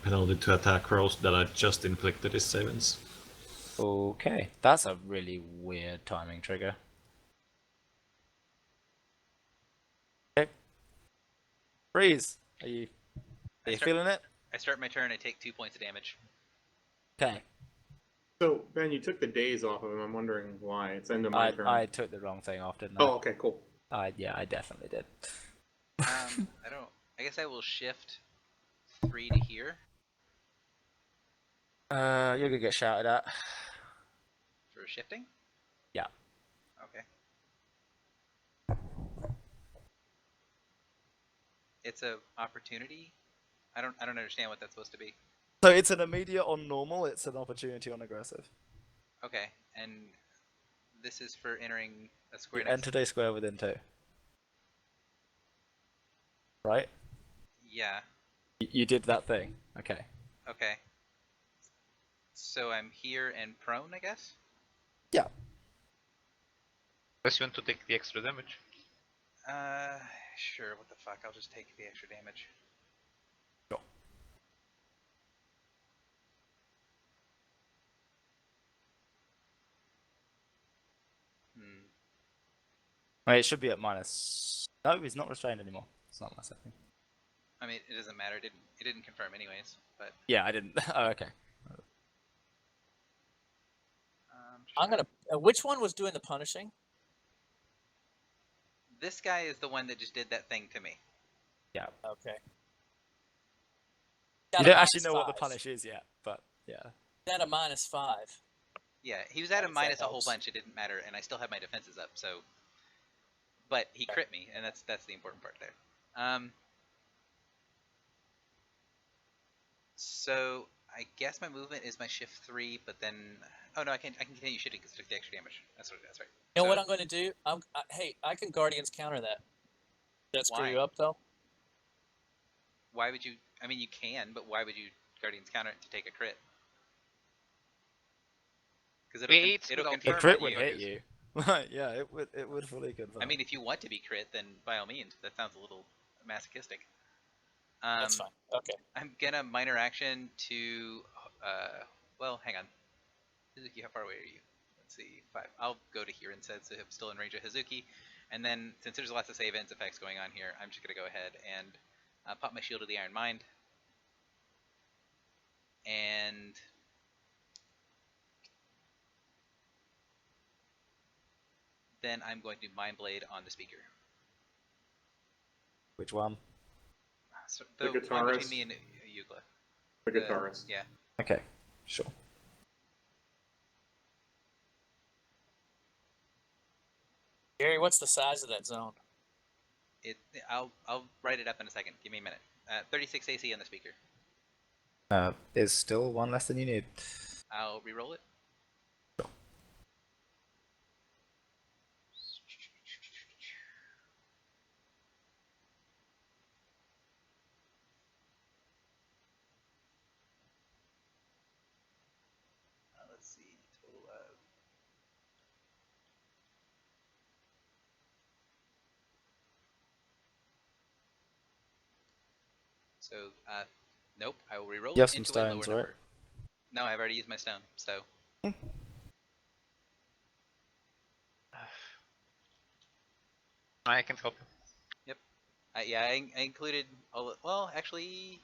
Penalty to attack rolls that I just inflicted is savings. Okay. That's a really weird timing trigger. Okay. Freeze! Are you feeling it? I start my turn. I take 2 points of damage. Okay. So, Ben, you took the days off of him. I'm wondering why. It's end of my turn. I took the wrong thing off, didn't I? Oh, okay, cool. Yeah, I definitely did. I guess I will shift 3 to here You're gonna get shouted at. for shifting. Yeah. Okay. It's a opportunity. I don't understand what that's supposed to be. So it's an immediate on normal, it's an opportunity on aggressive. Okay, and this is for entering a square You next. entered a square within 2. Right? Yeah. You did that thing. Okay. Okay. So I'm here and prone, I guess? Yeah. Unless you want to take the extra damage. Sure, what the fuck, I'll just take the extra damage. Sure. Wait, it should be at minus. No, he's not restrained anymore. It's not my setting. I mean, it doesn't matter, it didn't confirm anyways, but... Yeah, I didn't. Oh, okay. I'm gonna. Which one was doing the punishing? This guy is the one that just did that thing to me. Yeah. Okay. You don't actually know what the punish is yet, but yeah. At a -5. Yeah, he was at a That minus a whole helps. bunch, it didn't matter, and I still have my defenses up, so... But he crit me, and that's the important part there. So I guess my movement is my shift 3, but then oh no, I can continue shifting because I took the extra damage. That's right. You know what I'm going to do? Hey, I can Guardians counter that. That screw you up though? Why would you? I mean, you can, but why would you Guardians counter it to take a crit? Because it'll confirm a crit that would hit you. Yeah, it would fully confirm. I mean, if you want to be crit, then by all means. That sounds a little masochistic. That's fine. Okay. I'm gonna minor action to well, hang on. Hazuki, how far away are you? Let's see, 5. I'll go to here instead, so I'm still in range of Hazuki. And then, since there's lots of save ends effects going on here, I'm just gonna go ahead and pop my Shield of the Iron Mind. And then I'm going to Mind Blade on the speaker. Which one? So The one guitarist. between me and Yugla. The guitarist. Yeah. Okay, sure. Gary, what's the size of that zone? I'll write it up in a second. Give me a minute. 36 AC on the speaker. Is still one less than you need. I'll re-roll it. Let's see. Total of... So, nope. I will re-roll You have it some into a lower stones, right? number. No, I've already used my stone, so... I can help you. Yep. Yeah, I included all... Well, actually...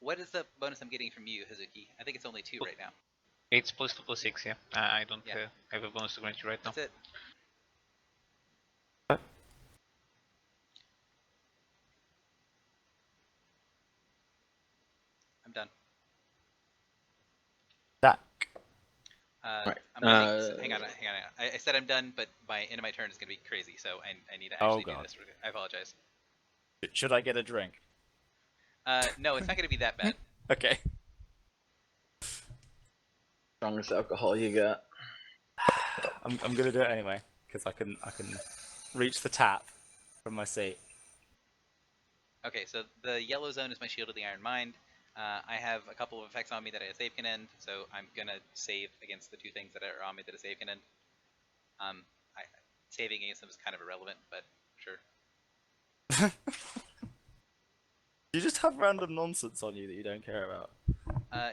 What is the bonus I'm getting from you, Hazuki? I think it's only 2 right now. It's +2 +6, yeah. I don't Yeah. have a bonus to grant you right now. That's it. Right. I'm gonna hang on. I said I'm done, but by end of my turn is gonna be crazy, so I need to Oh, actually do God. this. I apologize. Should I get a drink? No, it's not gonna be that bad. Okay. Strongest alcohol you got. I'm gonna do it anyway because I can reach the tap from my seat. Okay, so the yellow zone is my Shield of the Iron Mind. I have a couple of effects on me that a save can end, so I'm gonna save against the two things that are on me that a save can end. Saving against them is kind of irrelevant, but sure. You just have random nonsense on you that you don't care about.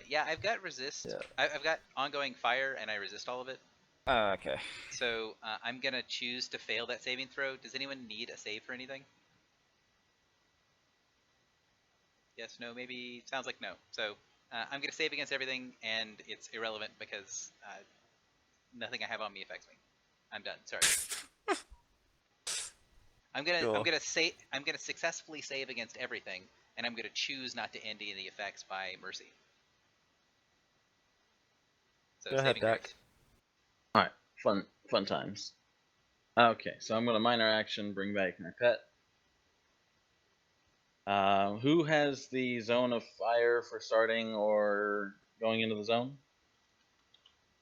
Yeah, I've got resist. Yeah. I've got ongoing fire, and I resist all of it. Okay. So I'm gonna choose to fail that saving throw. Does anyone need a save for anything? Yes, no, maybe. Sounds like no. So I'm gonna save against everything, and it's irrelevant because nothing I have on me affects me. I'm done. Sorry. I'm gonna successfully save against everything, and I'm gonna choose not to end any of the effects by mercy. So Go ahead, saving Dak. grace. All right, fun times. Okay, so I'm gonna minor action, bring back my pet. Who has the zone of fire for starting or going into the zone?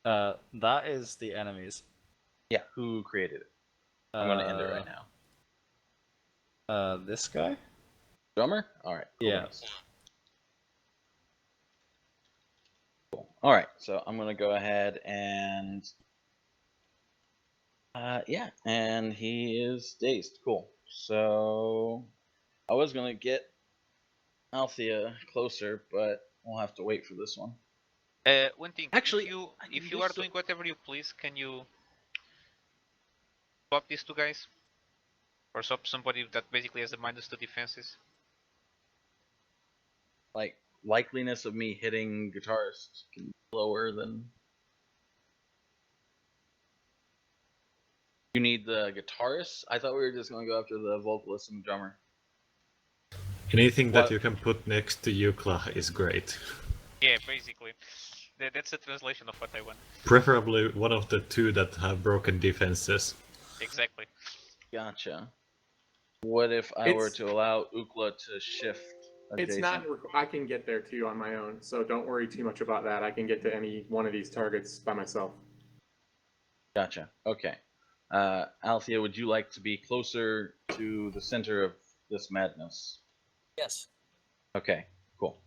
That is the enemies. Yeah, who created it? I'm gonna end it right now. This guy? Drummer? All right. Cool. Yeah. Cool. All right, so I'm gonna go ahead and yeah, and he is dazed. Cool. So I was gonna get Althea closer, but we'll have to wait for this one. One thing. Actually, if you are doing whatever you please, can you swap these two guys, or swap somebody that basically has a -2 defenses? Like likeliness of me hitting guitarist can be lower than. You need the guitarist? I thought we were just gonna go after the vocalist and drummer. Anything that What? you can put next to Eucla is great. Yeah, basically. That's the translation of what I want. Preferably one of the two that have broken defenses. Exactly. Gotcha. What if I were to allow Ukla to shift adjacent? It's not. I can get there too on my own, so don't worry too much about that. I can get to any one of these targets by myself. Gotcha. Okay. Althea, would you like to be closer to the center of this madness? Yes. Okay, cool.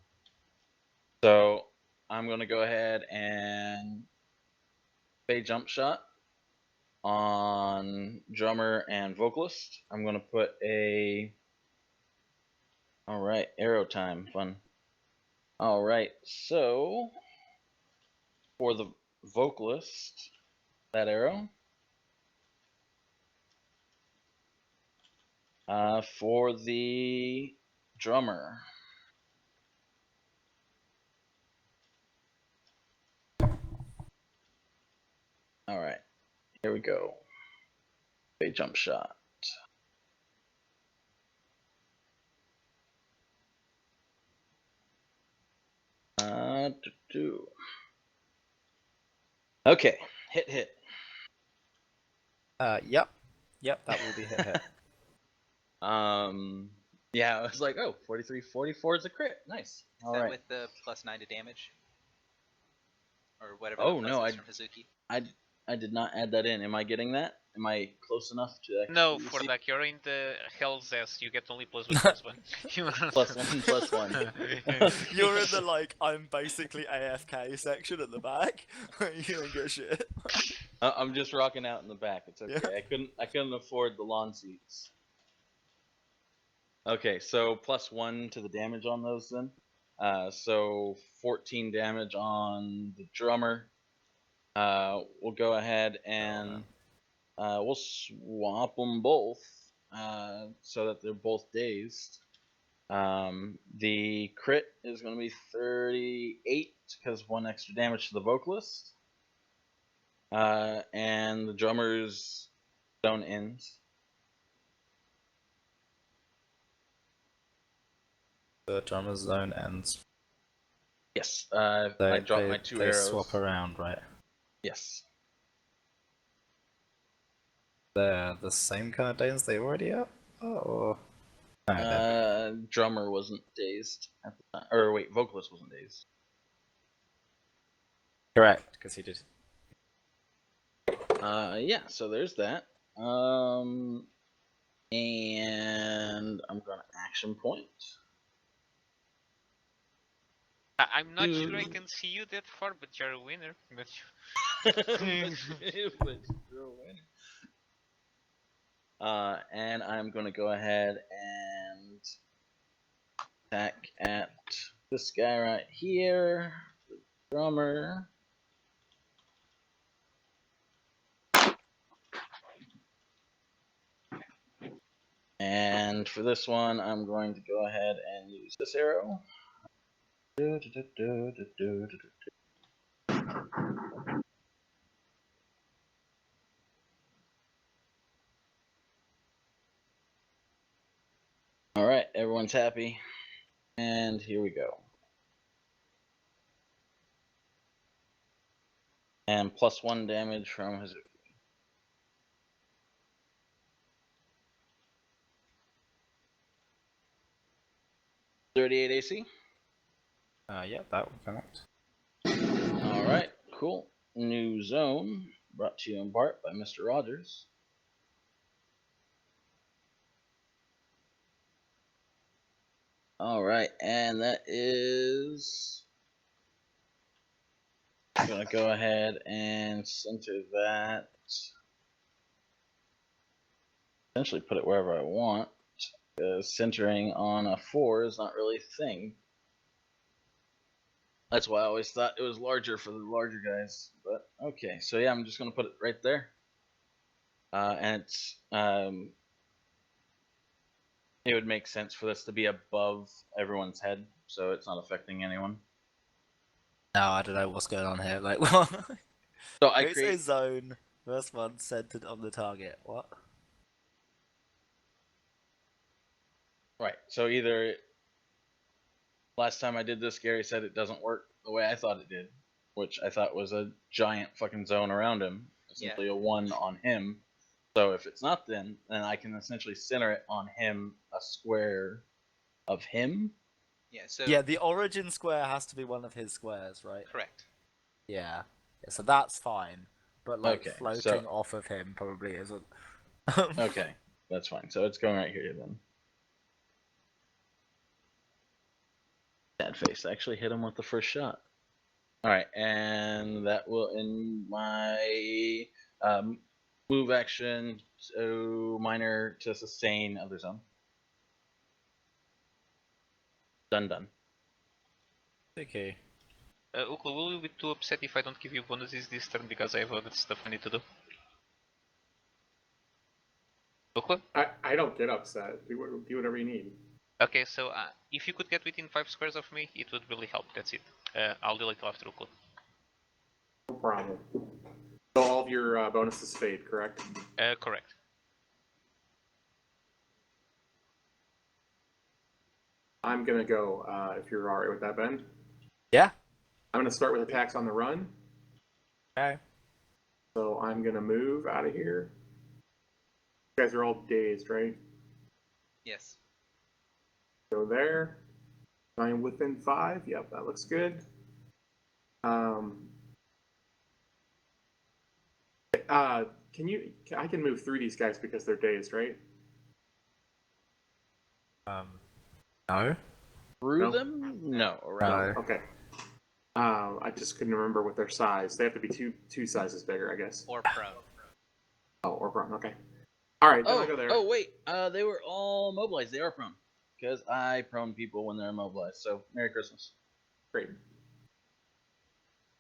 So I'm gonna go ahead and pay jump shot on drummer and vocalist. I'm gonna put a. All right, arrow time, fun. All right, so for the vocalist, that arrow. For the drummer. All right, here we go. A jump shot. Okay, hit. Yep, that will be hit. Yeah, I was like, oh, 43, 44 is a crit. Nice. Is All that right. with the +9 to damage? Or whatever Oh, the no, plus is from Hazuki? I did not add that in. Am I getting that? Am I close enough to actually No, for receive? that, you're in the Hell's S. You get only +1/+1. +1/+1. You're in the I'm basically AFK section at the back. You don't get shit. I'm just rocking out in the back. It's okay. Yeah. I couldn't afford the lawn seats. Okay, so +1 to the damage on those then. So 14 damage on the drummer. We'll go ahead and we'll swap them both so that they're both dazed. The crit is going to be 38 because 1 extra damage to the vocalist. And the drummer's zone ends. The drummer's zone ends. Yes, I dropped my 2 arrows. They swap around, right? Yes. They're the same kind of days they already are? Or... No, they're- Drummer wasn't dazed at the time. Or wait, vocalist wasn't dazed. correct, because he did. Yeah, so there's that. And I'm gonna action point. I'm not sure I can see you that far, but you're a winner. But But you're a winner. And I'm gonna go ahead and attack at this guy right here, the drummer. And for this one, I'm going to go ahead and use this arrow. All right, everyone's happy. And here we go. And +1 damage from Hazuki. .38 AC. Yeah, that will connect. All right, cool. New zone brought to you in part by Mr. Rogers. All right, and that is. I'm gonna go ahead and center that. Essentially, put it wherever I want. Because centering on a 4 is not really a thing. That's why I always thought it was larger for the larger guys. But okay, so yeah, I'm just gonna put it right there. And it's it would make sense for this to be above everyone's head, so it's not affecting anyone. No, I don't know what's going on here. Like, what? So I It's a create. zone. First one centered on the target. What? Right. So either last time I did this, Gary said it doesn't work the way I thought it did, which I thought was a giant fucking zone around him, essentially a 1 on him. So if it's not, then I can essentially center it on him, a square of him. Yeah. So Yeah, the origin square has to be one of his squares, right? correct. Yeah. So that's fine. But like Okay, floating so- off of him probably isn't. Okay, that's fine. So it's going right here then. Sad face. I actually hit him with the first shot. All right, and that will end my move action. So minor to sustain other zone. Done. Okay. Ukla, will you be too upset if I don't give you bonuses this turn because I have other stuff I need to do? Ukla? I don't get upset. Do whatever you need. Okay, so if you could get within 5 squares of me, it would really help. That's it. I'll delete after Ukla. No problem. So all of your bonuses fade, correct? Correct. I'm gonna go. If you're alright with that, Ben. Yeah. I'm gonna start with attacks on the run. Okay. So I'm gonna move out of here. You guys are all dazed, right? Yes. Go there. I'm within 5. Yep, that looks good. Can you? I can move through these guys because they're dazed, right? No. Through No? them? No, around. No. Okay. I just couldn't remember what their size. They have to be two sizes bigger, I guess. Or prone. Oh, or prone. Okay. All right, then I'll go there. Oh wait, they were all mobilized. They are prone because I prone people when they're immobilized. So Merry Christmas. Great.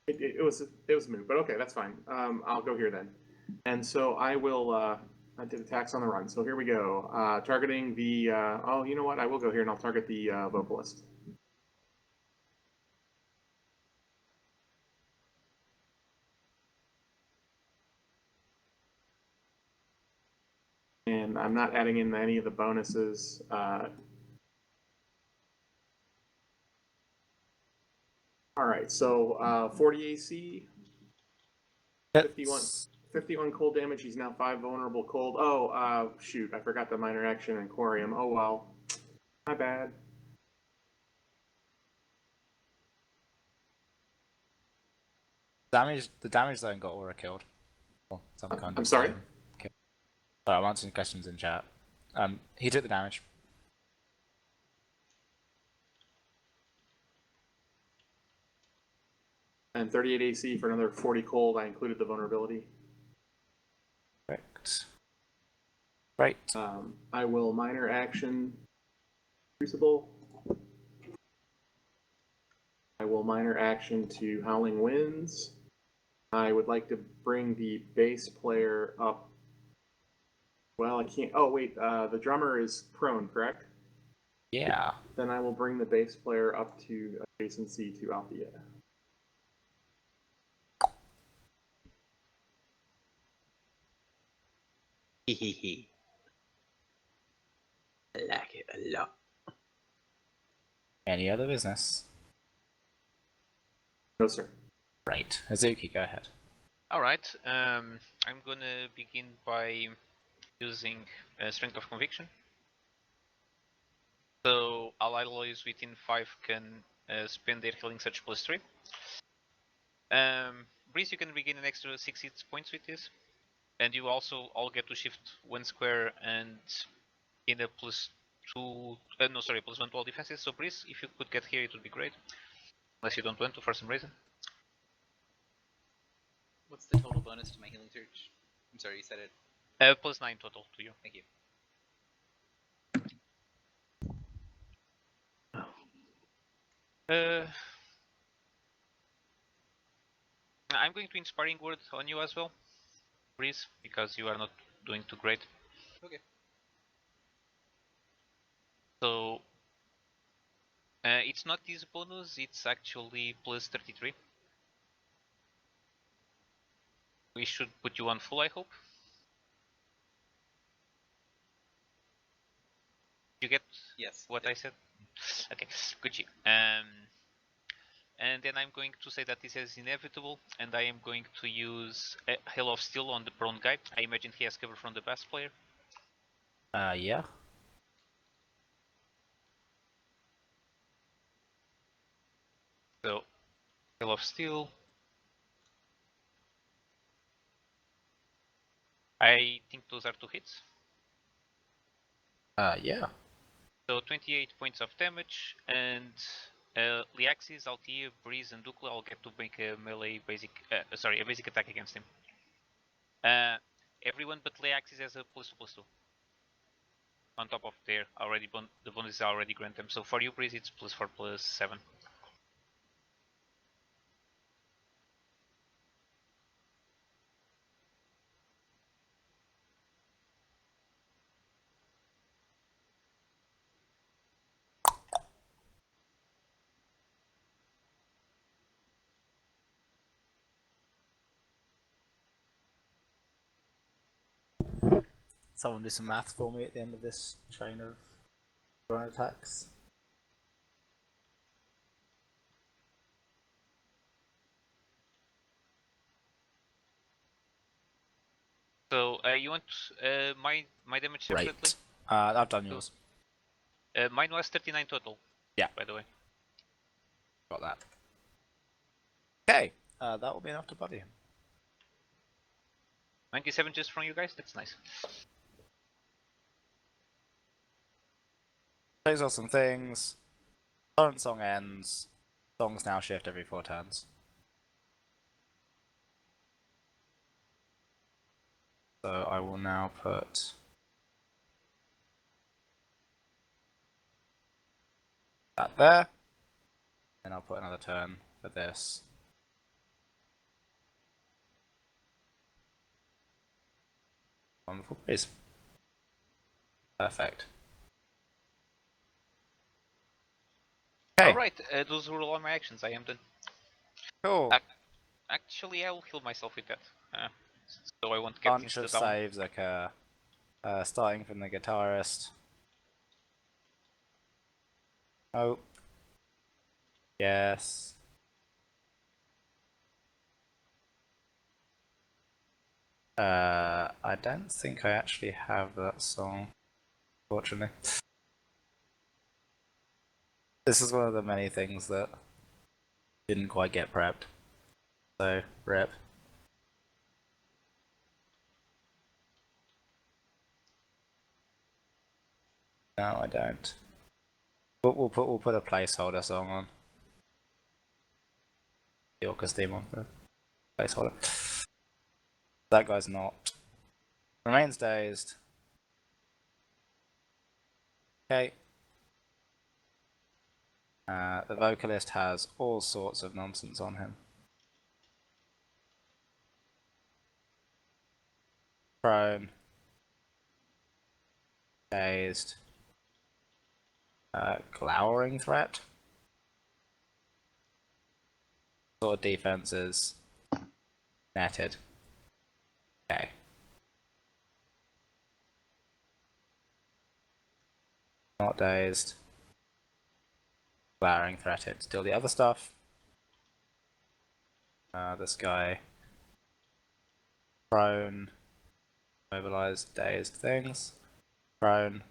It was moved, but okay, that's fine. I'll go here then. And so I will. I did attacks on the run. So here we go. Targeting the. Oh, you know what? I will go here and I'll target the vocalist. And I'm not adding in any of the bonuses. All right, so 40 AC. 51. 51 cold damage. He's now 5 vulnerable cold. Oh, shoot. I forgot the minor action in Quarium. Oh, well. My bad. The damage zone got aura killed. Or some kind I'm of sorry? kill. Sorry, I'm answering questions in chat. He took the damage. And 38 AC for another 40 cold. I included the vulnerability. Correct. Right. I will minor action Crucible. I will minor action to Howling Winds. I would like to bring the bass player up. Well, I can't. Oh, wait. The drummer is prone, correct? Yeah. Then I will bring the bass player up to adjacency to Althea. Hehehe. I like it a lot. Any other business? No, sir. Right. Hazuki, go ahead. Alright, I'm gonna begin by using Strength of Conviction. So all allies within 5 can spend their healing surge plus 3. Breeze, you can regain an extra 6 hit points with this. And you also all get to shift 1 square and in a plus 2, plus 1 to all defenses. So Breeze, if you could get here, it would be great. Unless you don't want to for some reason. What's the total bonus to my healing surge? I'm sorry, you said it. Plus 9 total to you. Thank you. I'm going to Inspiring Word on you as well, Breeze, because you are not doing too great. Okay. So it's not this bonus, it's actually plus 33. We should put you on full, I hope. You get Yes. what Yep. I said? Okay, Gucci. And then I'm going to say that this is inevitable, and I am going to use Hail of Steel on the prone guy. I imagine he has cover from the bass player. Yeah. So, Hail of Steel. I think those are 2 hits. Yeah. So 28 points of damage, and Liaxis, Altia, Breeze, and Dukla all get to make a melee basic, a basic attack against him. Everyone but Liaxis has a +2/+2 on top of their already the bonus is already granted them. So for you, Breeze, it's +4/+7. Someone do some maths for me at the end of this chain of drone attacks. So you want my damage separately? Great. I've done yours. Mine was 39 total. Yeah. By the way. Got that. Okay. That will be enough to buddy him. 97 just from you guys. That's nice. Takes off some things. Current song ends. Songs now shift every 4 turns. So I will now put that there. And I'll put another turn for this. Wonderful praise. Perfect. Okay. Alright, those were all my actions. I am done. Cool. Actually, I will heal myself with that. So I won't get Bunch of insta-down. saves occur. Starting from the guitarist. Oh. Yes. I don't think I actually have that song, fortunately. This is one of the many things that didn't quite get prepped. So, rip. No, I don't. But we'll put a placeholder song on. The Orcus theme on the placeholder. That guy's not. Remains dazed. Okay. The vocalist has all sorts of nonsense on him. Prone. Dazed. Glowering threat. Sort of defenses. Netted. Okay. Not dazed. Glowering threated. Still the other stuff. This guy. Prone. Mobilized, dazed things. Prone.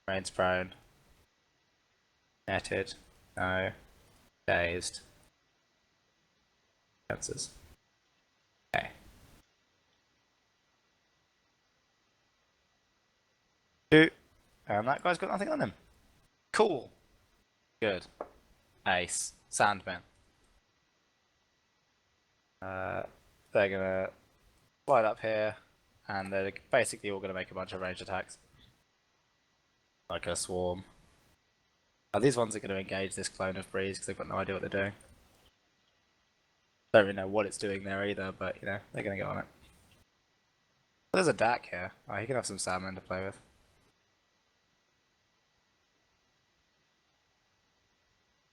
Remains prone. Netted. No. Dazed. Fences. Okay. Two. And that guy's got nothing on him. Cool. Good. Ace. Sandman. They're gonna slide up here, and they're basically all gonna make a bunch of ranged attacks. Like a swarm. These ones are gonna engage this clone of Breeze because they've got no idea what they're doing. Don't really know what it's doing there either, but you know, they're gonna go on it. There's a DAC here. Oh, he can have some salmon to play with.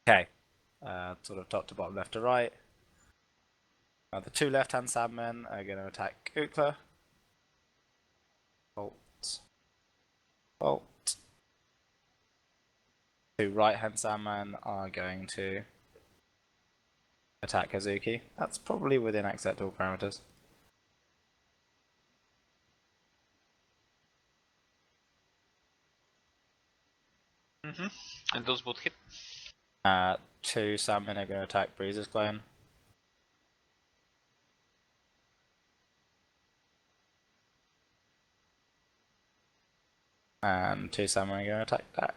Okay. Sort of top to bottom, left to right. The two left-hand salmon are going to attack Ukla. Bolt. Bolt. Two right-hand salmon are going to attack Hazuki. That's probably within acceptable parameters. And those both hit. Two salmon are going to attack Breeze's clone. And two salmon are going to attack back.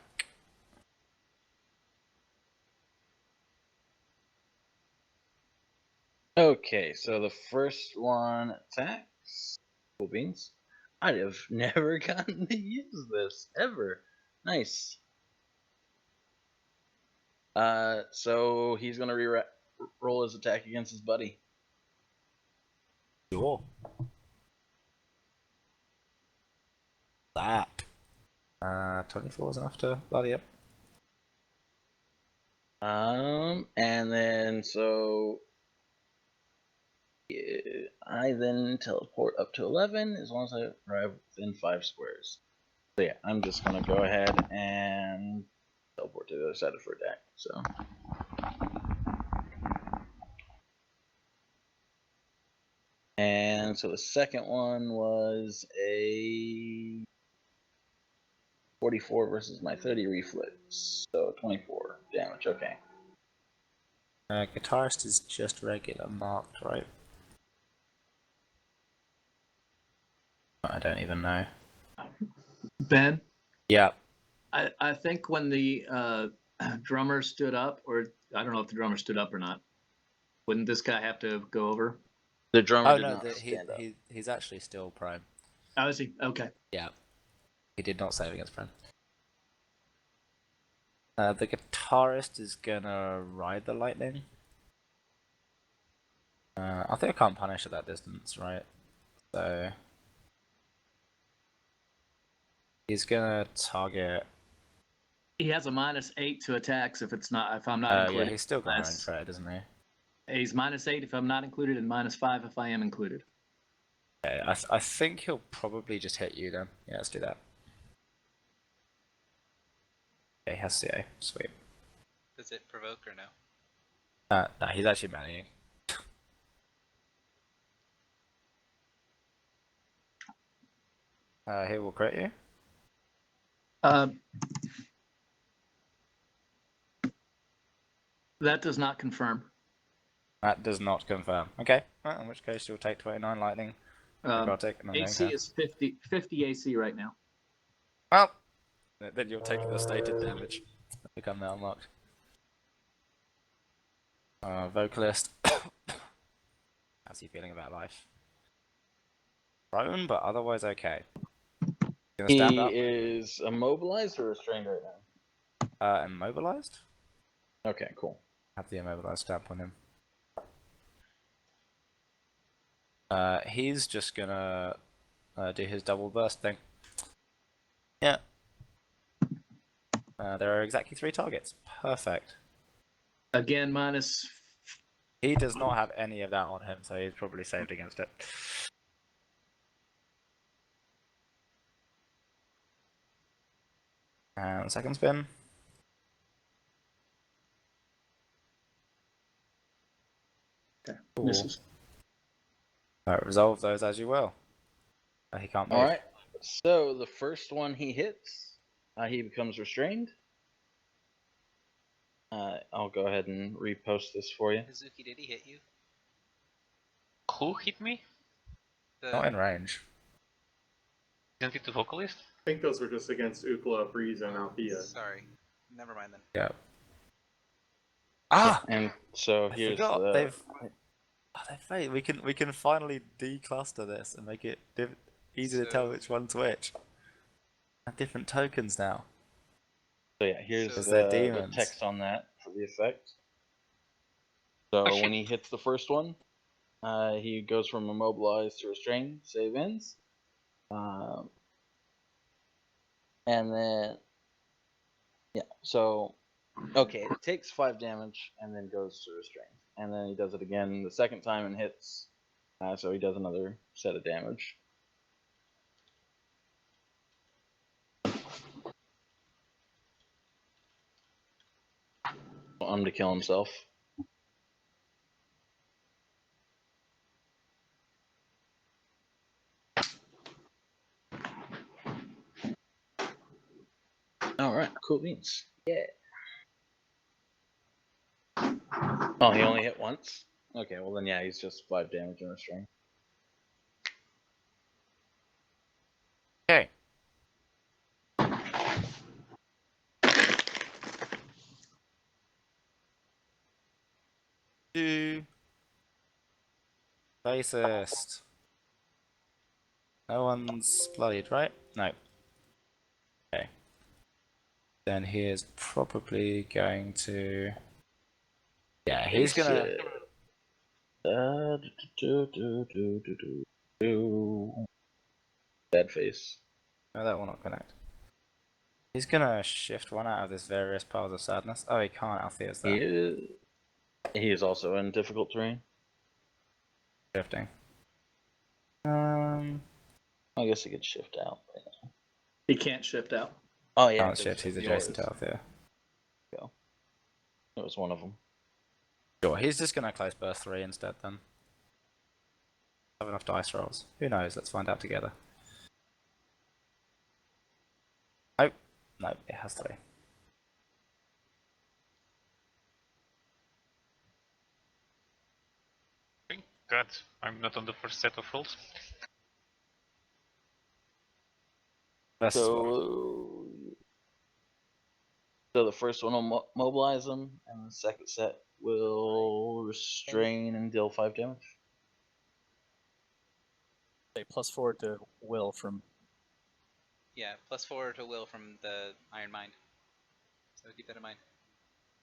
Okay, so the first one attacks. Cool beans. I'd have never gotten to use this ever. Nice. So he's gonna roll his attack against his buddy. Sure. That. 24 is enough to bloody up. And then so I then teleport up to 11 as long as I arrive within 5 squares. So yeah, I'm just gonna go ahead and teleport to the other side of her deck. So. And so the second one was a 44 versus my 30 reflex. So 24 damage, okay. Guitarist is just regular marked, right? I don't even know. Ben, Yeah. I think when the drummer stood up, or I don't know if the drummer stood up or not, wouldn't this guy have to go over? The drummer Oh did no, not stand up. he's actually still prone. Oh, is he? Okay. Yeah. He did not save against prone. The guitarist is gonna ride the lightning. I think I can't punish at that distance, right? So he's gonna target. He has a -8 to attacks if I'm not Yeah, included. he's still got range threat, doesn't he? He's -8 if I'm not included, and -5 if I am included. Okay, I think he'll probably just hit you then. Yeah, let's do that. Okay, he has CA. Sweet. Does it provoke or no? No, he's actually manning. He will crit you. That does not confirm. That does not confirm. Okay, well, in which case you'll take 29 lightning. Necrotic, and then AC is 50 AC right now. Well, then you'll take the stated damage. Become now unlocked. Vocalist. How's he feeling about life? Prone, but otherwise okay. Gonna stand He up. is immobilized or restrained right now? Immobilized? Okay, cool. Have the immobilized stamp on him. He's just gonna do his double burst thing. Yeah. There are exactly 3 targets. Perfect. Again, minus. He does not have any of that on him, so he's probably saved against it. And second spin. Okay, Cool. misses. Resolve those as you will. He can't move. All right. So the first one he hits, he becomes restrained. I'll go ahead and repost this for you. Hazuki, did he hit you? Who hit me? Not in range. Isn't it the vocalist? I think those were just against Ukla, Breeze, and Althea. Sorry. Never mind then. Yeah. Ah! And so I here's forgot. the. They've we can finally decluster this and make it easy to tell which one's which. Have different tokens now. So yeah, here's So- the demons. text on that for the effect. So Oh, shit. when he hits the first one, he goes from immobilized to restrained. Save ends. And then, yeah, so, okay, it takes 5 damage and then goes to restrained. And then he does it again the second time and hits. So he does another set of damage. Want him to kill himself. Alright, cool beans. Yeah. Oh, he only hit once? Okay, well then yeah, he's just 5 damage and restrained. Okay. Two. Racist. No one's bloodied, right? No. Okay. Then he is probably going to. Yeah, he's gonna. Bad face. No, that will not connect. He's gonna shift one out of this various piles of sadness. Oh, he can't. Althea's there. He is also in difficult terrain. Shifting. I guess he could shift out. He can't shift out. Oh yeah, Can't shift. He's adjacent to Althea. Go. It was one of them. Sure, he's just gonna close burst 3 instead then. Have enough dice rolls. Who knows? Let's find out together. Nope. Nope, it has 3. Thank God I'm not on the first set of rolls. Versus what? So the first one will mobilize him, and the second set will restrain and deal 5 damage. Say +4 to will from. Yeah, +4 to will from the Iron Mind. So keep that in mind.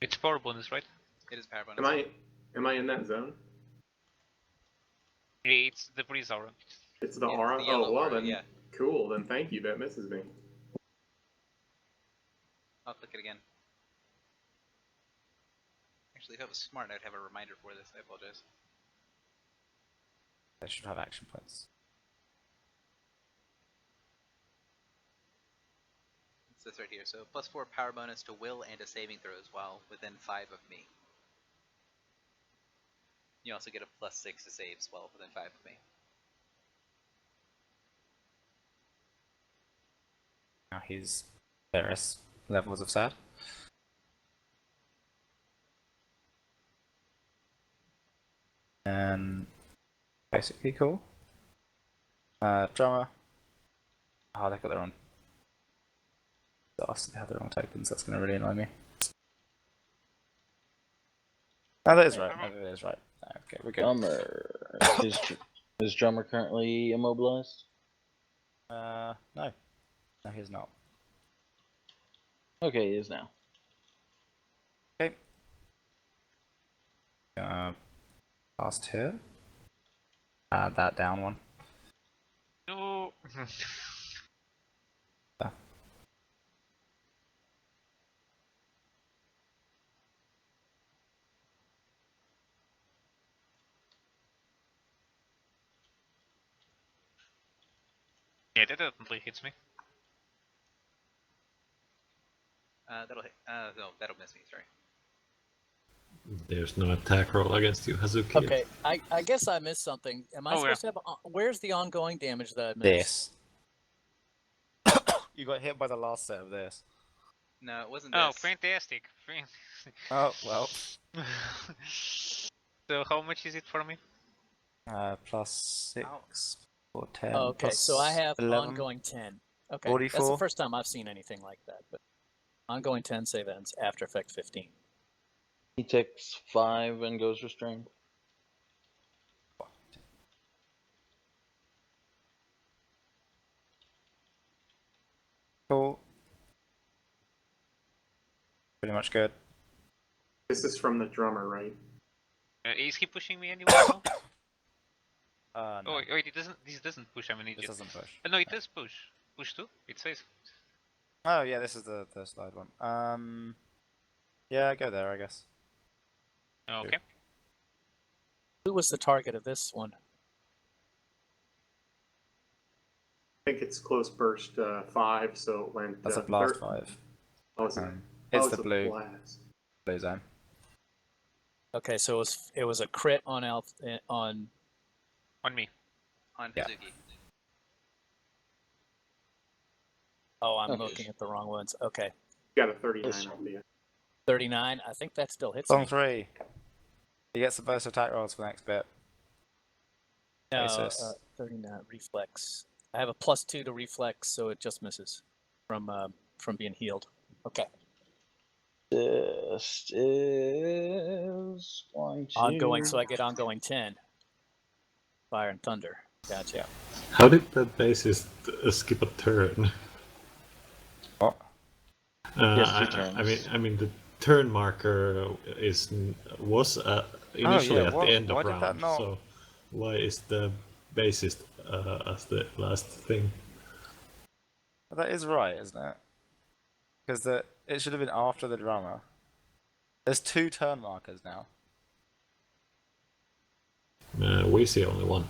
It's power bonus, right? It is power bonus. Am I in that zone? It's the breeze aura. It's the Yeah, it's aura? the yellow Oh, well aura, then, yeah. cool. Then thank you. That misses me. I'll click it again. Actually, if I was smart, I'd have a reminder for this. I apologize. They should have action points. It's this right here. So +4 power bonus to will and to saving throws while within 5 of me. You also get a +6 to saves while within 5 of me. Now he's various levels of sad. And basically cool. Drummer. Oh, they got their own. They have their own tokens. That's going to really annoy me. No, that is right. No, that is right. Okay, we're good. Drummer. Is Drummer currently immobilized? No. No, he's not. Okay, he is now. Okay. Past here. Add that down one. No. Yeah, that definitely hits me. That'll hit. No, that'll miss me. Sorry. There's no attack roll against you, Hazuki. Okay, I guess I missed something. Am I Oh, supposed to have? Where's the ongoing damage that I missed? This. You got hit by the last set of this. No, it wasn't Oh, this. fantastic! Oh well. So how much is it for me? +6 or 10. Oh, okay, so I have 11. ongoing 10. Okay, that's 44. the first time I've seen anything like that. But ongoing 10 save ends after effect 15. He takes 5 and goes restrained. Cool. Pretty much good. This is from the drummer, right? Is he pushing me anywhere? No? No, Oh wait, it doesn't. This doesn't push. I'm an this idiot. doesn't push. No, it does push. Push 2. It says. Oh yeah, this is the slide one. Yeah, go there, I guess. Okay. Who was the target of this one? I think it's close burst 5, so it went. That's a blast 5. Oh, is it? It's Oh, the a blue blast. zone. Okay, so it was a crit on on Me. On Yeah. Hazuki. Oh, I'm Okay. looking at the wrong ones. Okay, You got a 39 Yes. on the 39. I think that still hits Song me. 3. He gets the burst attack rolls for the next bit. No, Basis. 39 reflex. I have a +2 to reflex, so it just misses from being healed. Okay. This is going to... Ongoing, so I get ongoing 10. Fire and thunder. Gotcha. How did that bassist skip a turn? What? Yes, 2 turns. I mean, the turn marker was initially yeah, at what? the end Why of did that round. not- So why is the bassist as the last thing? That is right, isn't it? Because it should have been after the drummer. There's 2 turn markers now. We see only one.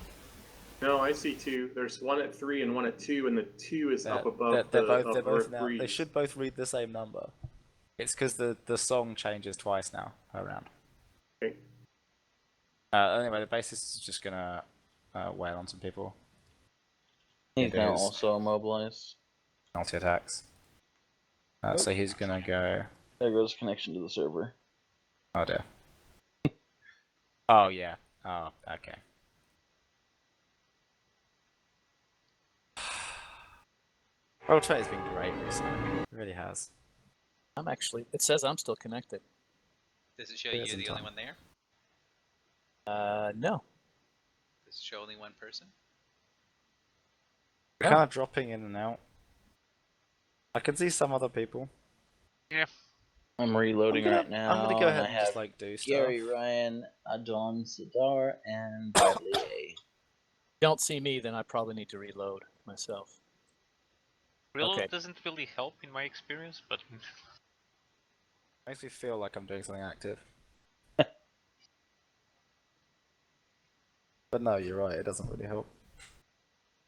No, I see 2. There's one at 3 and one at 2, and the 2 is up above They're the both upper now. They breeze. should both read the same number. It's because the song changes twice now per round. Okay. Anyway, the bassist is just gonna wail on some people. He's It now is. also immobilized. Multi attacks. So he's gonna go. There goes connection to the server. Oh dear. Oh yeah. Oh okay. Roll 20 has been great recently. It really has. I'm actually. It says I'm still connected. Does it show It you isn't the only on. one there? No. Does it show only one person? We're Yeah. kind of dropping in and out. I can see some other people. Yeah. I'm reloading right now. I'm gonna go ahead I and have just like do stuff. Gary Ryan, Adon Sadar, and Bradley A. Don't see me, then I probably need to reload myself. Reload Okay. doesn't really help in my experience, but Makes me feel like I'm doing something active. But no, you're right. It doesn't really help. I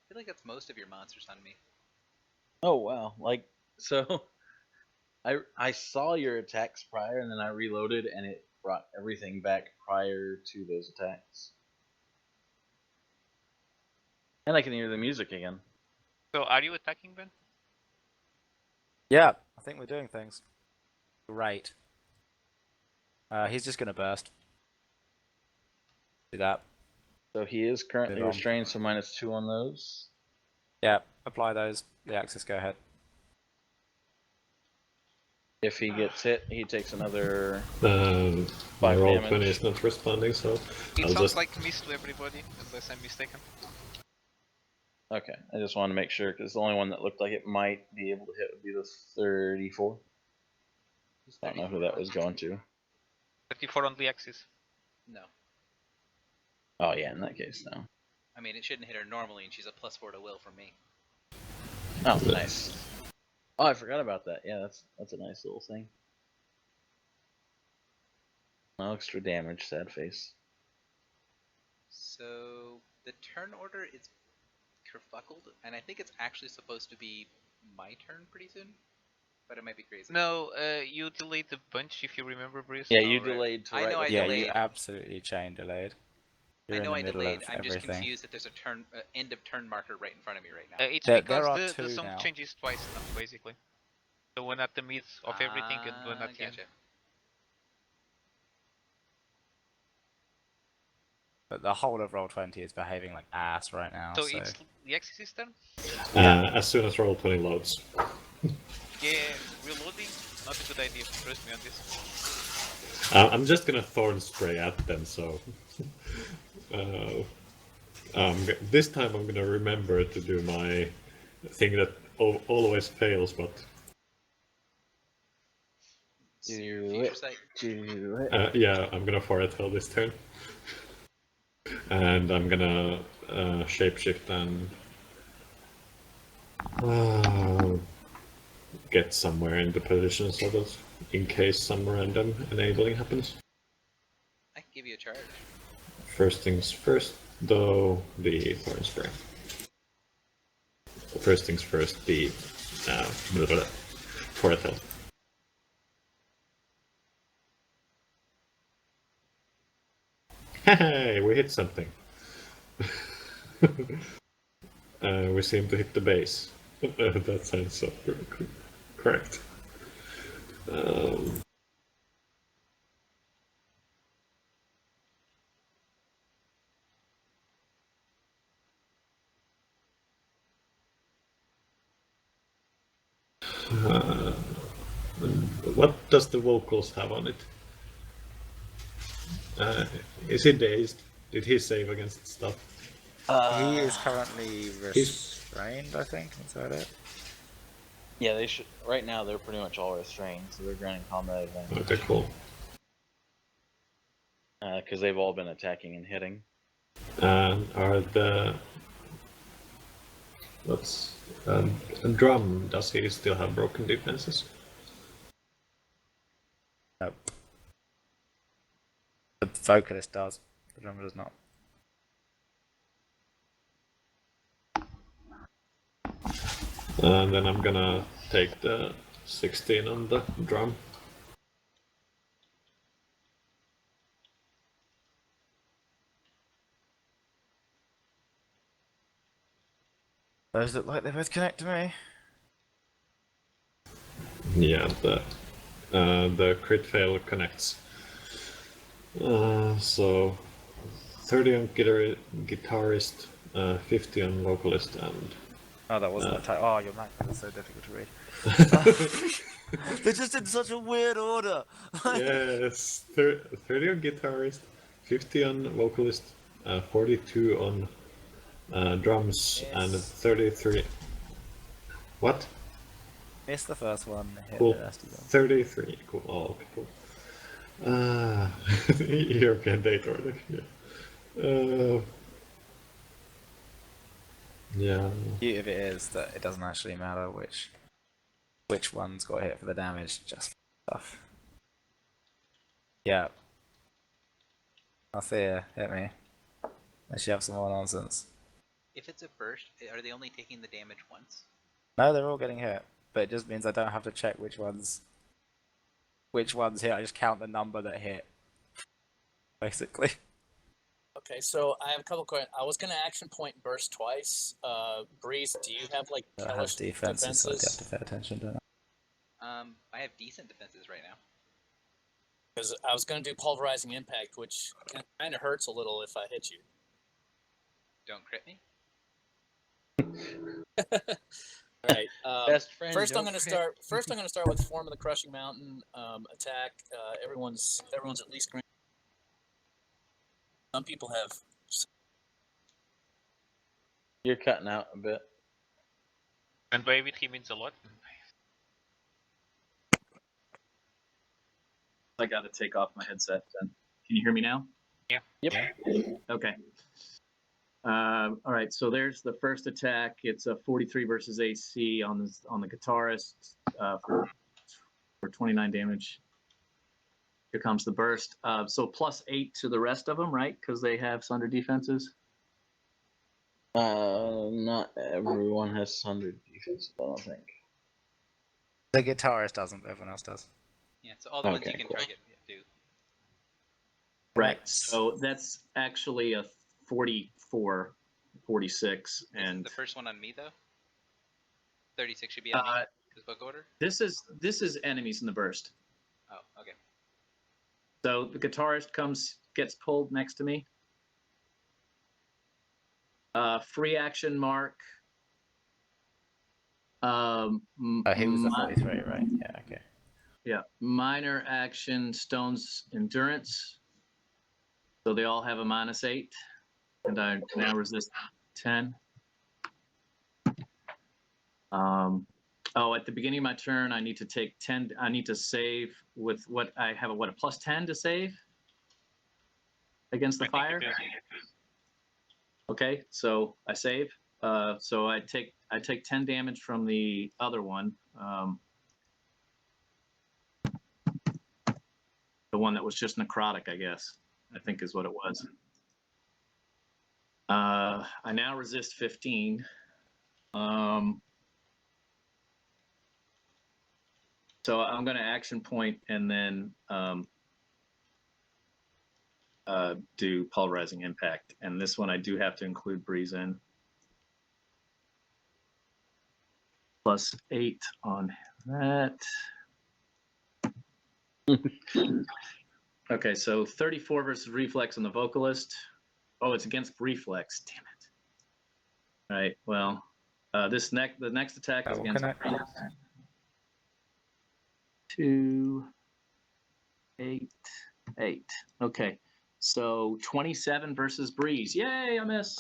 feel like that's most of your monsters on me. Oh wow! Like so, I saw your attacks prior, and then I reloaded, and it brought everything back prior to those attacks. And I can hear the music again. so are you attacking Ben? Yeah, I think we're doing things. Great. He's just gonna burst. Do that. So he is currently Move on. restrained, so -2 on those. Yeah, apply those. The axis, go ahead. If he gets hit, he takes another My 5 roll damage. 20 is not responding, so It I'll sounds just like miss to everybody, unless I'm mistaken. Okay, I just wanted to make sure because the only one that looked like it might be able to hit would be the 34. I don't know who that was going to. 34 on the axis. No. Oh yeah, in that case, no. I mean, it shouldn't hit her normally, and she's a +4 to will from me. Oh, nice. Oh, I forgot about that. Yeah, that's a nice little thing. No extra damage, sad face. So the turn order is kerfuckled, and I think it's actually supposed to be my turn pretty soon, but it might be crazy. No, you delayed the bunch if you remember, Bruce. Yeah, Oh, you right. delayed to I right know I before. Yeah, you delayed. absolutely chain delayed. You're I know in I the middle delayed. of I'm just everything. confused that there's a turn end of turn marker right in front of me right now. It's There because are the two song now. changes twice now, basically. The one at the mid of everything and one at the end. Gotcha. But the whole of Roll20 is behaving like ass right now, So so... it's the axis turn? as soon as roll 20 loads. Yeah, reloading, not a good idea. Trust me on this. I'm just gonna thorn spray at them, so this time I'm gonna remember to do my thing that always fails, but So your Do future it. sight. Do it. yeah, I'm gonna foretell this turn. And I'm gonna shapeshift and get somewhere in the position so that in case some random enabling happens. I can give you a charge. First things first, though, the thorn spray. First things first, the foretell. Hey, we hit something. We seem to hit the base. That sounds so correct. What does the vocals have on it? Is he dazed? Did he save against stuff? He is currently restrained, I think. Is that it? Yeah, they should. Right now, they're pretty much all restrained, so they're granting combat advantage. Okay, cool. Because they've all been attacking and hitting. Are the drum? Does he still have broken defenses? Nope. The vocalist does. The drummer does not. And then I'm gonna take the 16 on the drum. Those look like they both connect to me. Yeah, the crit fail connects. So 30 on guitarist, 50 on vocalist, and Oh, that wasn't a type. Oh, your Mac is so difficult to read. They're just in such a weird order. yes, 30 on guitarist, 50 on vocalist, 42 on drums, and 33. What? Missed the first one. Hit Cool. the rest of them. 33. Cool. Oh, okay, cool. European date order. Yeah. Yeah. Beauty of it is that it doesn't actually matter which one's got hit for the damage, just stuff. Yeah. Althea, hit me. Unless you have some more nonsense. If it's a burst, are they only taking the damage once? No, they're all getting hit. But it just means I don't have to check which one's hit. I just count the number that hit. Basically. Okay, so I have a couple questions. I was gonna action point burst twice. Breeze, do you have like That has hellish defenses, so I have to pay attention to that. I have decent defenses right now. Because I was going to do pulverizing impact, which kind of hurts a little if I hit you. Don't crit me. All right. Best friend. First, I'm don't going to crit. start. First, I'm going to start with Form of the Crushing Mountain attack. Everyone's at least green. Some people have. You're cutting out a bit. And by it, he means a lot. I got to take off my headset then. Can you hear me now? Yeah. Yep. Okay. All right, so there's the first attack. It's a 43 versus AC on the guitarist for 29 damage. Here comes the burst. So +8 to the rest of them, right? Because they have Sunder defenses. Not everyone has sundered defense, I don't think. The guitarist doesn't, but everyone else does. Yeah, so all the ones you Okay, can cool. target do. Right. So that's actually a 44, 46, Is and the first one on me though? 36 should be on me. Is book order? this is enemies in the burst. Oh, okay. So the guitarist gets pulled next to me. Free action mark. He was a 43, right? Yeah, okay. Yeah, minor action stones endurance. So they all have a -8, and I now resist 10. At the beginning of my turn, I need to take 10. I need to save with what I have. A +10 to save against the fire. Okay, so I save. So I take 10 damage from the other one. The one that was just necrotic, I guess. I think is what it was. I now resist 15. So I'm going to action point and then do pulverizing impact. And this one I do have to include breeze in. +8 on that. Okay, so 34 versus reflex on the vocalist. Oh, it's against reflex. Damn it. All right. Well, the next attack is against 2, 8, 8. Okay. So 27 versus breeze. Yay, I miss.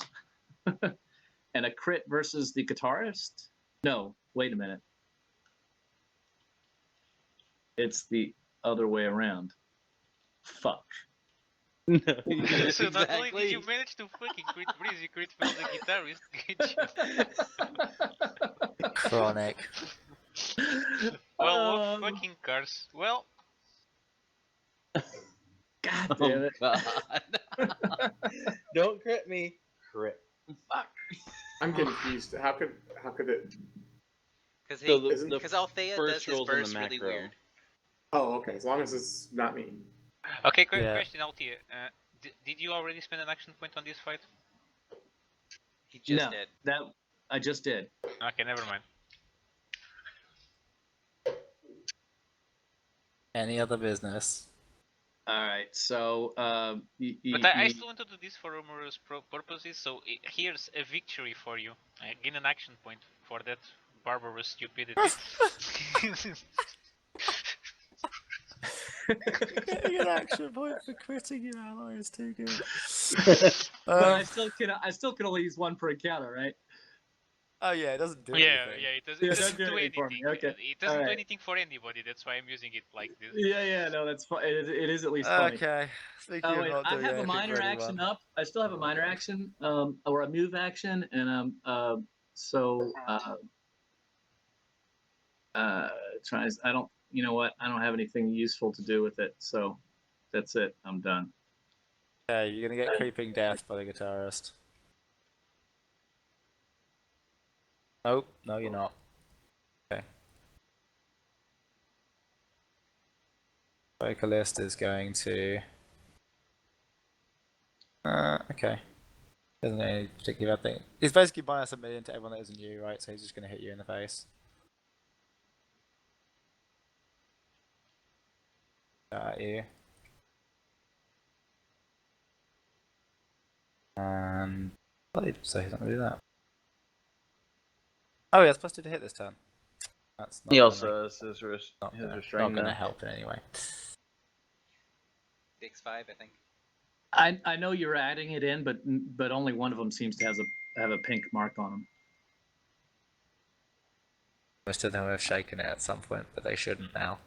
And a crit versus the guitarist? No, wait a minute. It's the other way around. Fuck. No, So not only did you manage to fucking crit Breeze, you crit fail the guitarist. Chronic. Well, what fucking cars? Well, God damn it. God. Don't crit me. Crit. Fuck. I'm confused. How could it? Because Althea does his roll's in the burst really macro. weird. Oh, okay. As long as it's not me. okay, quick Yeah. question, Altia. Did you already spend an action point on this fight? He just No, did. that I just did. Okay, never mind. Any other business? All right. So But I still want to do this for rumorous purposes, so here's a victory for you. Gain an action point for that barbarous stupidity. Getting an action point for quitting your ally is too good. but I still can only use one per encounter, right? Oh yeah, it doesn't do yeah, anything. it Yeah, doesn't don't do do anything for anything. me, okay. It doesn't do Alright. anything for anybody. That's why I'm using it like this. Yeah, no, that's fine. It is at least funny. Okay. Speaking Oh of wait, not I doing have a anything minor for action anyone. up. I still have a minor action, or a move action, and tries. I don't. You know what? I don't have anything useful to do with it, so that's it. I'm done. Okay, you're gonna get creeping death by the guitarist. Nope, no, you're not. Okay. Vocalist is going to. Okay. Doesn't do any particular thing. He's basically minus a million to everyone that isn't you, right? So he's just gonna hit you in the face. At you. And so he's not gonna do that. Oh, yeah, it's supposed to hit this turn. That's not He gonna also has his not restraint gonna now. help in any way. Takes 5, I think. I know you're adding it in, but only one of them seems to have a pink mark on them. Most of them have shaken it at some point, but they shouldn't now.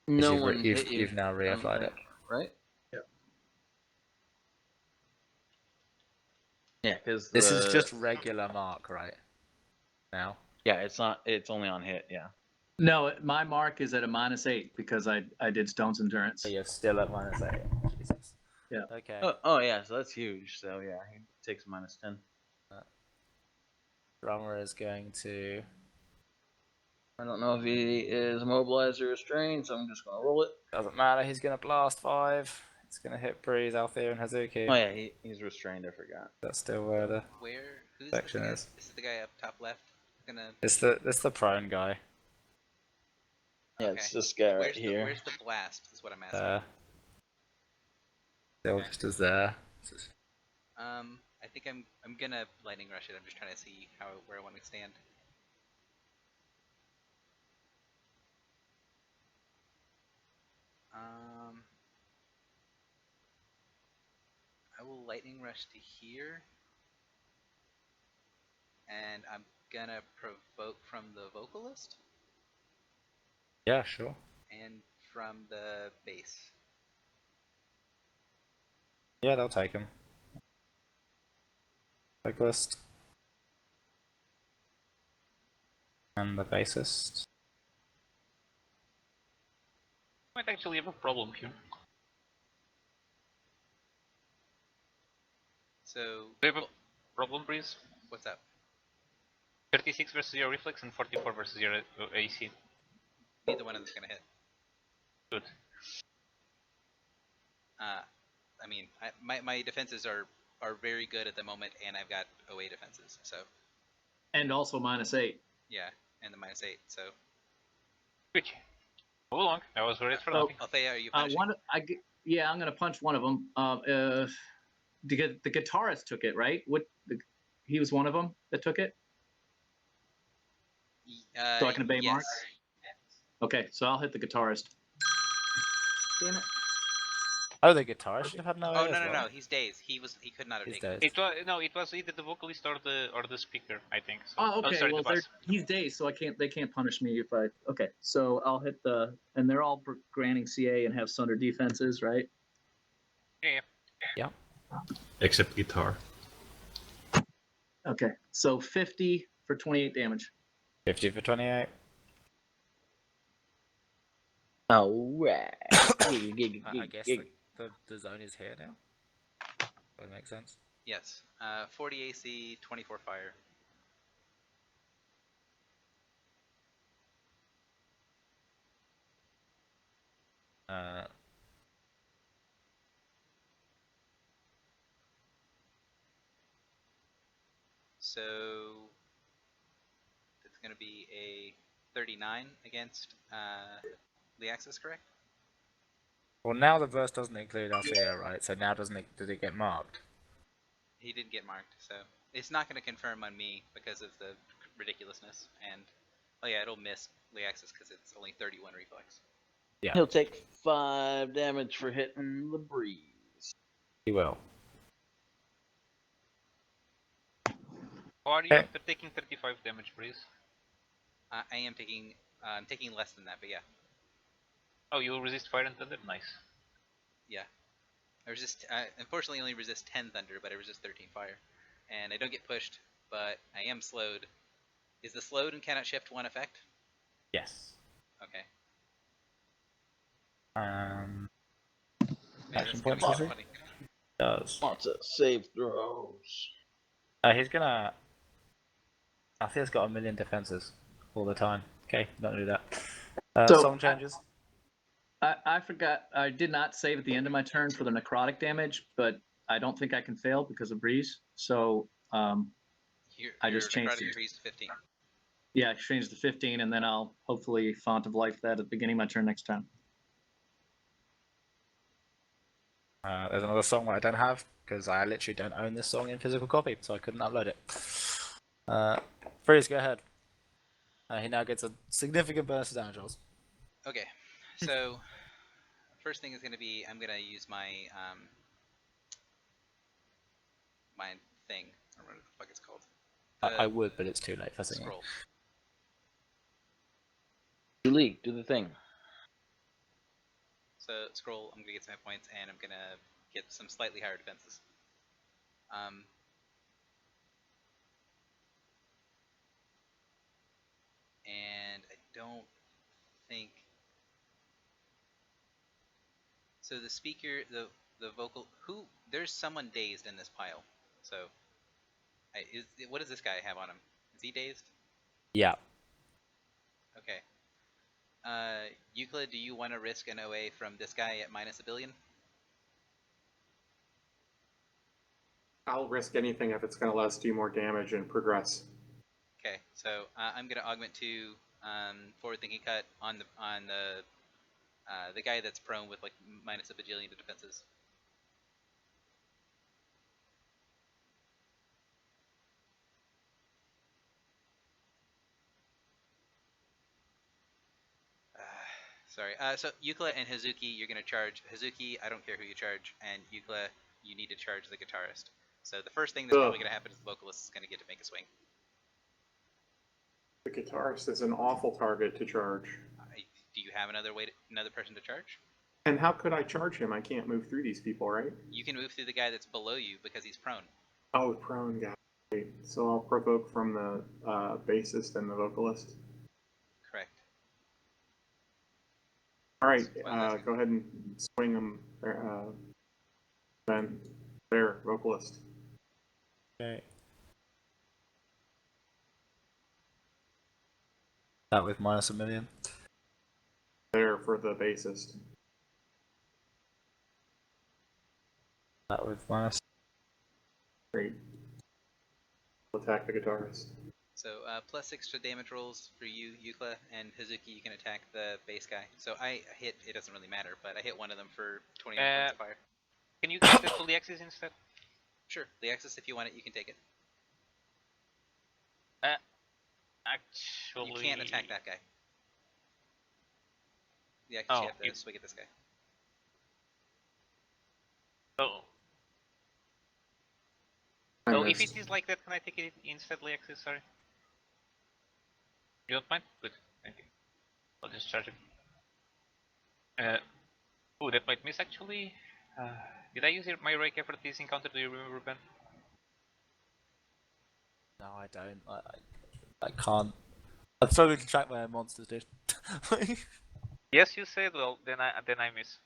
No You've, one hit you. you've now I don't reapplied it. think, right? Yeah. Yeah, because This is just regular mark, right? Now. yeah, it's not. It's only on hit. Yeah. No, my mark is at a -8 because I did Stone's Endurance. So you're still at -8. Jesus. Yeah. Okay. Oh yeah, so that's huge. So yeah, he takes -10. Drummer is going to. I don't know if he is immobilized or restrained, so I'm just gonna roll it. Doesn't matter. He's gonna blast 5. It's gonna hit Breeze, Althea, and Hazuki. Oh yeah, he's restrained. I forgot. That's still where the Where? Who's section this? is. This is the guy up top left. Gonna. It's the prone guy. Yeah, Okay. it's this guy right Where's here. where's the blast? Is what I'm asking. There. Still Okay. just as there. I think I'm gonna lightning rush it. I'm just trying to see where I want to stand. I will lightning rush to here, and I'm gonna provoke from the vocalist Yeah, sure. and from the bass. Yeah, they'll take him. Vocalist. And the bassist. Might actually have a problem here. So, Do you have a problem, Breeze? what's up? 36 versus your reflex and 44 versus your AC. Neither one of them's gonna hit. Good. I mean, my defenses are very good at the moment, and I've got OA defenses, so And also -8. yeah, and the -8. So, Good. Move along. I was worried for So- nothing. Althea, are you punishing? Yeah, I'm gonna punch one of them. The guitarist took it, right? He was one of them that took it. So I can obey yes. Mark? Okay, so I'll hit the guitarist. Damn it. Oh, the guitarist should have had no Oh A as no, well. he's dazed. He could not have He's taken it. dazed. It was either the vocalist or the speaker, I think. So, Oh, okay. sorry, Well, the bass. he's dazed, so they can't punish me if I. Okay, so I'll hit and they're all granting CA and have Sunder defenses, right? Yeah. Except guitar. Okay, so 50 for 28 damage. 50 for 28. Alright. I guess the zone is here now. That makes sense. Yes. 40 AC, 24 fire. So it's going to be a 39 against Leaxis, correct? Well, now the verse doesn't include Althea, right? So now does it get marked? He did get marked, so it's not going to confirm on me because of the ridiculousness. And oh yeah, it'll miss Leaxis because it's only 31 reflex. Yeah. He'll take 5 damage for hitting the breeze. He will. How are you Okay. after taking 35 damage, Breeze? I am taking I'm taking less than that, but yeah, Oh, you will resist fire and thunder? Nice. yeah. I resist. Unfortunately, only resist 10 thunder, but I resist 13 fire, and I don't get pushed. But I am slowed. Is the slowed and cannot shift one effect? Yes. Okay. Man, That's points, kinda is he? funny. Does. Lots of save throws. He's gonna. Althea's got 1,000,000 defenses all the time. Okay, don't do that. So- Song changes. I forgot. I did not save at the end of my turn for the necrotic damage, but I don't think I can fail because of Breeze. So I just your changed necrotic it. freeze to 15. Yeah, I changed to 15, and then I'll hopefully Font of Life that at the beginning of my turn next time. There's another song that I don't have because I literally don't own this song in physical copy, so I couldn't upload it. Freeze, go ahead. He now gets a significant bonus to damage rolls. Okay, so first thing is going to be I'm going to use my my thing. I don't remember what the fuck it's called. I would, but it's too late for singing. Scroll. League, do the thing. So scroll. I'm going to get some hit points, and I'm going to get some slightly higher defenses. And I don't think so. The speaker, the vocal. There's someone dazed in this pile. So, what does this guy have on him? Is he dazed? Yeah. Okay. Euclid, do you want to risk an OA from this guy at -1 billion? I'll risk anything if it's going to let us do more damage and progress. Okay, so I'm gonna augment to forward thinking cut on the guy that's prone with like -1 bajillion to defenses. Sorry. So Euclid and Hazuki, you're gonna charge Hazuki. I don't care who you charge, and Euclid, you need to charge the guitarist. So the first thing that's probably gonna happen is the vocalist is gonna get to make a swing. The guitarist is an awful target to charge. Do you have another person to charge? And how could I charge him? I can't move through these people, right? You can move through the guy that's below you because he's prone. Oh, prone guy. So I'll provoke from the bassist and the vocalist. Correct. All right, go ahead and swing him. Then there, vocalist. Okay. That with -1 million. There for the bassist. That with minus. Great. Attack the guitarist. So +6 to damage rolls for you, Euclid, and Hazuki. You can attack the base guy. So I hit. It doesn't really matter, but I hit one of them for 29 points of fire. Can you give it to Leaxis instead? Sure, Leaxis, if you want it, you can take it. Actually, you can't attack that guy. Yeah, Oh, you have to swing at this guy. Oh. Oh, if it is like that, can I take it instead, Leaxis? Sorry. You don't mind? Good. Thank you. I'll just charge it. Oh, that might miss actually. Did I use my Rake effort this encounter? Do you remember, Ben? No, I don't. I can't. I totally can track my own monsters, dude. Yes, you said. Well, then I miss.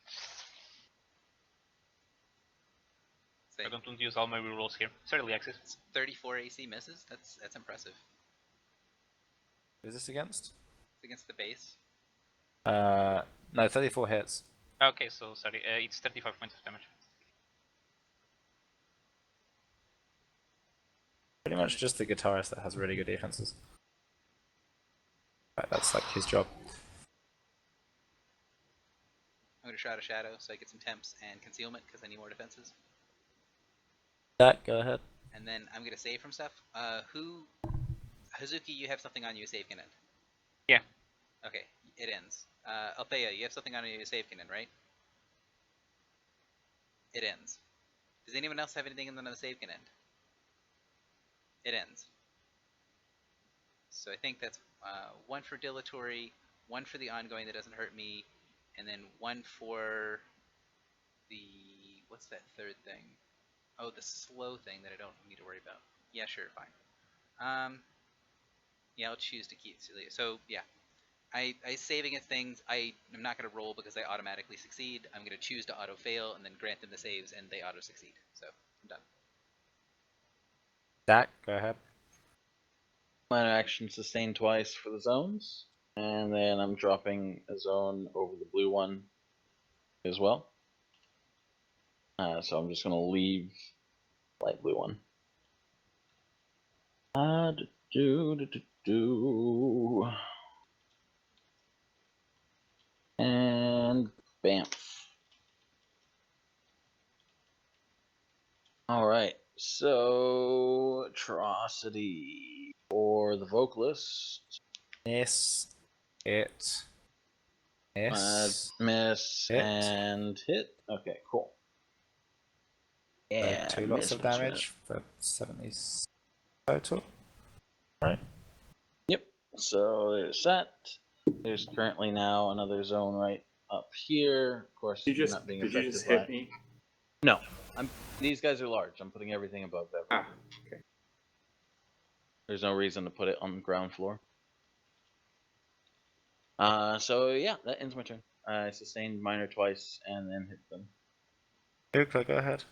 Same. I don't use all my rerolls here. Sorry, Leaxis. 34 AC misses. That's impressive. Who's this against? It's against the base. No, 34 hits. Okay, so sorry. It's 35 points of damage. Pretty much just the guitarist that has really good defenses. Right, that's like his job. I'm going to shroud a shadow so I get some temps and concealment because I need more defenses. That, go ahead. And then I'm going to save from stuff. Hazuki, you have something on you, save can end. Yeah. Okay, it ends. Althea, you have something on you, save can end, right? It ends. Does anyone else have anything on the save can end? It ends. So I think that's one for dilatory, one for the ongoing that doesn't hurt me, and then one for the, what's that third thing? Oh, the slow thing that I don't need to worry about. Yeah, sure, fine. Yeah, I'll choose to keep. So yeah, I save against things. I'm not going to roll because I automatically succeed. I'm going to choose to auto fail and then grant them the saves and they auto succeed. So I'm done. Dak, go ahead. Minor action sustained twice for the zones, and then I'm dropping a zone over the blue one as well. So I'm just going to leave light blue one. And bam. So atrocity for the vocalist. Miss. Hit. Miss. Miss Hit. and hit. Okay, cool. So Yeah, 2 lots of damage for 70 total. Right. Yep. So there's that. There's currently now another zone right up here. Of course, Did you not being did affected you just by. hit me? No, these guys are large. I'm putting everything above them. Ah, okay. There's no reason to put it on the ground floor. So yeah, that ends my turn. I sustained minor twice and then hit them. Ukla, go ahead.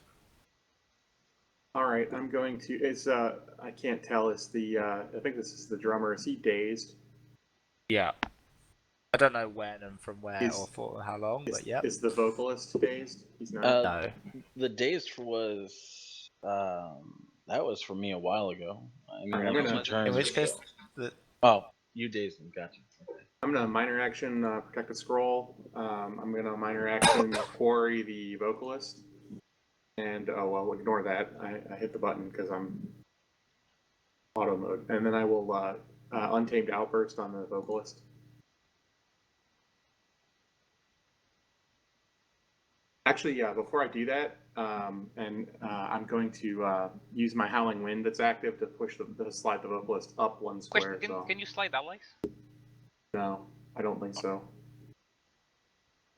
All right, I'm going to. Is I can't tell. Is the I think this is the drummer. Is he dazed? Yeah. I don't know when and from where Is- or for how long, Is, but yeah. is the vocalist dazed? He's not. No. The dazed was that was for me a while ago. I mean, Alright, I'm like gonna- 2 turns In which case, ago. Oh, you dazed him. Gotcha. Okay. I'm gonna minor action protect the scroll. I'm gonna minor action quarry the vocalist. And oh well, ignore that. I hit the button because I'm auto mode, and then I will untamed outburst on the vocalist. Actually, yeah. Before I do that, I'm going to use my howling wind that's active to push to slide the vocalist up 1 square. Question: Can you slide allies? No, I don't think so.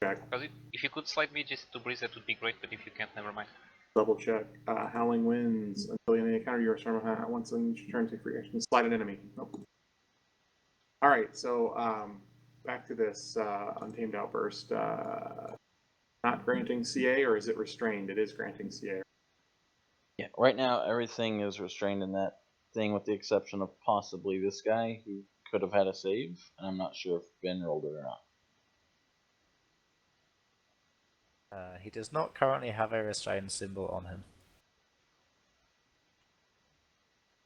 Check. Because if you could slide me just to Breeze, that would be great. But if you can't, never mind. Double check. Howling winds until the end of the encounter. You are starting at once in each turn. Take free action. Slide an enemy. Nope. All right. So back to this untamed outburst. Not granting CA, or is it restrained? It is granting CA. Yeah. Right now, everything is restrained in that thing, with the exception of possibly this guy who could have had a save, and I'm not sure if Ben rolled it or not. he does not currently have a restrained symbol on him.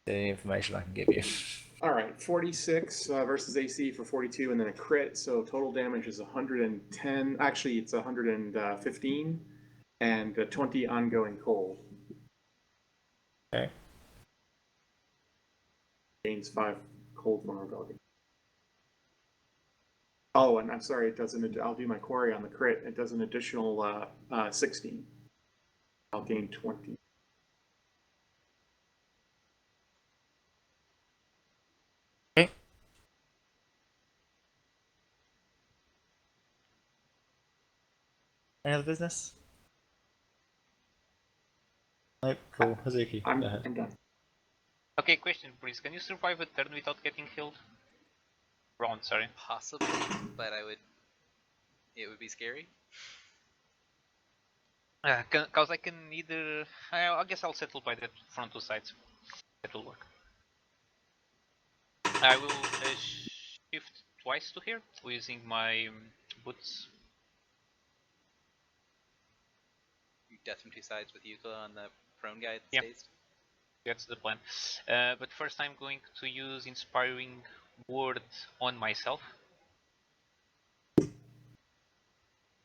Any information I can give you. All right, 46 versus AC for 42, and then a crit. So total damage is 110. Actually, it's 115, and 20 ongoing cold. Okay. Gains 5 cold vulnerability. Oh, and I'm sorry, it doesn't. I'll do my quarry on the crit. It does an additional 16. I'll gain 20. Okay. Any other business? Nope. Cool. Hazuki, I'm go ahead. done. Okay, question, Breeze. Can you survive a turn without getting killed? Round, sorry. Possibly, but it would be scary. Cause I can either. I guess I'll settle by the front 2 sides. That will work. I will shift twice to here using my boots. Death from 2 sides with Yuka on the prone guy that's Yep. dazed. That's the plan. But first I'm going to use Inspiring Word on myself.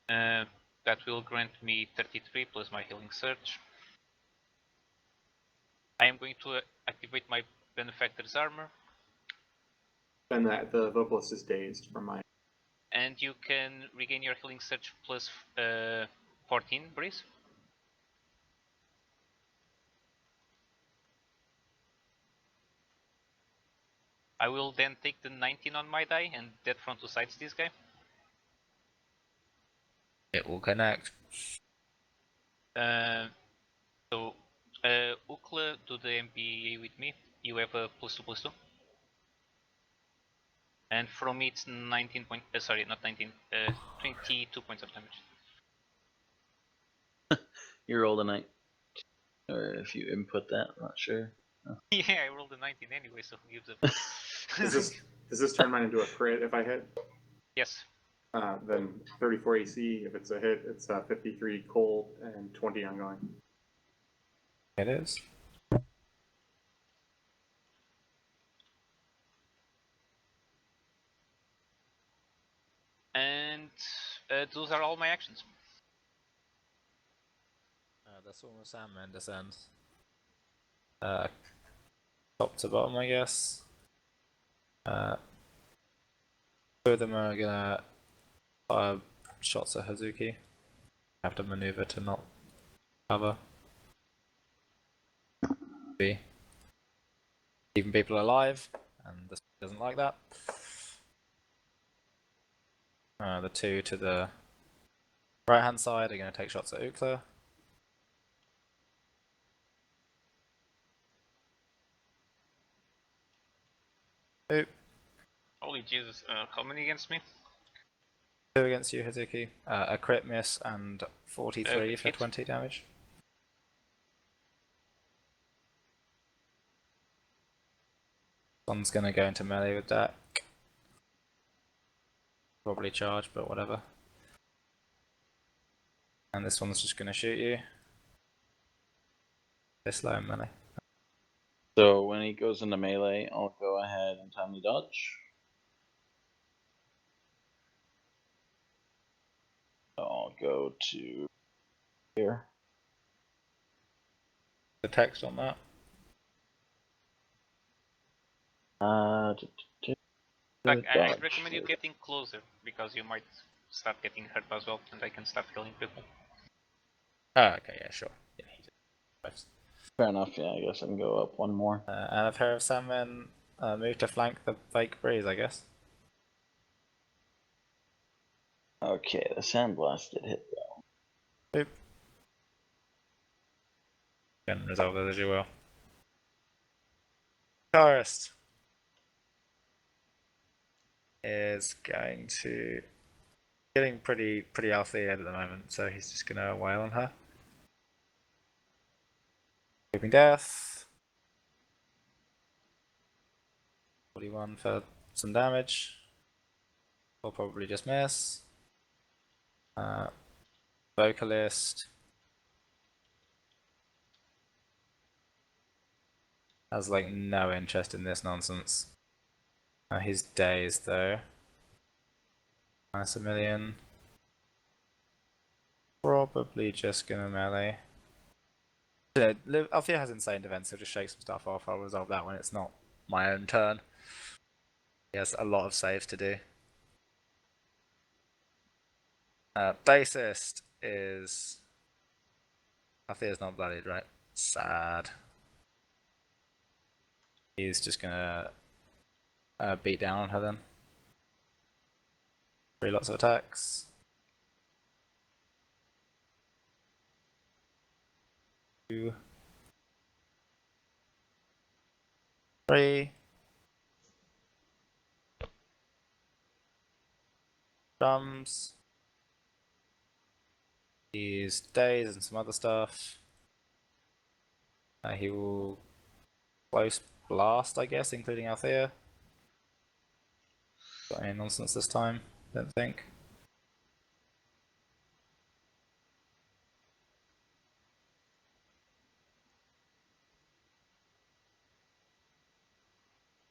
That will grant me 33 plus my Healing Surge. I am going to activate my Benefactor's Armor. And that the vocalist is dazed from my. And you can regain your Healing Surge plus 14, Breeze. I will then take the 19 on my die and dead front 2 sides this guy. It will connect. So, Ukla, do the MPA with me. You have a +2/+2. And from me it's 19 point. Sorry, not 19. 22 points of damage. You rolled a 9, or if you input that, I'm not sure. Yeah, I rolled a 19 anyway, so who gives a Does this turn mine into a crit if I hit? Yes. Then 34 AC. If it's a hit, it's 53 cold and 20 ongoing. It is. And those are all my actions. That's almost Sam Mendes ends. top to bottom, I guess. Two of them are gonna fire shots at Hazuki. Have to maneuver to not cover. B. Keeping people alive, and this doesn't like that. The two to the right hand side are going to take shots at Ukla. Oop. Holy Jesus! How many against me? 2 against you, Hazuki. A crit miss and 43 for hit. 20 damage. One's going to go into melee with that. Probably charge, but whatever. And this one's just going to shoot you. They're slow in melee. So when he goes into melee, I'll go ahead and timely dodge. I'll go to here. The text on that. Like, I'd Dodge. recommend you getting closer because you might start getting hurt as well, and I can start killing people. Oh, okay, yeah, sure. Yeah, he just... Fair enough, yeah, I guess I can go up one more. And a pair of Sandmen move to flank the fake breeze, I guess. Okay, the Sandblast did hit though. Boop. Can resolve those as you will. Forest is going to getting pretty Althea at the moment, so he's just gonna wail on her. Hoping death. 41 for some damage. Will probably just miss. Vocalist has like no interest in this nonsense. He's dazed though. Minus 1 million. Probably just gonna melee. You know, Althea has insane defense, so just shake some stuff off. I'll resolve that when it's not my own turn. He has a lot of saves to do. Bassist is... Althea's not bloodied, right? Sad. He's just gonna beat down on her then. 3 lots of attacks. 2, 3. Drums. He's dazed and some other stuff. He will close blast, I guess, including Althea. Got any nonsense this time? Don't think.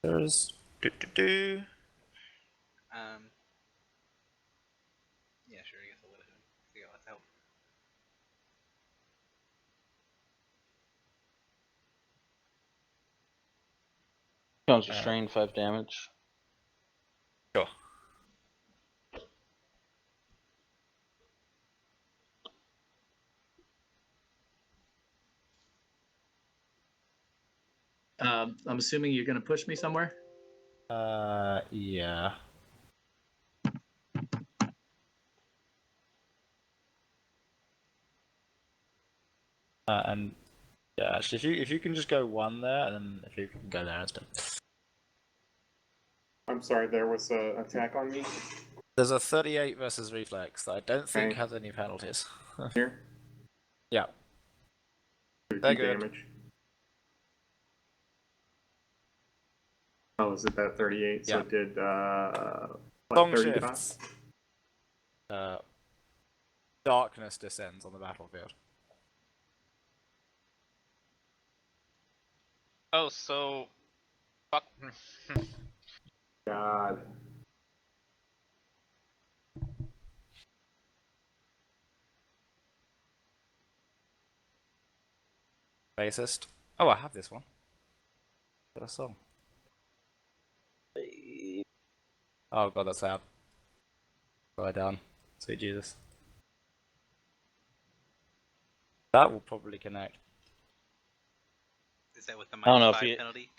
There's Yeah, sure. I guess I'll let him. See how that's help. Comes restrained 5 damage. Sure. I'm assuming you're going to push me somewhere. Yeah. And yeah, actually, if you can just go 1 there, and then if you can go there instead. I'm sorry, there was an attack on me There's a 38 versus reflex that I don't think Okay. has any penalties. here. Yeah. 50 They're good. damage. Oh, is it that 38? So Yeah. it did, Song 30 shifts. Darkness descends on the battlefield. Oh, so fuck. God. Bassist. Oh, I have this one. Got a song. Oh god, that's loud. Lie down. Sweet Jesus. That will probably connect. Is that with the I don't know minus if 5 he- penalty?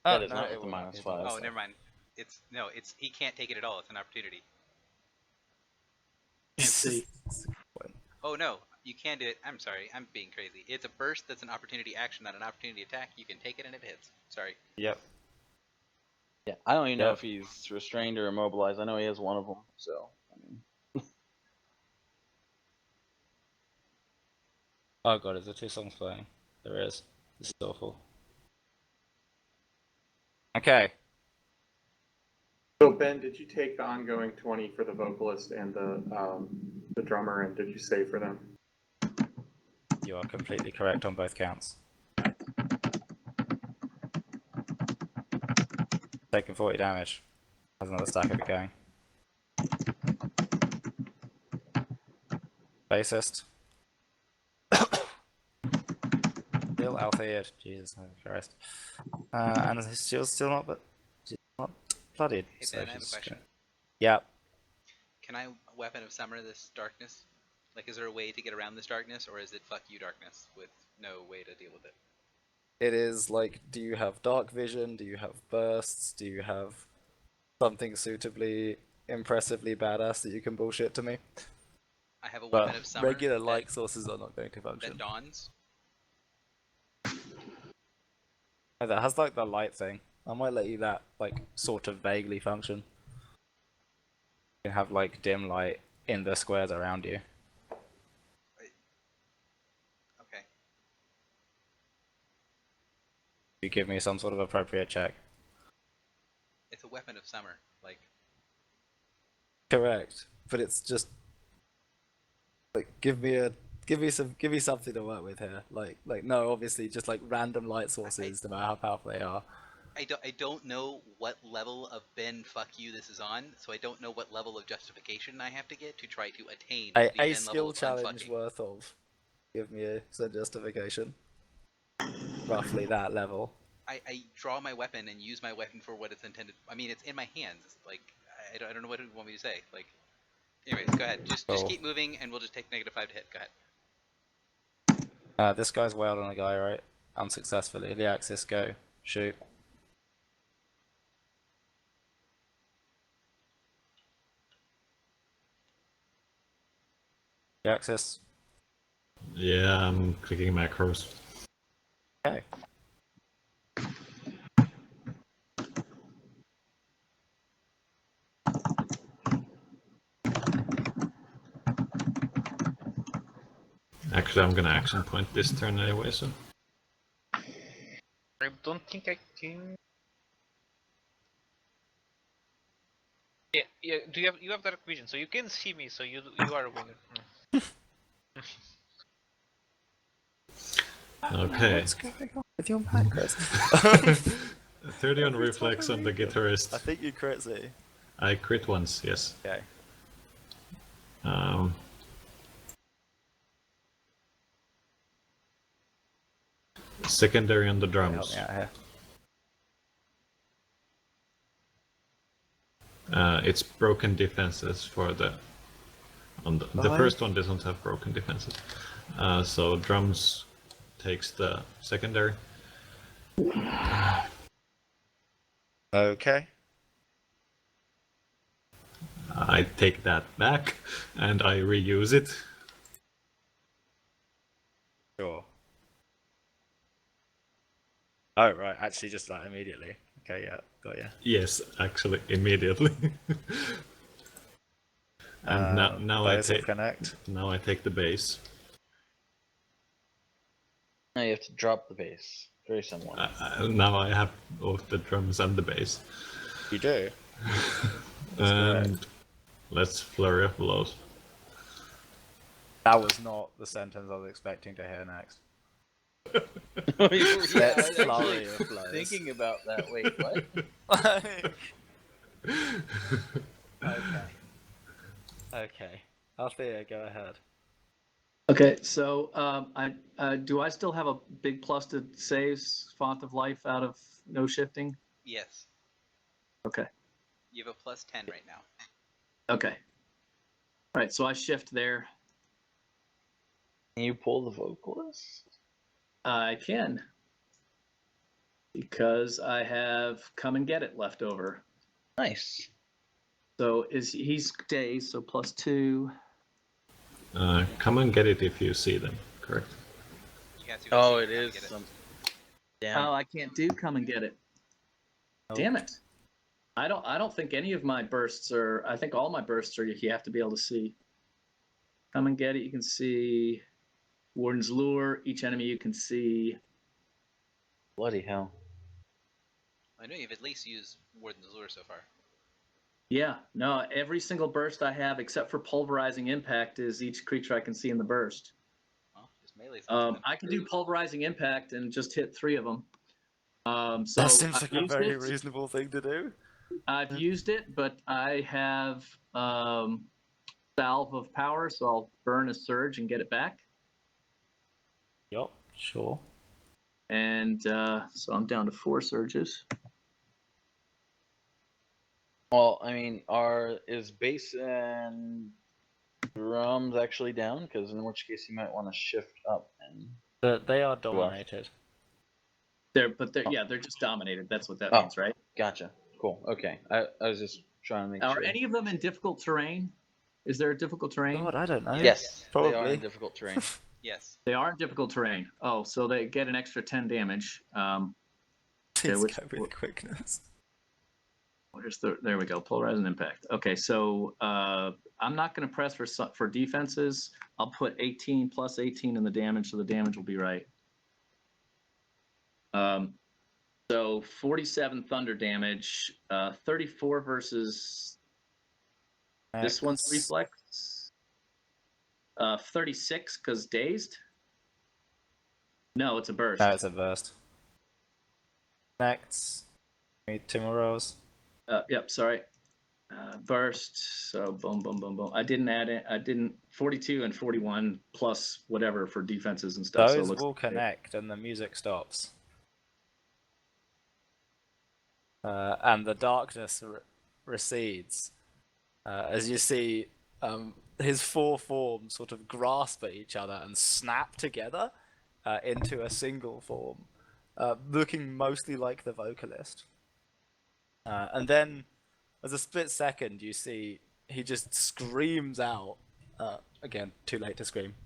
That is no, not it with the won't. minus It's 5. Oh, never mind. It's he can't take it at all. It's an opportunity. Can't see. Oh no, you can do it. I'm sorry, I'm being crazy. It's a burst that's an opportunity action, not an opportunity attack. You can take it and it hits. Sorry. Yep. Yeah, I don't even know Yep. if he's restrained or immobilized. I know he has one of them, so I mean, Oh god, is there 2 songs playing? There is. This is awful. Okay. So Ben, did you take the ongoing 20 for the vocalist and the drummer, and did you save for them? You are completely correct on both counts. Taking 40 damage. Has another stack of it going. Bassist. Still Althea. Jesus Christ. And his shield's still not, but she's not bloodied. Hey So Ben, I have a she's question. gonna... Yeah. Can I weapon of summer this darkness? Like, is there a way to get around this darkness, or is it fuck you darkness with no way to deal with it? It is like, do you have dark vision? Do you have bursts? Do you have something suitably, impressively badass that you can bullshit to me? I have a But weapon of summer regular that, light sources are not going to function. that dawns. Oh, that has like the light thing. I might let you that like sort of vaguely function. You can have like dim light in the squares around you. Okay. You give me some sort of appropriate check. It's a weapon of summer. Like, Correct, but it's just like give me something to work with here. Like no, obviously just like random light sources, no matter how powerful they are. I don't know what level of Ben fuck you this is on, so I don't know what level of justification I have to get to try to attain the A Ben level skill of challenge unfucking. worth of. Give me some justification. Roughly that level. I draw my weapon and use my weapon for what it's intended. I mean, it's in my hands. Like, I don't know what you want me to say. Like, anyways, go ahead. Just Cool. keep moving, and we'll just take -5 to hit. Go ahead. This guy's wailed on a guy, right? Unsuccessfully. The axis, go. Shoot. The axis. Yeah, I'm clicking macros. Okay. Actually, I'm gonna action point this turn anyway, so. I don't think I can. Yeah, yeah. Do you have dark vision, so you can see me, so you are a winner. Okay. What's going on with your macros? 30 on Every reflex time I on the read them. guitarist. I think you crit Z. I crit once, yes. Okay. Secondary on the Help drums. me out here. It's broken defenses for the. The first one doesn't have broken defenses. So drums takes the secondary. Okay. I take that back and I reuse it. Sure. Oh, right. Actually, just like immediately. Okay, yeah. Got ya. Yes, actually, immediately. And now I those will take connect. now I take the bass. now you have to drop the bass. Very similar. Now I have both the drums and the bass. You do? And let's flurry of blows. That was not the sentence I was expecting to hear next. Yeah, I was actually Flurry of blows. thinking about that. Wait, what? Okay. Okay. Althea, go ahead. Okay, so I do I still have a big plus to saves font of life out of no shifting? Yes. Okay. You have a plus 10 right now. Okay. All right, so I shift there. Can you pull the vocalist? I can. Because I have come and get it left over. Nice. So he's days, so +2. Come and get it if you see them, correct? You got to Oh, see it how to is get some. Damn. Oh, I can't do come and get it. Damn it. I don't think any of my bursts are. I think all my bursts are you have to be able to see. Come and get it. You can see Warden's Lure. Each enemy you can see. Bloody hell. I know you've at least used Warden's Lure so far. Yeah, no, every single burst I have except for Pulverizing Impact is each creature I can see in the burst. Well, just melee something. I can do Pulverizing Impact and just hit 3 of them. So That seems I've like a used very it. reasonable thing to do. I've used it, but I have Salve of Power, so I'll burn a Surge and get it back. Yup, sure. And so I'm down to 4 Surges. Well, I mean, is bass and drums actually down? Because in which case you might want to shift up and. They are dominated. They're just dominated. That's what that Oh. means, right? Gotcha. Cool. Okay. I was just trying to make Are sure. any of them in difficult terrain? Is there a difficult terrain? God, I don't know. Yes, they are probably. in difficult terrain. Yes. They are in difficult terrain. Oh, so they get an extra 10 damage. Please which- go with quickness. there we go. Polarizing Impact. Okay, so I'm not going to press for defenses. I'll put 18 plus 18 in the damage, so the damage will be right. So 47 thunder damage, 34 versus this one's reflex. 36 because dazed. No, it's a burst. No, it's a burst. Next, need 2 more rolls. Yep, sorry. Burst. So boom, boom, boom, boom. I didn't add it. I didn't 42 and 41 plus whatever for defenses and stuff. Those so it looks will connect, and the music stops. And the darkness recedes as you see his 4 forms sort of grasp at each other and snap together into a single form, looking mostly like the vocalist. And then, as a split second, you see he just screams out. Again, too late to scream.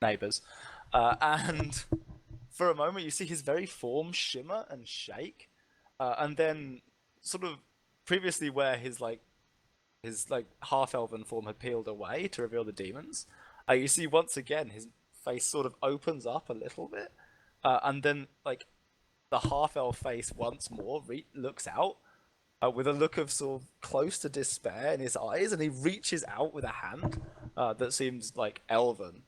Neighbors. And for a moment, you see his very form shimmer and shake. And then, sort of previously, where his half-elven form had peeled away to reveal the demons, you see once again his face sort of opens up a little bit, and then the half-elf face once more looks out with a look of sort of close to despair in his eyes, and he reaches out with a hand that seems like elven,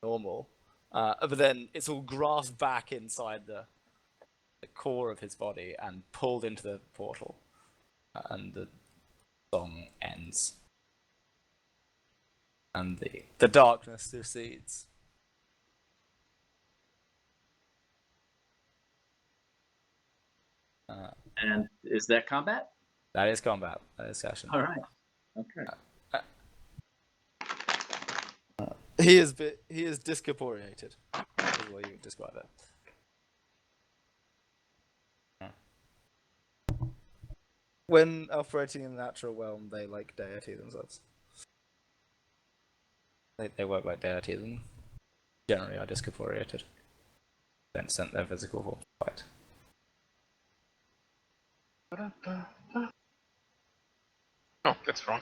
normal, but then it's all grasped back inside the core of his body and pulled into the portal, and the song ends, and the darkness recedes. And is that combat? That is combat. That is session. All right. Okay. He is discorporeated, is the way you would describe it. When operating in the natural realm, they like deity themselves. They work like deity and generally are discorporeated. Then sent their physical form to fight. Oh, that's wrong.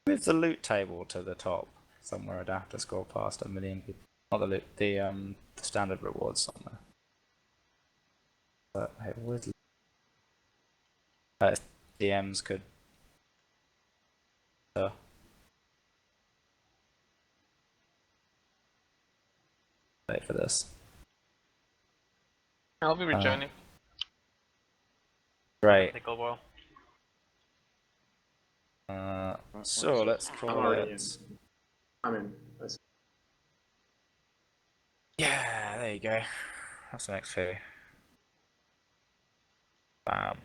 Move the loot table to the top somewhere. I'd have to scroll past a million people. Not the loot, the standard rewards somewhere. But I would. DMs could. Wait for this. I'll be rejoining. Right. Take a while. So let's I'm call already it. in. I'm in. Yeah, there you go. That's the next fee. Bam.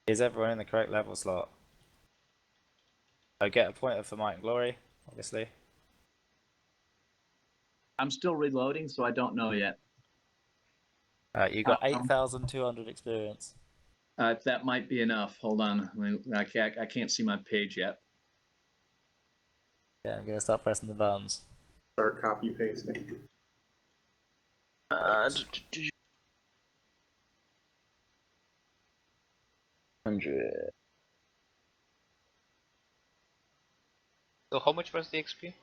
Is everyone in the correct level slot? I get a pointer for Might and Glory, obviously. I'm still reloading, so I don't know yet. You got 8,200 experience. That might be enough. Hold on. I can't see my page yet. Yeah, I'm gonna start pressing the buttons. Start copy pasting. 100. So how much was the XP?